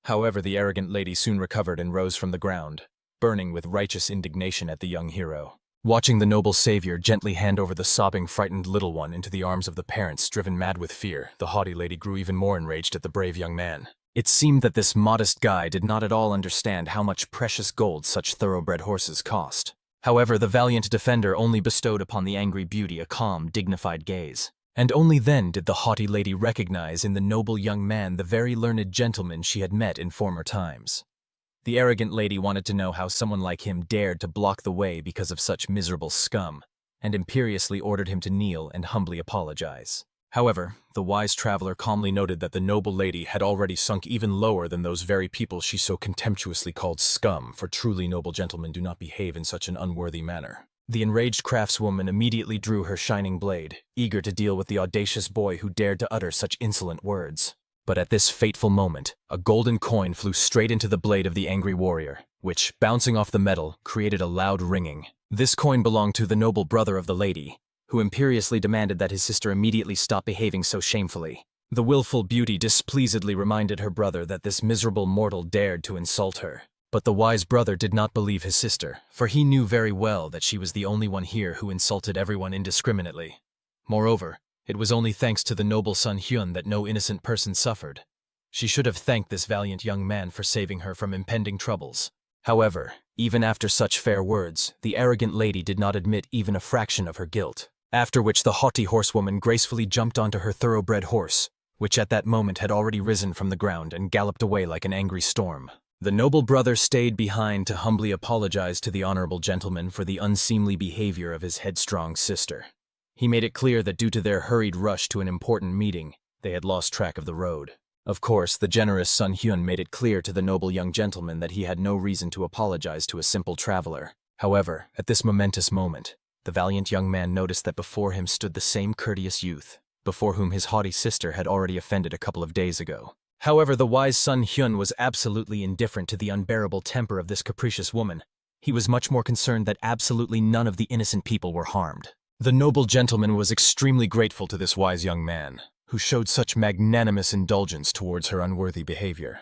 However, the arrogant lady soon recovered and rose from the ground, burning with righteous indignation at the young hero. Watching the noble savior gently hand over the sobbing, frightened little one into the arms of the parents driven mad with fear, the haughty lady grew even more enraged at the brave young man. It seemed that this modest guy did not at all understand how much precious gold such thoroughbred horses cost. However, the valiant defender only bestowed upon the angry beauty a calm, dignified gaze. And only then did the haughty lady recognize in the noble young man the very learned gentleman she had met in former times. The arrogant lady wanted to know how someone like him dared to block the way because of such miserable scum. and imperiously ordered him to kneel and humbly apologize. However, the wise traveler calmly noted that the noble lady had already sunk even lower than those very people she so contemptuously called scum, for truly noble gentlemen do not behave in such an unworthy manner. The enraged craftswoman immediately drew her shining blade, eager to deal with the audacious boy who dared to utter such insolent words. But at this fateful moment, a golden coin flew straight into the blade of the angry warrior, which, bouncing off the metal, created a loud ringing. This coin belonged to the noble brother of the lady, who imperiously demanded that his sister immediately stop behaving so shamefully. The willful beauty displeasedly reminded her brother that this miserable mortal dared to insult her. But the wise brother did not believe his sister, for he knew very well that she was the only one here who insulted everyone indiscriminately. Moreover, it was only thanks to the noble Sun Hyun that no innocent person suffered. She should have thanked this valiant young man for saving her from impending troubles. However, even after such fair words, the arrogant lady did not admit even a fraction of her guilt. After which the haughty horsewoman gracefully jumped onto her thoroughbred horse, which at that moment had already risen from the ground and galloped away like an angry storm. The noble brother stayed behind to humbly apologize to the honorable gentleman for the unseemly behavior of his headstrong sister. He made it clear that due to their hurried rush to an important meeting, they had lost track of the road. Of course, the generous Sun Hyun made it clear to the noble young gentleman that he had no reason to apologize to a simple traveler. However, at this momentous moment, the valiant young man noticed that before him stood the same courteous youth, before whom his haughty sister had already offended a couple of days ago. However, the wise Sun Hyun was absolutely indifferent to the unbearable temper of this capricious woman. He was much more concerned that absolutely none of the innocent people were harmed. The noble gentleman was extremely grateful to this wise young man, who showed such magnanimous indulgence towards her unworthy behavior.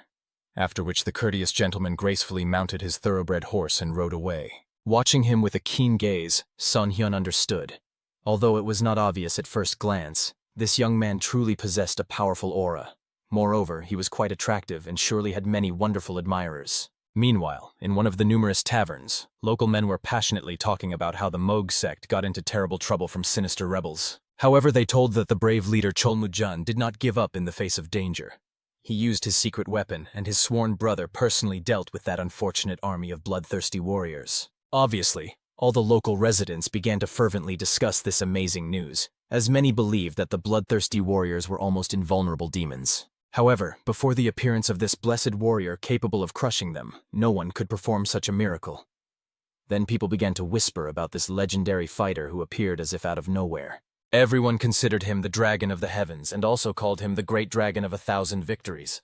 After which the courteous gentleman gracefully mounted his thoroughbred horse and rode away. Watching him with a keen gaze, Sun Hyun understood. Although it was not obvious at first glance, this young man truly possessed a powerful aura. Moreover, he was quite attractive and surely had many wonderful admirers. Meanwhile, in one of the numerous taverns, local men were passionately talking about how the Moog sect got into terrible trouble from sinister rebels. However, they told that the brave leader Cholmujan did not give up in the face of danger. He used his secret weapon, and his sworn brother personally dealt with that unfortunate army of bloodthirsty warriors. Obviously, all the local residents began to fervently discuss this amazing news, as many believed that the bloodthirsty warriors were almost invulnerable demons. However, before the appearance of this blessed warrior capable of crushing them, no one could perform such a miracle. Then people began to whisper about this legendary fighter who appeared as if out of nowhere. Everyone considered him the dragon of the heavens and also called him the great dragon of 1,000 victories.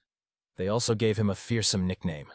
They also gave him a fearsome nickname,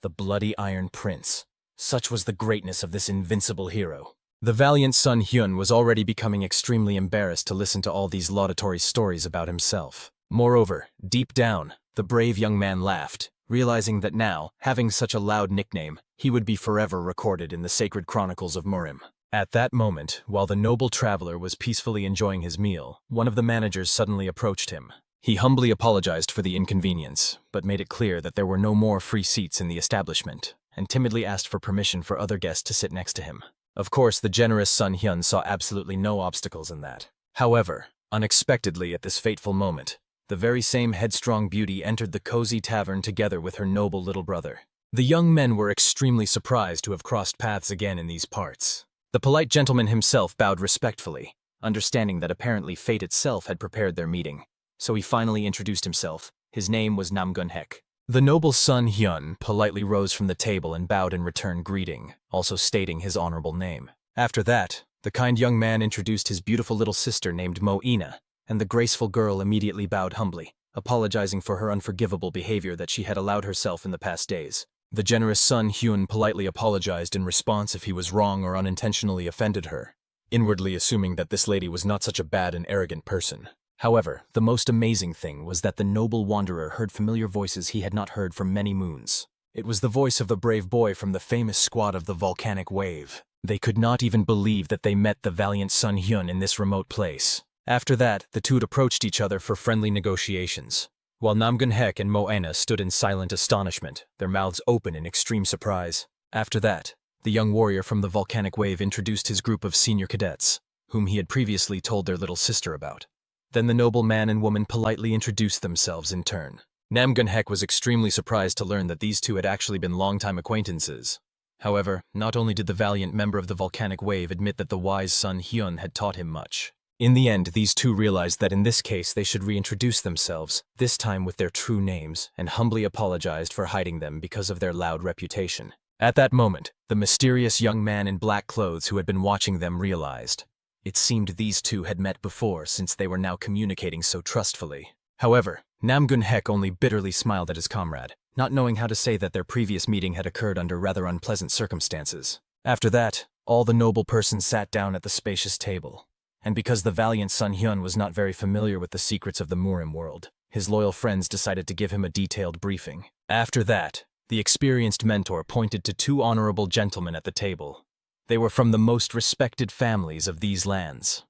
the Bloody Iron Prince. Such was the greatness of this invincible hero. The valiant Sun Hyun was already becoming extremely embarrassed to listen to all these laudatory stories about himself. Moreover, deep down, the brave young man laughed, realizing that now, having such a loud nickname, he would be forever recorded in the sacred chronicles of Murim. At that moment, while the noble traveler was peacefully enjoying his meal, one of the managers suddenly approached him. He humbly apologized for the inconvenience, but made it clear that there were no more free seats in the establishment, and timidly asked for permission for other guests to sit next to him. Of course, the generous Sun Hyun saw absolutely no obstacles in that. However, unexpectedly at this fateful moment, the very same headstrong beauty entered the cozy tavern together with her noble little brother. The young men were extremely surprised to have crossed paths again in these parts. The polite gentleman himself bowed respectfully, understanding that apparently fate itself had prepared their meeting, so he finally introduced himself. His name was Namgun-hek. The noble Sun Hyun politely rose from the table and bowed in return greeting, also stating his honorable name. After that, the kind young man introduced his beautiful little sister named Mo-ina, and the graceful girl immediately bowed humbly, apologizing for her unforgivable behavior that she had allowed herself in the past days. The generous Sun Hyun politely apologized in response if he was wrong or unintentionally offended her, inwardly assuming that this lady was not such a bad and arrogant person. However, the most amazing thing was that the noble wanderer heard familiar voices he had not heard for many moons. It was the voice of the brave boy from the famous squad of the volcanic wave. They could not even believe that they met the valiant Sun Hyun in this remote place. After that, the two approached each other for friendly negotiations, while Namgun-hek and Mo-ina stood in silent astonishment, their mouths open in extreme surprise. After that, the young warrior from the volcanic wave introduced his group of senior cadets, whom he had previously told their little sister about. Then the noble man and woman politely introduced themselves in turn. Namgun-hek was extremely surprised to learn that these two had actually been longtime acquaintances. However, not only did the valiant member of the volcanic wave admit that the wise Sun Hyun had taught him much. In the end, these two realized that in this case they should reintroduce themselves, this time with their true names, and humbly apologized for hiding them because of their loud reputation. At that moment, the mysterious young man in black clothes who had been watching them realized. It seemed these two had met before since they were now communicating so trustfully. However, Namgun-hek only bitterly smiled at his comrade, not knowing how to say that their previous meeting had occurred under rather unpleasant circumstances. After that, all the noble persons sat down at the spacious table. And because the valiant Sun Hyun was not very familiar with the secrets of the Murim world, his loyal friends decided to give him a detailed briefing. After that, the experienced mentor pointed to two honorable gentlemen at the table. They were from the most respected families of these lands.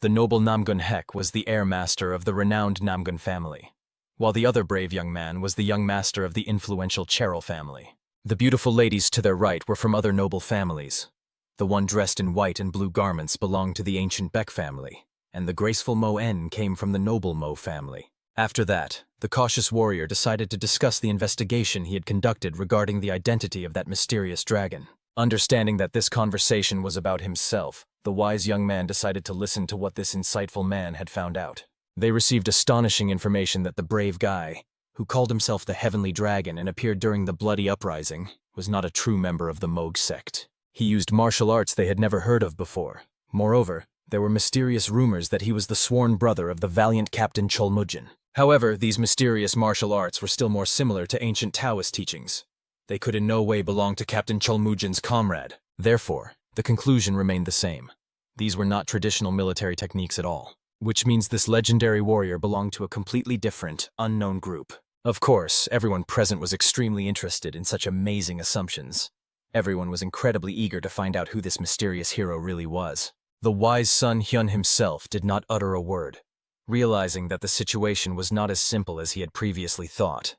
The noble Namgun-hek was the heir master of the renowned Namgun family, while the other brave young man was the young master of the influential Cheryl family. The beautiful ladies to their right were from other noble families. The one dressed in white and blue garments belonged to the ancient Beck family, and the graceful Mo-en came from the noble Mo family. After that, the cautious warrior decided to discuss the investigation he had conducted regarding the identity of that mysterious dragon. Understanding that this conversation was about himself, the wise young man decided to listen to what this insightful man had found out. They received astonishing information that the brave guy, who called himself the Heavenly Dragon and appeared during the Bloody Uprising, was not a true member of the Moog sect. He used martial arts they had never heard of before. Moreover, there were mysterious rumors that he was the sworn brother of the valiant Captain Cholmujin. However, these mysterious martial arts were still more similar to ancient Taoist teachings. They could in no way belong to Captain Cholmujin's comrade. Therefore, the conclusion remained the same. These were not traditional military techniques at all, which means this legendary warrior belonged to a completely different, unknown group. Of course, everyone present was extremely interested in such amazing assumptions. Everyone was incredibly eager to find out who this mysterious hero really was. The wise Sun Hyun himself did not utter a word, realizing that the situation was not as simple as he had previously thought.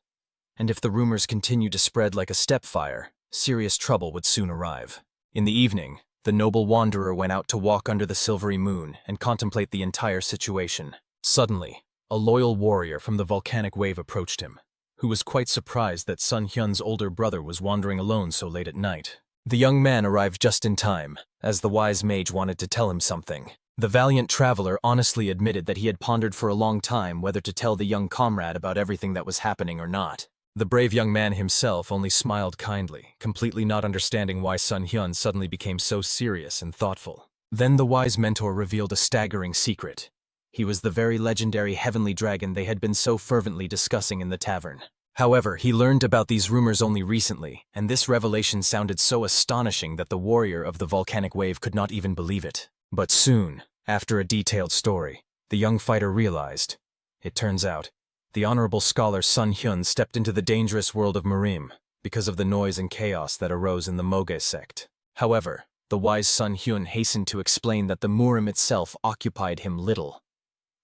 And if the rumors continued to spread like a steppe fire, serious trouble would soon arrive. In the evening, the noble wanderer went out to walk under the silvery moon and contemplate the entire situation. Suddenly, a loyal warrior from the volcanic wave approached him, who was quite surprised that Sun Hyun's older brother was wandering alone so late at night. The young man arrived just in time, as the wise mage wanted to tell him something. The valiant traveler honestly admitted that he had pondered for a long time whether to tell the young comrade about everything that was happening or not. The brave young man himself only smiled kindly, completely not understanding why Sun Hyun suddenly became so serious and thoughtful. Then the wise mentor revealed a staggering secret. He was the very legendary heavenly dragon they had been so fervently discussing in the tavern. However, he learned about these rumors only recently, and this revelation sounded so astonishing that the warrior of the volcanic wave could not even believe it. But soon, after a detailed story, the young fighter realized. It turns out, the honorable scholar Sun Hyun stepped into the dangerous world of Murim because of the noise and chaos that arose in the Moge sect. However, the wise Sun Hyun hastened to explain that the Murim itself occupied him little.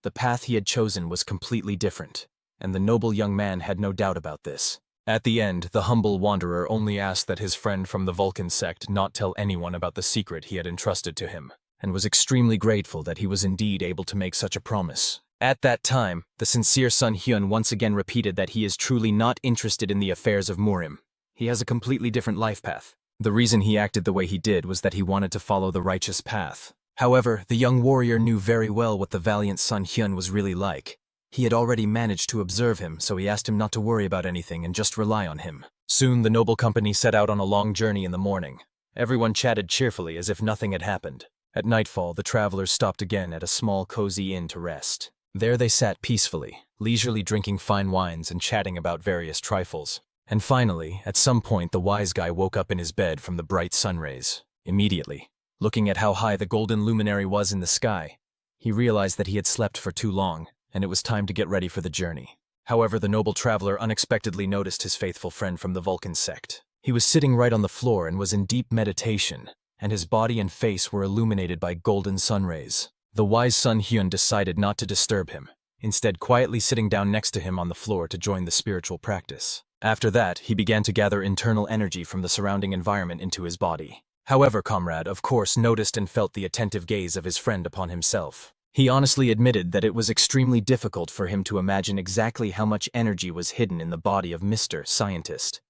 The path he had chosen was completely different, and the noble young man had no doubt about this. At the end, the humble wanderer only asked that his friend from the Vulcan sect not tell anyone about the secret he had entrusted to him, and was extremely grateful that he was indeed able to make such a promise. At that time, the sincere Sun Hyun once again repeated that he is truly not interested in the affairs of Murim. He has a completely different life path. The reason he acted the way he did was that he wanted to follow the righteous path. However, the young warrior knew very well what the valiant Sun Hyun was really like. He had already managed to observe him, so he asked him not to worry about anything and just rely on him. Soon the noble company set out on a long journey in the morning. Everyone chatted cheerfully as if nothing had happened. At nightfall, the travelers stopped again at a small cozy inn to rest. There they sat peacefully, leisurely drinking fine wines and chatting about various trifles. And finally, at some point the wise guy woke up in his bed from the bright sun rays. Immediately, looking at how high the golden luminary was in the sky, he realized that he had slept for too long, and it was time to get ready for the journey. However, the noble traveler unexpectedly noticed his faithful friend from the Vulcan sect. He was sitting right on the floor and was in deep meditation, and his body and face were illuminated by golden sun rays. The wise Sun Hyun decided not to disturb him, instead quietly sitting down next to him on the floor to join the spiritual practice. After that, he began to gather internal energy from the surrounding environment into his body. However, comrade, of course, noticed and felt the attentive gaze of his friend upon himself. He honestly admitted that it was extremely difficult for him to imagine exactly how much energy was hidden in the body of Mr. Scientist.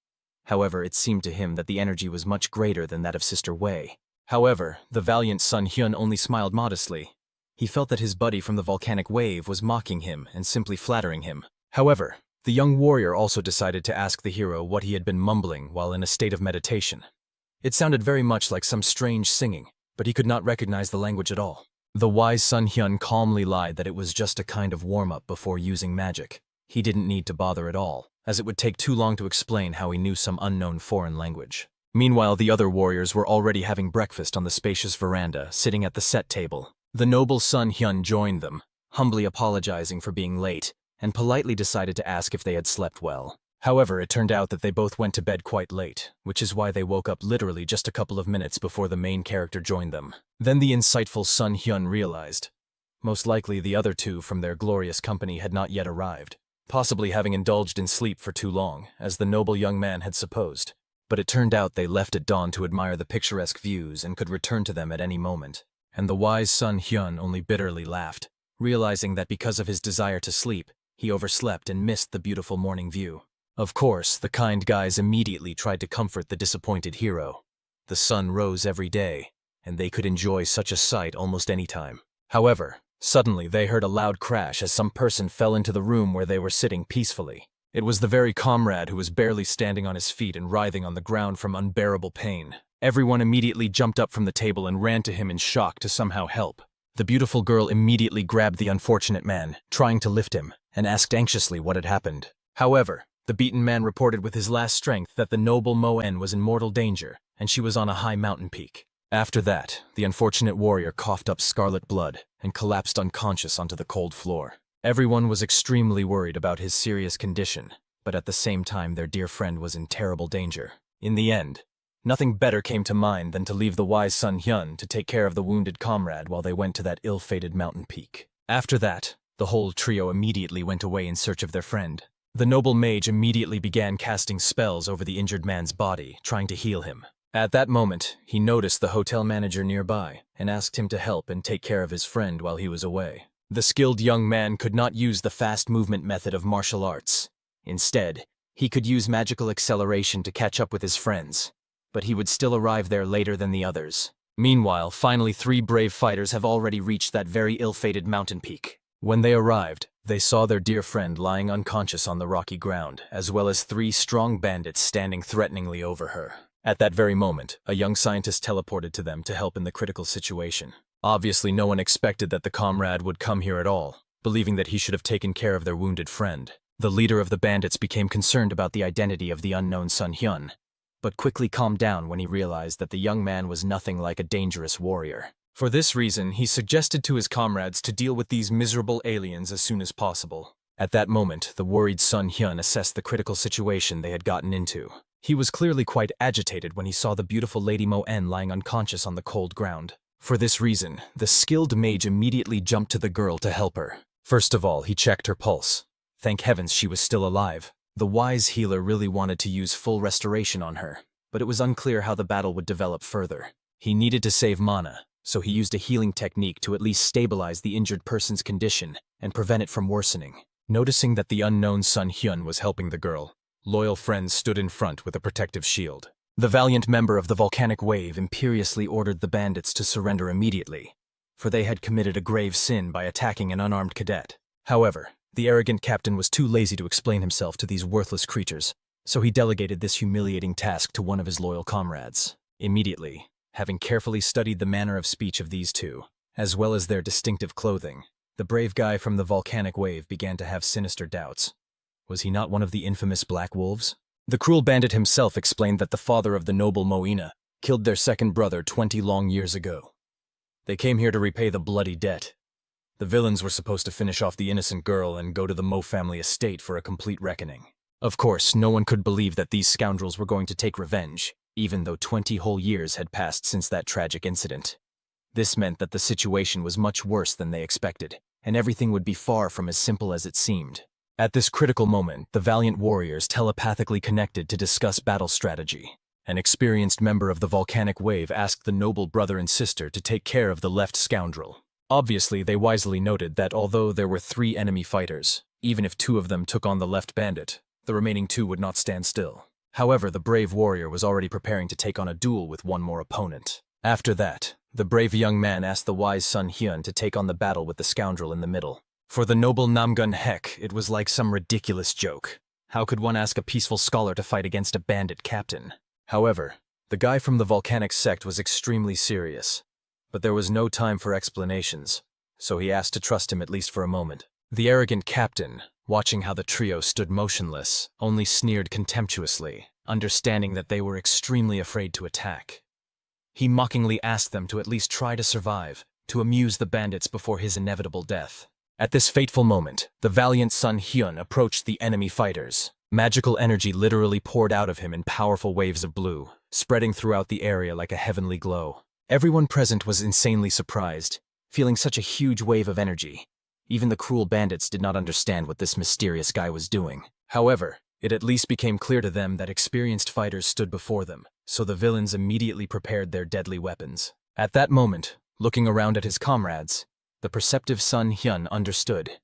However, it seemed to him that the energy was much greater than that of Sister Wei. However, the valiant Sun Hyun only smiled modestly. He felt that his buddy from the volcanic wave was mocking him and simply flattering him. However, the young warrior also decided to ask the hero what he had been mumbling while in a state of meditation. It sounded very much like some strange singing, but he could not recognize the language at all. The wise Sun Hyun calmly lied that it was just a kind of warm-up before using magic. He didn't need to bother at all, as it would take too long to explain how he knew some unknown foreign language. Meanwhile, the other warriors were already having breakfast on the spacious veranda, sitting at the set table. The noble Sun Hyun joined them, humbly apologizing for being late, and politely decided to ask if they had slept well. However, it turned out that they both went to bed quite late, which is why they woke up literally just a couple of minutes before the main character joined them. Then the insightful Sun Hyun realized. Most likely the other two from their glorious company had not yet arrived, possibly having indulged in sleep for too long, as the noble young man had supposed. But it turned out they left at dawn to admire the picturesque views and could return to them at any moment. And the wise Sun Hyun only bitterly laughed, realizing that because of his desire to sleep, he overslept and missed the beautiful morning view. Of course, the kind guys immediately tried to comfort the disappointed hero. The sun rose every day, and they could enjoy such a sight almost any time. However, suddenly they heard a loud crash as some person fell into the room where they were sitting peacefully. It was the very comrade who was barely standing on his feet and writhing on the ground from unbearable pain. Everyone immediately jumped up from the table and ran to him in shock to somehow help. The beautiful girl immediately grabbed the unfortunate man, trying to lift him, and asked anxiously what had happened. However, the beaten man reported with his last strength that the noble Mo-en was in mortal danger, and she was on a high mountain peak. After that, the unfortunate warrior coughed up scarlet blood and collapsed unconscious onto the cold floor. Everyone was extremely worried about his serious condition, but at the same time their dear friend was in terrible danger. In the end, nothing better came to mind than to leave the wise Sun Hyun to take care of the wounded comrade while they went to that ill-fated mountain peak. After that, the whole trio immediately went away in search of their friend. The noble mage immediately began casting spells over the injured man's body, trying to heal him. At that moment, he noticed the hotel manager nearby and asked him to help and take care of his friend while he was away. The skilled young man could not use the fast movement method of martial arts. Instead, he could use magical acceleration to catch up with his friends, but he would still arrive there later than the others. Meanwhile, finally 3 brave fighters have already reached that very ill-fated mountain peak. When they arrived, they saw their dear friend lying unconscious on the rocky ground, as well as 3 strong bandits standing threateningly over her. At that very moment, a young scientist teleported to them to help in the critical situation. Obviously, no one expected that the comrade would come here at all, believing that he should have taken care of their wounded friend. The leader of the bandits became concerned about the identity of the unknown Sun Hyun, but quickly calmed down when he realized that the young man was nothing like a dangerous warrior. For this reason, he suggested to his comrades to deal with these miserable aliens as soon as possible. At that moment, the worried Sun Hyun assessed the critical situation they had gotten into. He was clearly quite agitated when he saw the beautiful Lady Mo-en lying unconscious on the cold ground. For this reason, the skilled mage immediately jumped to the girl to help her. First of all, he checked her pulse. Thank heavens she was still alive. The wise healer really wanted to use full restoration on her, but it was unclear how the battle would develop further. He needed to save mana, so he used a healing technique to at least stabilize the injured person's condition and prevent it from worsening. Noticing that the unknown Sun Hyun was helping the girl, loyal friends stood in front with a protective shield. The valiant member of the volcanic wave imperiously ordered the bandits to surrender immediately, for they had committed a grave sin by attacking an unarmed cadet. However, the arrogant captain was too lazy to explain himself to these worthless creatures, so he delegated this humiliating task to one of his loyal comrades. Immediately, having carefully studied the manner of speech of these two, as well as their distinctive clothing, the brave guy from the volcanic wave began to have sinister doubts. Was he not one of the infamous Black Wolves? The cruel bandit himself explained that the father of the noble Moina killed their second brother 20 long years ago. They came here to repay the bloody debt. The villains were supposed to finish off the innocent girl and go to the Mo family estate for a complete reckoning. Of course, no one could believe that these scoundrels were going to take revenge, even though 20 whole years had passed since that tragic incident. This meant that the situation was much worse than they expected, and everything would be far from as simple as it seemed. At this critical moment, the valiant warriors telepathically connected to discuss battle strategy. An experienced member of the volcanic wave asked the noble brother and sister to take care of the left scoundrel. Obviously, they wisely noted that although there were 3 enemy fighters, even if 2 of them took on the left bandit, the remaining 2 would not stand still. However, the brave warrior was already preparing to take on a duel with one more opponent. After that, the brave young man asked the wise son Hyun to take on the battle with the scoundrel in the middle. For the noble Namgun Hek, it was like some ridiculous joke. How could one ask a peaceful scholar to fight against a bandit captain? However, the guy from the volcanic sect was extremely serious. But there was no time for explanations, so he asked to trust him at least for a moment. The arrogant captain, watching how the trio stood motionless, only sneered contemptuously, understanding that they were extremely afraid to attack. He mockingly asked them to at least try to survive, to amuse the bandits before his inevitable death. At this fateful moment, the valiant son Hyun approached the enemy fighters. Magical energy literally poured out of him in powerful waves of blue, spreading throughout the area like a heavenly glow. Everyone present was insanely surprised, feeling such a huge wave of energy. Even the cruel bandits did not understand what this mysterious guy was doing. However, it at least became clear to them that experienced fighters stood before them, so the villains immediately prepared their deadly weapons. At that moment, looking around at his comrades, the perceptive son Hyun understood.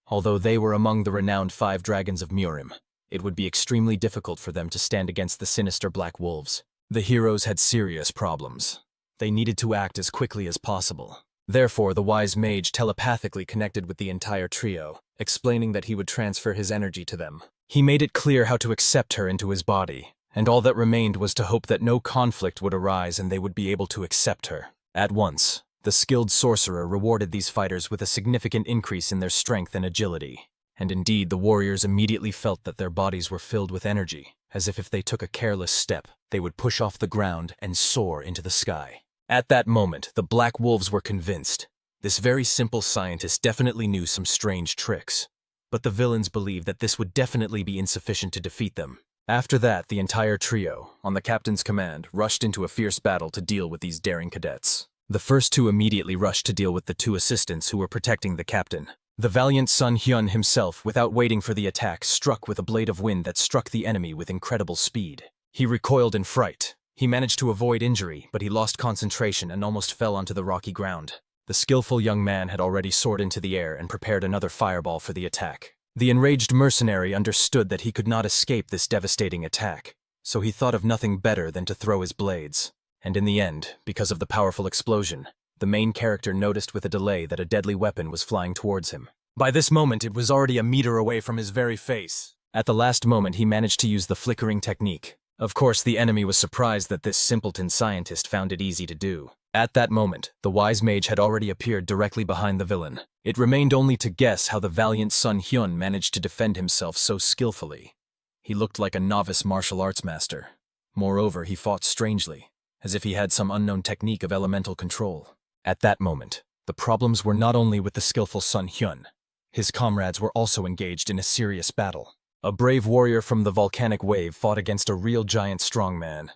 Although they were among the renowned 5 dragons of Murim, it would be extremely difficult for them to stand against the sinister black wolves. The heroes had serious problems. They needed to act as quickly as possible. Therefore, the wise mage telepathically connected with the entire trio, explaining that he would transfer his energy to them. He made it clear how to accept her into his body, and all that remained was to hope that no conflict would arise and they would be able to accept her. At once, the skilled sorcerer rewarded these fighters with a significant increase in their strength and agility. And indeed, the warriors immediately felt that their bodies were filled with energy, as if they took a careless step, they would push off the ground and soar into the sky. At that moment, the black wolves were convinced. This very simple scientist definitely knew some strange tricks. But the villains believed that this would definitely be insufficient to defeat them. After that, the entire trio, on the captain's command, rushed into a fierce battle to deal with these daring cadets. The first 2 immediately rushed to deal with the 2 assistants who were protecting the captain. The valiant son Hyun himself, without waiting for the attack, struck with a blade of wind that struck the enemy with incredible speed. He recoiled in fright. He managed to avoid injury, but he lost concentration and almost fell onto the rocky ground. The skillful young man had already soared into the air and prepared another fireball for the attack. The enraged mercenary understood that he could not escape this devastating attack, so he thought of nothing better than to throw his blades. And in the end, because of the powerful explosion, the main character noticed with a delay that a deadly weapon was flying towards him. By this moment, it was already a meter away from his very face. At the last moment, he managed to use the flickering technique. Of course, the enemy was surprised that this simpleton scientist found it easy to do. At that moment, the wise mage had already appeared directly behind the villain. It remained only to guess how the valiant son Hyun managed to defend himself so skillfully. He looked like a novice martial arts master. Moreover, he fought strangely, as if he had some unknown technique of elemental control. At that moment, the problems were not only with the skillful son Hyun. His comrades were also engaged in a serious battle. A brave warrior from the volcanic wave fought against a real giant strongman.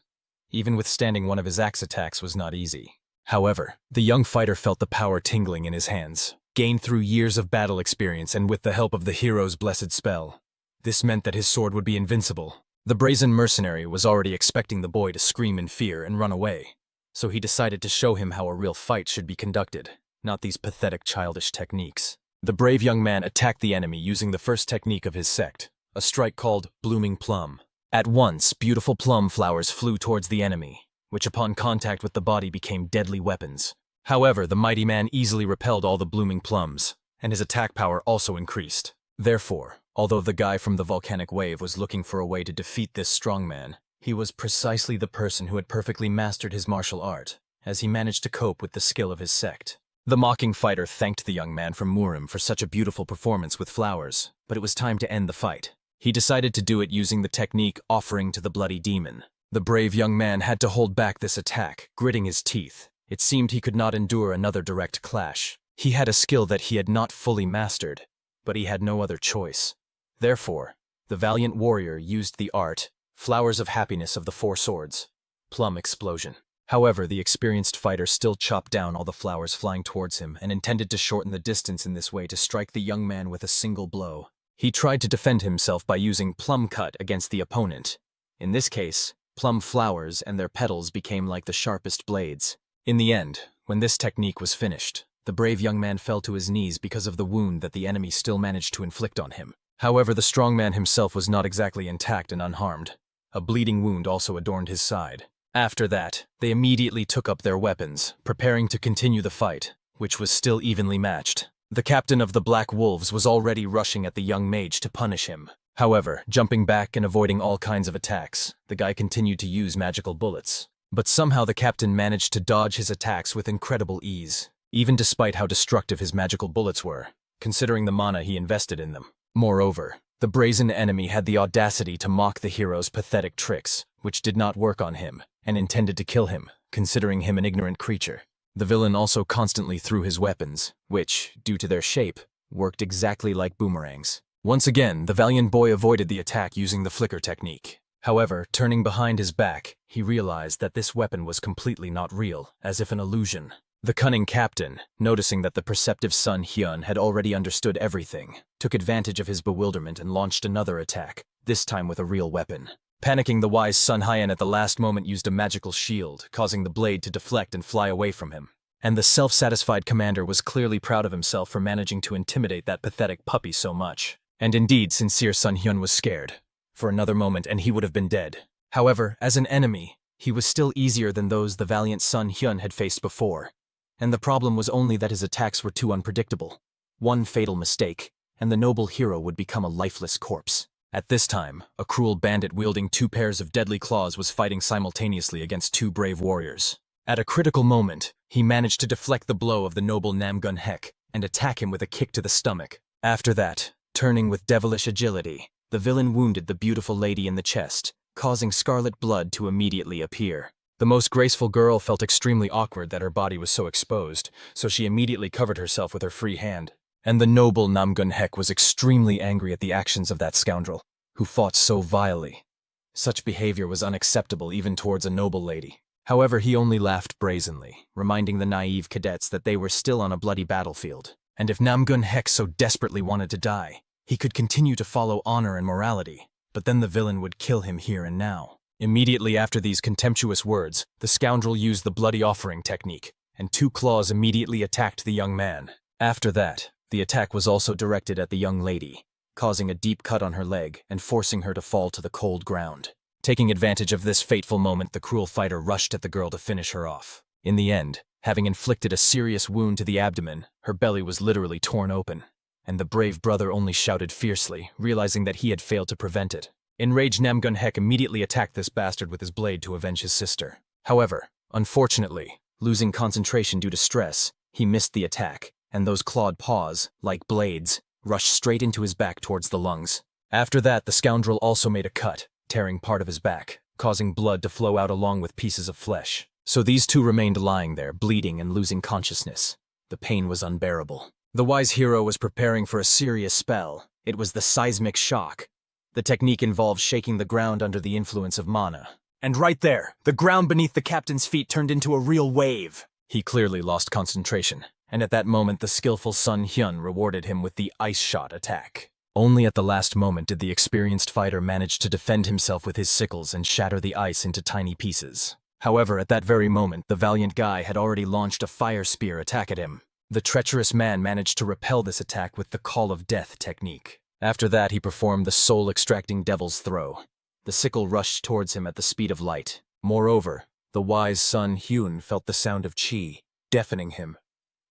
Even withstanding one of his axe attacks was not easy. However, the young fighter felt the power tingling in his hands, gained through years of battle experience and with the help of the hero's blessed spell. This meant that his sword would be invincible. The brazen mercenary was already expecting the boy to scream in fear and run away, so he decided to show him how a real fight should be conducted, not these pathetic childish techniques. The brave young man attacked the enemy using the first technique of his sect, a strike called Blooming Plum. At once, beautiful plum flowers flew towards the enemy, which upon contact with the body became deadly weapons. However, the mighty man easily repelled all the blooming plums, and his attack power also increased. Therefore, although the guy from the volcanic wave was looking for a way to defeat this strong man, he was precisely the person who had perfectly mastered his martial art, as he managed to cope with the skill of his sect. The mocking fighter thanked the young man from Murim for such a beautiful performance with flowers, but it was time to end the fight. He decided to do it using the technique Offering to the Bloody Demon. The brave young man had to hold back this attack, gritting his teeth. It seemed he could not endure another direct clash. He had a skill that he had not fully mastered, but he had no other choice. Therefore, the valiant warrior used the art, Flowers of Happiness of the Four Swords, Plum Explosion. However, the experienced fighter still chopped down all the flowers flying towards him and intended to shorten the distance in this way to strike the young man with a single blow. He tried to defend himself by using Plum Cut against the opponent. In this case, plum flowers and their petals became like the sharpest blades. In the end, when this technique was finished, the brave young man fell to his knees because of the wound that the enemy still managed to inflict on him. However, the strong man himself was not exactly intact and unharmed. A bleeding wound also adorned his side. After that, they immediately took up their weapons, preparing to continue the fight, which was still evenly matched. The captain of the Black Wolves was already rushing at the young mage to punish him. However, jumping back and avoiding all kinds of attacks, the guy continued to use magical bullets. But somehow the captain managed to dodge his attacks with incredible ease, even despite how destructive his magical bullets were, considering the mana he invested in them. Moreover, the brazen enemy had the audacity to mock the hero's pathetic tricks, which did not work on him, and intended to kill him, considering him an ignorant creature. The villain also constantly threw his weapons, which, due to their shape, worked exactly like boomerangs. Once again, the valiant boy avoided the attack using the flicker technique. However, turning behind his back, he realized that this weapon was completely not real, as if an illusion. The cunning captain, noticing that the perceptive Sun Hyun had already understood everything, took advantage of his bewilderment and launched another attack, this time with a real weapon. Panicking, the wise Sun Hyun at the last moment used a magical shield, causing the blade to deflect and fly away from him. And the self-satisfied commander was clearly proud of himself for managing to intimidate that pathetic puppy so much. And indeed, sincere Sun Hyun was scared. For another moment and he would have been dead. However, as an enemy, he was still easier than those the valiant Sun Hyun had faced before. And the problem was only that his attacks were too unpredictable. One fatal mistake, and the noble hero would become a lifeless corpse. At this time, a cruel bandit wielding 2 pairs of deadly claws was fighting simultaneously against 2 brave warriors. At a critical moment, he managed to deflect the blow of the noble Namgun Hek and attack him with a kick to the stomach. After that, turning with devilish agility, the villain wounded the beautiful lady in the chest, causing scarlet blood to immediately appear. The most graceful girl felt extremely awkward that her body was so exposed, so she immediately covered herself with her free hand. And the noble Namgun Hek was extremely angry at the actions of that scoundrel, who fought so vilely. Such behavior was unacceptable even towards a noble lady. However, he only laughed brazenly, reminding the naive cadets that they were still on a bloody battlefield. And if Namgun Hek so desperately wanted to die, he could continue to follow honor and morality, but then the villain would kill him here and now. Immediately after these contemptuous words, the scoundrel used the bloody offering technique, and 2 claws immediately attacked the young man. After that, the attack was also directed at the young lady, causing a deep cut on her leg and forcing her to fall to the cold ground. Taking advantage of this fateful moment, the cruel fighter rushed at the girl to finish her off. In the end, having inflicted a serious wound to the abdomen, her belly was literally torn open, and the brave brother only shouted fiercely, realizing that he had failed to prevent it. Enraged, Namgun Hek immediately attacked this bastard with his blade to avenge his sister. However, unfortunately, losing concentration due to stress, he missed the attack, and those clawed paws, like blades, rushed straight into his back towards the lungs. After that, the scoundrel also made a cut, tearing part of his back, causing blood to flow out along with pieces of flesh. So these 2 remained lying there, bleeding and losing consciousness. The pain was unbearable. The wise hero was preparing for a serious spell. It was the seismic shock. The technique involved shaking the ground under the influence of mana. And right there, the ground beneath the captain's feet turned into a real wave. He clearly lost concentration, and at that moment the skillful Sun Hyun rewarded him with the ice shot attack. Only at the last moment did the experienced fighter manage to defend himself with his sickles and shatter the ice into tiny pieces. However, at that very moment, the valiant guy had already launched a fire spear attack at him. The treacherous man managed to repel this attack with the Call of Death technique. After that, he performed the soul-extracting Devil's Throw. The sickle rushed towards him at the speed of light. Moreover, the wise Sun Hyun felt the sound of chi, deafening him.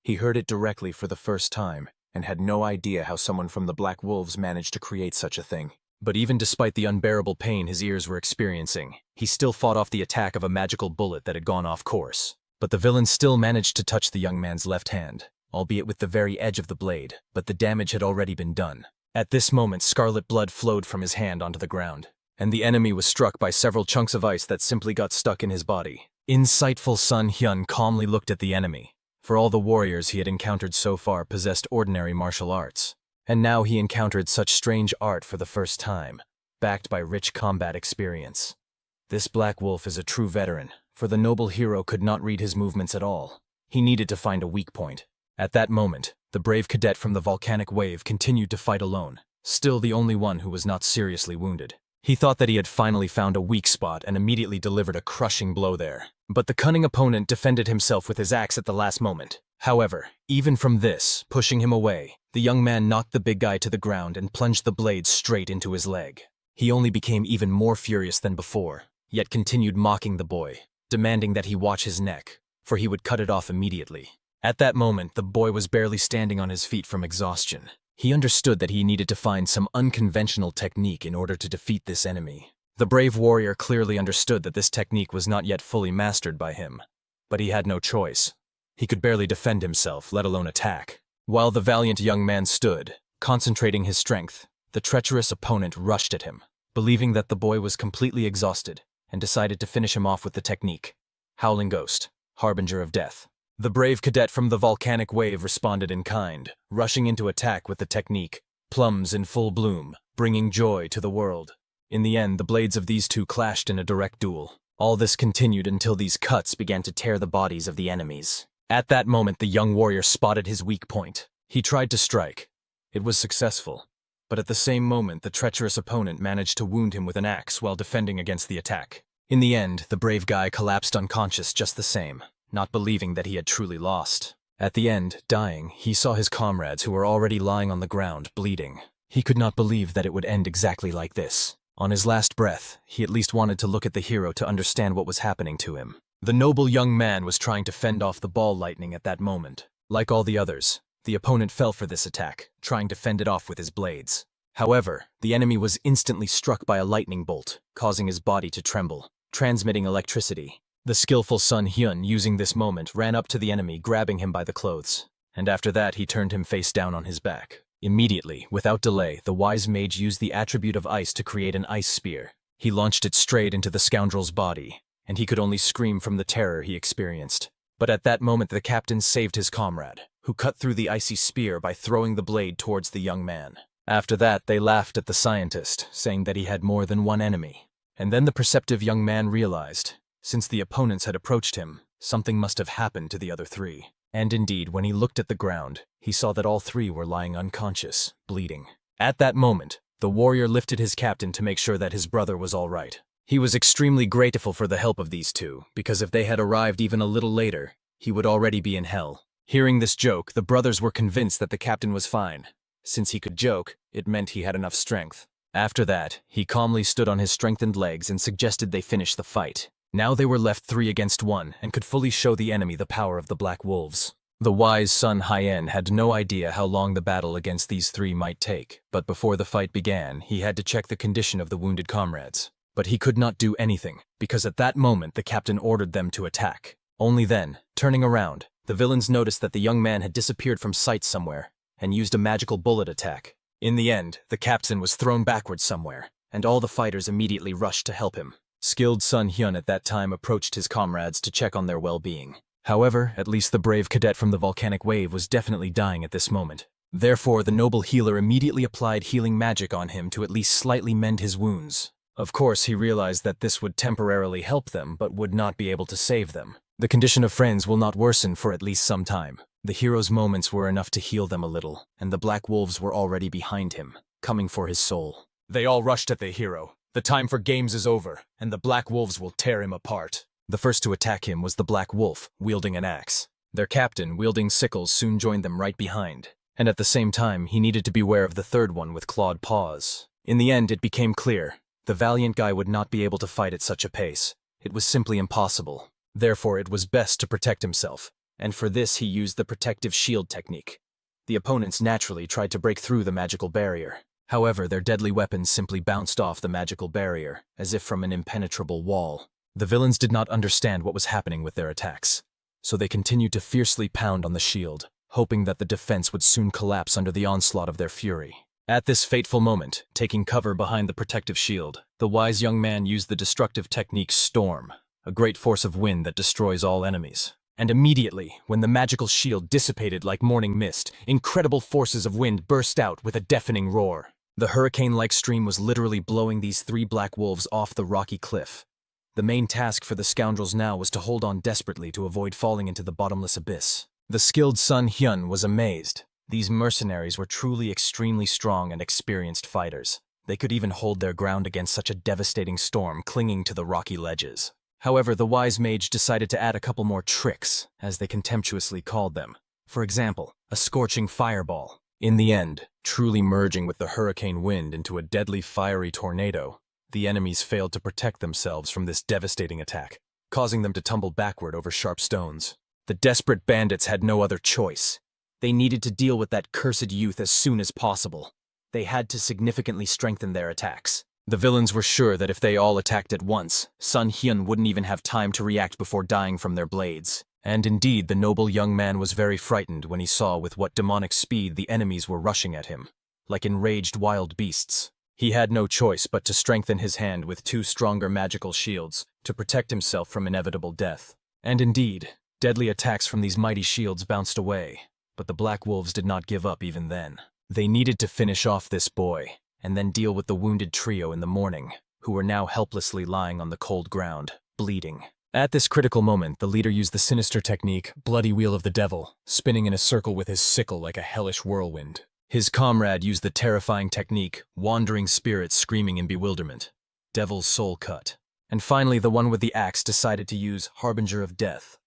He heard it directly for the first time, and had no idea how someone from the Black Wolves managed to create such a thing. But even despite the unbearable pain his ears were experiencing, he still fought off the attack of a magical bullet that had gone off course. But the villain still managed to touch the young man's left hand, albeit with the very edge of the blade, but the damage had already been done. At this moment, scarlet blood flowed from his hand onto the ground, and the enemy was struck by several chunks of ice that simply got stuck in his body. Insightful Sun Hyun calmly looked at the enemy, for all the warriors he had encountered so far possessed ordinary martial arts, and now he encountered such strange art for the first time, backed by rich combat experience. This Black Wolf is a true veteran, for the noble hero could not read his movements at all. He needed to find a weak point. At that moment, the brave cadet from the volcanic wave continued to fight alone, still the only one who was not seriously wounded. He thought that he had finally found a weak spot and immediately delivered a crushing blow there. But the cunning opponent defended himself with his axe at the last moment. However, even from this, pushing him away, the young man knocked the big guy to the ground and plunged the blade straight into his leg. he only became even more furious than before, yet continued mocking the boy, demanding that he watch his neck, for he would cut it off immediately. At that moment, the boy was barely standing on his feet from exhaustion. He understood that he needed to find some unconventional technique in order to defeat this enemy. The brave warrior clearly understood that this technique was not yet fully mastered by him, but he had no choice. He could barely defend himself, let alone attack. While the valiant young man stood, concentrating his strength, the treacherous opponent rushed at him, believing that the boy was completely exhausted, and decided to finish him off with the technique. Howling Ghost, Harbinger of Death. The brave cadet from the volcanic wave responded in kind, rushing into attack with the technique, plums in full bloom, bringing joy to the world. In the end, the blades of these two clashed in a direct duel. All this continued until these cuts began to tear the bodies of the enemies. At that moment, the young warrior spotted his weak point. He tried to strike. It was successful. But at the same moment, the treacherous opponent managed to wound him with an axe while defending against the attack. In the end, the brave guy collapsed unconscious just the same, not believing that he had truly lost. At the end, dying, he saw his comrades who were already lying on the ground, bleeding. He could not believe that it would end exactly like this. On his last breath, he at least wanted to look at the hero to understand what was happening to him. The noble young man was trying to fend off the ball lightning at that moment. Like all the others, the opponent fell for this attack, trying to fend it off with his blades. However, the enemy was instantly struck by a lightning bolt, causing his body to tremble, transmitting electricity. The skillful Sun Hyun, using this moment, ran up to the enemy, grabbing him by the clothes. And after that, he turned him face down on his back. Immediately, without delay, the wise mage used the attribute of ice to create an ice spear. He launched it straight into the scoundrel's body, and he could only scream from the terror he experienced. But at that moment, the captain saved his comrade, who cut through the icy spear by throwing the blade towards the young man. After that, they laughed at the scientist, saying that he had more than one enemy. And then the perceptive young man realized, since the opponents had approached him, something must have happened to the other three. And indeed, when he looked at the ground, he saw that all three were lying unconscious, bleeding. At that moment, the warrior lifted his captain to make sure that his brother was all right. He was extremely grateful for the help of these two, because if they had arrived even a little later, he would already be in hell. Hearing this joke, the brothers were convinced that the captain was fine. Since he could joke, it meant he had enough strength. After that, he calmly stood on his strengthened legs and suggested they finish the fight. Now they were left 3 against 1 and could fully show the enemy the power of the Black Wolves. The wise Sun Hyen had no idea how long the battle against these 3 might take, but before the fight began, he had to check the condition of the wounded comrades. But he could not do anything, because at that moment the captain ordered them to attack. Only then, turning around, the villains noticed that the young man had disappeared from sight somewhere, and used a magical bullet attack. In the end, the captain was thrown backwards somewhere, and all the fighters immediately rushed to help him. Skilled Sun Hyun at that time approached his comrades to check on their well-being. However, at least the brave cadet from the volcanic wave was definitely dying at this moment. Therefore, the noble healer immediately applied healing magic on him to at least slightly mend his wounds. Of course, he realized that this would temporarily help them, but would not be able to save them. The condition of friends will not worsen for at least some time. The hero's moments were enough to heal them a little, and the Black Wolves were already behind him, coming for his soul. They all rushed at the hero. The time for games is over, and the Black Wolves will tear him apart. The first to attack him was the Black Wolf, wielding an axe. Their captain, wielding sickles, soon joined them right behind. And at the same time, he needed to beware of the third one with clawed paws. In the end, it became clear. The valiant guy would not be able to fight at such a pace. It was simply impossible. Therefore, it was best to protect himself. And for this, he used the protective shield technique. The opponents naturally tried to break through the magical barrier. However, their deadly weapons simply bounced off the magical barrier, as if from an impenetrable wall. The villains did not understand what was happening with their attacks, so they continued to fiercely pound on the shield, hoping that the defense would soon collapse under the onslaught of their fury. At this fateful moment, taking cover behind the protective shield, the wise young man used the destructive technique Storm, a great force of wind that destroys all enemies. And immediately, when the magical shield dissipated like morning mist, incredible forces of wind burst out with a deafening roar. The hurricane-like stream was literally blowing these 3 Black Wolves off the rocky cliff. The main task for the scoundrels now was to hold on desperately to avoid falling into the bottomless abyss. The skilled Sun Hyun was amazed. These mercenaries were truly extremely strong and experienced fighters. They could even hold their ground against such a devastating storm clinging to the rocky ledges. However, the wise mage decided to add a couple more tricks, as they contemptuously called them. For example, a scorching fireball. In the end, truly merging with the hurricane wind into a deadly fiery tornado, the enemies failed to protect themselves from this devastating attack, causing them to tumble backward over sharp stones. The desperate bandits had no other choice. They needed to deal with that cursed youth as soon as possible. They had to significantly strengthen their attacks. The villains were sure that if they all attacked at once, Sun Hyun wouldn't even have time to react before dying from their blades. And indeed, the noble young man was very frightened when he saw with what demonic speed the enemies were rushing at him, like enraged wild beasts. He had no choice but to strengthen his hand with 2 stronger magical shields to protect himself from inevitable death. And indeed, deadly attacks from these mighty shields bounced away, but the Black Wolves did not give up even then. They needed to finish off this boy, and then deal with the wounded trio in the morning, who were now helplessly lying on the cold ground, bleeding. At this critical moment, the leader used the sinister technique, Bloody Wheel of the Devil, spinning in a circle with his sickle like a hellish whirlwind. His comrade used the terrifying technique, Wandering Spirit screaming in bewilderment, Devil's Soul Cut. And finally, the one with the axe decided to use Harbinger of Death,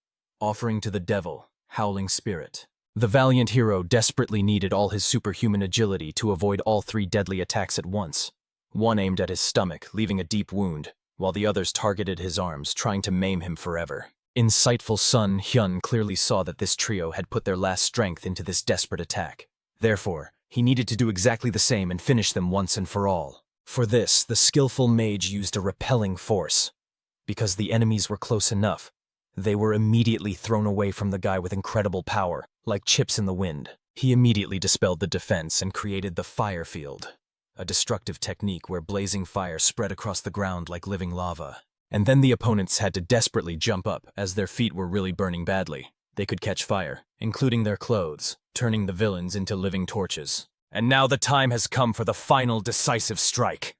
offering to the devil, Howling Spirit. The valiant hero desperately needed all his superhuman agility to avoid all 3 deadly attacks at once. One aimed at his stomach, leaving a deep wound, while the others targeted his arms, trying to maim him forever. Insightful Sun Hyun clearly saw that this trio had put their last strength into this desperate attack. Therefore, he needed to do exactly the same and finish them once and for all. For this, the skillful mage used a repelling force. Because the enemies were close enough, they were immediately thrown away from the guy with incredible power, like chips in the wind. He immediately dispelled the defense and created the fire field, a destructive technique where blazing fire spread across the ground like living lava. And then the opponents had to desperately jump up, as their feet were really burning badly. They could catch fire, including their clothes, turning the villains into living torches. And now the time has come for the final decisive strike.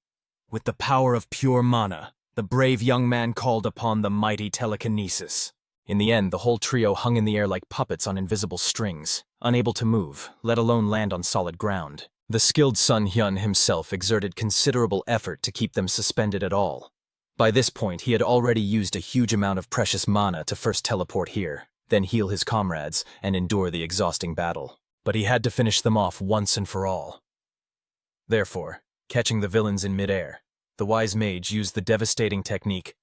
With the power of pure mana, the brave young man called upon the mighty telekinesis. In the end, the whole trio hung in the air like puppets on invisible strings, unable to move, let alone land on solid ground. The skilled Sun Hyun himself exerted considerable effort to keep them suspended at all. By this point, he had already used a huge amount of precious mana to first teleport here, then heal his comrades, and endure the exhausting battle. But he had to finish them off once and for all. Therefore, catching the villains in midair, the wise mage used the devastating technique,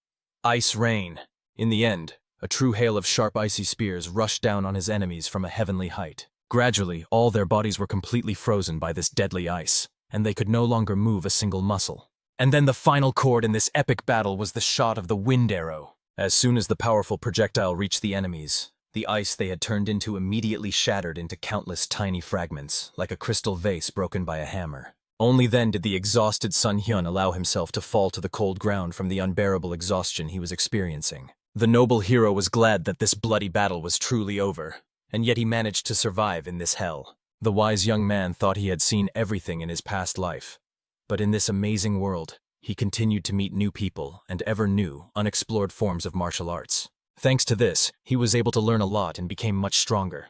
Ice Rain. In the end, a true hail of sharp icy spears rushed down on his enemies from a heavenly height. Gradually, all their bodies were completely frozen by this deadly ice, and they could no longer move a single muscle. And then the final chord in this epic battle was the shot of the wind arrow. As soon as the powerful projectile reached the enemies, the ice they had turned into immediately shattered into countless tiny fragments, like a crystal vase broken by a hammer. Only then did the exhausted Sun Hyun allow himself to fall to the cold ground from the unbearable exhaustion he was experiencing. The noble hero was glad that this bloody battle was truly over, and yet he managed to survive in this hell. The wise young man thought he had seen everything in his past life, but in this amazing world, he continued to meet new people and ever new, unexplored forms of martial arts. Thanks to this, he was able to learn a lot and became much stronger.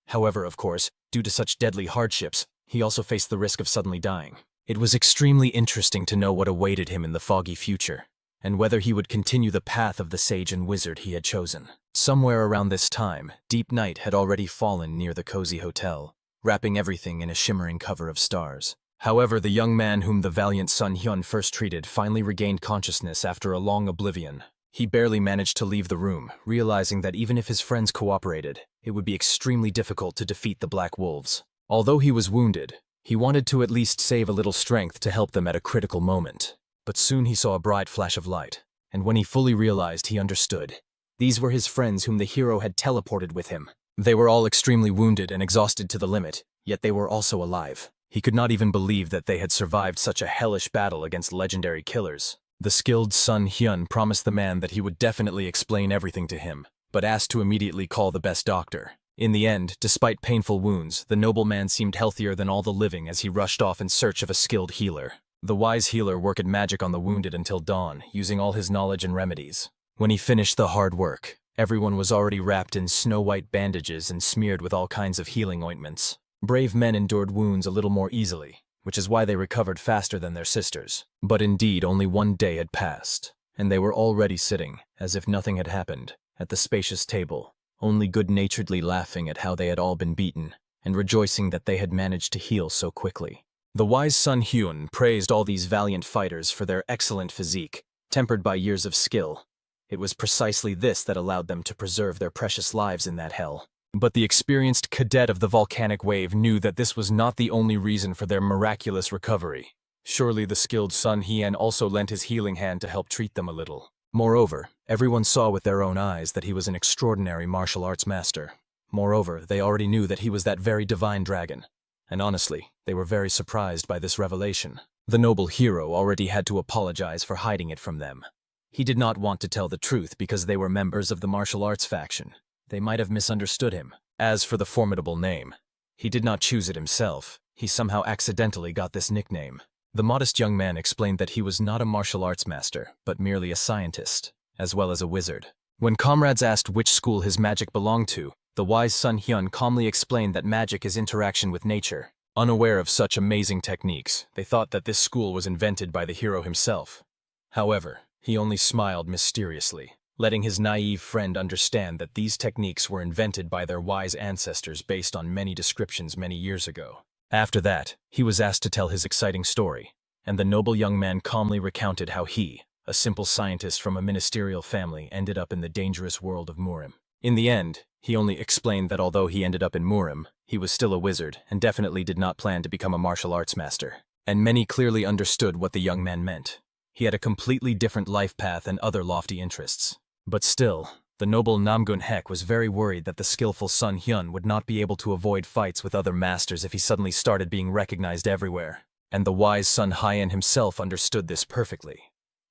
However, of course, due to such deadly hardships, he also faced the risk of suddenly dying. It was extremely interesting to know what awaited him in the foggy future, and whether he would continue the path of the sage and wizard he had chosen. Somewhere around this time, deep night had already fallen near the cozy hotel, wrapping everything in a shimmering cover of stars. However, the young man whom the valiant Sun Hyun first treated finally regained consciousness after a long oblivion. He barely managed to leave the room, realizing that even if his friends cooperated, it would be extremely difficult to defeat the Black Wolves. Although he was wounded, he wanted to at least save a little strength to help them at a critical moment. But soon he saw a bright flash of light, and when he fully realized, he understood. These were his friends whom the hero had teleported with him. They were all extremely wounded and exhausted to the limit, yet they were also alive. He could not even believe that they had survived such a hellish battle against legendary killers. The skilled Sun Hyun promised the man that he would definitely explain everything to him, but asked to immediately call the best doctor. In the end, despite painful wounds, the noble man seemed healthier than all the living as he rushed off in search of a skilled healer. The wise healer worked magic on the wounded until dawn, using all his knowledge and remedies. When he finished the hard work, everyone was already wrapped in snow-white bandages and smeared with all kinds of healing ointments. Brave men endured wounds a little more easily, which is why they recovered faster than their sisters. But indeed, only one day had passed, and they were already sitting, as if nothing had happened, at the spacious table, only good-naturedly laughing at how they had all been beaten, and rejoicing that they had managed to heal so quickly. The wise Sun Hyun praised all these valiant fighters for their excellent physique, tempered by years of skill. It was precisely this that allowed them to preserve their precious lives in that hell. But the experienced cadet of the volcanic wave knew that this was not the only reason for their miraculous recovery. Surely the skilled Sun Hyun also lent his healing hand to help treat them a little. Moreover, everyone saw with their own eyes that he was an extraordinary martial arts master. Moreover, they already knew that he was that very divine dragon. And honestly, they were very surprised by this revelation. The noble hero already had to apologize for hiding it from them. He did not want to tell the truth because they were members of the martial arts faction. They might have misunderstood him. As for the formidable name, he did not choose it himself. He somehow accidentally got this nickname. The modest young man explained that he was not a martial arts master, but merely a scientist, as well as a wizard. When comrades asked which school his magic belonged to, the wise Sun Hyun calmly explained that magic is interaction with nature. Unaware of such amazing techniques, they thought that this school was invented by the hero himself. However, he only smiled mysteriously, letting his naive friend understand that these techniques were invented by their wise ancestors based on many descriptions many years ago. After that, he was asked to tell his exciting story, and the noble young man calmly recounted how he, a simple scientist from a ministerial family, ended up in the dangerous world of Murim. In the end, he only explained that although he ended up in Murim, he was still a wizard and definitely did not plan to become a martial arts master. And many clearly understood what the young man meant. He had a completely different life path and other lofty interests. But still, the noble Namgun Hek was very worried that the skillful Sun Hyun would not be able to avoid fights with other masters if he suddenly started being recognized everywhere. And the wise Sun Hyen himself understood this perfectly.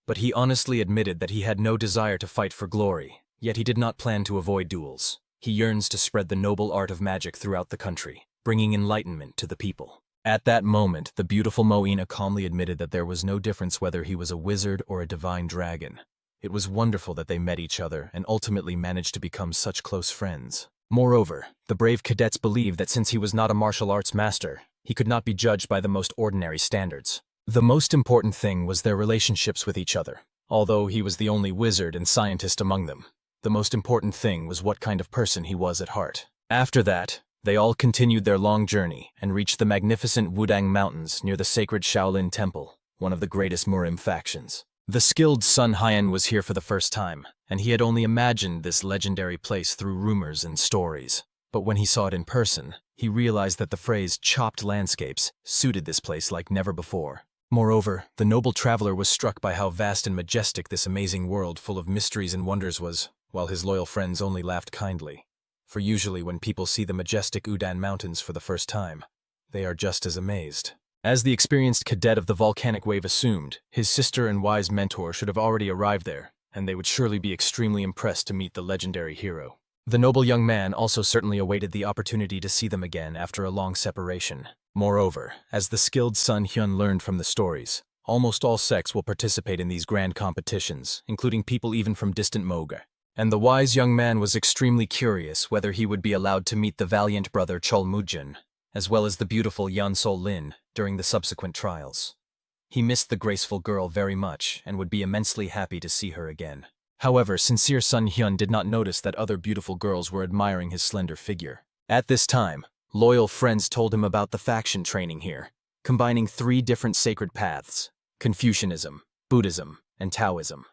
But he honestly admitted that he had no desire to fight for glory, yet he did not plan to avoid duels. He yearns to spread the noble art of magic throughout the country, bringing enlightenment to the people. At that moment, the beautiful Moina calmly admitted that there was no difference whether he was a wizard or a divine dragon. It was wonderful that they met each other and ultimately managed to become such close friends. Moreover, the brave cadets believed that since he was not a martial arts master, he could not be judged by the most ordinary standards. The most important thing was their relationships with each other. Although he was the only wizard and scientist among them, the most important thing was what kind of person he was at heart. After that, they all continued their long journey and reached the magnificent Wudang Mountains near the sacred Shaolin Temple, one of the greatest Murim factions. The skilled Sun Hyen was here for the first time, and he had only imagined this legendary place through rumors and stories. But when he saw it in person, he realized that the phrase chopped landscapes suited this place like never before. Moreover, the noble traveler was struck by how vast and majestic this amazing world full of mysteries and wonders was, while his loyal friends only laughed kindly. For usually when people see the majestic Udan Mountains for the first time, they are just as amazed. As the experienced cadet of the volcanic wave assumed, his sister and wise mentor should have already arrived there, and they would surely be extremely impressed to meet the legendary hero. The noble young man also certainly awaited the opportunity to see them again after a long separation. Moreover, as the skilled Sun Hyun learned from the stories, almost all sects will participate in these grand competitions, including people even from distant Moga. And the wise young man was extremely curious whether he would be allowed to meet the valiant brother Chol Mujin, as well as the beautiful Yan Sol Lin, during the subsequent trials. He missed the graceful girl very much and would be immensely happy to see her again. However, sincere Sun Hyun did not notice that other beautiful girls were admiring his slender figure. At this time, loyal friends told him about the faction training here, combining 3 different sacred paths: Confucianism, Buddhism, and Taoism.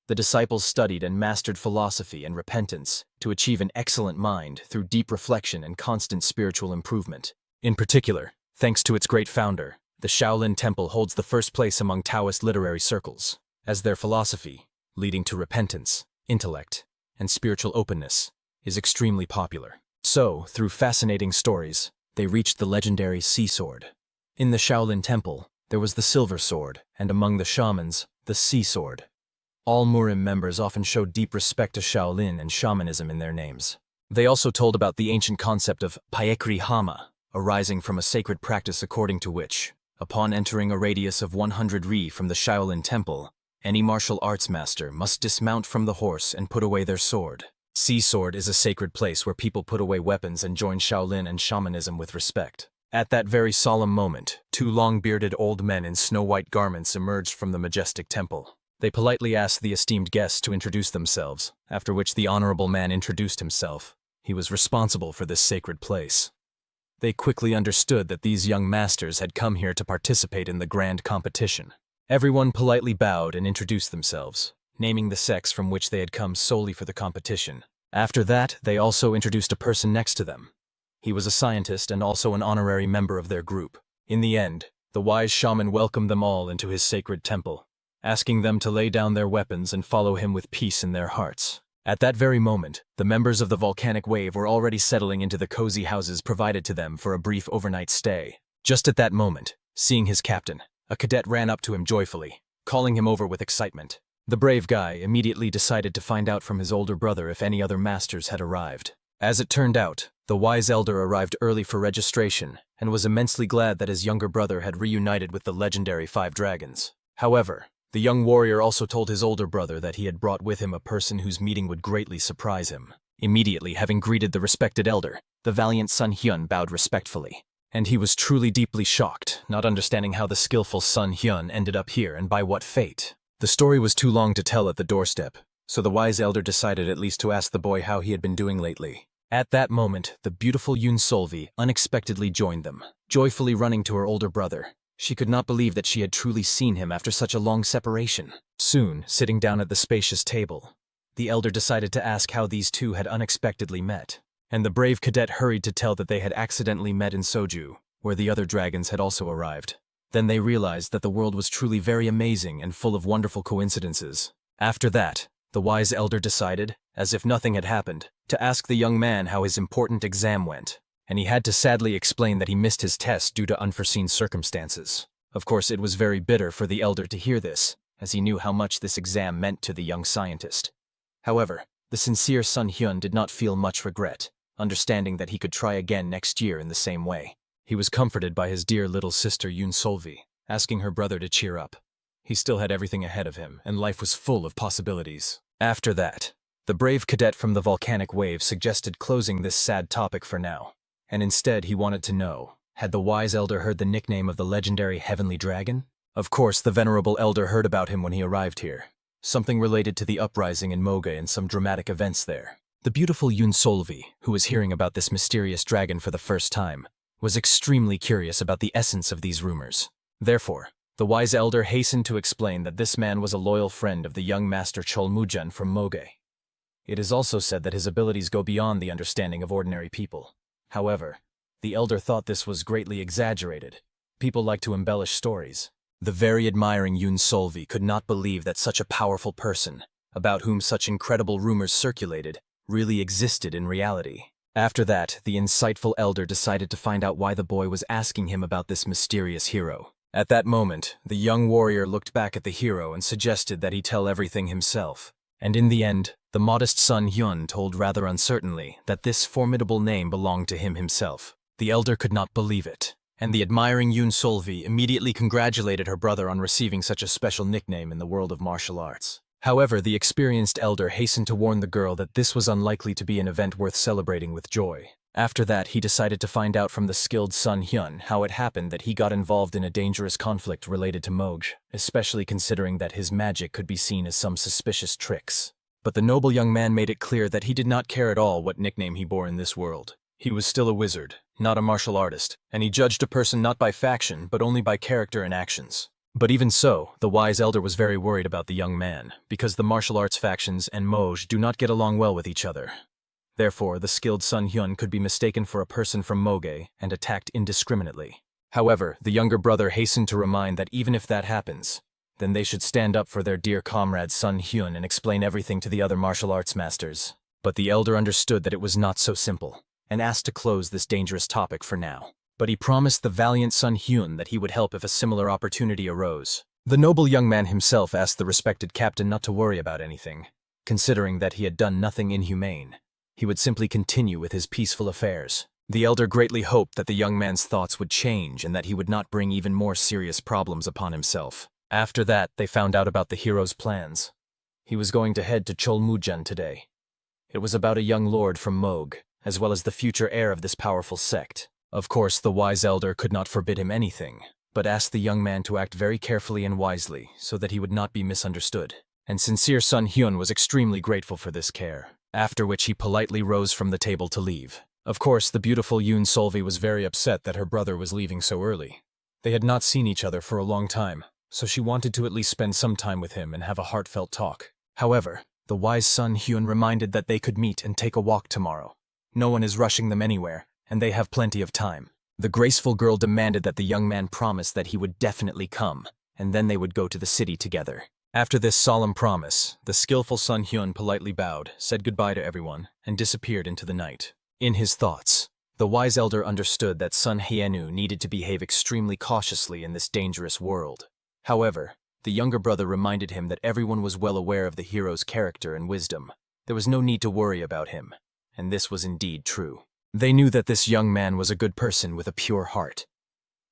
The disciples studied and mastered philosophy and repentance to achieve an excellent mind through deep reflection and constant spiritual improvement. In particular, thanks to its great founder, the Shaolin Temple holds the first place among Taoist literary circles, as their philosophy, leading to repentance, intellect, and spiritual openness, is extremely popular. So, through fascinating stories, they reached the legendary Sea Sword. In the Shaolin Temple, there was the Silver Sword, and among the shamans, the Sea Sword. All Murim members often showed deep respect to Shaolin and shamanism in their names. They also told about the ancient concept of Paekri Hama, arising from a sacred practice according to which, upon entering a radius of 100 ri from the Shaolin Temple, any martial arts master must dismount from the horse and put away their sword. Sea Sword is a sacred place where people put away weapons and join Shaolin and shamanism with respect. At that very solemn moment, 2 long-bearded old men in snow-white garments emerged from the majestic temple. They politely asked the esteemed guests to introduce themselves, after which the honorable man introduced himself. He was responsible for this sacred place. They quickly understood that these young masters had come here to participate in the grand competition. Everyone politely bowed and introduced themselves, naming the sex from which they had come solely for the competition. After that, they also introduced a person next to them. He was a scientist and also an honorary member of their group. In the end, the wise shaman welcomed them all into his sacred temple, asking them to lay down their weapons and follow him with peace in their hearts. At that very moment, the members of the volcanic wave were already settling into the cozy houses provided to them for a brief overnight stay. Just at that moment, seeing his captain, a cadet ran up to him joyfully, calling him over with excitement. The brave guy immediately decided to find out from his older brother if any other masters had arrived. As it turned out, the wise elder arrived early for registration and was immensely glad that his younger brother had reunited with the legendary 5 dragons. However, the young warrior also told his older brother that he had brought with him a person whose meeting would greatly surprise him. Immediately having greeted the respected elder, the valiant Sun Hyun bowed respectfully. And he was truly deeply shocked, not understanding how the skillful Sun Hyun ended up here and by what fate. The story was too long to tell at the doorstep, so the wise elder decided at least to ask the boy how he had been doing lately. At that moment, the beautiful Yoon Solvi unexpectedly joined them, joyfully running to her older brother. She could not believe that she had truly seen him after such a long separation. Soon, sitting down at the spacious table, the elder decided to ask how these two had unexpectedly met. And the brave cadet hurried to tell that they had accidentally met in Soju, where the other dragons had also arrived. Then they realized that the world was truly very amazing and full of wonderful coincidences. After that, the wise elder decided, as if nothing had happened, to ask the young man how his important exam went. And he had to sadly explain that he missed his test due to unforeseen circumstances. Of course, it was very bitter for the elder to hear this, as he knew how much this exam meant to the young scientist. However, the sincere Sun Hyun did not feel much regret, understanding that he could try again next year in the same way. He was comforted by his dear little sister Yoon Solvi, asking her brother to cheer up. He still had everything ahead of him, and life was full of possibilities. After that, the brave cadet from the volcanic wave suggested closing this sad topic for now. And instead he wanted to know, had the wise elder heard the nickname of the legendary Heavenly Dragon? Of course, the venerable elder heard about him when he arrived here. Something related to the uprising in Moga and some dramatic events there. The beautiful Yoon Solvi, who was hearing about this mysterious dragon for the first time, was extremely curious about the essence of these rumors. Therefore, the wise elder hastened to explain that this man was a loyal friend of the young master Cholmujan from Moga. It is also said that his abilities go beyond the understanding of ordinary people. However, the elder thought this was greatly exaggerated. People like to embellish stories. The very admiring Yoon Solvi could not believe that such a powerful person, about whom such incredible rumors circulated, really existed in reality. After that, the insightful elder decided to find out why the boy was asking him about this mysterious hero. At that moment, the young warrior looked back at the hero and suggested that he tell everything himself. And in the end, the modest Sun Hyun told rather uncertainly that this formidable name belonged to him himself. The elder could not believe it, and the admiring Yoon Solvi immediately congratulated her brother on receiving such a special nickname in the world of martial arts. However, the experienced elder hastened to warn the girl that this was unlikely to be an event worth celebrating with joy. After that, he decided to find out from the skilled Sun Hyun how it happened that he got involved in a dangerous conflict related to Moj, especially considering that his magic could be seen as some suspicious tricks. But the noble young man made it clear that he did not care at all what nickname he bore in this world. He was still a wizard, not a martial artist, and he judged a person not by faction but only by character and actions. But even so, the wise elder was very worried about the young man, because the martial arts factions and Moj do not get along well with each other. Therefore, the skilled Sun Hyun could be mistaken for a person from Moge and attacked indiscriminately. However, the younger brother hastened to remind that even if that happens, then they should stand up for their dear comrade Sun Hyun and explain everything to the other martial arts masters. But the elder understood that it was not so simple, and asked to close this dangerous topic for now. But he promised the valiant Sun Hyun that he would help if a similar opportunity arose. The noble young man himself asked the respected captain not to worry about anything, considering that he had done nothing inhumane. He would simply continue with his peaceful affairs. The elder greatly hoped that the young man's thoughts would change and that he would not bring even more serious problems upon himself. After that, they found out about the hero's plans. He was going to head to Cholmujan today. It was about a young lord from Moog, as well as the future heir of this powerful sect. Of course, the wise elder could not forbid him anything, but asked the young man to act very carefully and wisely so that he would not be misunderstood. And sincere Sun Hyun was extremely grateful for this care, after which he politely rose from the table to leave. Of course, the beautiful Yoon Solvi was very upset that her brother was leaving so early. They had not seen each other for a long time, so she wanted to at least spend some time with him and have a heartfelt talk. However, the wise son Hyun reminded that they could meet and take a walk tomorrow. No one is rushing them anywhere, and they have plenty of time. The graceful girl demanded that the young man promise that he would definitely come, and then they would go to the city together. After this solemn promise, the skillful son Hyun politely bowed, said goodbye to everyone, and disappeared into the night. In his thoughts, the wise elder understood that son Hyenu needed to behave extremely cautiously in this dangerous world. However, the younger brother reminded him that everyone was well aware of the hero's character and wisdom. There was no need to worry about him, and this was indeed true. They knew that this young man was a good person with a pure heart,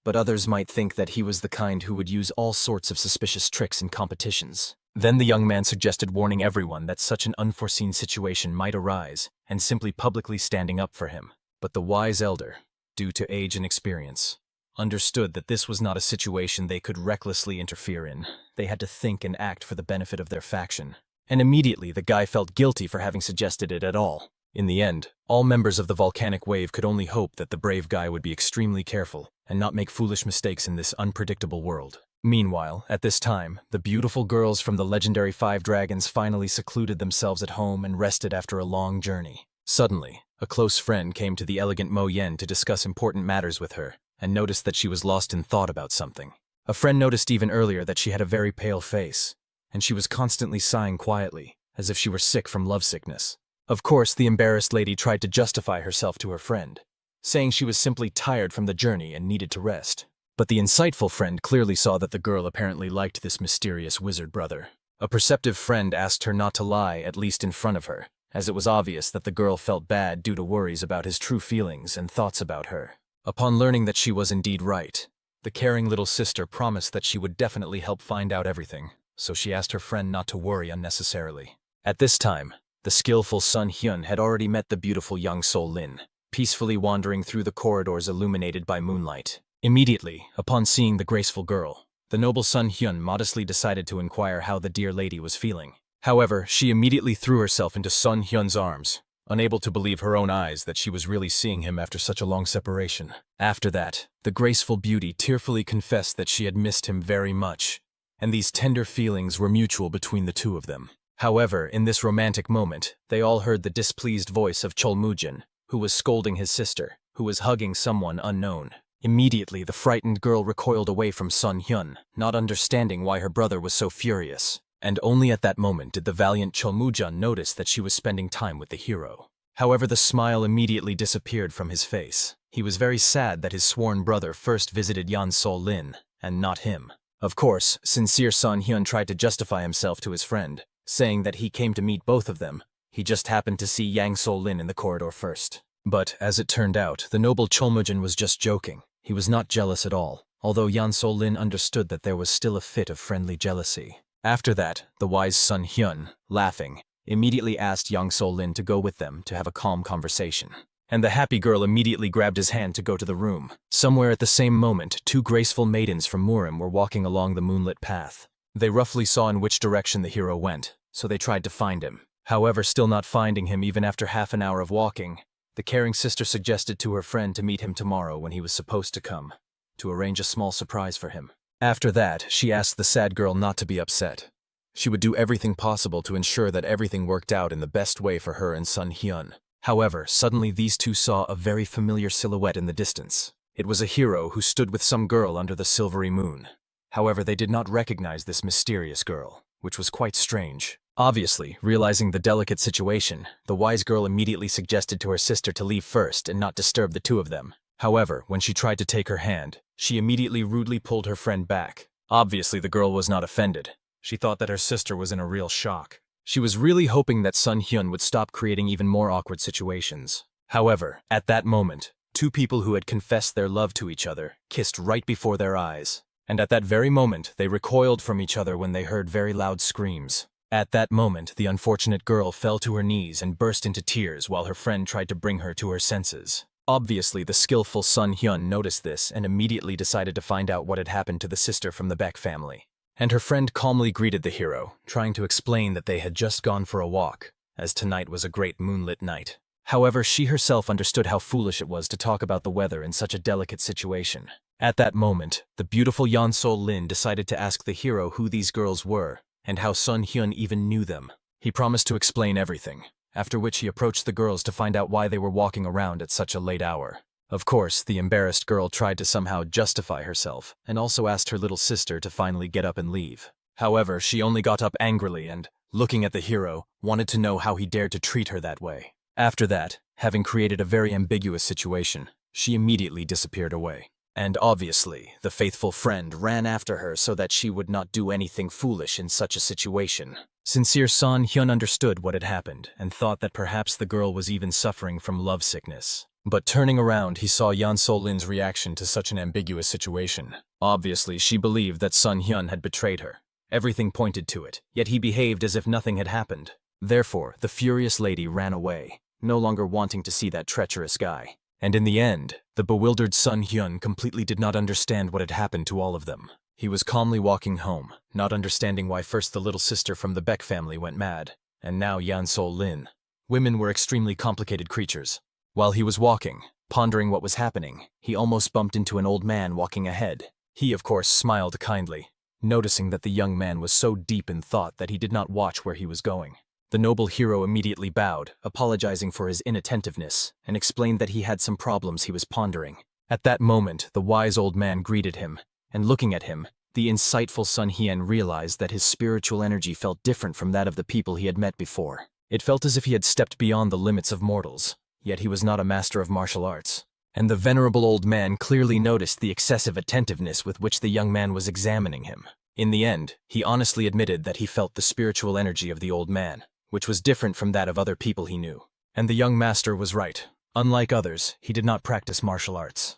but others might think that he was the kind who would use all sorts of suspicious tricks in competitions. Then the young man suggested warning everyone that such an unforeseen situation might arise, and simply publicly standing up for him. But the wise elder, due to age and experience, understood that this was not a situation they could recklessly interfere in. They had to think and act for the benefit of their faction. And immediately the guy felt guilty for having suggested it at all. In the end, all members of the volcanic wave could only hope that the brave guy would be extremely careful and not make foolish mistakes in this unpredictable world. Meanwhile, at this time, the beautiful girls from the legendary 5 dragons finally secluded themselves at home and rested after a long journey. Suddenly, a close friend came to the elegant Mo Yen to discuss important matters with her, and noticed that she was lost in thought about something. A friend noticed even earlier that she had a very pale face, and she was constantly sighing quietly, as if she were sick from lovesickness. Of course, the embarrassed lady tried to justify herself to her friend, saying she was simply tired from the journey and needed to rest. But the insightful friend clearly saw that the girl apparently liked this mysterious wizard brother. A perceptive friend asked her not to lie, at least in front of her, as it was obvious that the girl felt bad due to worries about his true feelings and thoughts about her. Upon learning that she was indeed right, the caring little sister promised that she would definitely help find out everything, so she asked her friend not to worry unnecessarily. At this time, the skillful son Hyun had already met the beautiful young soul Lin, peacefully wandering through the corridors illuminated by moonlight. Immediately, upon seeing the graceful girl, the noble son Hyun modestly decided to inquire how the dear lady was feeling. However, she immediately threw herself into Son Hyun's arms, unable to believe her own eyes that she was really seeing him after such a long separation. After that, the graceful beauty tearfully confessed that she had missed him very much, and these tender feelings were mutual between the two of them. However, in this romantic moment, they all heard the displeased voice of Chol Mujin, who was scolding his sister, who was hugging someone unknown. Immediately, the frightened girl recoiled away from Son Hyun, not understanding why her brother was so furious. And only at that moment did the valiant Cholmujun notice that she was spending time with the hero. However, the smile immediately disappeared from his face. He was very sad that his sworn brother first visited Yan Sol Lin, and not him. Of course, sincere Son Hyun tried to justify himself to his friend, saying that he came to meet both of them. He just happened to see Yang Sol Lin in the corridor first. But, as it turned out, the noble Cholmujun was just joking. He was not jealous at all, although Yan Sol Lin understood that there was still a fit of friendly jealousy. After that, the wise son Hyun, laughing, immediately asked Yang Sol Lin to go with them to have a calm conversation. And the happy girl immediately grabbed his hand to go to the room. Somewhere at the same moment, 2 graceful maidens from Murim were walking along the moonlit path. They roughly saw in which direction the hero went, so they tried to find him. However, still not finding him even after half an hour of walking, the caring sister suggested to her friend to meet him tomorrow when he was supposed to come, to arrange a small surprise for him. After that, she asked the sad girl not to be upset. She would do everything possible to ensure that everything worked out in the best way for her and son Hyun. However, suddenly these two saw a very familiar silhouette in the distance. It was a hero who stood with some girl under the silvery moon. However, they did not recognize this mysterious girl, which was quite strange. Obviously, realizing the delicate situation, the wise girl immediately suggested to her sister to leave first and not disturb the two of them. However, when she tried to take her hand, she immediately rudely pulled her friend back. Obviously, the girl was not offended. She thought that her sister was in a real shock. She was really hoping that Sun Hyun would stop creating even more awkward situations. However, at that moment, 2 people who had confessed their love to each other kissed right before their eyes. And at that very moment, they recoiled from each other when they heard very loud screams. At that moment, the unfortunate girl fell to her knees and burst into tears while her friend tried to bring her to her senses. Obviously, the skillful Sun Hyun noticed this and immediately decided to find out what had happened to the sister from the Beck family. And her friend calmly greeted the hero, trying to explain that they had just gone for a walk, as tonight was a great moonlit night. However, she herself understood how foolish it was to talk about the weather in such a delicate situation. At that moment, the beautiful Yeon Sol-lin decided to ask the hero who these girls were, and how Sun Hyun even knew them. He promised to explain everything, after which he approached the girls to find out why they were walking around at such a late hour. Of course, the embarrassed girl tried to somehow justify herself, and also asked her little sister to finally get up and leave. However, she only got up angrily and, looking at the hero, wanted to know how he dared to treat her that way. After that, having created a very ambiguous situation, she immediately disappeared away. And obviously, the faithful friend ran after her so that she would not do anything foolish in such a situation. Sincere Sun Hyun understood what had happened and thought that perhaps the girl was even suffering from lovesickness. But turning around, he saw Yeon Sol-lin's reaction to such an ambiguous situation. Obviously, she believed that Sun Hyun had betrayed her. Everything pointed to it, yet he behaved as if nothing had happened. Therefore, the furious lady ran away, no longer wanting to see that treacherous guy. And in the end, the bewildered Sun Hyun completely did not understand what had happened to all of them. He was calmly walking home, not understanding why first the little sister from the Beck family went mad, and now Yeon Sol-lin. Women were extremely complicated creatures. While he was walking, pondering what was happening, he almost bumped into an old man walking ahead. He, of course, smiled kindly, noticing that the young man was so deep in thought that he did not watch where he was going. The noble hero immediately bowed, apologizing for his inattentiveness, and explained that he had some problems he was pondering. At that moment, the wise old man greeted him, and looking at him, the insightful Sun Hyun realized that his spiritual energy felt different from that of the people he had met before. It felt as if he had stepped beyond the limits of mortals, yet he was not a master of martial arts. And the venerable old man clearly noticed the excessive attentiveness with which the young man was examining him. In the end, he honestly admitted that he felt the spiritual energy of the old man, which was different from that of other people he knew. And the young master was right. Unlike others, he did not practice martial arts.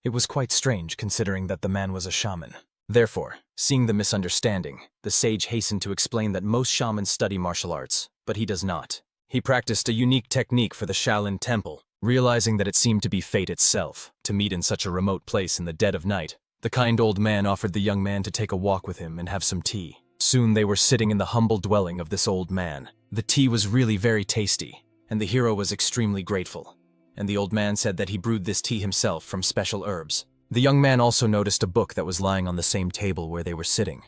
It was quite strange considering that the man was a shaman. Therefore, seeing the misunderstanding, the sage hastened to explain that most shamans study martial arts, but he does not. He practiced a unique technique for the Shaolin Temple, realizing that it seemed to be fate itself, to meet in such a remote place in the dead of night. The kind old man offered the young man to take a walk with him and have some tea. Soon they were sitting in the humble dwelling of this old man. The tea was really very tasty, and the hero was extremely grateful. And the old man said that he brewed this tea himself from special herbs. The young man also noticed a book that was lying on the same table where they were sitting.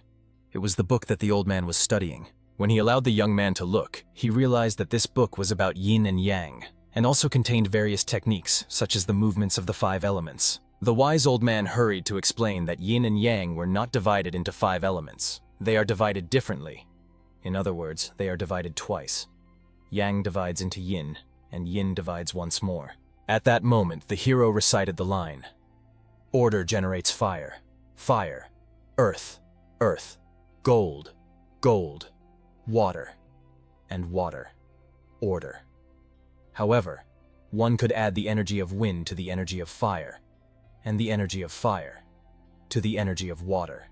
It was the book that the old man was studying. When he allowed the young man to look, he realized that this book was about yin and yang, and also contained various techniques, such as the movements of the 5 elements. The wise old man hurried to explain that yin and yang were not divided into 5 elements. They are divided differently. In other words, they are divided twice. Yang divides into yin, and yin divides once more. At that moment, the hero recited the line, "Order generates fire. Fire. Earth. Earth. Gold. Gold. Water. And water. Order." However, one could add the energy of wind to the energy of fire, and the energy of fire to the energy of water.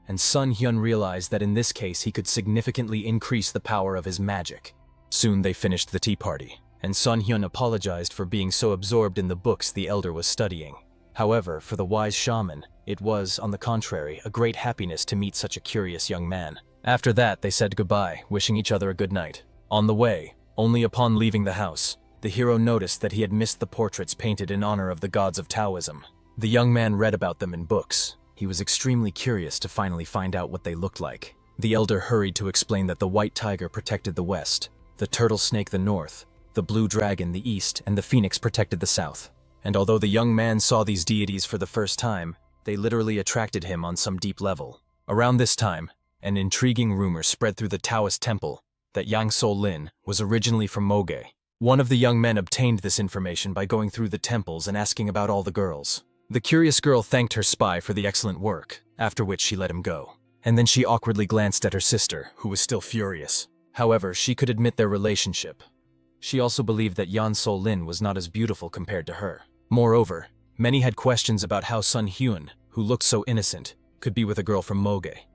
And Sun Hyun realized that in this case he could significantly increase the power of his magic. Soon they finished the tea party, and Sun Hyun apologized for being so absorbed in the books the elder was studying. However, for the wise shaman, it was, on the contrary, a great happiness to meet such a curious young man. After that, they said goodbye, wishing each other a good night. On the way, only upon leaving the house, the hero noticed that he had missed the portraits painted in honor of the gods of Taoism. The young man read about them in books. He was extremely curious to finally find out what they looked like. The elder hurried to explain that the white tiger protected the west, the turtle snake the north, the blue dragon the east, and the phoenix protected the south. And although the young man saw these deities for the first time, they literally attracted him on some deep level. Around this time, an intriguing rumor spread through the Taoist temple that Yeon Sol-lin was originally from Moge. One of the young men obtained this information by going through the temples and asking about all the girls. The curious girl thanked her spy for the excellent work, after which she let him go. And then she awkwardly glanced at her sister, who was still furious. However, she could admit their relationship. She also believed that Yeon Sol-lin was not as beautiful compared to her. Moreover, many had questions about how Sun Hyun, who looked so innocent, could be with a girl from Moge.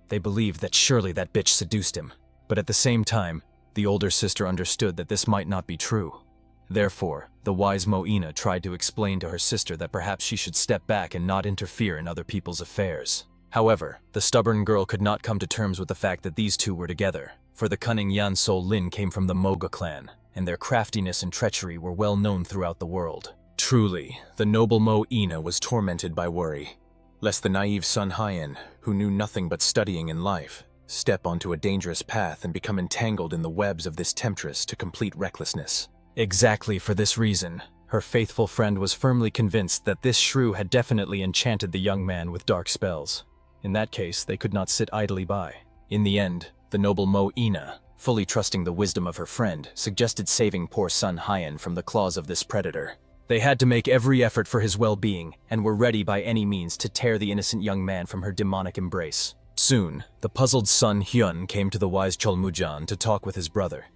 They believed that surely that bitch seduced him. But at the same time, the older sister understood that this might not be true. Therefore, the wise Moina tried to explain to her sister that perhaps she should step back and not interfere in other people's affairs. However, the stubborn girl could not come to terms with the fact that these two were together, for the cunning Yeon Sol-lin came from the Moga clan, and their craftiness and treachery were well known throughout the world. Truly, the noble Mo Ina was tormented by worry, lest the naive Sun Hyen, who knew nothing but studying in life, step onto a dangerous path and become entangled in the webs of this temptress to complete recklessness. Exactly for this reason, her faithful friend was firmly convinced that this shrew had definitely enchanted the young man with dark spells. In that case, they could not sit idly by. In the end, the noble Mo Ina, fully trusting the wisdom of her friend, suggested saving poor Sun Hyen from the claws of this predator. They had to make every effort for his well-being, and were ready by any means to tear the innocent young man from her demonic embrace. Soon, the puzzled Sun Hyun came to the wise Cholmujan to talk with his brother.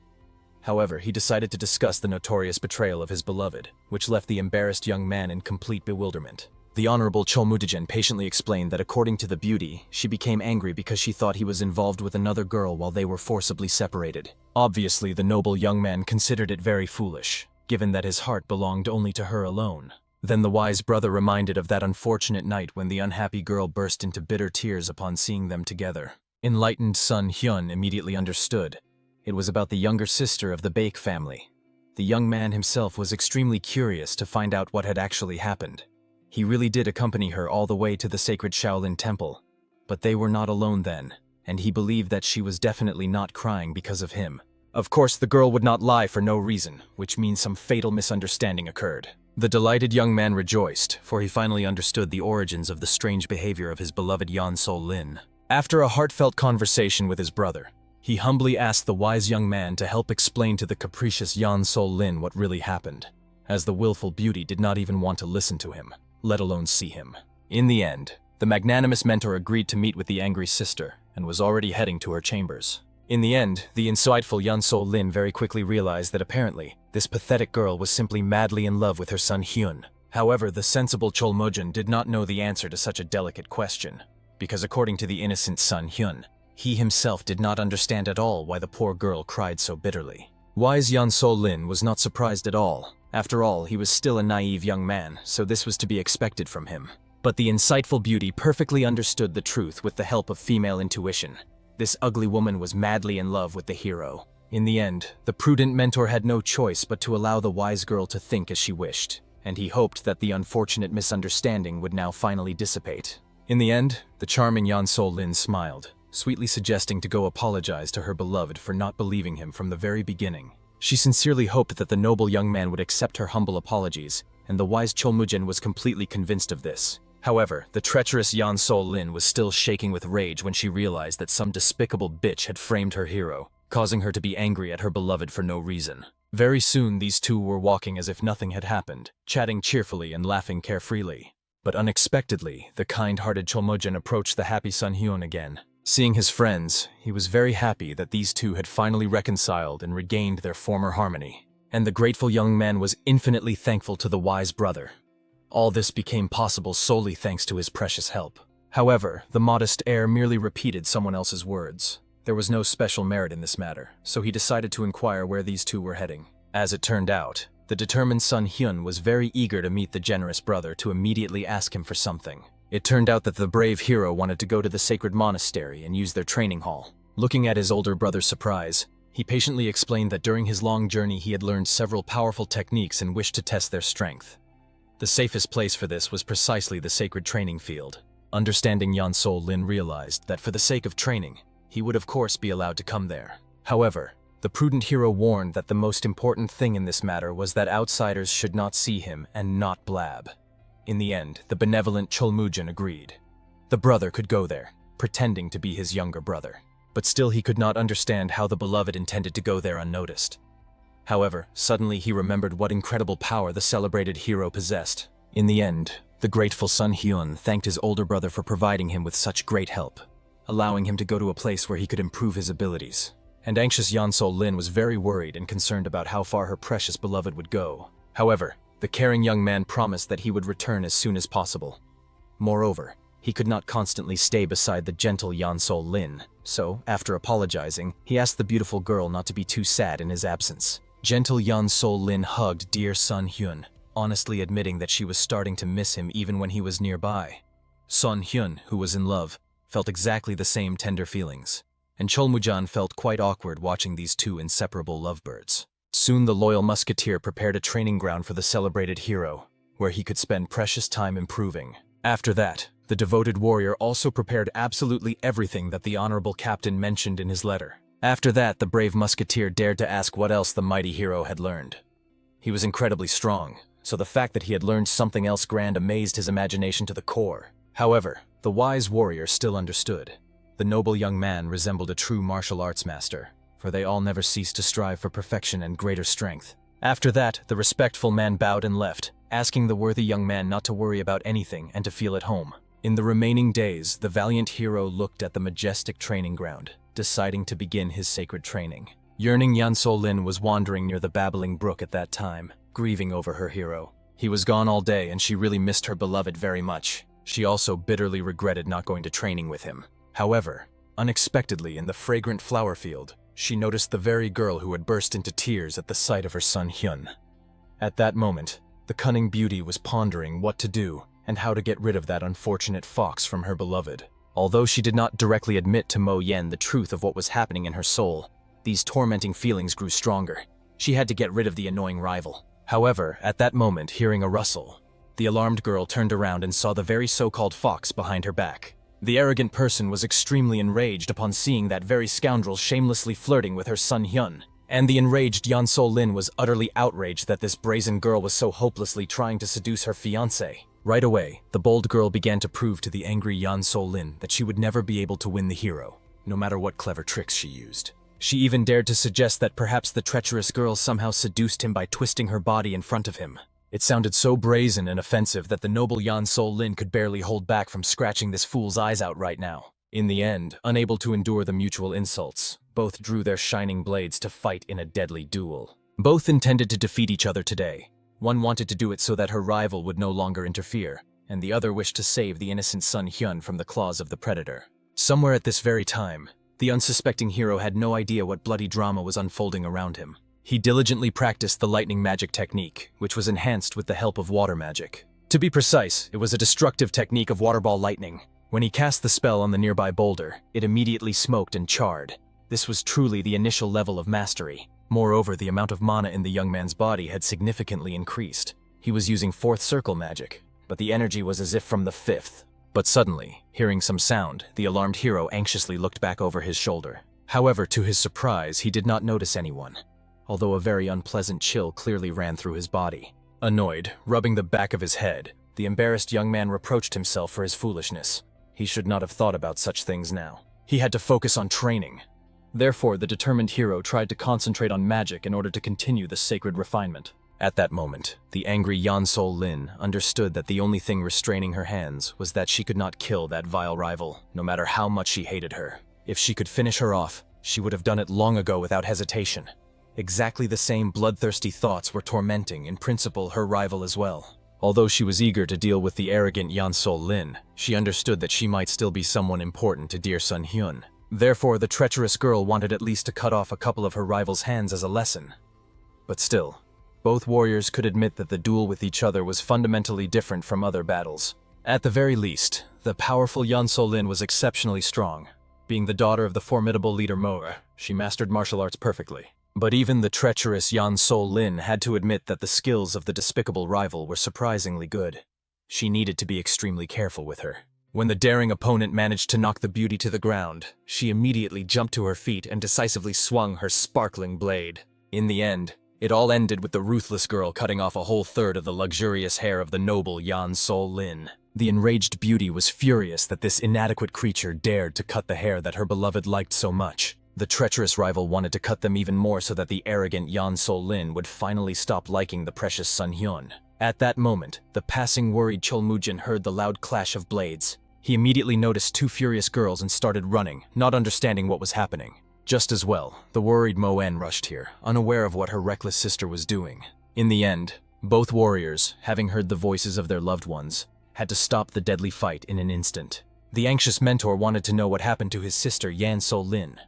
However, he decided to discuss the notorious betrayal of his beloved, which left the embarrassed young man in complete bewilderment. The Honorable Cholmudajan patiently explained that according to the beauty, she became angry because she thought he was involved with another girl while they were forcibly separated. Obviously, the noble young man considered it very foolish, given that his heart belonged only to her alone. Then the wise brother reminded of that unfortunate night when the unhappy girl burst into bitter tears upon seeing them together. Enlightened Sun Hyun immediately understood. It was about the younger sister of the Baek family. The young man himself was extremely curious to find out what had actually happened. He really did accompany her all the way to the sacred Shaolin temple. But they were not alone then, and he believed that she was definitely not crying because of him. Of course, the girl would not lie for no reason, which means some fatal misunderstanding occurred. The delighted young man rejoiced, for he finally understood the origins of the strange behavior of his beloved Yan Sol Lin. After a heartfelt conversation with his brother, he humbly asked the wise young man to help explain to the capricious Yan Sol Lin what really happened, as the willful beauty did not even want to listen to him, let alone see him. In the end, the magnanimous mentor agreed to meet with the angry sister and was already heading to her chambers. In the end, the insightful Yan Sol Lin very quickly realized that apparently, this pathetic girl was simply madly in love with her son Hyun. However, the sensible Cholmojin did not know the answer to such a delicate question, because according to the innocent son Hyun, he himself did not understand at all why the poor girl cried so bitterly. Wise Yan Sol Lin was not surprised at all. After all, he was still a naive young man, so this was to be expected from him. But the insightful beauty perfectly understood the truth with the help of female intuition. This ugly woman was madly in love with the hero. In the end, the prudent mentor had no choice but to allow the wise girl to think as she wished, and he hoped that the unfortunate misunderstanding would now finally dissipate. In the end, the charming Yan Sol Lin smiled, sweetly suggesting to go apologize to her beloved for not believing him from the very beginning. She sincerely hoped that the noble young man would accept her humble apologies, and the wise Cholmujin was completely convinced of this. However, the treacherous Yan Sol Lin was still shaking with rage when she realized that some despicable bitch had framed her hero, causing her to be angry at her beloved for no reason. Very soon these two were walking as if nothing had happened, chatting cheerfully and laughing carefreely. But unexpectedly, the kind-hearted Cholmojin approached the happy Sun Hyun again. Seeing his friends, he was very happy that these two had finally reconciled and regained their former harmony. And the grateful young man was infinitely thankful to the wise brother. All this became possible solely thanks to his precious help. However, the modest heir merely repeated someone else's words. There was no special merit in this matter, so he decided to inquire where these two were heading. As it turned out, the determined Sun Hyun was very eager to meet the generous brother to immediately ask him for something. It turned out that the brave hero wanted to go to the sacred monastery and use their training hall. Looking at his older brother's surprise, he patiently explained that during his long journey he had learned several powerful techniques and wished to test their strength. The safest place for this was precisely the sacred training field. Understanding Yan Sol Lin realized that for the sake of training, he would of course be allowed to come there. However, the prudent hero warned that the most important thing in this matter was that outsiders should not see him and not blab. In the end, the benevolent Cholmujin agreed. The brother could go there, pretending to be his younger brother. But still he could not understand how the beloved intended to go there unnoticed. However, suddenly he remembered what incredible power the celebrated hero possessed. In the end, the grateful Sun Hyun thanked his older brother for providing him with such great help, allowing him to go to a place where he could improve his abilities. And anxious Yan Sol Lin was very worried and concerned about how far her precious beloved would go. However, the caring young man promised that he would return as soon as possible. Moreover, he could not constantly stay beside the gentle Yan Sol Lin, so, after apologizing, he asked the beautiful girl not to be too sad in his absence. Gentle Yan Sol Lin hugged dear Sun Hyun, honestly admitting that she was starting to miss him even when he was nearby. Sun Hyun, who was in love, felt exactly the same tender feelings, and Cholmujan felt quite awkward watching these two inseparable lovebirds. Soon the loyal musketeer prepared a training ground for the celebrated hero, where he could spend precious time improving. After that, the devoted warrior also prepared absolutely everything that the honorable captain mentioned in his letter. After that, the brave musketeer dared to ask what else the mighty hero had learned. He was incredibly strong, so the fact that he had learned something else grand amazed his imagination to the core. However, the wise warrior still understood. The noble young man resembled a true martial arts master, for they all never ceased to strive for perfection and greater strength. After that, the respectful man bowed and left, asking the worthy young man not to worry about anything and to feel at home. In the remaining days, the valiant hero looked at the majestic training ground, deciding to begin his sacred training. Yearning Yan So-lin was wandering near the babbling brook at that time, grieving over her hero. He was gone all day and she really missed her beloved very much. She also bitterly regretted not going to training with him. However, unexpectedly in the fragrant flower field, she noticed the very girl who had burst into tears at the sight of her son Hyun. At that moment, the cunning beauty was pondering what to do and how to get rid of that unfortunate fox from her beloved. Although she did not directly admit to Mo Yen the truth of what was happening in her soul, these tormenting feelings grew stronger. She had to get rid of the annoying rival. However, at that moment, hearing a rustle, the alarmed girl turned around and saw the very so-called fox behind her back. The arrogant person was extremely enraged upon seeing that very scoundrel shamelessly flirting with her son Hyun, and the enraged Yan So-lin was utterly outraged that this brazen girl was so hopelessly trying to seduce her fiancé. Right away, the bold girl began to prove to the angry Yan So-lin that she would never be able to win the hero, no matter what clever tricks she used. She even dared to suggest that perhaps the treacherous girl somehow seduced him by twisting her body in front of him. It sounded so brazen and offensive that the noble Yan So-lin could barely hold back from scratching this fool's eyes out right now. In the end, unable to endure the mutual insults, both drew their shining blades to fight in a deadly duel. Both intended to defeat each other today. One wanted to do it so that her rival would no longer interfere, and the other wished to save the innocent son Hyun from the claws of the predator. Somewhere at this very time, the unsuspecting hero had no idea what bloody drama was unfolding around him. He diligently practiced the lightning magic technique, which was enhanced with the help of water magic. To be precise, it was a destructive technique of waterball lightning. When he cast the spell on the nearby boulder, it immediately smoked and charred. This was truly the initial level of mastery. Moreover, the amount of mana in the young man's body had significantly increased. He was using fourth circle magic, but the energy was as if from the fifth. But suddenly, hearing some sound, the alarmed hero anxiously looked back over his shoulder. However, to his surprise, he did not notice anyone, although a very unpleasant chill clearly ran through his body. Annoyed, rubbing the back of his head, the embarrassed young man reproached himself for his foolishness. He should not have thought about such things now. He had to focus on training. Therefore, the determined hero tried to concentrate on magic in order to continue the sacred refinement. At that moment, the angry Yan So-lin understood that the only thing restraining her hands was that she could not kill that vile rival, no matter how much she hated her. If she could finish her off, she would have done it long ago without hesitation. Exactly the same bloodthirsty thoughts were tormenting, in principle, her rival as well. Although she was eager to deal with the arrogant Yan So-lin, she understood that she might still be someone important to dear son Hyun. Therefore, the treacherous girl wanted at least to cut off a couple of her rival's hands as a lesson. But still, both warriors could admit that the duel with each other was fundamentally different from other battles. At the very least, the powerful Yan So-lin was exceptionally strong. Being the daughter of the formidable leader Moa, she mastered martial arts perfectly. But even the treacherous Yan So-lin had to admit that the skills of the despicable rival were surprisingly good. She needed to be extremely careful with her. When the daring opponent managed to knock the beauty to the ground, she immediately jumped to her feet and decisively swung her sparkling blade. In the end, it all ended with the ruthless girl cutting off a whole third of the luxurious hair of the noble Yan So-lin. The enraged beauty was furious that this inadequate creature dared to cut the hair that her beloved liked so much. The treacherous rival wanted to cut them even more so that the arrogant Yan So-lin would finally stop liking the precious Sun Hyun. At that moment, the passing worried Chol Moo-jin heard the loud clash of blades. He immediately noticed two furious girls and started running, not understanding what was happening. Just as well, the worried Mo-en rushed here, unaware of what her reckless sister was doing. In the end, both warriors, having heard the voices of their loved ones, had to stop the deadly fight in an instant. The anxious mentor wanted to know what happened to his sister Yan So-lin.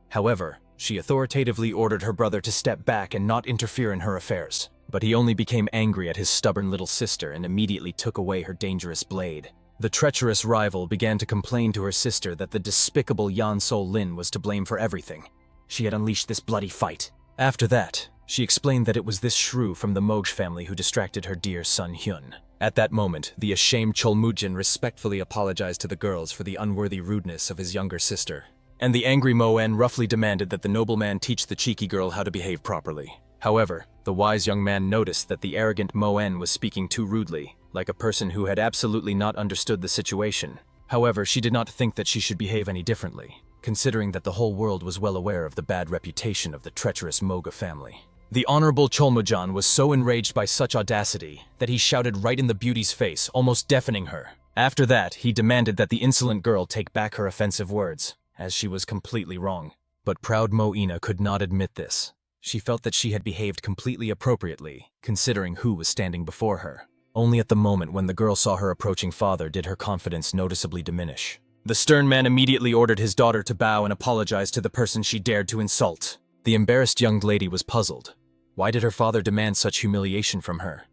However, she authoritatively ordered her brother to step back and not interfere in her affairs. But he only became angry at his stubborn little sister and immediately took away her dangerous blade. The treacherous rival began to complain to her sister that the despicable Yan So-lin was to blame for everything. She had unleashed this bloody fight. After that, She explained that it was this shrew from the Moj family who distracted her dear son Hyun. At that moment, the ashamed Cholmujin respectfully apologized to the girls for the unworthy rudeness of his younger sister. And the angry Moen roughly demanded that the nobleman teach the cheeky girl how to behave properly. However, the wise young man noticed that the arrogant Moen was speaking too rudely, like a person who had absolutely not understood the situation. However, she did not think that she should behave any differently, considering that the whole world was well aware of the bad reputation of the treacherous Moga family. The Honorable Cholmujan was so enraged by such audacity that he shouted right in the beauty's face, almost deafening her. After that, he demanded that the insolent girl take back her offensive words, as she was completely wrong. But proud Moina could not admit this. She felt that she had behaved completely appropriately, considering who was standing before her. Only at the moment when the girl saw her approaching father did her confidence noticeably diminish. The stern man immediately ordered his daughter to bow and apologize to the person she dared to insult. The embarrassed young lady was puzzled. Why did her father demand such humiliation from her?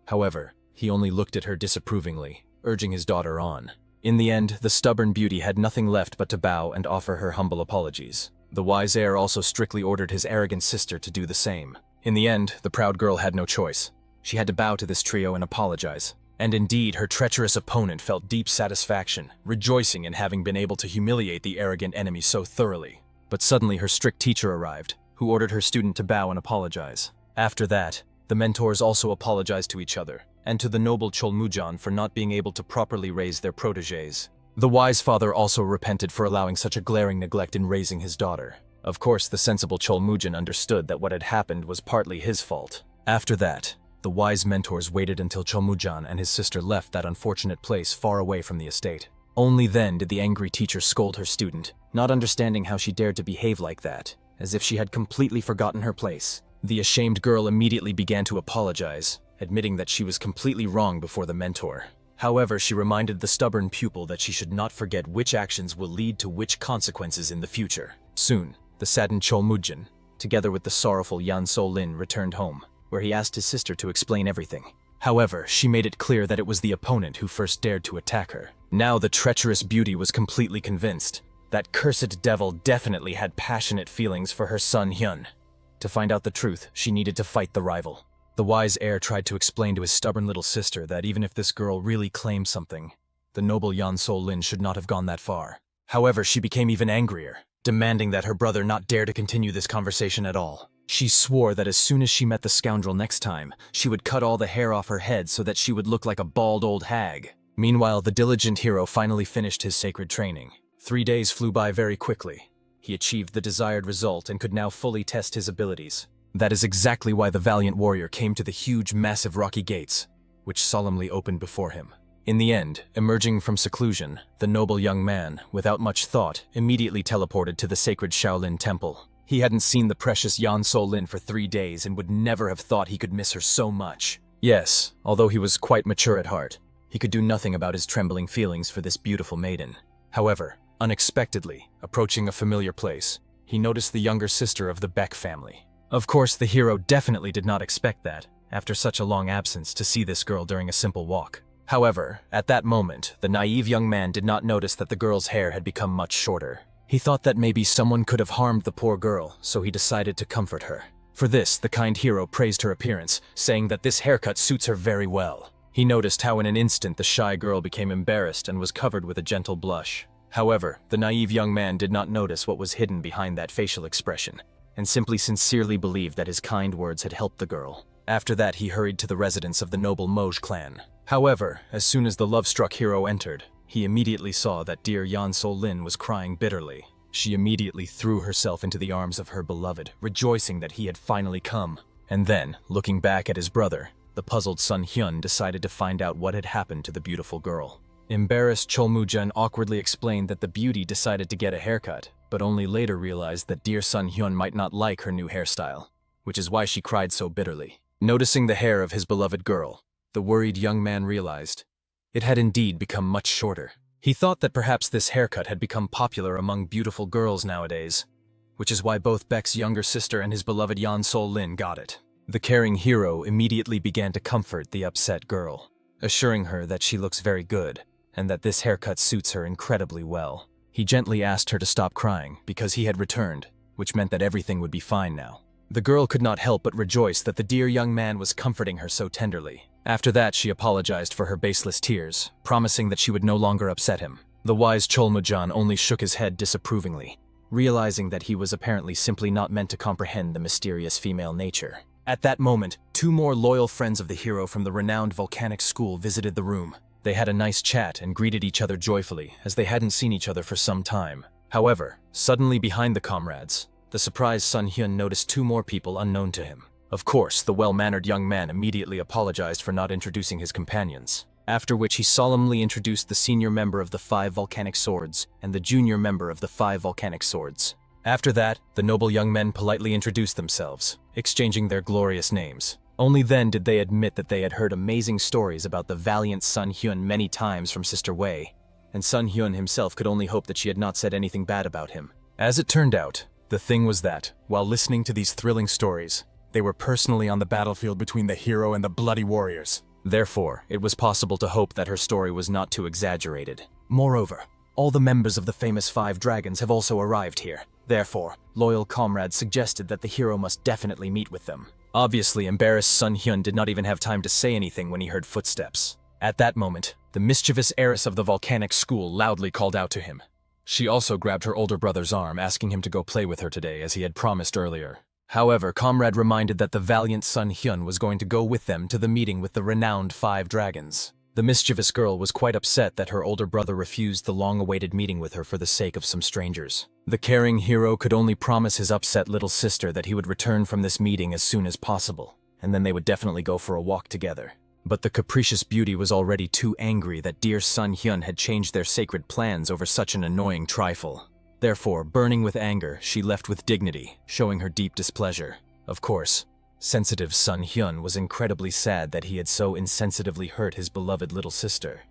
However, he only looked at her disapprovingly, urging his daughter on. In the end, the stubborn beauty had nothing left but to bow and offer her humble apologies. The wise heir also strictly ordered his arrogant sister to do the same. In the end, the proud girl had no choice. She had to bow to this trio and apologize. And indeed, her treacherous opponent felt deep satisfaction, rejoicing in having been able to humiliate the arrogant enemy so thoroughly. But suddenly her strict teacher arrived, who ordered her student to bow and apologize. After that, the mentors also apologized to each other, and to the noble Cholmujan for not being able to properly raise their protégés. The wise father also repented for allowing such a glaring neglect in raising his daughter. Of course, the sensible Cholmujan understood that what had happened was partly his fault. After that, the wise mentors waited until Cholmujan and his sister left that unfortunate place far away from the estate. Only then did the angry teacher scold her student, not understanding how she dared to behave like that, as if she had completely forgotten her place. The ashamed girl immediately began to apologize, admitting that she was completely wrong before the mentor. However, she reminded the stubborn pupil that she should not forget which actions will lead to which consequences in the future. Soon, the saddened Cholmujin, together with the sorrowful Yan So-lin, returned home, where he asked his sister to explain everything. However, she made it clear that it was the opponent who first dared to attack her. Now the treacherous beauty was completely convinced. That cursed devil definitely had passionate feelings for her son Hyun. To find out the truth, she needed to fight the rival. The wise heir tried to explain to his stubborn little sister that even if this girl really claimed something, the noble Yan So-lin should not have gone that far. However, she became even angrier, demanding that her brother not dare to continue this conversation at all. She swore that as soon as she met the scoundrel next time, she would cut all the hair off her head so that she would look like a bald old hag. Meanwhile, the diligent hero finally finished his sacred training. 3 days flew by very quickly. He achieved the desired result and could now fully test his abilities. That is exactly why the valiant warrior came to the huge, massive rocky gates, which solemnly opened before him. In the end, emerging from seclusion, the noble young man, without much thought, immediately teleported to the sacred Shaolin temple. He hadn't seen the precious Yan So-lin for 3 days and would never have thought he could miss her so much. Yes, although he was quite mature at heart, he could do nothing about his trembling feelings for this beautiful maiden. However, unexpectedly, approaching a familiar place, he noticed the younger sister of the Beck family. Of course, the hero definitely did not expect that, after such a long absence, to see this girl during a simple walk. However, at that moment, the naive young man did not notice that the girl's hair had become much shorter. He thought that maybe someone could have harmed the poor girl, so he decided to comfort her. For this, the kind hero praised her appearance, saying that this haircut suits her very well. He noticed how in an instant the shy girl became embarrassed and was covered with a gentle blush. However, the naive young man did not notice what was hidden behind that facial expression, and simply sincerely believed that his kind words had helped the girl. After that, he hurried to the residence of the noble Moj clan. However, as soon as the love-struck hero entered, he immediately saw that dear Yan So-lin was crying bitterly. She immediately threw herself into the arms of her beloved, rejoicing that he had finally come. And then, looking back at his brother, the puzzled son Hyun decided to find out what had happened to the beautiful girl. Embarrassed, Cholmujan awkwardly explained that the beauty decided to get a haircut, but only later realized that dear son Hyun might not like her new hairstyle, which is why she cried so bitterly. Noticing the hair of his beloved girl, the worried young man realized it had indeed become much shorter. He thought that perhaps this haircut had become popular among beautiful girls nowadays, which is why both Beck's younger sister and his beloved Yan So-lin got it. The caring hero immediately began to comfort the upset girl, assuring her that she looks very good and that this haircut suits her incredibly well. He gently asked her to stop crying because he had returned, which meant that everything would be fine now. The girl could not help but rejoice that the dear young man was comforting her so tenderly. After that, she apologized for her baseless tears, promising that she would no longer upset him. The wise Cholmujan only shook his head disapprovingly, realizing that he was apparently simply not meant to comprehend the mysterious female nature. At that moment, two more loyal friends of the hero from the renowned volcanic school visited the room. They had a nice chat and greeted each other joyfully, as they hadn't seen each other for some time. However, suddenly behind the comrades, the surprised Sun Hyun noticed two more people unknown to him. Of course, the well-mannered young man immediately apologized for not introducing his companions, after which he solemnly introduced the senior member of the 5 volcanic swords and the junior member of the 5 volcanic swords. After that, the noble young men politely introduced themselves, exchanging their glorious names. Only then did they admit that they had heard amazing stories about the valiant Sun Hyun many times from Sister Wei, and Sun Hyun himself could only hope that she had not said anything bad about him. As it turned out, the thing was that, while listening to these thrilling stories, they were personally on the battlefield between the hero and the bloody warriors. Therefore, it was possible to hope that her story was not too exaggerated. Moreover, all the members of the famous 5 dragons have also arrived here. Therefore, loyal comrades suggested that the hero must definitely meet with them. Obviously, embarrassed Sun Hyun did not even have time to say anything when he heard footsteps. At that moment, the mischievous heiress of the volcanic school loudly called out to him. She also grabbed her older brother's arm, asking him to go play with her today as he had promised earlier. However, comrade reminded that the valiant Sun Hyun was going to go with them to the meeting with the renowned 5 dragons. The mischievous girl was quite upset that her older brother refused the long-awaited meeting with her for the sake of some strangers. The caring hero could only promise his upset little sister that he would return from this meeting as soon as possible, and then they would definitely go for a walk together. But the capricious beauty was already too angry that dear Sun Hyun had changed their sacred plans over such an annoying trifle. Therefore, burning with anger, she left with dignity, showing her deep displeasure. Of course, sensitive Sun Hyun was incredibly sad that he had so insensitively hurt his beloved little sister.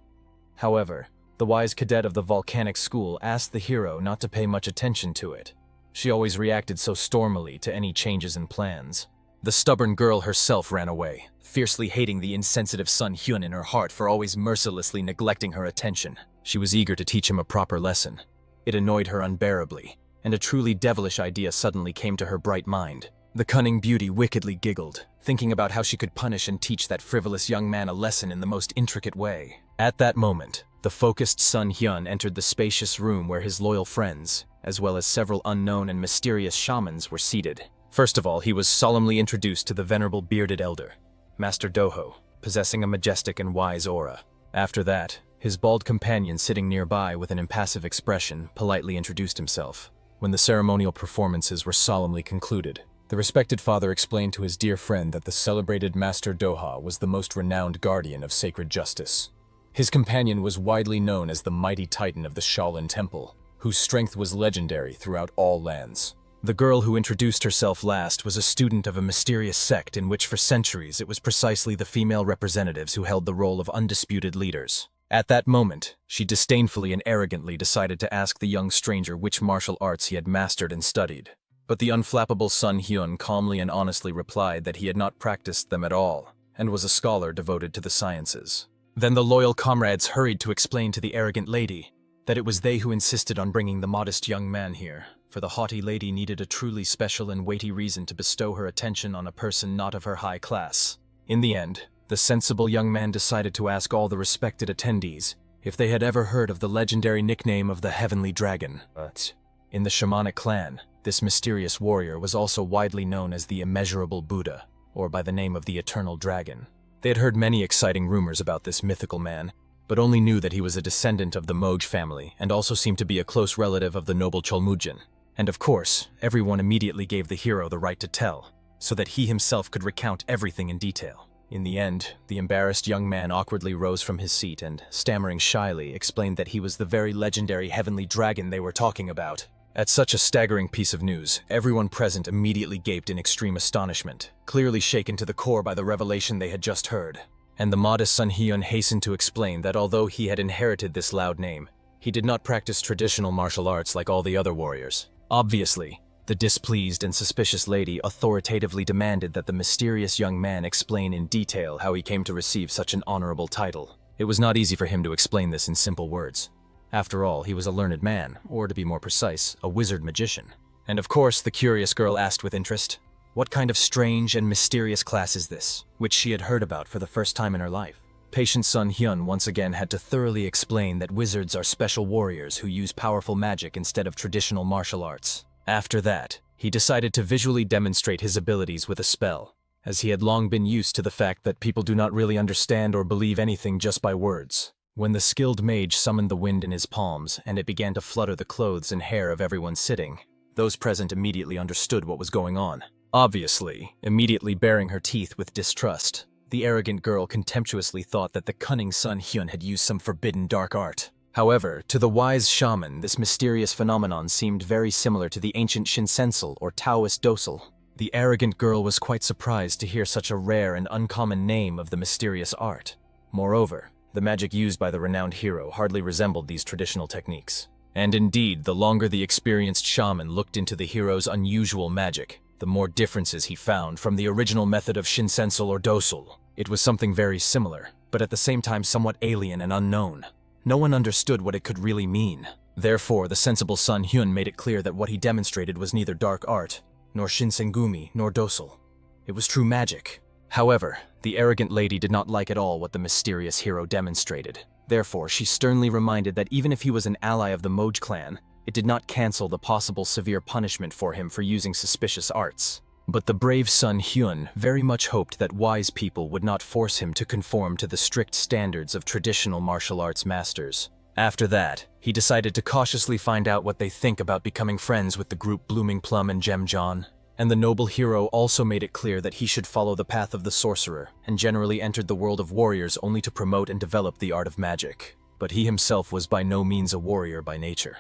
However, the wise cadet of the volcanic school asked the hero not to pay much attention to it. She always reacted so stormily to any changes in plans. The stubborn girl herself ran away, fiercely hating the insensitive Sun Hyun in her heart for always mercilessly neglecting her attention. She was eager to teach him a proper lesson. It annoyed her unbearably, and a truly devilish idea suddenly came to her bright mind. The cunning beauty wickedly giggled, thinking about how she could punish and teach that frivolous young man a lesson in the most intricate way. At that moment, the focused Sun Hyun entered the spacious room where his loyal friends, as well as several unknown and mysterious shamans, were seated. First of all, he was solemnly introduced to the venerable bearded elder, Master Doho, possessing a majestic and wise aura. After that, his bald companion sitting nearby with an impassive expression politely introduced himself. When the ceremonial performances were solemnly concluded, the respected father explained to his dear friend that the celebrated Master Doha was the most renowned guardian of sacred justice. His companion was widely known as the mighty titan of the Shaolin Temple, whose strength was legendary throughout all lands. The girl who introduced herself last was a student of a mysterious sect in which for centuries it was precisely the female representatives who held the role of undisputed leaders. At that moment, she disdainfully and arrogantly decided to ask the young stranger which martial arts he had mastered and studied. But the unflappable Sun Hyun calmly and honestly replied that he had not practiced them at all, and was a scholar devoted to the sciences. Then the loyal comrades hurried to explain to the arrogant lady that it was they who insisted on bringing the modest young man here, for the haughty lady needed a truly special and weighty reason to bestow her attention on a person not of her high class. In the end, the sensible young man decided to ask all the respected attendees if they had ever heard of the legendary nickname of the Heavenly Dragon. But in the shamanic clan, this mysterious warrior was also widely known as the Immeasurable Buddha, or by the name of the Eternal Dragon. They had heard many exciting rumors about this mythical man, but only knew that he was a descendant of the Moj family and also seemed to be a close relative of the noble Cholmujin. And of course, everyone immediately gave the hero the right to tell, so that he himself could recount everything in detail. In the end, the embarrassed young man awkwardly rose from his seat and, stammering shyly, explained that he was the very legendary Heavenly Dragon they were talking about. At such a staggering piece of news, everyone present immediately gaped in extreme astonishment, clearly shaken to the core by the revelation they had just heard. And the modest Sun Hyun hastened to explain that although he had inherited this loud name, he did not practice traditional martial arts like all the other warriors. Obviously, the displeased and suspicious lady authoritatively demanded that the mysterious young man explain in detail how he came to receive such an honorable title. It was not easy for him to explain this in simple words. After all, he was a learned man, or to be more precise, a wizard magician. And of course, the curious girl asked with interest, What kind of strange and mysterious class is this, which she had heard about for the first time in her life? Patient Sun Hyun once again had to thoroughly explain that wizards are special warriors who use powerful magic instead of traditional martial arts. After that, he decided to visually demonstrate his abilities with a spell, as he had long been used to the fact that people do not really understand or believe anything just by words. When the skilled mage summoned the wind in his palms and it began to flutter the clothes and hair of everyone sitting, those present immediately understood what was going on. Obviously, immediately baring her teeth with distrust, the arrogant girl contemptuously thought that the cunning Sun Hyun had used some forbidden dark art. However, to the wise shaman, this mysterious phenomenon seemed very similar to the ancient Shinsensal or Taoist Dosal. The arrogant girl was quite surprised to hear such a rare and uncommon name of the mysterious art. Moreover, the magic used by the renowned hero hardly resembled these traditional techniques. And indeed, the longer the experienced shaman looked into the hero's unusual magic, the more differences he found from the original method of Shinsensal or Dosal. It was something very similar, but at the same time somewhat alien and unknown. No one understood what it could really mean. Therefore, the sensible Sun Hyun made it clear that what he demonstrated was neither dark art, nor Shinsengumi, nor Dosal. It was true magic. However, the arrogant lady did not like at all what the mysterious hero demonstrated. Therefore, she sternly reminded that even if he was an ally of the Moj clan, it did not cancel the possible severe punishment for him for using suspicious arts. But the brave Sun Hyun very much hoped that wise people would not force him to conform to the strict standards of traditional martial arts masters. After that, he decided to cautiously find out what they think about becoming friends with the group Blooming Plum and Gem John. And the noble hero also made it clear that he should follow the path of the sorcerer, and generally entered the world of warriors only to promote and develop the art of magic. But he himself was by no means a warrior by nature.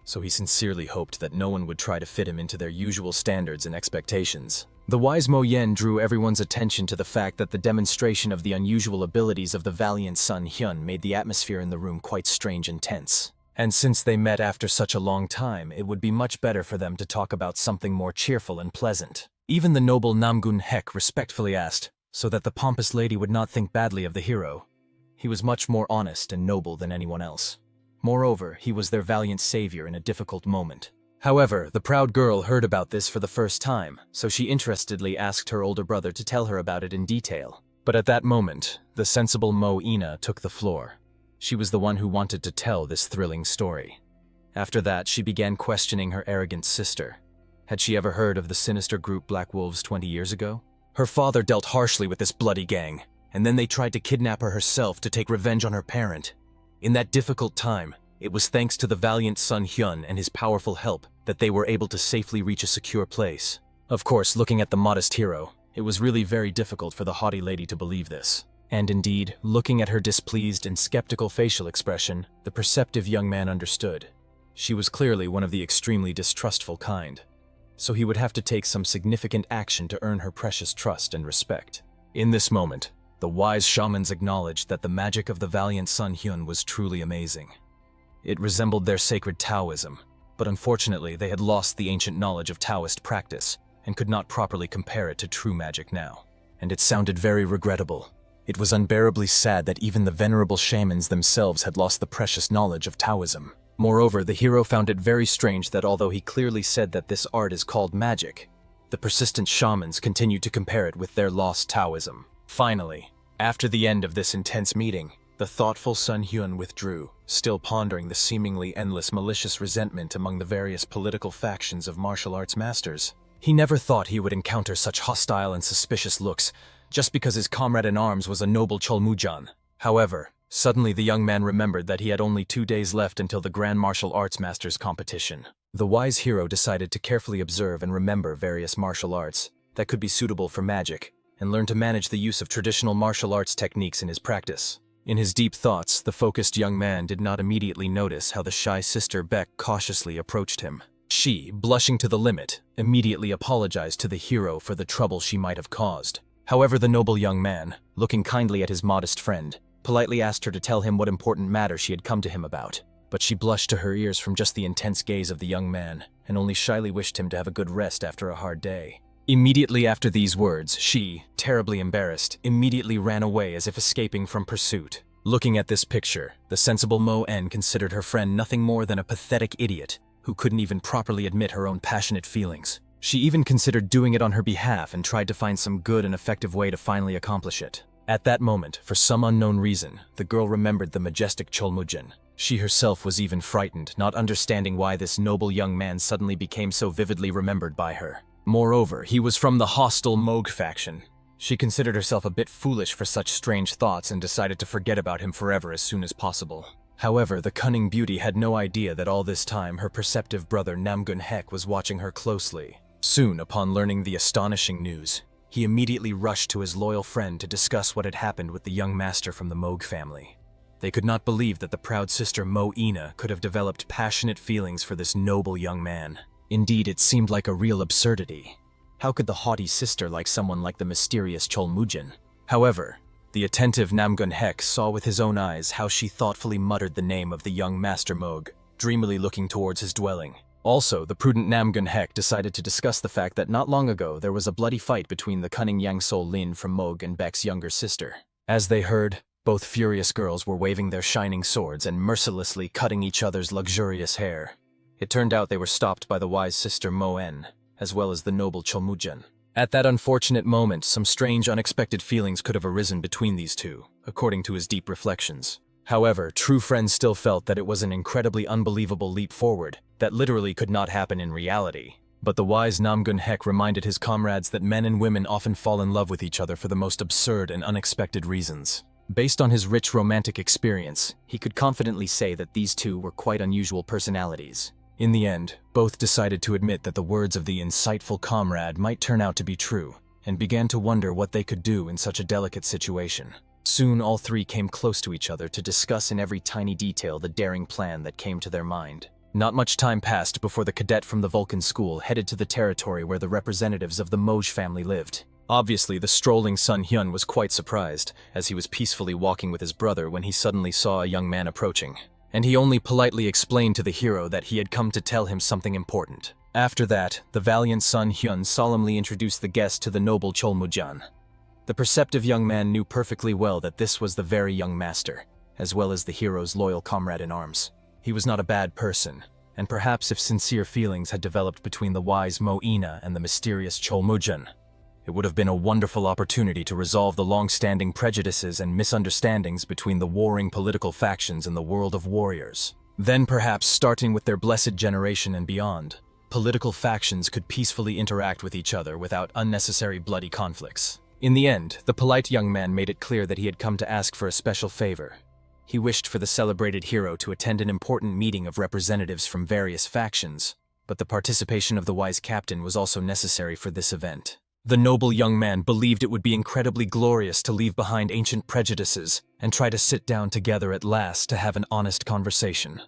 So he sincerely hoped that no one would try to fit him into their usual standards and expectations. The wise Mo Yen drew everyone's attention to the fact that the demonstration of the unusual abilities of the valiant Sun Hyun made the atmosphere in the room quite strange and tense. And since they met after such a long time, it would be much better for them to talk about something more cheerful and pleasant. Even the noble Namgun Hek respectfully asked, so that the pompous lady would not think badly of the hero. He was much more honest and noble than anyone else. Moreover, he was their valiant savior in a difficult moment. However, the proud girl heard about this for the first time, so she interestedly asked her older brother to tell her about it in detail. But at that moment, the sensible Mo Ina took the floor. She was the one who wanted to tell this thrilling story. After that, she began questioning her arrogant sister. Had she ever heard of the sinister group Black Wolves 20 years ago? Her father dealt harshly with this bloody gang, and then they tried to kidnap her herself to take revenge on her parent. In that difficult time, it was thanks to the valiant Sun Hyun and his powerful help that they were able to safely reach a secure place. Of course, looking at the modest hero, it was really very difficult for the haughty lady to believe this. And indeed, looking at her displeased and skeptical facial expression, the perceptive young man understood. She was clearly one of the extremely distrustful kind. So he would have to take some significant action to earn her precious trust and respect. In this moment, the wise shamans acknowledged that the magic of the valiant Sun Hyun was truly amazing. It resembled their sacred Taoism, but unfortunately they had lost the ancient knowledge of Taoist practice and could not properly compare it to true magic now. And it sounded very regrettable. It was unbearably sad that even the venerable shamans themselves had lost the precious knowledge of Taoism. Moreover, the hero found it very strange that although he clearly said that this art is called magic, the persistent shamans continued to compare it with their lost Taoism. Finally, after the end of this intense meeting, the thoughtful Sun Hyun withdrew, still pondering the seemingly endless malicious resentment among the various political factions of martial arts masters. He never thought he would encounter such hostile and suspicious looks, just because his comrade-in-arms was a noble Cholmujan. However, suddenly the young man remembered that he had only 2 days left until the Grand Martial Arts Masters competition. The wise hero decided to carefully observe and remember various martial arts that could be suitable for magic, and learn to manage the use of traditional martial arts techniques in his practice. In his deep thoughts, the focused young man did not immediately notice how the shy sister Beck cautiously approached him. She, blushing to the limit, immediately apologized to the hero for the trouble she might have caused. However, the noble young man, looking kindly at his modest friend, politely asked her to tell him what important matter she had come to him about. But she blushed to her ears from just the intense gaze of the young man, and only shyly wished him to have a good rest after a hard day. Immediately after these words, she, terribly embarrassed, immediately ran away as if escaping from pursuit. Looking at this picture, the sensible Mo En considered her friend nothing more than a pathetic idiot who couldn't even properly admit her own passionate feelings. She even considered doing it on her behalf and tried to find some good and effective way to finally accomplish it. At that moment, for some unknown reason, the girl remembered the majestic Cholmujin. She herself was even frightened, not understanding why this noble young man suddenly became so vividly remembered by her. Moreover, he was from the hostile Moog faction. She considered herself a bit foolish for such strange thoughts and decided to forget about him forever as soon as possible. However, the cunning beauty had no idea that all this time her perceptive brother Namgun-hek was watching her closely. Soon, upon learning the astonishing news, he immediately rushed to his loyal friend to discuss what had happened with the young master from the Moog family. They could not believe that the proud sister Mo-ina could have developed passionate feelings for this noble young man. Indeed, it seemed like a real absurdity. How could the haughty sister like someone like the mysterious Cholmujin? However, the attentive Namgun-hek saw with his own eyes how she thoughtfully muttered the name of the young master Moog, dreamily looking towards his dwelling. Also, the prudent Namgun-hek decided to discuss the fact that not long ago there was a bloody fight between the cunning Yang-sol Lin from Moog and Beck's younger sister. As they heard, both furious girls were waving their shining swords and mercilessly cutting each other's luxurious hair. It turned out they were stopped by the wise sister Mo-en, as well as the noble Cholmujin. At that unfortunate moment, some strange, unexpected feelings could have arisen between these two, according to his deep reflections. However, true friends still felt that it was an incredibly unbelievable leap forward that literally could not happen in reality. But the wise Namgun-hek reminded his comrades that men and women often fall in love with each other for the most absurd and unexpected reasons. Based on his rich romantic experience, he could confidently say that these two were quite unusual personalities. In the end, both decided to admit that the words of the insightful comrade might turn out to be true, and began to wonder what they could do in such a delicate situation. Soon all three came close to each other to discuss in every tiny detail the daring plan that came to their mind. Not much time passed before the cadet from the Vulcan school headed to the territory where the representatives of the Moj family lived. Obviously, the strolling Sun Hyun was quite surprised, as he was peacefully walking with his brother when he suddenly saw a young man approaching. And he only politely explained to the hero that he had come to tell him something important. After that, the valiant Sun Hyun solemnly introduced the guest to the noble Cholmujin. The perceptive young man knew perfectly well that this was the very young master, as well as the hero's loyal comrade in arms. He was not a bad person, and perhaps if sincere feelings had developed between the wise Mo-ina and the mysterious Cholmujin, it would have been a wonderful opportunity to resolve the long-standing prejudices and misunderstandings between the warring political factions in the world of warriors. Then perhaps, starting with their blessed generation and beyond, political factions could peacefully interact with each other without unnecessary bloody conflicts. In the end, the polite young man made it clear that he had come to ask for a special favor. He wished for the celebrated hero to attend an important meeting of representatives from various factions, but the participation of the wise captain was also necessary for this event. The noble young man believed it would be incredibly glorious to leave behind ancient prejudices and try to sit down together at last to have an honest conversation.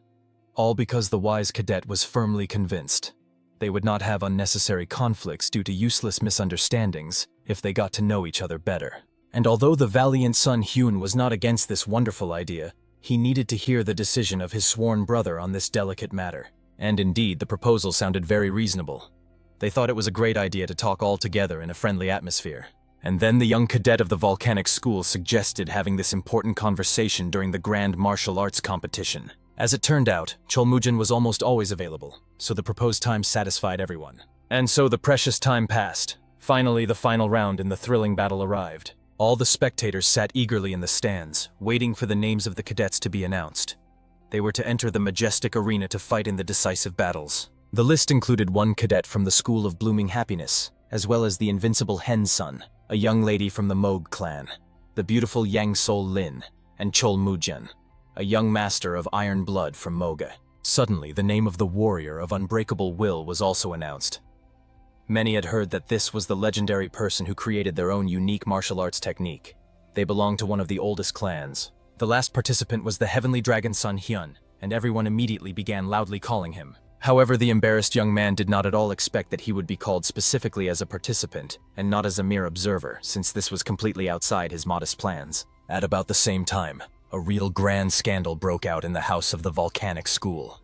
All because the wise cadet was firmly convinced they would not have unnecessary conflicts due to useless misunderstandings if they got to know each other better. And although the valiant Sun Hyun was not against this wonderful idea, he needed to hear the decision of his sworn brother on this delicate matter. And indeed, the proposal sounded very reasonable. They thought it was a great idea to talk all together in a friendly atmosphere. And then the young cadet of the volcanic school suggested having this important conversation during the grand martial arts competition. As it turned out, Cholmujin was almost always available, so the proposed time satisfied everyone. And so the precious time passed. Finally, the final round in the thrilling battle arrived. All the spectators sat eagerly in the stands, waiting for the names of the cadets to be announced. They were to enter the majestic arena to fight in the decisive battles. The list included one cadet from the School of Blooming Happiness, as well as the invincible Hen-sun, a young lady from the Moog clan, the beautiful Yang-sol Lin, and Cholmujin, a young master of iron blood from Moga. Suddenly, the name of the warrior of unbreakable will was also announced. Many had heard that this was the legendary person who created their own unique martial arts technique. They belonged to one of the oldest clans. The last participant was the heavenly dragon Sun Hyun, and everyone immediately began loudly calling him. However, the embarrassed young man did not at all expect that he would be called specifically as a participant, and not as a mere observer, since this was completely outside his modest plans. At about the same time, a real grand scandal broke out in the house of the volcanic school.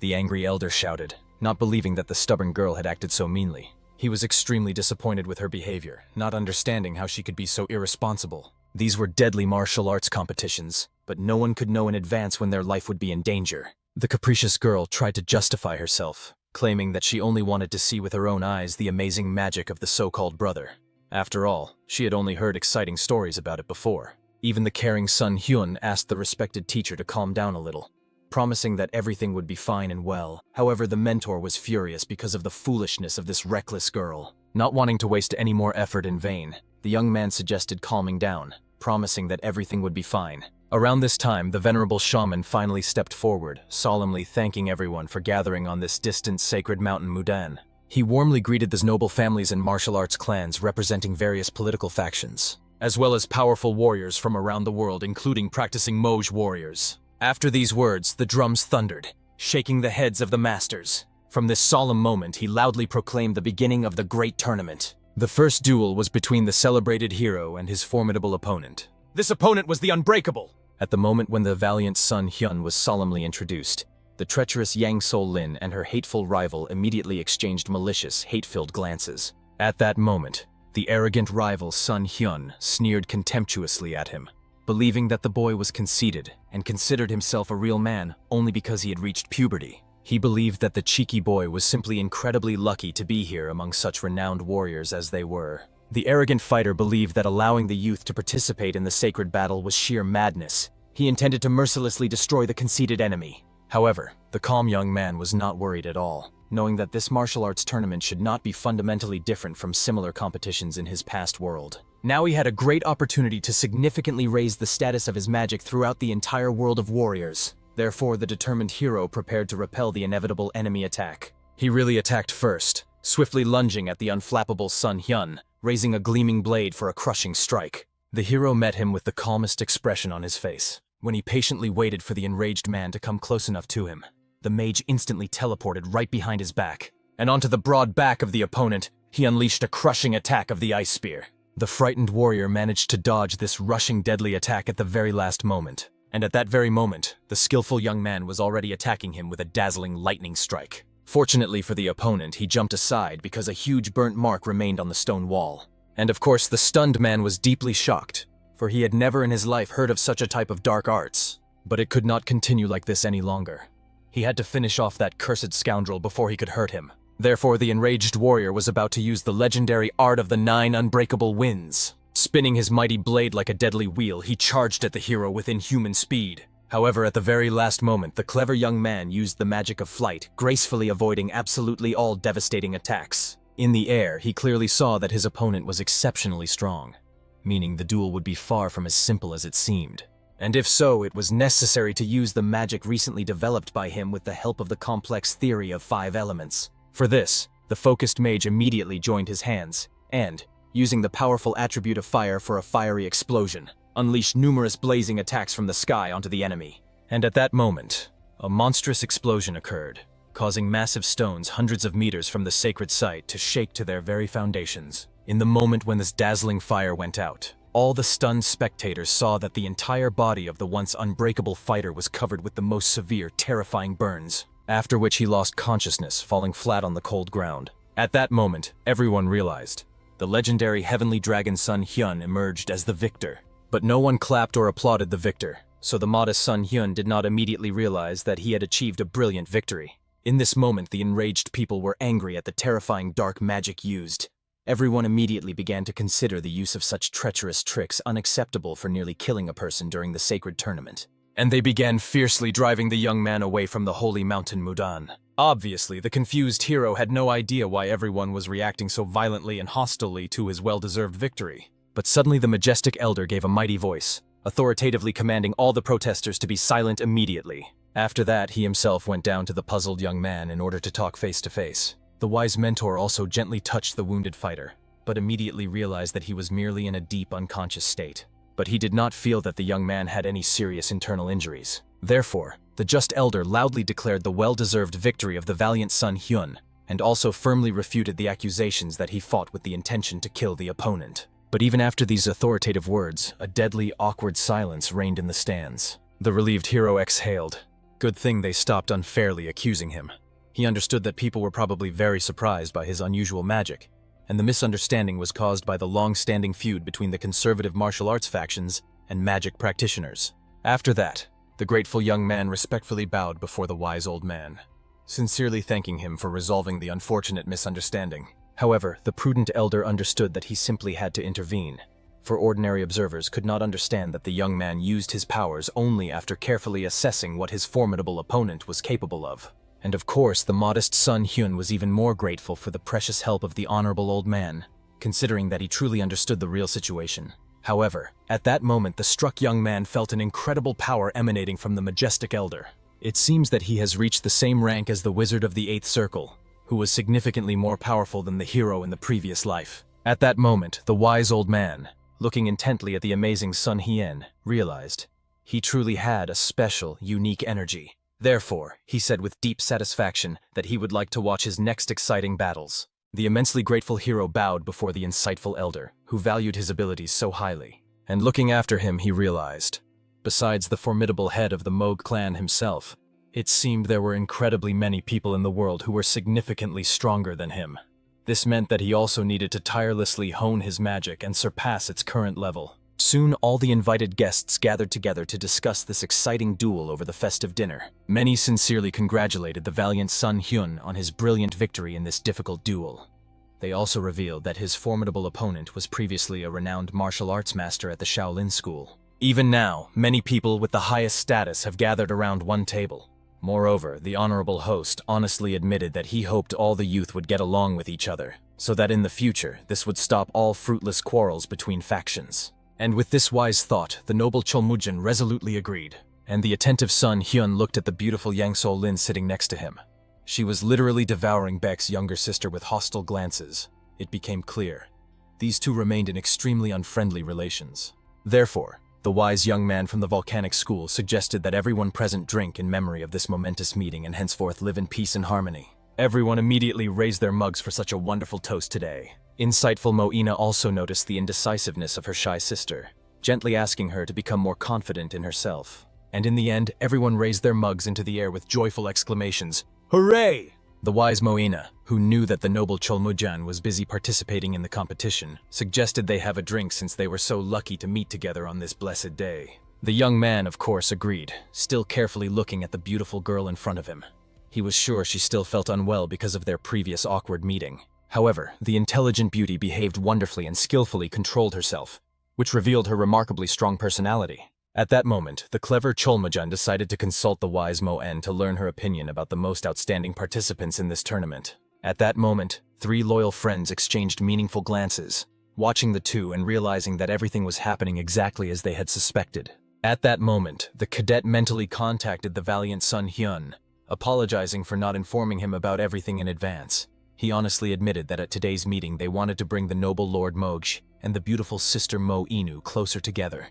The angry elder shouted, not believing that the stubborn girl had acted so meanly. He was extremely disappointed with her behavior, not understanding how she could be so irresponsible. These were deadly martial arts competitions, but no one could know in advance when their life would be in danger. The capricious girl tried to justify herself, claiming that she only wanted to see with her own eyes the amazing magic of the so-called brother. After all, she had only heard exciting stories about it before. Even the caring Sun Hyun asked the respected teacher to calm down a little, promising that everything would be fine and well. However, the mentor was furious because of the foolishness of this reckless girl. Not wanting to waste any more effort in vain, the young man suggested calming down, promising that everything would be fine. Around this time, the venerable shaman finally stepped forward, solemnly thanking everyone for gathering on this distant sacred mountain Mudan. He warmly greeted the noble families and martial arts clans representing various political factions, as well as powerful warriors from around the world, including practicing Moj warriors. After these words, the drums thundered, shaking the heads of the masters. From this solemn moment, he loudly proclaimed the beginning of the great tournament. The first duel was between the celebrated hero and his formidable opponent. This opponent was the Unbreakable! At the moment when the valiant Sun Hyun was solemnly introduced, the treacherous Yang So-lin and her hateful rival immediately exchanged malicious, hate-filled glances. At that moment, the arrogant rival Sun Hyun sneered contemptuously at him, believing that the boy was conceited and considered himself a real man only because he had reached puberty. He believed that the cheeky boy was simply incredibly lucky to be here among such renowned warriors as they were. The arrogant fighter believed that allowing the youth to participate in the sacred battle was sheer madness. He intended to mercilessly destroy the conceited enemy. However, the calm young man was not worried at all, knowing that this martial arts tournament should not be fundamentally different from similar competitions in his past world. Now he had a great opportunity to significantly raise the status of his magic throughout the entire world of warriors. Therefore, the determined hero prepared to repel the inevitable enemy attack. He really attacked first, swiftly lunging at the unflappable Sun Hyun, raising a gleaming blade for a crushing strike. The hero met him with the calmest expression on his face. When he patiently waited for the enraged man to come close enough to him, the mage instantly teleported right behind his back, and onto the broad back of the opponent, he unleashed a crushing attack of the ice spear. The frightened warrior managed to dodge this rushing deadly attack at the very last moment. And at that very moment, the skillful young man was already attacking him with a dazzling lightning strike. Fortunately for the opponent, he jumped aside because a huge burnt mark remained on the stone wall. And of course, the stunned man was deeply shocked, for he had never in his life heard of such a type of dark arts. But it could not continue like this any longer. He had to finish off that cursed scoundrel before he could hurt him. Therefore, the enraged warrior was about to use the legendary art of the 9 unbreakable winds. Spinning his mighty blade like a deadly wheel, he charged at the hero with inhuman speed. However, at the very last moment, the clever young man used the magic of flight, gracefully avoiding absolutely all devastating attacks. In the air, he clearly saw that his opponent was exceptionally strong, meaning the duel would be far from as simple as it seemed. And if so, it was necessary to use the magic recently developed by him with the help of the complex theory of 5 elements. For this, the focused mage immediately joined his hands, and, using the powerful attribute of fire for a fiery explosion, unleashed numerous blazing attacks from the sky onto the enemy. And at that moment, a monstrous explosion occurred, causing massive stones hundreds of meters from the sacred site to shake to their very foundations. In the moment when this dazzling fire went out, all the stunned spectators saw that the entire body of the once unbreakable fighter was covered with the most severe, terrifying burns, after which he lost consciousness, falling flat on the cold ground. At that moment, everyone realized the legendary heavenly dragon Sun Hyun emerged as the victor. But no one clapped or applauded the victor, so the modest Sun Hyun did not immediately realize that he had achieved a brilliant victory. In this moment, the enraged people were angry at the terrifying dark magic used. Everyone immediately began to consider the use of such treacherous tricks unacceptable for nearly killing a person during the sacred tournament. And they began fiercely driving the young man away from the holy mountain Mudan. Obviously, the confused hero had no idea why everyone was reacting so violently and hostilely to his well-deserved victory. But suddenly the majestic elder gave a mighty voice, authoritatively commanding all the protesters to be silent immediately. After that, he himself went down to the puzzled young man in order to talk face to face. The wise mentor also gently touched the wounded fighter, but immediately realized that he was merely in a deep unconscious state. But he did not feel that the young man had any serious internal injuries. Therefore, the just elder loudly declared the well-deserved victory of the valiant Sun Hyun, and also firmly refuted the accusations that he fought with the intention to kill the opponent. But even after these authoritative words, a deadly, awkward silence reigned in the stands. The relieved hero exhaled. Good thing they stopped unfairly accusing him. He understood that people were probably very surprised by his unusual magic, and the misunderstanding was caused by the long-standing feud between the conservative martial arts factions and magic practitioners. After that, the grateful young man respectfully bowed before the wise old man, sincerely thanking him for resolving the unfortunate misunderstanding. However, the prudent elder understood that he simply had to intervene, for ordinary observers could not understand that the young man used his powers only after carefully assessing what his formidable opponent was capable of. And of course, the modest Sun Hyun was even more grateful for the precious help of the honorable old man, considering that he truly understood the real situation. However, at that moment the struck young man felt an incredible power emanating from the majestic elder. It seems that he has reached the same rank as the wizard of the 8th circle, who was significantly more powerful than the hero in the previous life. At that moment, the wise old man, looking intently at the amazing Sun Hien, realized he truly had a special, unique energy. Therefore, he said with deep satisfaction that he would like to watch his next exciting battles. The immensely grateful hero bowed before the insightful elder, who valued his abilities so highly. And looking after him, he realized, besides the formidable head of the Moog clan himself, it seemed there were incredibly many people in the world who were significantly stronger than him. This meant that he also needed to tirelessly hone his magic and surpass its current level. Soon, all the invited guests gathered together to discuss this exciting duel over the festive dinner. Many sincerely congratulated the valiant Sun Hyun on his brilliant victory in this difficult duel. They also revealed that his formidable opponent was previously a renowned martial arts master at the Shaolin school. Even now, many people with the highest status have gathered around one table. Moreover, the honorable host honestly admitted that he hoped all the youth would get along with each other, so that in the future this would stop all fruitless quarrels between factions. And with this wise thought, the noble Cholmujin resolutely agreed, and the attentive Sun Hyun looked at the beautiful Yang So Lin sitting next to him. She was literally devouring Baek's younger sister with hostile glances. It became clear these two remained in extremely unfriendly relations. Therefore, the wise young man from the volcanic school suggested that everyone present drink in memory of this momentous meeting and henceforth live in peace and harmony. Everyone immediately raised their mugs for such a wonderful toast today. Insightful Moina also noticed the indecisiveness of her shy sister, gently asking her to become more confident in herself. And in the end, everyone raised their mugs into the air with joyful exclamations, "Hooray!" The wise Moina, who knew that the noble Cholmujan was busy participating in the competition, suggested they have a drink since they were so lucky to meet together on this blessed day. The young man, of course, agreed, still carefully looking at the beautiful girl in front of him. He was sure she still felt unwell because of their previous awkward meeting. However, the intelligent beauty behaved wonderfully and skillfully controlled herself, which revealed her remarkably strong personality. At that moment, the clever Cholmujan decided to consult the wise Mo-en to learn her opinion about the most outstanding participants in this tournament. At that moment, 3 loyal friends exchanged meaningful glances, watching the two and realizing that everything was happening exactly as they had suspected. At that moment, the cadet mentally contacted the valiant Sun Hyun, apologizing for not informing him about everything in advance. He honestly admitted that at today's meeting they wanted to bring the noble Lord Moge and the beautiful sister Mo Inu closer together,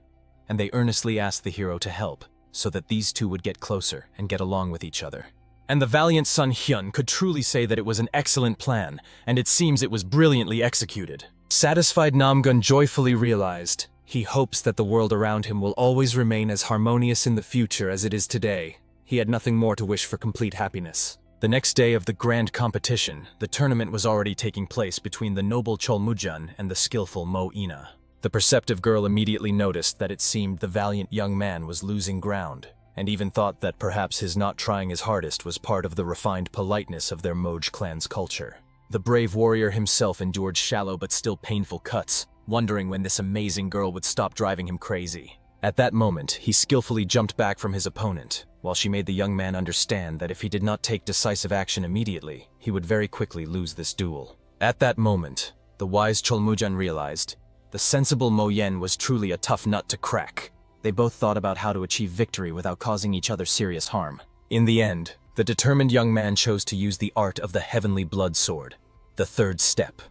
and they earnestly asked the hero to help, so that these two would get closer and get along with each other. And the valiant Sun Hyun could truly say that it was an excellent plan, and it seems it was brilliantly executed. Satisfied, Namgun joyfully realized he hopes that the world around him will always remain as harmonious in the future as it is today. He had nothing more to wish for complete happiness. The next day of the grand competition, the tournament was already taking place between the noble Cholmujan and the skillful Mo Ina. The perceptive girl immediately noticed that it seemed the valiant young man was losing ground, and even thought that perhaps his not trying his hardest was part of the refined politeness of their Moj clan's culture. The brave warrior himself endured shallow but still painful cuts, wondering when this amazing girl would stop driving him crazy. At that moment, he skillfully jumped back from his opponent, while she made the young man understand that if he did not take decisive action immediately, he would very quickly lose this duel. At that moment, the wise Cholmujan realized the sensible Mo Yen was truly a tough nut to crack. They both thought about how to achieve victory without causing each other serious harm. In the end, the determined young man chose to use the art of the heavenly blood sword, the third step.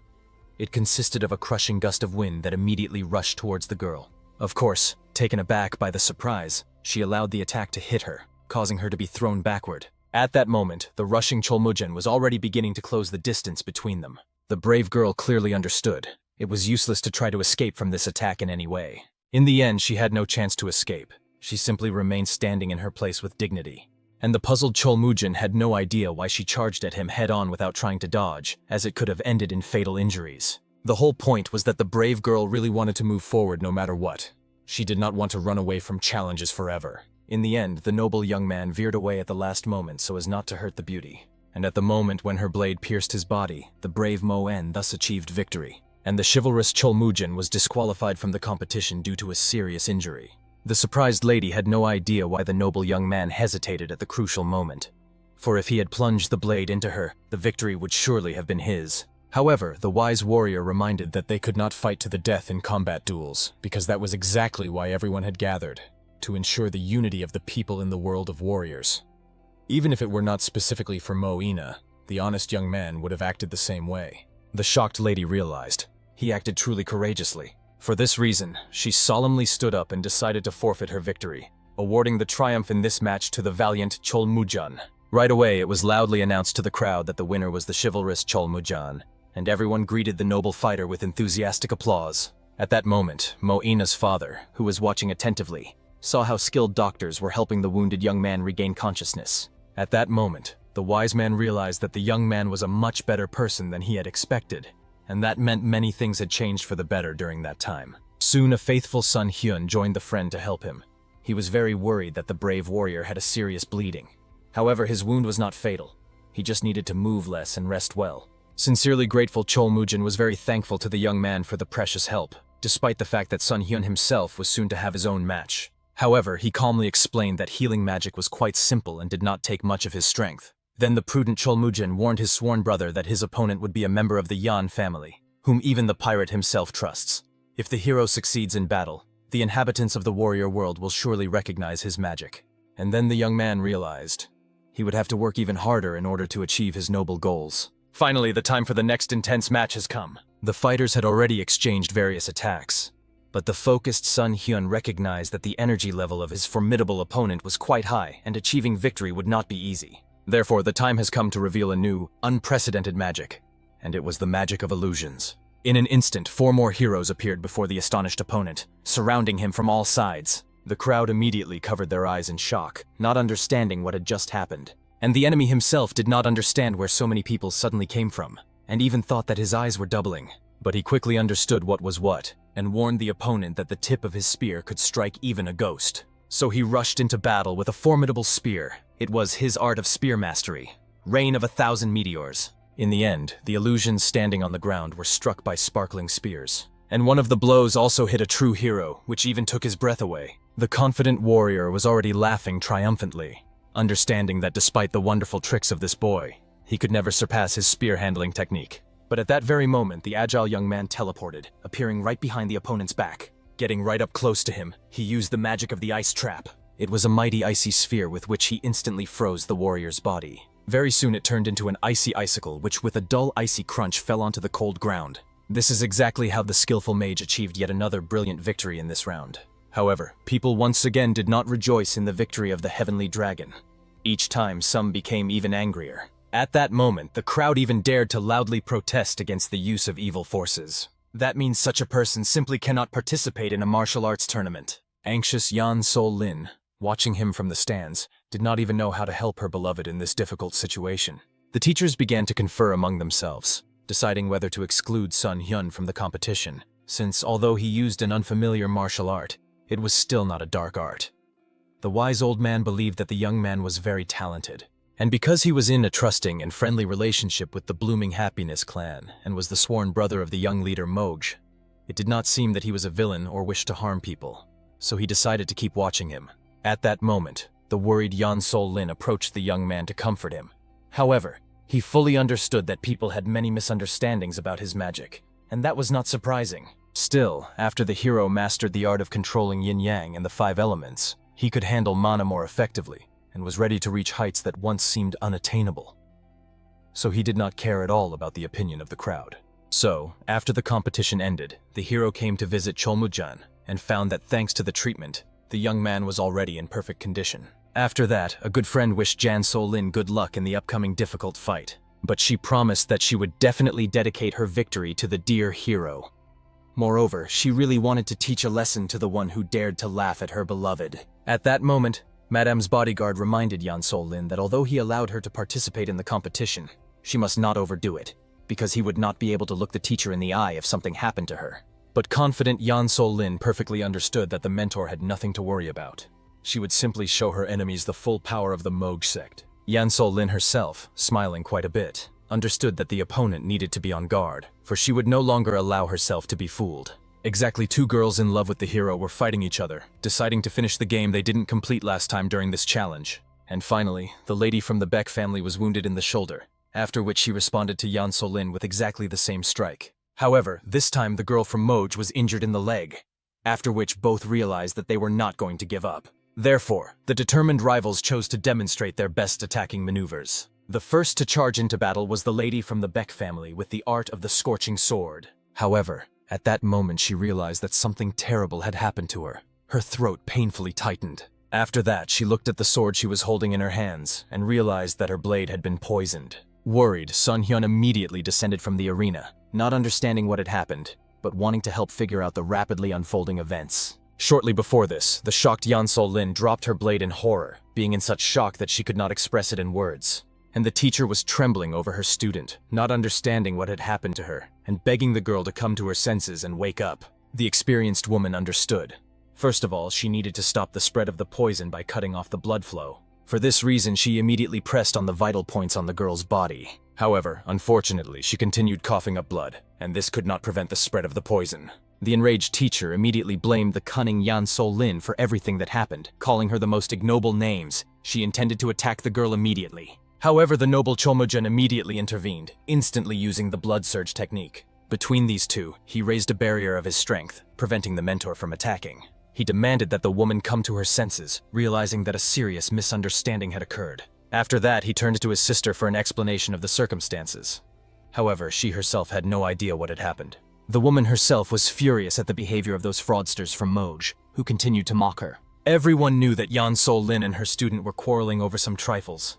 It consisted of a crushing gust of wind that immediately rushed towards the girl. Of course, taken aback by the surprise, she allowed the attack to hit her, causing her to be thrown backward. At that moment, the rushing Cholmujan was already beginning to close the distance between them. The brave girl clearly understood. It was useless to try to escape from this attack in any way. In the end, she had no chance to escape. She simply remained standing in her place with dignity. And the puzzled Cholmujan had no idea why she charged at him head-on without trying to dodge, as it could have ended in fatal injuries. The whole point was that the brave girl really wanted to move forward no matter what. She did not want to run away from challenges forever. In the end, the noble young man veered away at the last moment so as not to hurt the beauty. and at the moment when her blade pierced his body, the brave Mo-en thus achieved victory, and the chivalrous Chol-Mujin was disqualified from the competition due to a serious injury. The surprised lady had no idea why the noble young man hesitated at the crucial moment, for if he had plunged the blade into her, the victory would surely have been his. However, the wise warrior reminded that they could not fight to the death in combat duels, because that was exactly why everyone had gathered, to ensure the unity of the people in the world of warriors. Even if it were not specifically for Mo-ina, the honest young man would have acted the same way. The shocked lady realized he acted truly courageously. For this reason, she solemnly stood up and decided to forfeit her victory, awarding the triumph in this match to the valiant Chol-Mujin. Right away, it was loudly announced to the crowd that the winner was the chivalrous Chol-Mujin, and everyone greeted the noble fighter with enthusiastic applause. At that moment, Mo-ina's father, who was watching attentively, saw how skilled doctors were helping the wounded young man regain consciousness. At that moment, the wise man realized that the young man was a much better person than he had expected, and that meant many things had changed for the better during that time. Soon a faithful son Hyun joined the friend to help him. He was very worried that the brave warrior had a serious bleeding. However, his wound was not fatal. He just needed to move less and rest well. Sincerely grateful, Chol-Mujin was very thankful to the young man for the precious help, despite the fact that Sun Hyun himself was soon to have his own match. However, he calmly explained that healing magic was quite simple and did not take much of his strength. Then the prudent Chol-Mujin warned his sworn brother that his opponent would be a member of the Yan family, whom even the pirate himself trusts. If the hero succeeds in battle, the inhabitants of the warrior world will surely recognize his magic. And then the young man realized he would have to work even harder in order to achieve his noble goals. Finally, the time for the next intense match has come. The fighters had already exchanged various attacks, but the focused Sun Hyun recognized that the energy level of his formidable opponent was quite high, and achieving victory would not be easy. Therefore, the time has come to reveal a new, unprecedented magic, and it was the magic of illusions. In an instant, 4 more heroes appeared before the astonished opponent, surrounding him from all sides. The crowd immediately covered their eyes in shock, not understanding what had just happened. And the enemy himself did not understand where so many people suddenly came from, and even thought that his eyes were doubling. But he quickly understood what was what, and warned the opponent that the tip of his spear could strike even a ghost. So he rushed into battle with a formidable spear. It was his art of spear mastery, rain of 1,000 meteors. In the end, the illusions standing on the ground were struck by sparkling spears. And one of the blows also hit a true hero, which even took his breath away. The confident warrior was already laughing triumphantly, understanding that despite the wonderful tricks of this boy, he could never surpass his spear handling technique. But at that very moment, the agile young man teleported, appearing right behind the opponent's back. Getting right up close to him, he used the magic of the ice trap. It was a mighty icy sphere with which he instantly froze the warrior's body. Very soon it turned into an icy icicle, which with a dull icy crunch fell onto the cold ground. This is exactly how the skillful mage achieved yet another brilliant victory in this round. However, people once again did not rejoice in the victory of the heavenly dragon. Each time, some became even angrier. At that moment, the crowd even dared to loudly protest against the use of evil forces. That means such a person simply cannot participate in a martial arts tournament. Anxious Yan Sol-lin, watching him from the stands, did not even know how to help her beloved in this difficult situation. The teachers began to confer among themselves, deciding whether to exclude Sun Hyun from the competition, since although he used an unfamiliar martial art, it was still not a dark art. The wise old man believed that the young man was very talented, and because he was in a trusting and friendly relationship with the Blooming Happiness clan and was the sworn brother of the young leader Moj, it did not seem that he was a villain or wished to harm people, so he decided to keep watching him. At that moment, the worried Yan Sol-lin approached the young man to comfort him. However, he fully understood that people had many misunderstandings about his magic, and that was not surprising. Still, after the hero mastered the art of controlling yin-yang and the 5 elements, he could handle mana more effectively, and was ready to reach heights that once seemed unattainable. So he did not care at all about the opinion of the crowd. So, after the competition ended, the hero came to visit Chol-Mujin, and found that thanks to the treatment, the young man was already in perfect condition. After that, a good friend wished Jan Sol-lin good luck in the upcoming difficult fight, but she promised that she would definitely dedicate her victory to the dear hero. Moreover, she really wanted to teach a lesson to the one who dared to laugh at her beloved. At that moment, Madame's bodyguard reminded Yan Sol-lin that although he allowed her to participate in the competition, she must not overdo it, because he would not be able to look the teacher in the eye if something happened to her. But confident Yan Sol-lin perfectly understood that the mentor had nothing to worry about. She would simply show her enemies the full power of the Moj sect. Yan Sol-lin herself, smiling quite a bit, understood that the opponent needed to be on guard, for she would no longer allow herself to be fooled. Exactly 2 girls in love with the hero were fighting each other, deciding to finish the game they didn't complete last time during this challenge. And finally, the lady from the Beck family was wounded in the shoulder, after which she responded to Yan Sol-lin with exactly the same strike. However, this time the girl from Moj was injured in the leg, after which both realized that they were not going to give up. Therefore, the determined rivals chose to demonstrate their best attacking maneuvers. The first to charge into battle was the lady from the Beck family with the art of the scorching sword. However, at that moment she realized that something terrible had happened to her. Her throat painfully tightened. After that, she looked at the sword she was holding in her hands and realized that her blade had been poisoned. Worried, Sun Hyun immediately descended from the arena, not understanding what had happened, but wanting to help figure out the rapidly unfolding events. Shortly before this, the shocked Yan Sol-lin dropped her blade in horror, being in such shock that she could not express it in words. And the teacher was trembling over her student, not understanding what had happened to her, and begging the girl to come to her senses and wake up. The experienced woman understood. First of all, she needed to stop the spread of the poison by cutting off the blood flow. For this reason, she immediately pressed on the vital points on the girl's body. However, unfortunately, she continued coughing up blood, and this could not prevent the spread of the poison. The enraged teacher immediately blamed the cunning Yan Sol-lin for everything that happened, calling her the most ignoble names. She intended to attack the girl immediately. However, the noble Cholmojun immediately intervened, instantly using the blood surge technique. Between these two, he raised a barrier of his strength, preventing the mentor from attacking. He demanded that the woman come to her senses, realizing that a serious misunderstanding had occurred. After that, he turned to his sister for an explanation of the circumstances. However, she herself had no idea what had happened. The woman herself was furious at the behavior of those fraudsters from Moj, who continued to mock her. Everyone knew that Yan Sol-lin and her student were quarreling over some trifles.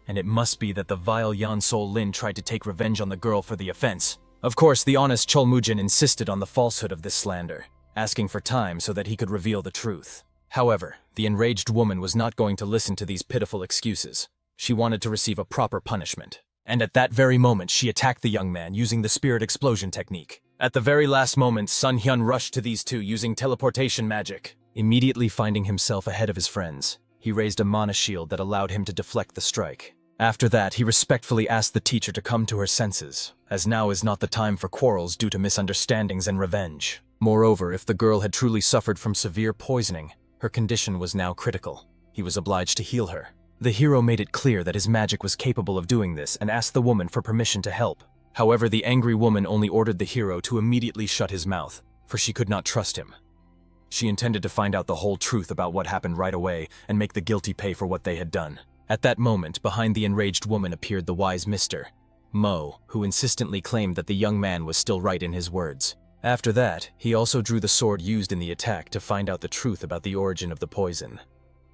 And it must be that the vile Yan Sol-lin tried to take revenge on the girl for the offense. Of course, the honest Cholmujin insisted on the falsehood of this slander, asking for time so that he could reveal the truth. However, the enraged woman was not going to listen to these pitiful excuses. She wanted to receive a proper punishment. And at that very moment, she attacked the young man using the spirit explosion technique. At the very last moment, Sun Hyun rushed to these two using teleportation magic. Immediately finding himself ahead of his friends, he raised a mana shield that allowed him to deflect the strike. After that, he respectfully asked the teacher to come to her senses, as now is not the time for quarrels due to misunderstandings and revenge. Moreover, if the girl had truly suffered from severe poisoning, her condition was now critical. He was obliged to heal her. The hero made it clear that his magic was capable of doing this and asked the woman for permission to help. However, the angry woman only ordered the hero to immediately shut his mouth, for she could not trust him. She intended to find out the whole truth about what happened right away and make the guilty pay for what they had done. At that moment, behind the enraged woman appeared the wise Mr. Mo, who insistently claimed that the young man was still right in his words. After that, he also drew the sword used in the attack to find out the truth about the origin of the poison.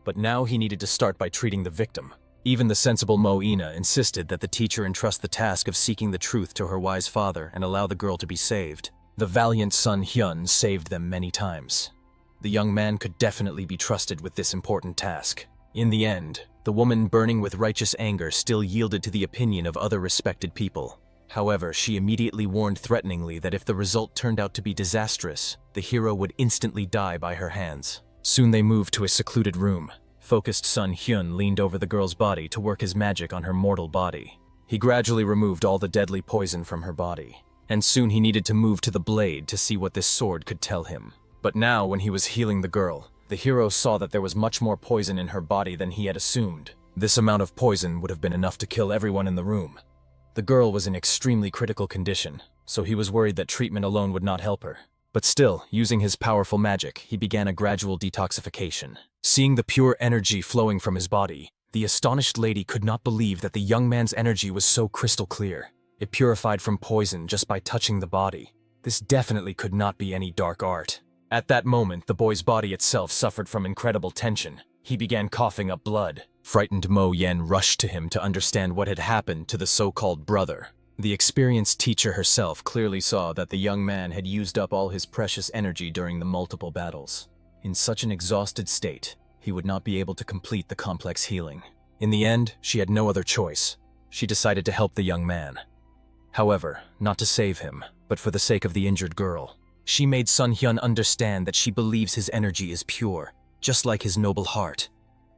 But now he needed to start by treating the victim. Even the sensible Mo Ina insisted that the teacher entrust the task of seeking the truth to her wise father and allow the girl to be saved. The valiant Sun Hyun saved them many times. The young man could definitely be trusted with this important task. In the end, the woman burning with righteous anger still yielded to the opinion of other respected people. However, she immediately warned threateningly that if the result turned out to be disastrous, the hero would instantly die by her hands. Soon they moved to a secluded room. Focused Sun Hyun leaned over the girl's body to work his magic on her mortal body. He gradually removed all the deadly poison from her body, and soon he needed to move to the blade to see what this sword could tell him. But now, when he was healing the girl, the hero saw that there was much more poison in her body than he had assumed. This amount of poison would have been enough to kill everyone in the room. The girl was in extremely critical condition, so he was worried that treatment alone would not help her. But still, using his powerful magic, he began a gradual detoxification. Seeing the pure energy flowing from his body, the astonished lady could not believe that the young man's energy was so crystal clear. It purified from poison just by touching the body. This definitely could not be any dark art. At that moment, the boy's body itself suffered from incredible tension. He began coughing up blood. Frightened Mo Yen rushed to him to understand what had happened to the so-called brother. The experienced teacher herself clearly saw that the young man had used up all his precious energy during the multiple battles. In such an exhausted state, he would not be able to complete the complex healing. In the end, she had no other choice. She decided to help the young man. However, not to save him, but for the sake of the injured girl. She made Sun Hyun understand that she believes his energy is pure, just like his noble heart.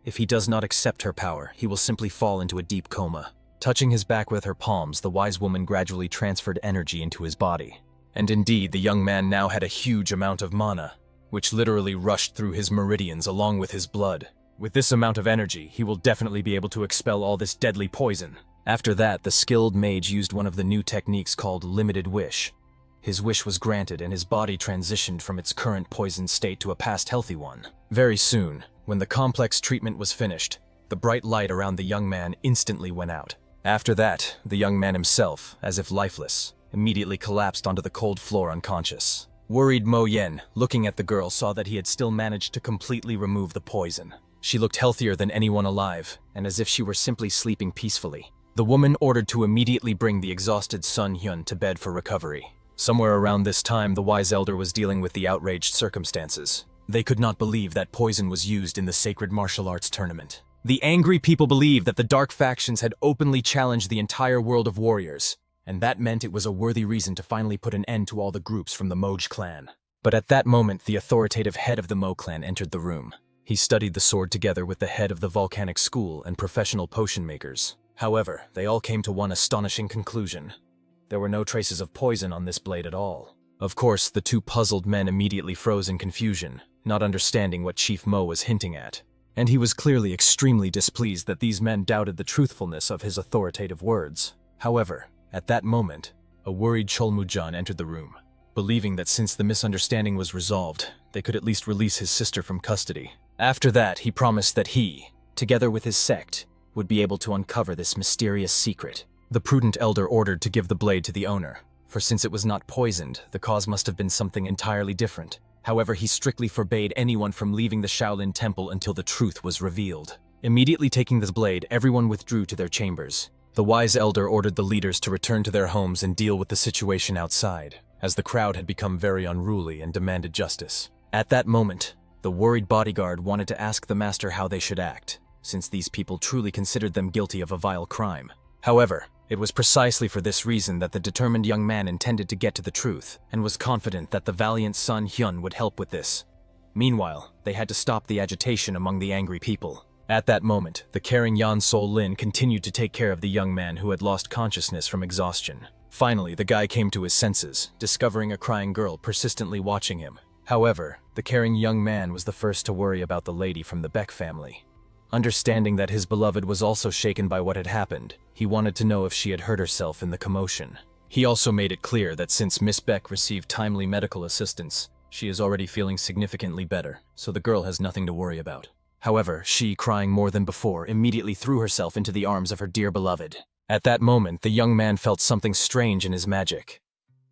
If he does not accept her power, he will simply fall into a deep coma. Touching his back with her palms, the wise woman gradually transferred energy into his body. And indeed, the young man now had a huge amount of mana, which literally rushed through his meridians along with his blood. With this amount of energy, he will definitely be able to expel all this deadly poison. After that, the skilled mage used one of the new techniques called Limited Wish. His wish was granted and his body transitioned from its current poisoned state to a past healthy one. Very soon, when the complex treatment was finished, the bright light around the young man instantly went out. After that, the young man himself, as if lifeless, immediately collapsed onto the cold floor unconscious. Worried Mo Yen, looking at the girl, saw that he had still managed to completely remove the poison. She looked healthier than anyone alive, and as if she were simply sleeping peacefully. The woman ordered to immediately bring the exhausted Sun Hyun to bed for recovery. Somewhere around this time, the wise elder was dealing with the outraged circumstances. They could not believe that poison was used in the sacred martial arts tournament. The angry people believed that the dark factions had openly challenged the entire world of warriors, and that meant it was a worthy reason to finally put an end to all the groups from the Moj clan. But at that moment, the authoritative head of the Mo clan entered the room. He studied the sword together with the head of the volcanic school and professional potion makers. However, they all came to one astonishing conclusion. There were no traces of poison on this blade at all. Of course, the two puzzled men immediately froze in confusion, not understanding what Chief Mo was hinting at. And he was clearly extremely displeased that these men doubted the truthfulness of his authoritative words. However, at that moment, a worried Cholmujan entered the room, believing that since the misunderstanding was resolved, they could at least release his sister from custody. After that, he promised that he, together with his sect, would be able to uncover this mysterious secret. The prudent elder ordered to give the blade to the owner, for since it was not poisoned, the cause must have been something entirely different. However, he strictly forbade anyone from leaving the Shaolin Temple until the truth was revealed. Immediately taking this blade, everyone withdrew to their chambers. The wise elder ordered the leaders to return to their homes and deal with the situation outside, as the crowd had become very unruly and demanded justice. At that moment, the worried bodyguard wanted to ask the master how they should act, since these people truly considered them guilty of a vile crime. However, it was precisely for this reason that the determined young man intended to get to the truth, and was confident that the valiant Sun Hyun would help with this. Meanwhile, they had to stop the agitation among the angry people. At that moment, the caring Yan Sol Lin continued to take care of the young man who had lost consciousness from exhaustion. Finally, the guy came to his senses, discovering a crying girl persistently watching him. However, the caring young man was the first to worry about the lady from the Beck family. Understanding that his beloved was also shaken by what had happened, he wanted to know if she had hurt herself in the commotion. He also made it clear that since Miss Beck received timely medical assistance, she is already feeling significantly better, so the girl has nothing to worry about. However, she, crying more than before, immediately threw herself into the arms of her dear beloved. At that moment, the young man felt something strange in his magic.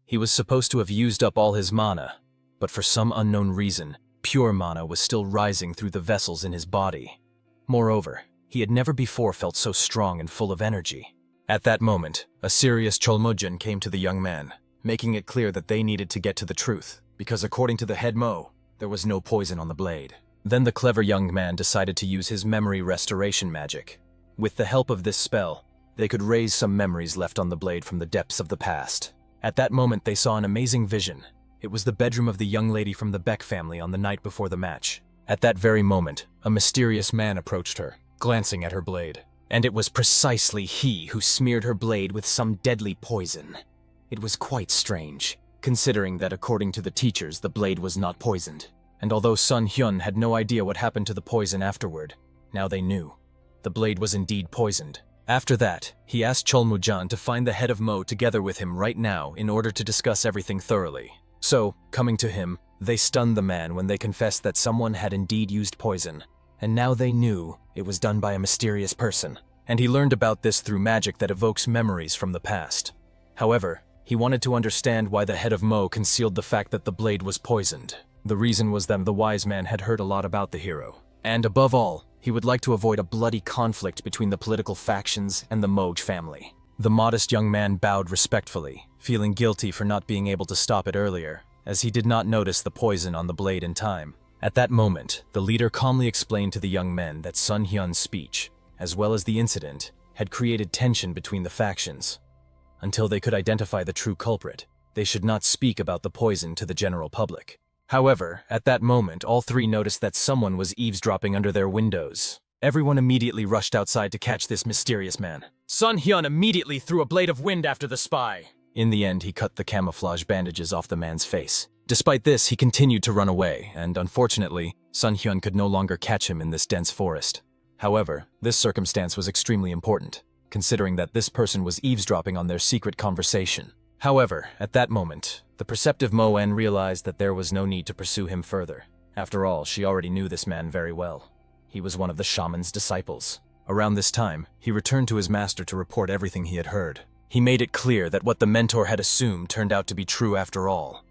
He was supposed to have used up all his mana, but for some unknown reason, pure mana was still rising through the vessels in his body. Moreover, he had never before felt so strong and full of energy. At that moment, a serious Cholmojin came to the young man, making it clear that they needed to get to the truth, because according to the head Mo, there was no poison on the blade. Then the clever young man decided to use his memory restoration magic. With the help of this spell, they could raise some memories left on the blade from the depths of the past. At that moment, they saw an amazing vision. It was the bedroom of the young lady from the Beck family on the night before the match. At that very moment, a mysterious man approached her, glancing at her blade. And it was precisely he who smeared her blade with some deadly poison. It was quite strange, considering that according to the teachers, the blade was not poisoned. And although Sun Hyun had no idea what happened to the poison afterward, now they knew. The blade was indeed poisoned. After that, he asked Cholmujan to find the head of Mo together with him right now in order to discuss everything thoroughly. So, coming to him, they stunned the man when they confessed that someone had indeed used poison, and now they knew it was done by a mysterious person. And he learned about this through magic that evokes memories from the past. However, he wanted to understand why the head of Mo concealed the fact that the blade was poisoned. The reason was that the wise man had heard a lot about the hero. And above all, he would like to avoid a bloody conflict between the political factions and the Moj family. The modest young man bowed respectfully, feeling guilty for not being able to stop it earlier, as he did not notice the poison on the blade in time. At that moment, the leader calmly explained to the young men that Sun Hyun's speech, as well as the incident, had created tension between the factions. Until they could identify the true culprit, they should not speak about the poison to the general public. However, at that moment, all three noticed that someone was eavesdropping under their windows. Everyone immediately rushed outside to catch this mysterious man. Sun Hyun immediately threw a blade of wind after the spy. In the end, he cut the camouflage bandages off the man's face. Despite this, he continued to run away, and unfortunately, Sun Hyun could no longer catch him in this dense forest. However, this circumstance was extremely important, considering that this person was eavesdropping on their secret conversation. However, at that moment, the perceptive Mo-en realized that there was no need to pursue him further. After all, she already knew this man very well. He was one of the shaman's disciples. Around this time, he returned to his master to report everything he had heard. He made it clear that what the mentor had assumed turned out to be true after all.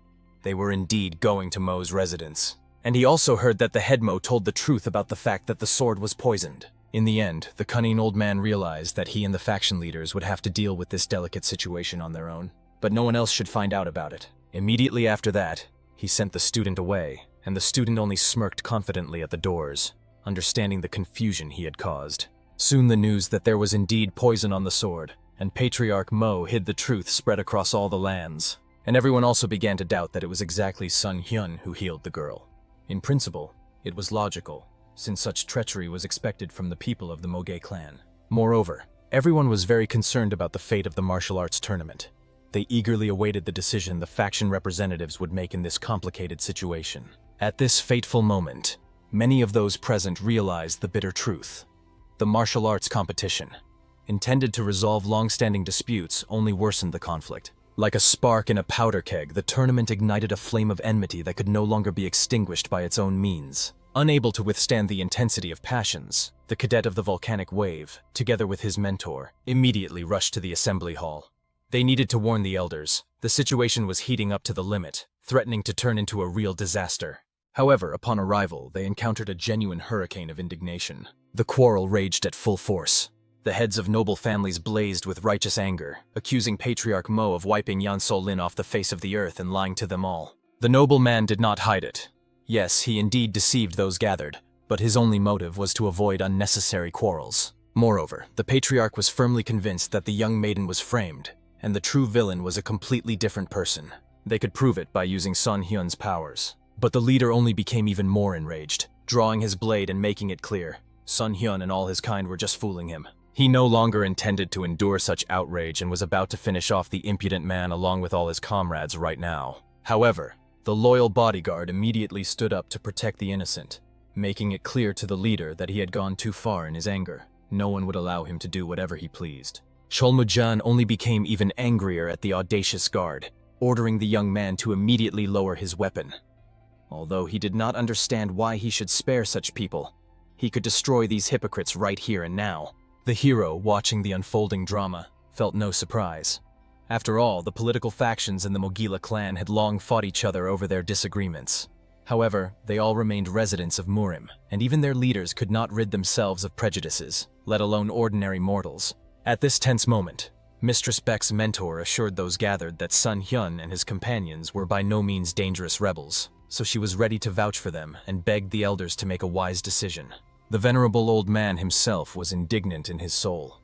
They were indeed going to Mo's residence. And he also heard that the head Mo told the truth about the fact that the sword was poisoned. In the end, the cunning old man realized that he and the faction leaders would have to deal with this delicate situation on their own. But no one else should find out about it. Immediately after that, he sent the student away, and the student only smirked confidently at the doors, understanding the confusion he had caused. Soon the news that there was indeed poison on the sword, and Patriarch Mo hid the truth spread across all the lands. And everyone also began to doubt that it was exactly Sun Hyun who healed the girl. In principle, it was logical, since such treachery was expected from the people of the Moge clan. Moreover, everyone was very concerned about the fate of the martial arts tournament. They eagerly awaited the decision the faction representatives would make in this complicated situation. At this fateful moment, many of those present realized the bitter truth. The martial arts competition, intended to resolve long-standing disputes, only worsened the conflict. Like a spark in a powder keg, the tournament ignited a flame of enmity that could no longer be extinguished by its own means. Unable to withstand the intensity of passions, the cadet of the volcanic wave, together with his mentor, immediately rushed to the assembly hall. They needed to warn the elders. The situation was heating up to the limit, threatening to turn into a real disaster. However, upon arrival, they encountered a genuine hurricane of indignation. The quarrel raged at full force. The heads of noble families blazed with righteous anger, accusing Patriarch Mo of wiping Yan So-lin off the face of the earth and lying to them all. The noble man did not hide it. Yes, he indeed deceived those gathered, but his only motive was to avoid unnecessary quarrels. Moreover, the Patriarch was firmly convinced that the young maiden was framed, and the true villain was a completely different person. They could prove it by using Sun Hyun's powers. But the leader only became even more enraged, drawing his blade and making it clear. Sun Hyun and all his kind were just fooling him. He no longer intended to endure such outrage and was about to finish off the impudent man along with all his comrades right now. However, the loyal bodyguard immediately stood up to protect the innocent, making it clear to the leader that he had gone too far in his anger. No one would allow him to do whatever he pleased. Cholmujan only became even angrier at the audacious guard, ordering the young man to immediately lower his weapon. Although he did not understand why he should spare such people, he could destroy these hypocrites right here and now. The hero, watching the unfolding drama, felt no surprise. After all, the political factions in the Mogila clan had long fought each other over their disagreements. However, they all remained residents of Murim, and even their leaders could not rid themselves of prejudices, let alone ordinary mortals. At this tense moment, Mistress Beck's mentor assured those gathered that Sun Hyun and his companions were by no means dangerous rebels, so she was ready to vouch for them and begged the elders to make a wise decision. The venerable old man himself was indignant in his soul.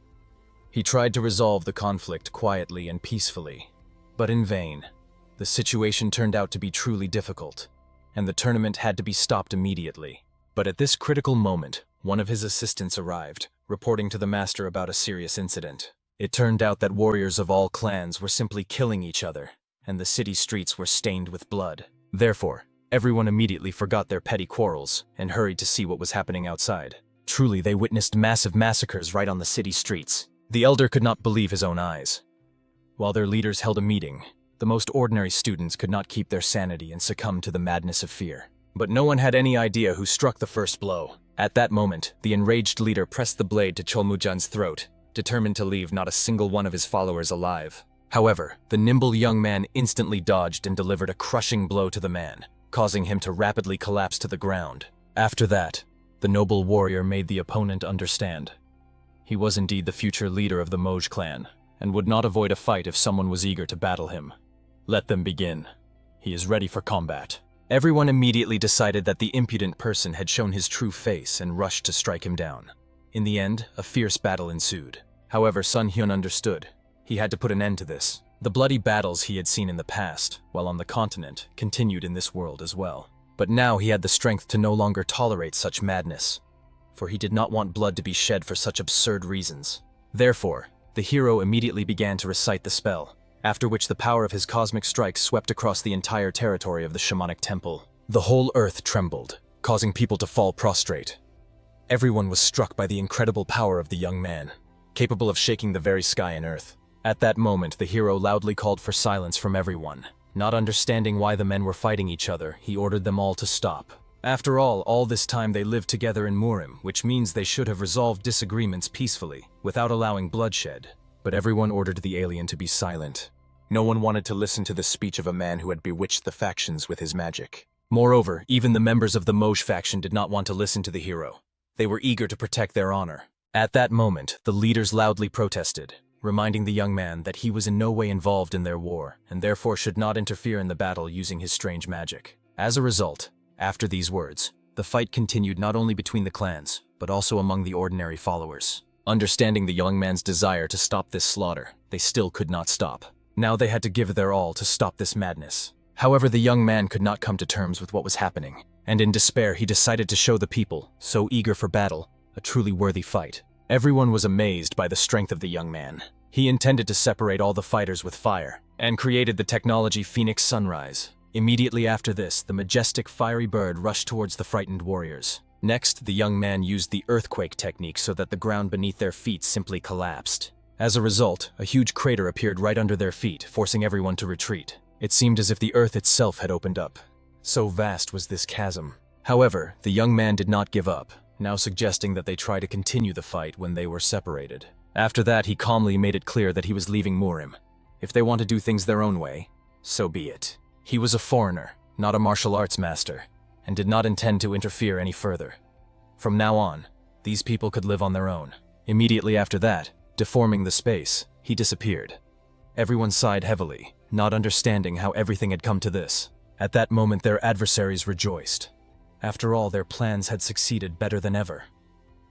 He tried to resolve the conflict quietly and peacefully, but in vain. The situation turned out to be truly difficult, and the tournament had to be stopped immediately. But at this critical moment, one of his assistants arrived, reporting to the master about a serious incident. It turned out that warriors of all clans were simply killing each other, and the city streets were stained with blood. Therefore, everyone immediately forgot their petty quarrels and hurried to see what was happening outside. Truly, they witnessed massive massacres right on the city streets. The elder could not believe his own eyes. While their leaders held a meeting, the most ordinary students could not keep their sanity and succumbed to the madness of fear. But no one had any idea who struck the first blow. At that moment, the enraged leader pressed the blade to Cholmujan's throat, determined to leave not a single one of his followers alive. However, the nimble young man instantly dodged and delivered a crushing blow to the man, causing him to rapidly collapse to the ground. After that, the noble warrior made the opponent understand. He was indeed the future leader of the Moj clan, and would not avoid a fight if someone was eager to battle him. Let them begin. He is ready for combat. Everyone immediately decided that the impudent person had shown his true face and rushed to strike him down. In the end, a fierce battle ensued. However, Sun Hyun understood. He had to put an end to this. The bloody battles he had seen in the past, while on the continent, continued in this world as well. But now he had the strength to no longer tolerate such madness. for he did not want blood to be shed for such absurd reasons. Therefore, the hero immediately began to recite the spell, after which the power of his cosmic strike swept across the entire territory of the shamanic temple. The whole earth trembled, causing people to fall prostrate. Everyone was struck by the incredible power of the young man, capable of shaking the very sky and earth. At that moment, the hero loudly called for silence from everyone. Not understanding why the men were fighting each other, he ordered them all to stop. After all this time they lived together in Murim, which means they should have resolved disagreements peacefully, without allowing bloodshed. But everyone ordered the alien to be silent. No one wanted to listen to the speech of a man who had bewitched the factions with his magic. Moreover, even the members of the Moj faction did not want to listen to the hero. They were eager to protect their honor. At that moment, the leaders loudly protested, reminding the young man that he was in no way involved in their war, and therefore should not interfere in the battle using his strange magic. As a result, after these words, the fight continued not only between the clans, but also among the ordinary followers. Understanding the young man's desire to stop this slaughter, they still could not stop. Now they had to give their all to stop this madness. However, the young man could not come to terms with what was happening, and in despair he decided to show the people, so eager for battle, a truly worthy fight. Everyone was amazed by the strength of the young man. He intended to separate all the fighters with fire, and created the technology Phoenix Sunrise. Immediately after this, the majestic fiery bird rushed towards the frightened warriors. Next, the young man used the earthquake technique so that the ground beneath their feet simply collapsed. As a result, a huge crater appeared right under their feet, forcing everyone to retreat. It seemed as if the earth itself had opened up. So vast was this chasm. However, the young man did not give up, now suggesting that they try to continue the fight when they were separated. After that, he calmly made it clear that he was leaving Murim. If they want to do things their own way, so be it. He was a foreigner, not a martial arts master, and did not intend to interfere any further. From now on, these people could live on their own. Immediately after that, deforming the space, he disappeared. Everyone sighed heavily, not understanding how everything had come to this. At that moment, their adversaries rejoiced. After all, their plans had succeeded better than ever.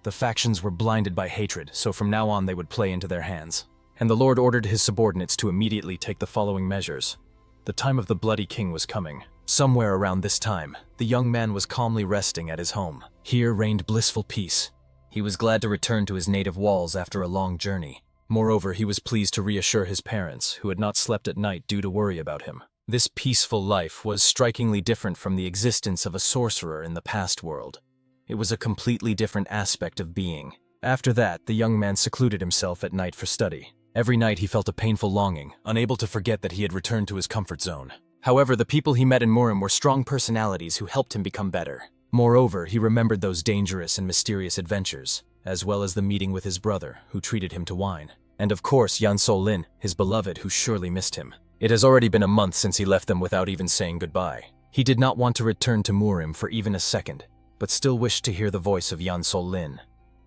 The factions were blinded by hatred, so from now on they would play into their hands. And the Lord ordered his subordinates to immediately take the following measures. The time of the Bloody King was coming. Somewhere around this time, the young man was calmly resting at his home. Here reigned blissful peace. He was glad to return to his native walls after a long journey. Moreover, he was pleased to reassure his parents, who had not slept at night due to worry about him. This peaceful life was strikingly different from the existence of a sorcerer in the past world. It was a completely different aspect of being. After that, the young man secluded himself at night for study. Every night he felt a painful longing, unable to forget that he had returned to his comfort zone. However, the people he met in Murim were strong personalities who helped him become better. Moreover, he remembered those dangerous and mysterious adventures, as well as the meeting with his brother, who treated him to wine. And of course, Yan Sol-lin, his beloved, who surely missed him. It has already been a month since he left them without even saying goodbye. He did not want to return to Murim for even a second, but still wished to hear the voice of Yan Sol-lin.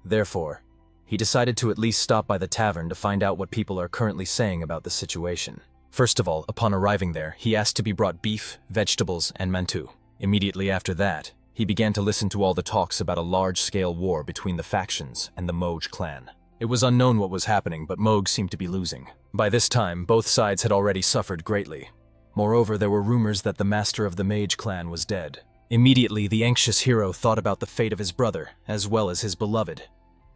Therefore, he decided to at least stop by the tavern to find out what people are currently saying about the situation. First of all, upon arriving there, he asked to be brought beef, vegetables, and mantu. Immediately after that, he began to listen to all the talks about a large-scale war between the factions and the Moj clan. It was unknown what was happening, but Moj seemed to be losing. By this time, both sides had already suffered greatly. Moreover, there were rumors that the master of the Mage clan was dead. Immediately, the anxious hero thought about the fate of his brother, as well as his beloved.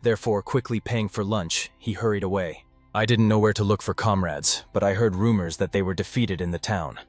Therefore, quickly paying for lunch, he hurried away. I didn't know where to look for comrades, but I heard rumors that they were defeated in the town.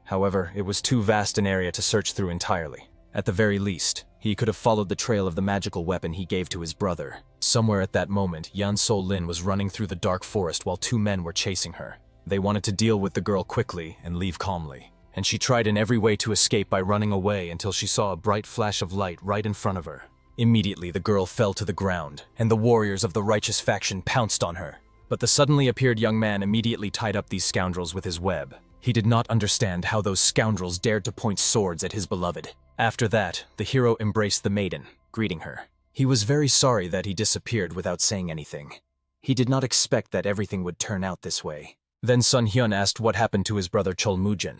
However, it was too vast an area to search through entirely. At the very least, he could have followed the trail of the magical weapon he gave to his brother. Somewhere at that moment, Yan Sol-lin was running through the dark forest while two men were chasing her. They wanted to deal with the girl quickly and leave calmly, and she tried in every way to escape by running away until she saw a bright flash of light right in front of her. Immediately, the girl fell to the ground, and the warriors of the righteous faction pounced on her. But the suddenly appeared young man immediately tied up these scoundrels with his web. He did not understand how those scoundrels dared to point swords at his beloved. After that, the hero embraced the maiden, greeting her. He was very sorry that he disappeared without saying anything. He did not expect that everything would turn out this way. Then Sun Hyun asked what happened to his brother Chol Mujin.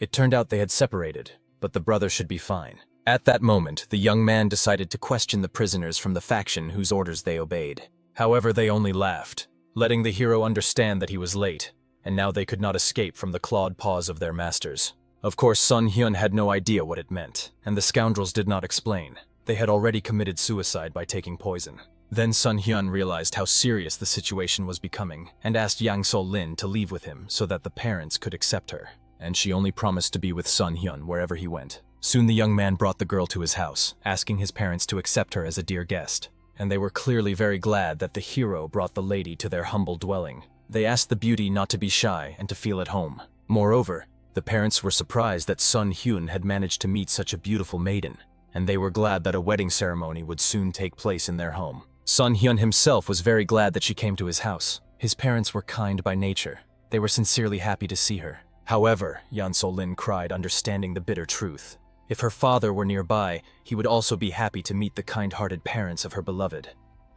It turned out they had separated, but the brother should be fine. At that moment, the young man decided to question the prisoners from the faction whose orders they obeyed. However, they only laughed, letting the hero understand that he was late, and now they could not escape from the clawed paws of their masters. Of course, Sun Hyun had no idea what it meant, and the scoundrels did not explain. They had already committed suicide by taking poison. Then Sun Hyun realized how serious the situation was becoming and asked Yang So-lin to leave with him so that the parents could accept her. And she only promised to be with Sun Hyun wherever he went. Soon the young man brought the girl to his house, asking his parents to accept her as a dear guest. And they were clearly very glad that the hero brought the lady to their humble dwelling. They asked the beauty not to be shy and to feel at home. Moreover, the parents were surprised that Sun Hyun had managed to meet such a beautiful maiden, and they were glad that a wedding ceremony would soon take place in their home. Sun Hyun himself was very glad that she came to his house. His parents were kind by nature. They were sincerely happy to see her. However, Yan So-lin cried, understanding the bitter truth. If her father were nearby, he would also be happy to meet the kind-hearted parents of her beloved.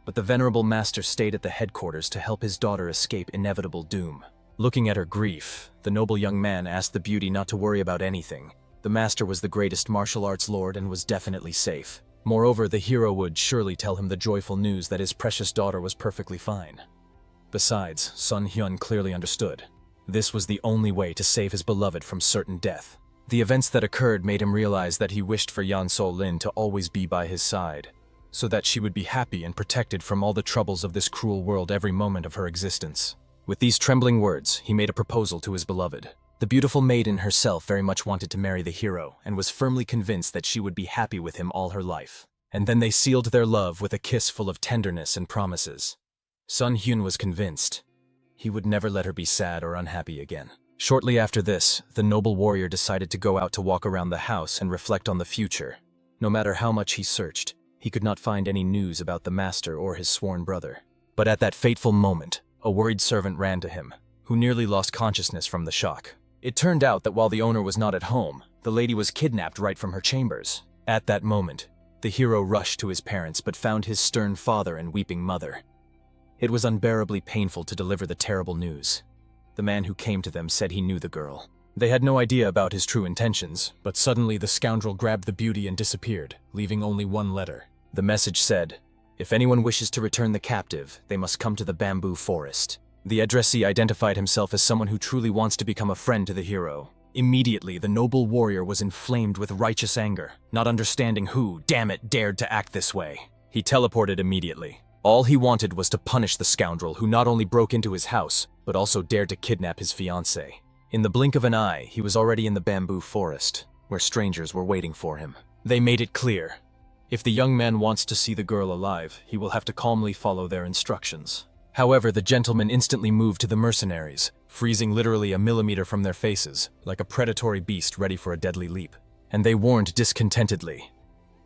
But the venerable master stayed at the headquarters to help his daughter escape inevitable doom. Looking at her grief, the noble young man asked the beauty not to worry about anything. The master was the greatest martial arts lord and was definitely safe. Moreover, the hero would surely tell him the joyful news that his precious daughter was perfectly fine. Besides, Sun Hyun clearly understood. This was the only way to save his beloved from certain death. The events that occurred made him realize that he wished for Yan So-lin to always be by his side, so that she would be happy and protected from all the troubles of this cruel world every moment of her existence. With these trembling words, he made a proposal to his beloved. The beautiful maiden herself very much wanted to marry the hero and was firmly convinced that she would be happy with him all her life. And then they sealed their love with a kiss full of tenderness and promises. Sun Hyun was convinced. He would never let her be sad or unhappy again. Shortly after this, the noble warrior decided to go out to walk around the house and reflect on the future. No matter how much he searched, he could not find any news about the master or his sworn brother. But at that fateful moment, a worried servant ran to him, who nearly lost consciousness from the shock. It turned out that while the owner was not at home, the lady was kidnapped right from her chambers. At that moment, the hero rushed to his parents but found his stern father and weeping mother. It was unbearably painful to deliver the terrible news. The man who came to them said he knew the girl. They had no idea about his true intentions, but suddenly the scoundrel grabbed the beauty and disappeared, leaving only one letter. The message said, "If anyone wishes to return the captive, they must come to the bamboo forest." The addressee identified himself as someone who truly wants to become a friend to the hero. Immediately, the noble warrior was inflamed with righteous anger, not understanding who, damn it, dared to act this way. He teleported immediately. All he wanted was to punish the scoundrel who not only broke into his house, but also dared to kidnap his fiancée. In the blink of an eye, he was already in the bamboo forest, where strangers were waiting for him. They made it clear. If the young man wants to see the girl alive, he will have to calmly follow their instructions. However, the gentleman instantly moved to the mercenaries, freezing literally a millimeter from their faces, like a predatory beast ready for a deadly leap. And they warned discontentedly,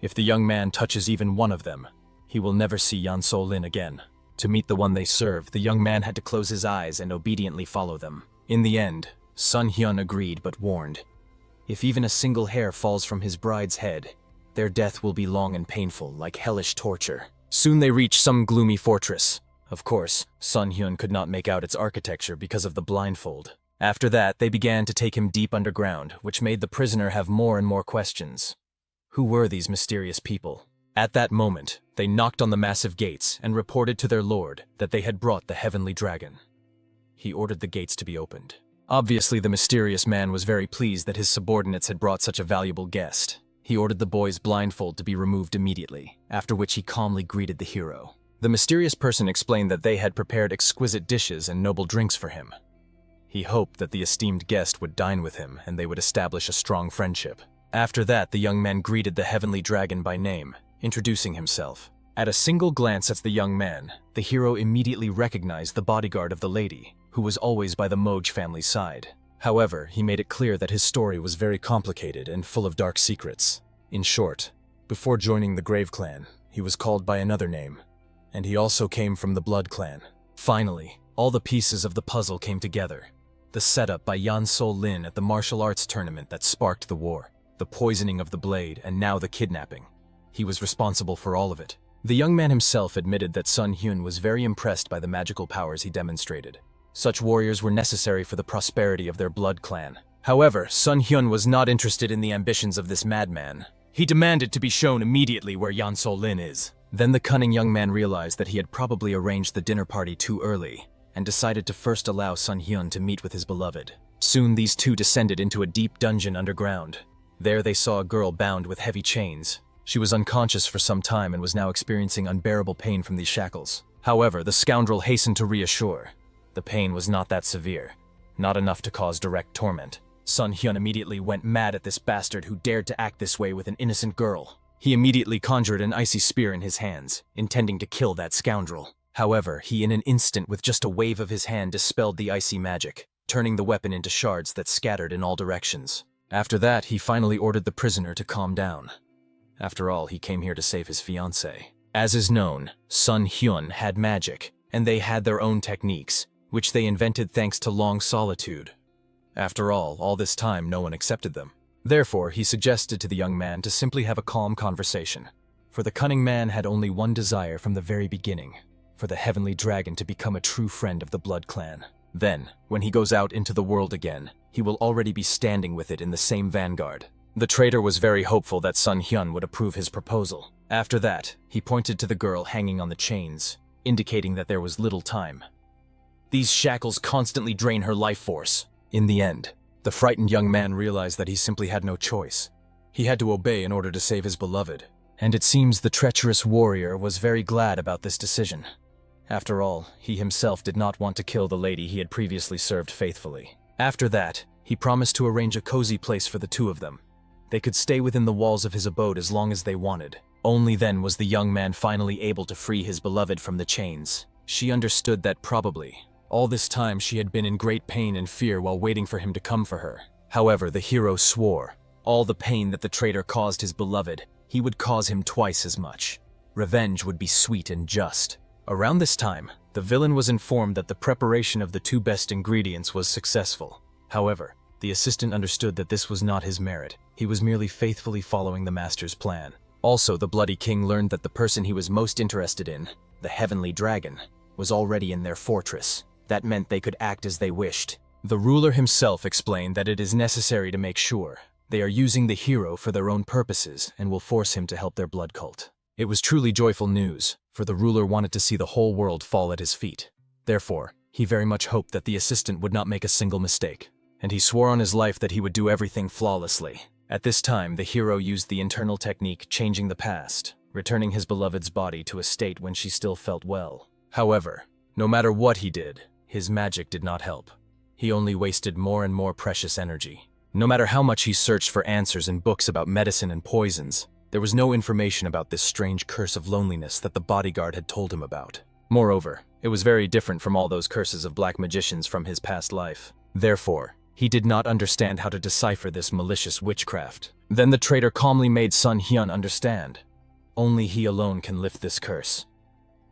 if the young man touches even one of them, he will never see Yan So-lin again. To meet the one they served, the young man had to close his eyes and obediently follow them. In the end, Sun Hyun agreed but warned, if even a single hair falls from his bride's head, their death will be long and painful, like hellish torture. Soon they reached some gloomy fortress. Of course, Sun Hyun could not make out its architecture because of the blindfold. After that, they began to take him deep underground, which made the prisoner have more and more questions. Who were these mysterious people? At that moment, they knocked on the massive gates and reported to their lord that they had brought the heavenly dragon. He ordered the gates to be opened. Obviously, the mysterious man was very pleased that his subordinates had brought such a valuable guest. He ordered the boy's blindfold to be removed immediately, after which he calmly greeted the hero. The mysterious person explained that they had prepared exquisite dishes and noble drinks for him. He hoped that the esteemed guest would dine with him and they would establish a strong friendship. After that, the young man greeted the heavenly dragon by name, introducing himself. At a single glance at the young man, the hero immediately recognized the bodyguard of the lady, who was always by the Moj family's side. However, he made it clear that his story was very complicated and full of dark secrets. In short, before joining the Grave Clan, he was called by another name, and he also came from the Blood Clan. Finally, all the pieces of the puzzle came together. The setup by Yan So-lin at the martial arts tournament that sparked the war, the poisoning of the blade, and now the kidnapping. He was responsible for all of it. The young man himself admitted that Sun Hyun was very impressed by the magical powers he demonstrated. Such warriors were necessary for the prosperity of their Blood Clan. However, Sun Hyun was not interested in the ambitions of this madman. He demanded to be shown immediately where Yan So-lin is. Then the cunning young man realized that he had probably arranged the dinner party too early, and decided to first allow Sun Hyun to meet with his beloved. Soon these two descended into a deep dungeon underground. There they saw a girl bound with heavy chains. She was unconscious for some time and was now experiencing unbearable pain from these shackles. However, the scoundrel hastened to reassure. The pain was not that severe, not enough to cause direct torment. Sun Hyun immediately went mad at this bastard who dared to act this way with an innocent girl. He immediately conjured an icy spear in his hands, intending to kill that scoundrel. However, he in an instant with just a wave of his hand dispelled the icy magic, turning the weapon into shards that scattered in all directions. After that, he finally ordered the prisoner to calm down. After all, he came here to save his fiancée. As is known, Sun Hyun had magic, and they had their own techniques, which they invented thanks to long solitude. After all this time no one accepted them. Therefore, he suggested to the young man to simply have a calm conversation. For the cunning man had only one desire from the very beginning, for the heavenly dragon to become a true friend of the blood clan. Then, when he goes out into the world again, he will already be standing with it in the same vanguard. The traitor was very hopeful that Sun Hyun would approve his proposal. After that, he pointed to the girl hanging on the chains, indicating that there was little time. These shackles constantly drain her life force. In the end, the frightened young man realized that he simply had no choice. He had to obey in order to save his beloved, and it seems the treacherous warrior was very glad about this decision. After all, he himself did not want to kill the lady he had previously served faithfully. After that, he promised to arrange a cozy place for the two of them. They could stay within the walls of his abode as long as they wanted. Only then was the young man finally able to free his beloved from the chains. She understood that probably all this time she had been in great pain and fear while waiting for him to come for her. However, the hero swore, all the pain that the traitor caused his beloved, he would cause him twice as much. Revenge would be sweet and just. Around this time, the villain was informed that the preparation of the two best ingredients was successful. However, the assistant understood that this was not his merit. He was merely faithfully following the master's plan. Also, the Bloody King learned that the person he was most interested in, the Heavenly Dragon, was already in their fortress. That meant they could act as they wished. The ruler himself explained that it is necessary to make sure they are using the hero for their own purposes and will force him to help their blood cult. It was truly joyful news, for the ruler wanted to see the whole world fall at his feet. Therefore, he very much hoped that the assistant would not make a single mistake, and he swore on his life that he would do everything flawlessly. At this time, the hero used the internal technique changing the past, returning his beloved's body to a state when she still felt well. However, no matter what he did, his magic did not help. He only wasted more and more precious energy. No matter how much he searched for answers in books about medicine and poisons, there was no information about this strange curse of loneliness that the bodyguard had told him about. Moreover, it was very different from all those curses of black magicians from his past life. Therefore, he did not understand how to decipher this malicious witchcraft. Then the traitor calmly made Sun Hyun understand. Only he alone can lift this curse.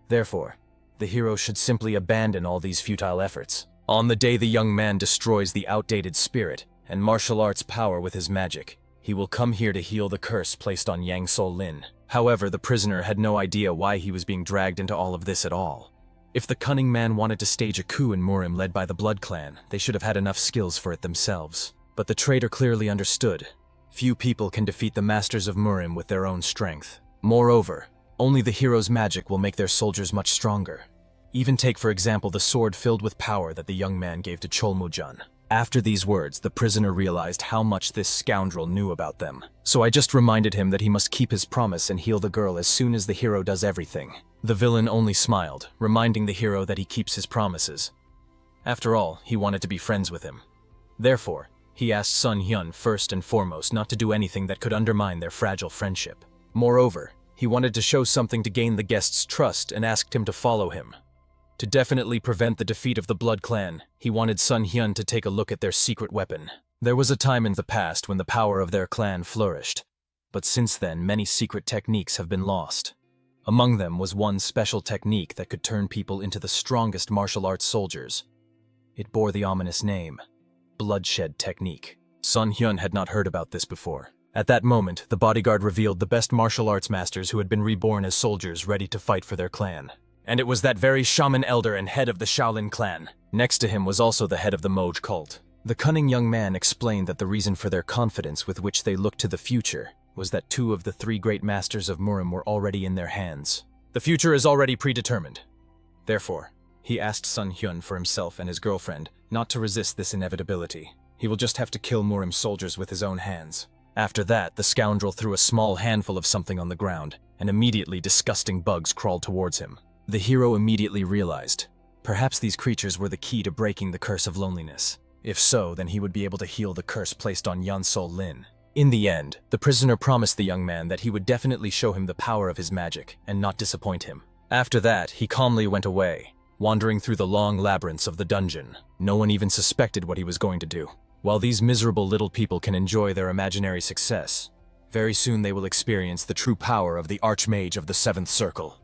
Therefore, the hero should simply abandon all these futile efforts. On the day the young man destroys the outdated spirit and martial arts power with his magic, he will come here to heal the curse placed on Yang So Lin. However, the prisoner had no idea why he was being dragged into all of this at all. If the cunning man wanted to stage a coup in Murim led by the Blood Clan, they should have had enough skills for it themselves. But the traitor clearly understood. Few people can defeat the masters of Murim with their own strength. Moreover, only the hero's magic will make their soldiers much stronger. Even take for example the sword filled with power that the young man gave to Cholmujan. After these words, the prisoner realized how much this scoundrel knew about them. So I just reminded him that he must keep his promise and heal the girl as soon as the hero does everything. The villain only smiled, reminding the hero that he keeps his promises. After all, he wanted to be friends with him. Therefore, he asked Sun Hyun first and foremost not to do anything that could undermine their fragile friendship. Moreover, he wanted to show something to gain the guest's trust and asked him to follow him. To definitely prevent the defeat of the Blood Clan, he wanted Sun Hyun to take a look at their secret weapon. There was a time in the past when the power of their clan flourished, but since then many secret techniques have been lost. Among them was one special technique that could turn people into the strongest martial arts soldiers. It bore the ominous name, Bloodshed Technique. Sun Hyun had not heard about this before. At that moment, the bodyguard revealed the best martial arts masters who had been reborn as soldiers ready to fight for their clan. And it was that very shaman elder and head of the Shaolin clan. Next to him was also the head of the Moj cult. The cunning young man explained that the reason for their confidence with which they looked to the future was that two of the three great masters of Murim were already in their hands. The future is already predetermined. Therefore, he asked Sun Hyun for himself and his girlfriend not to resist this inevitability. He will just have to kill Murim's soldiers with his own hands. After that, the scoundrel threw a small handful of something on the ground, and immediately disgusting bugs crawled towards him. The hero immediately realized, perhaps these creatures were the key to breaking the curse of loneliness. If so, then he would be able to heal the curse placed on Yeonsol Lin. In the end, the prisoner promised the young man that he would definitely show him the power of his magic and not disappoint him. After that, he calmly went away, wandering through the long labyrinths of the dungeon. No one even suspected what he was going to do. While these miserable little people can enjoy their imaginary success, very soon they will experience the true power of the Archmage of the Seventh Circle.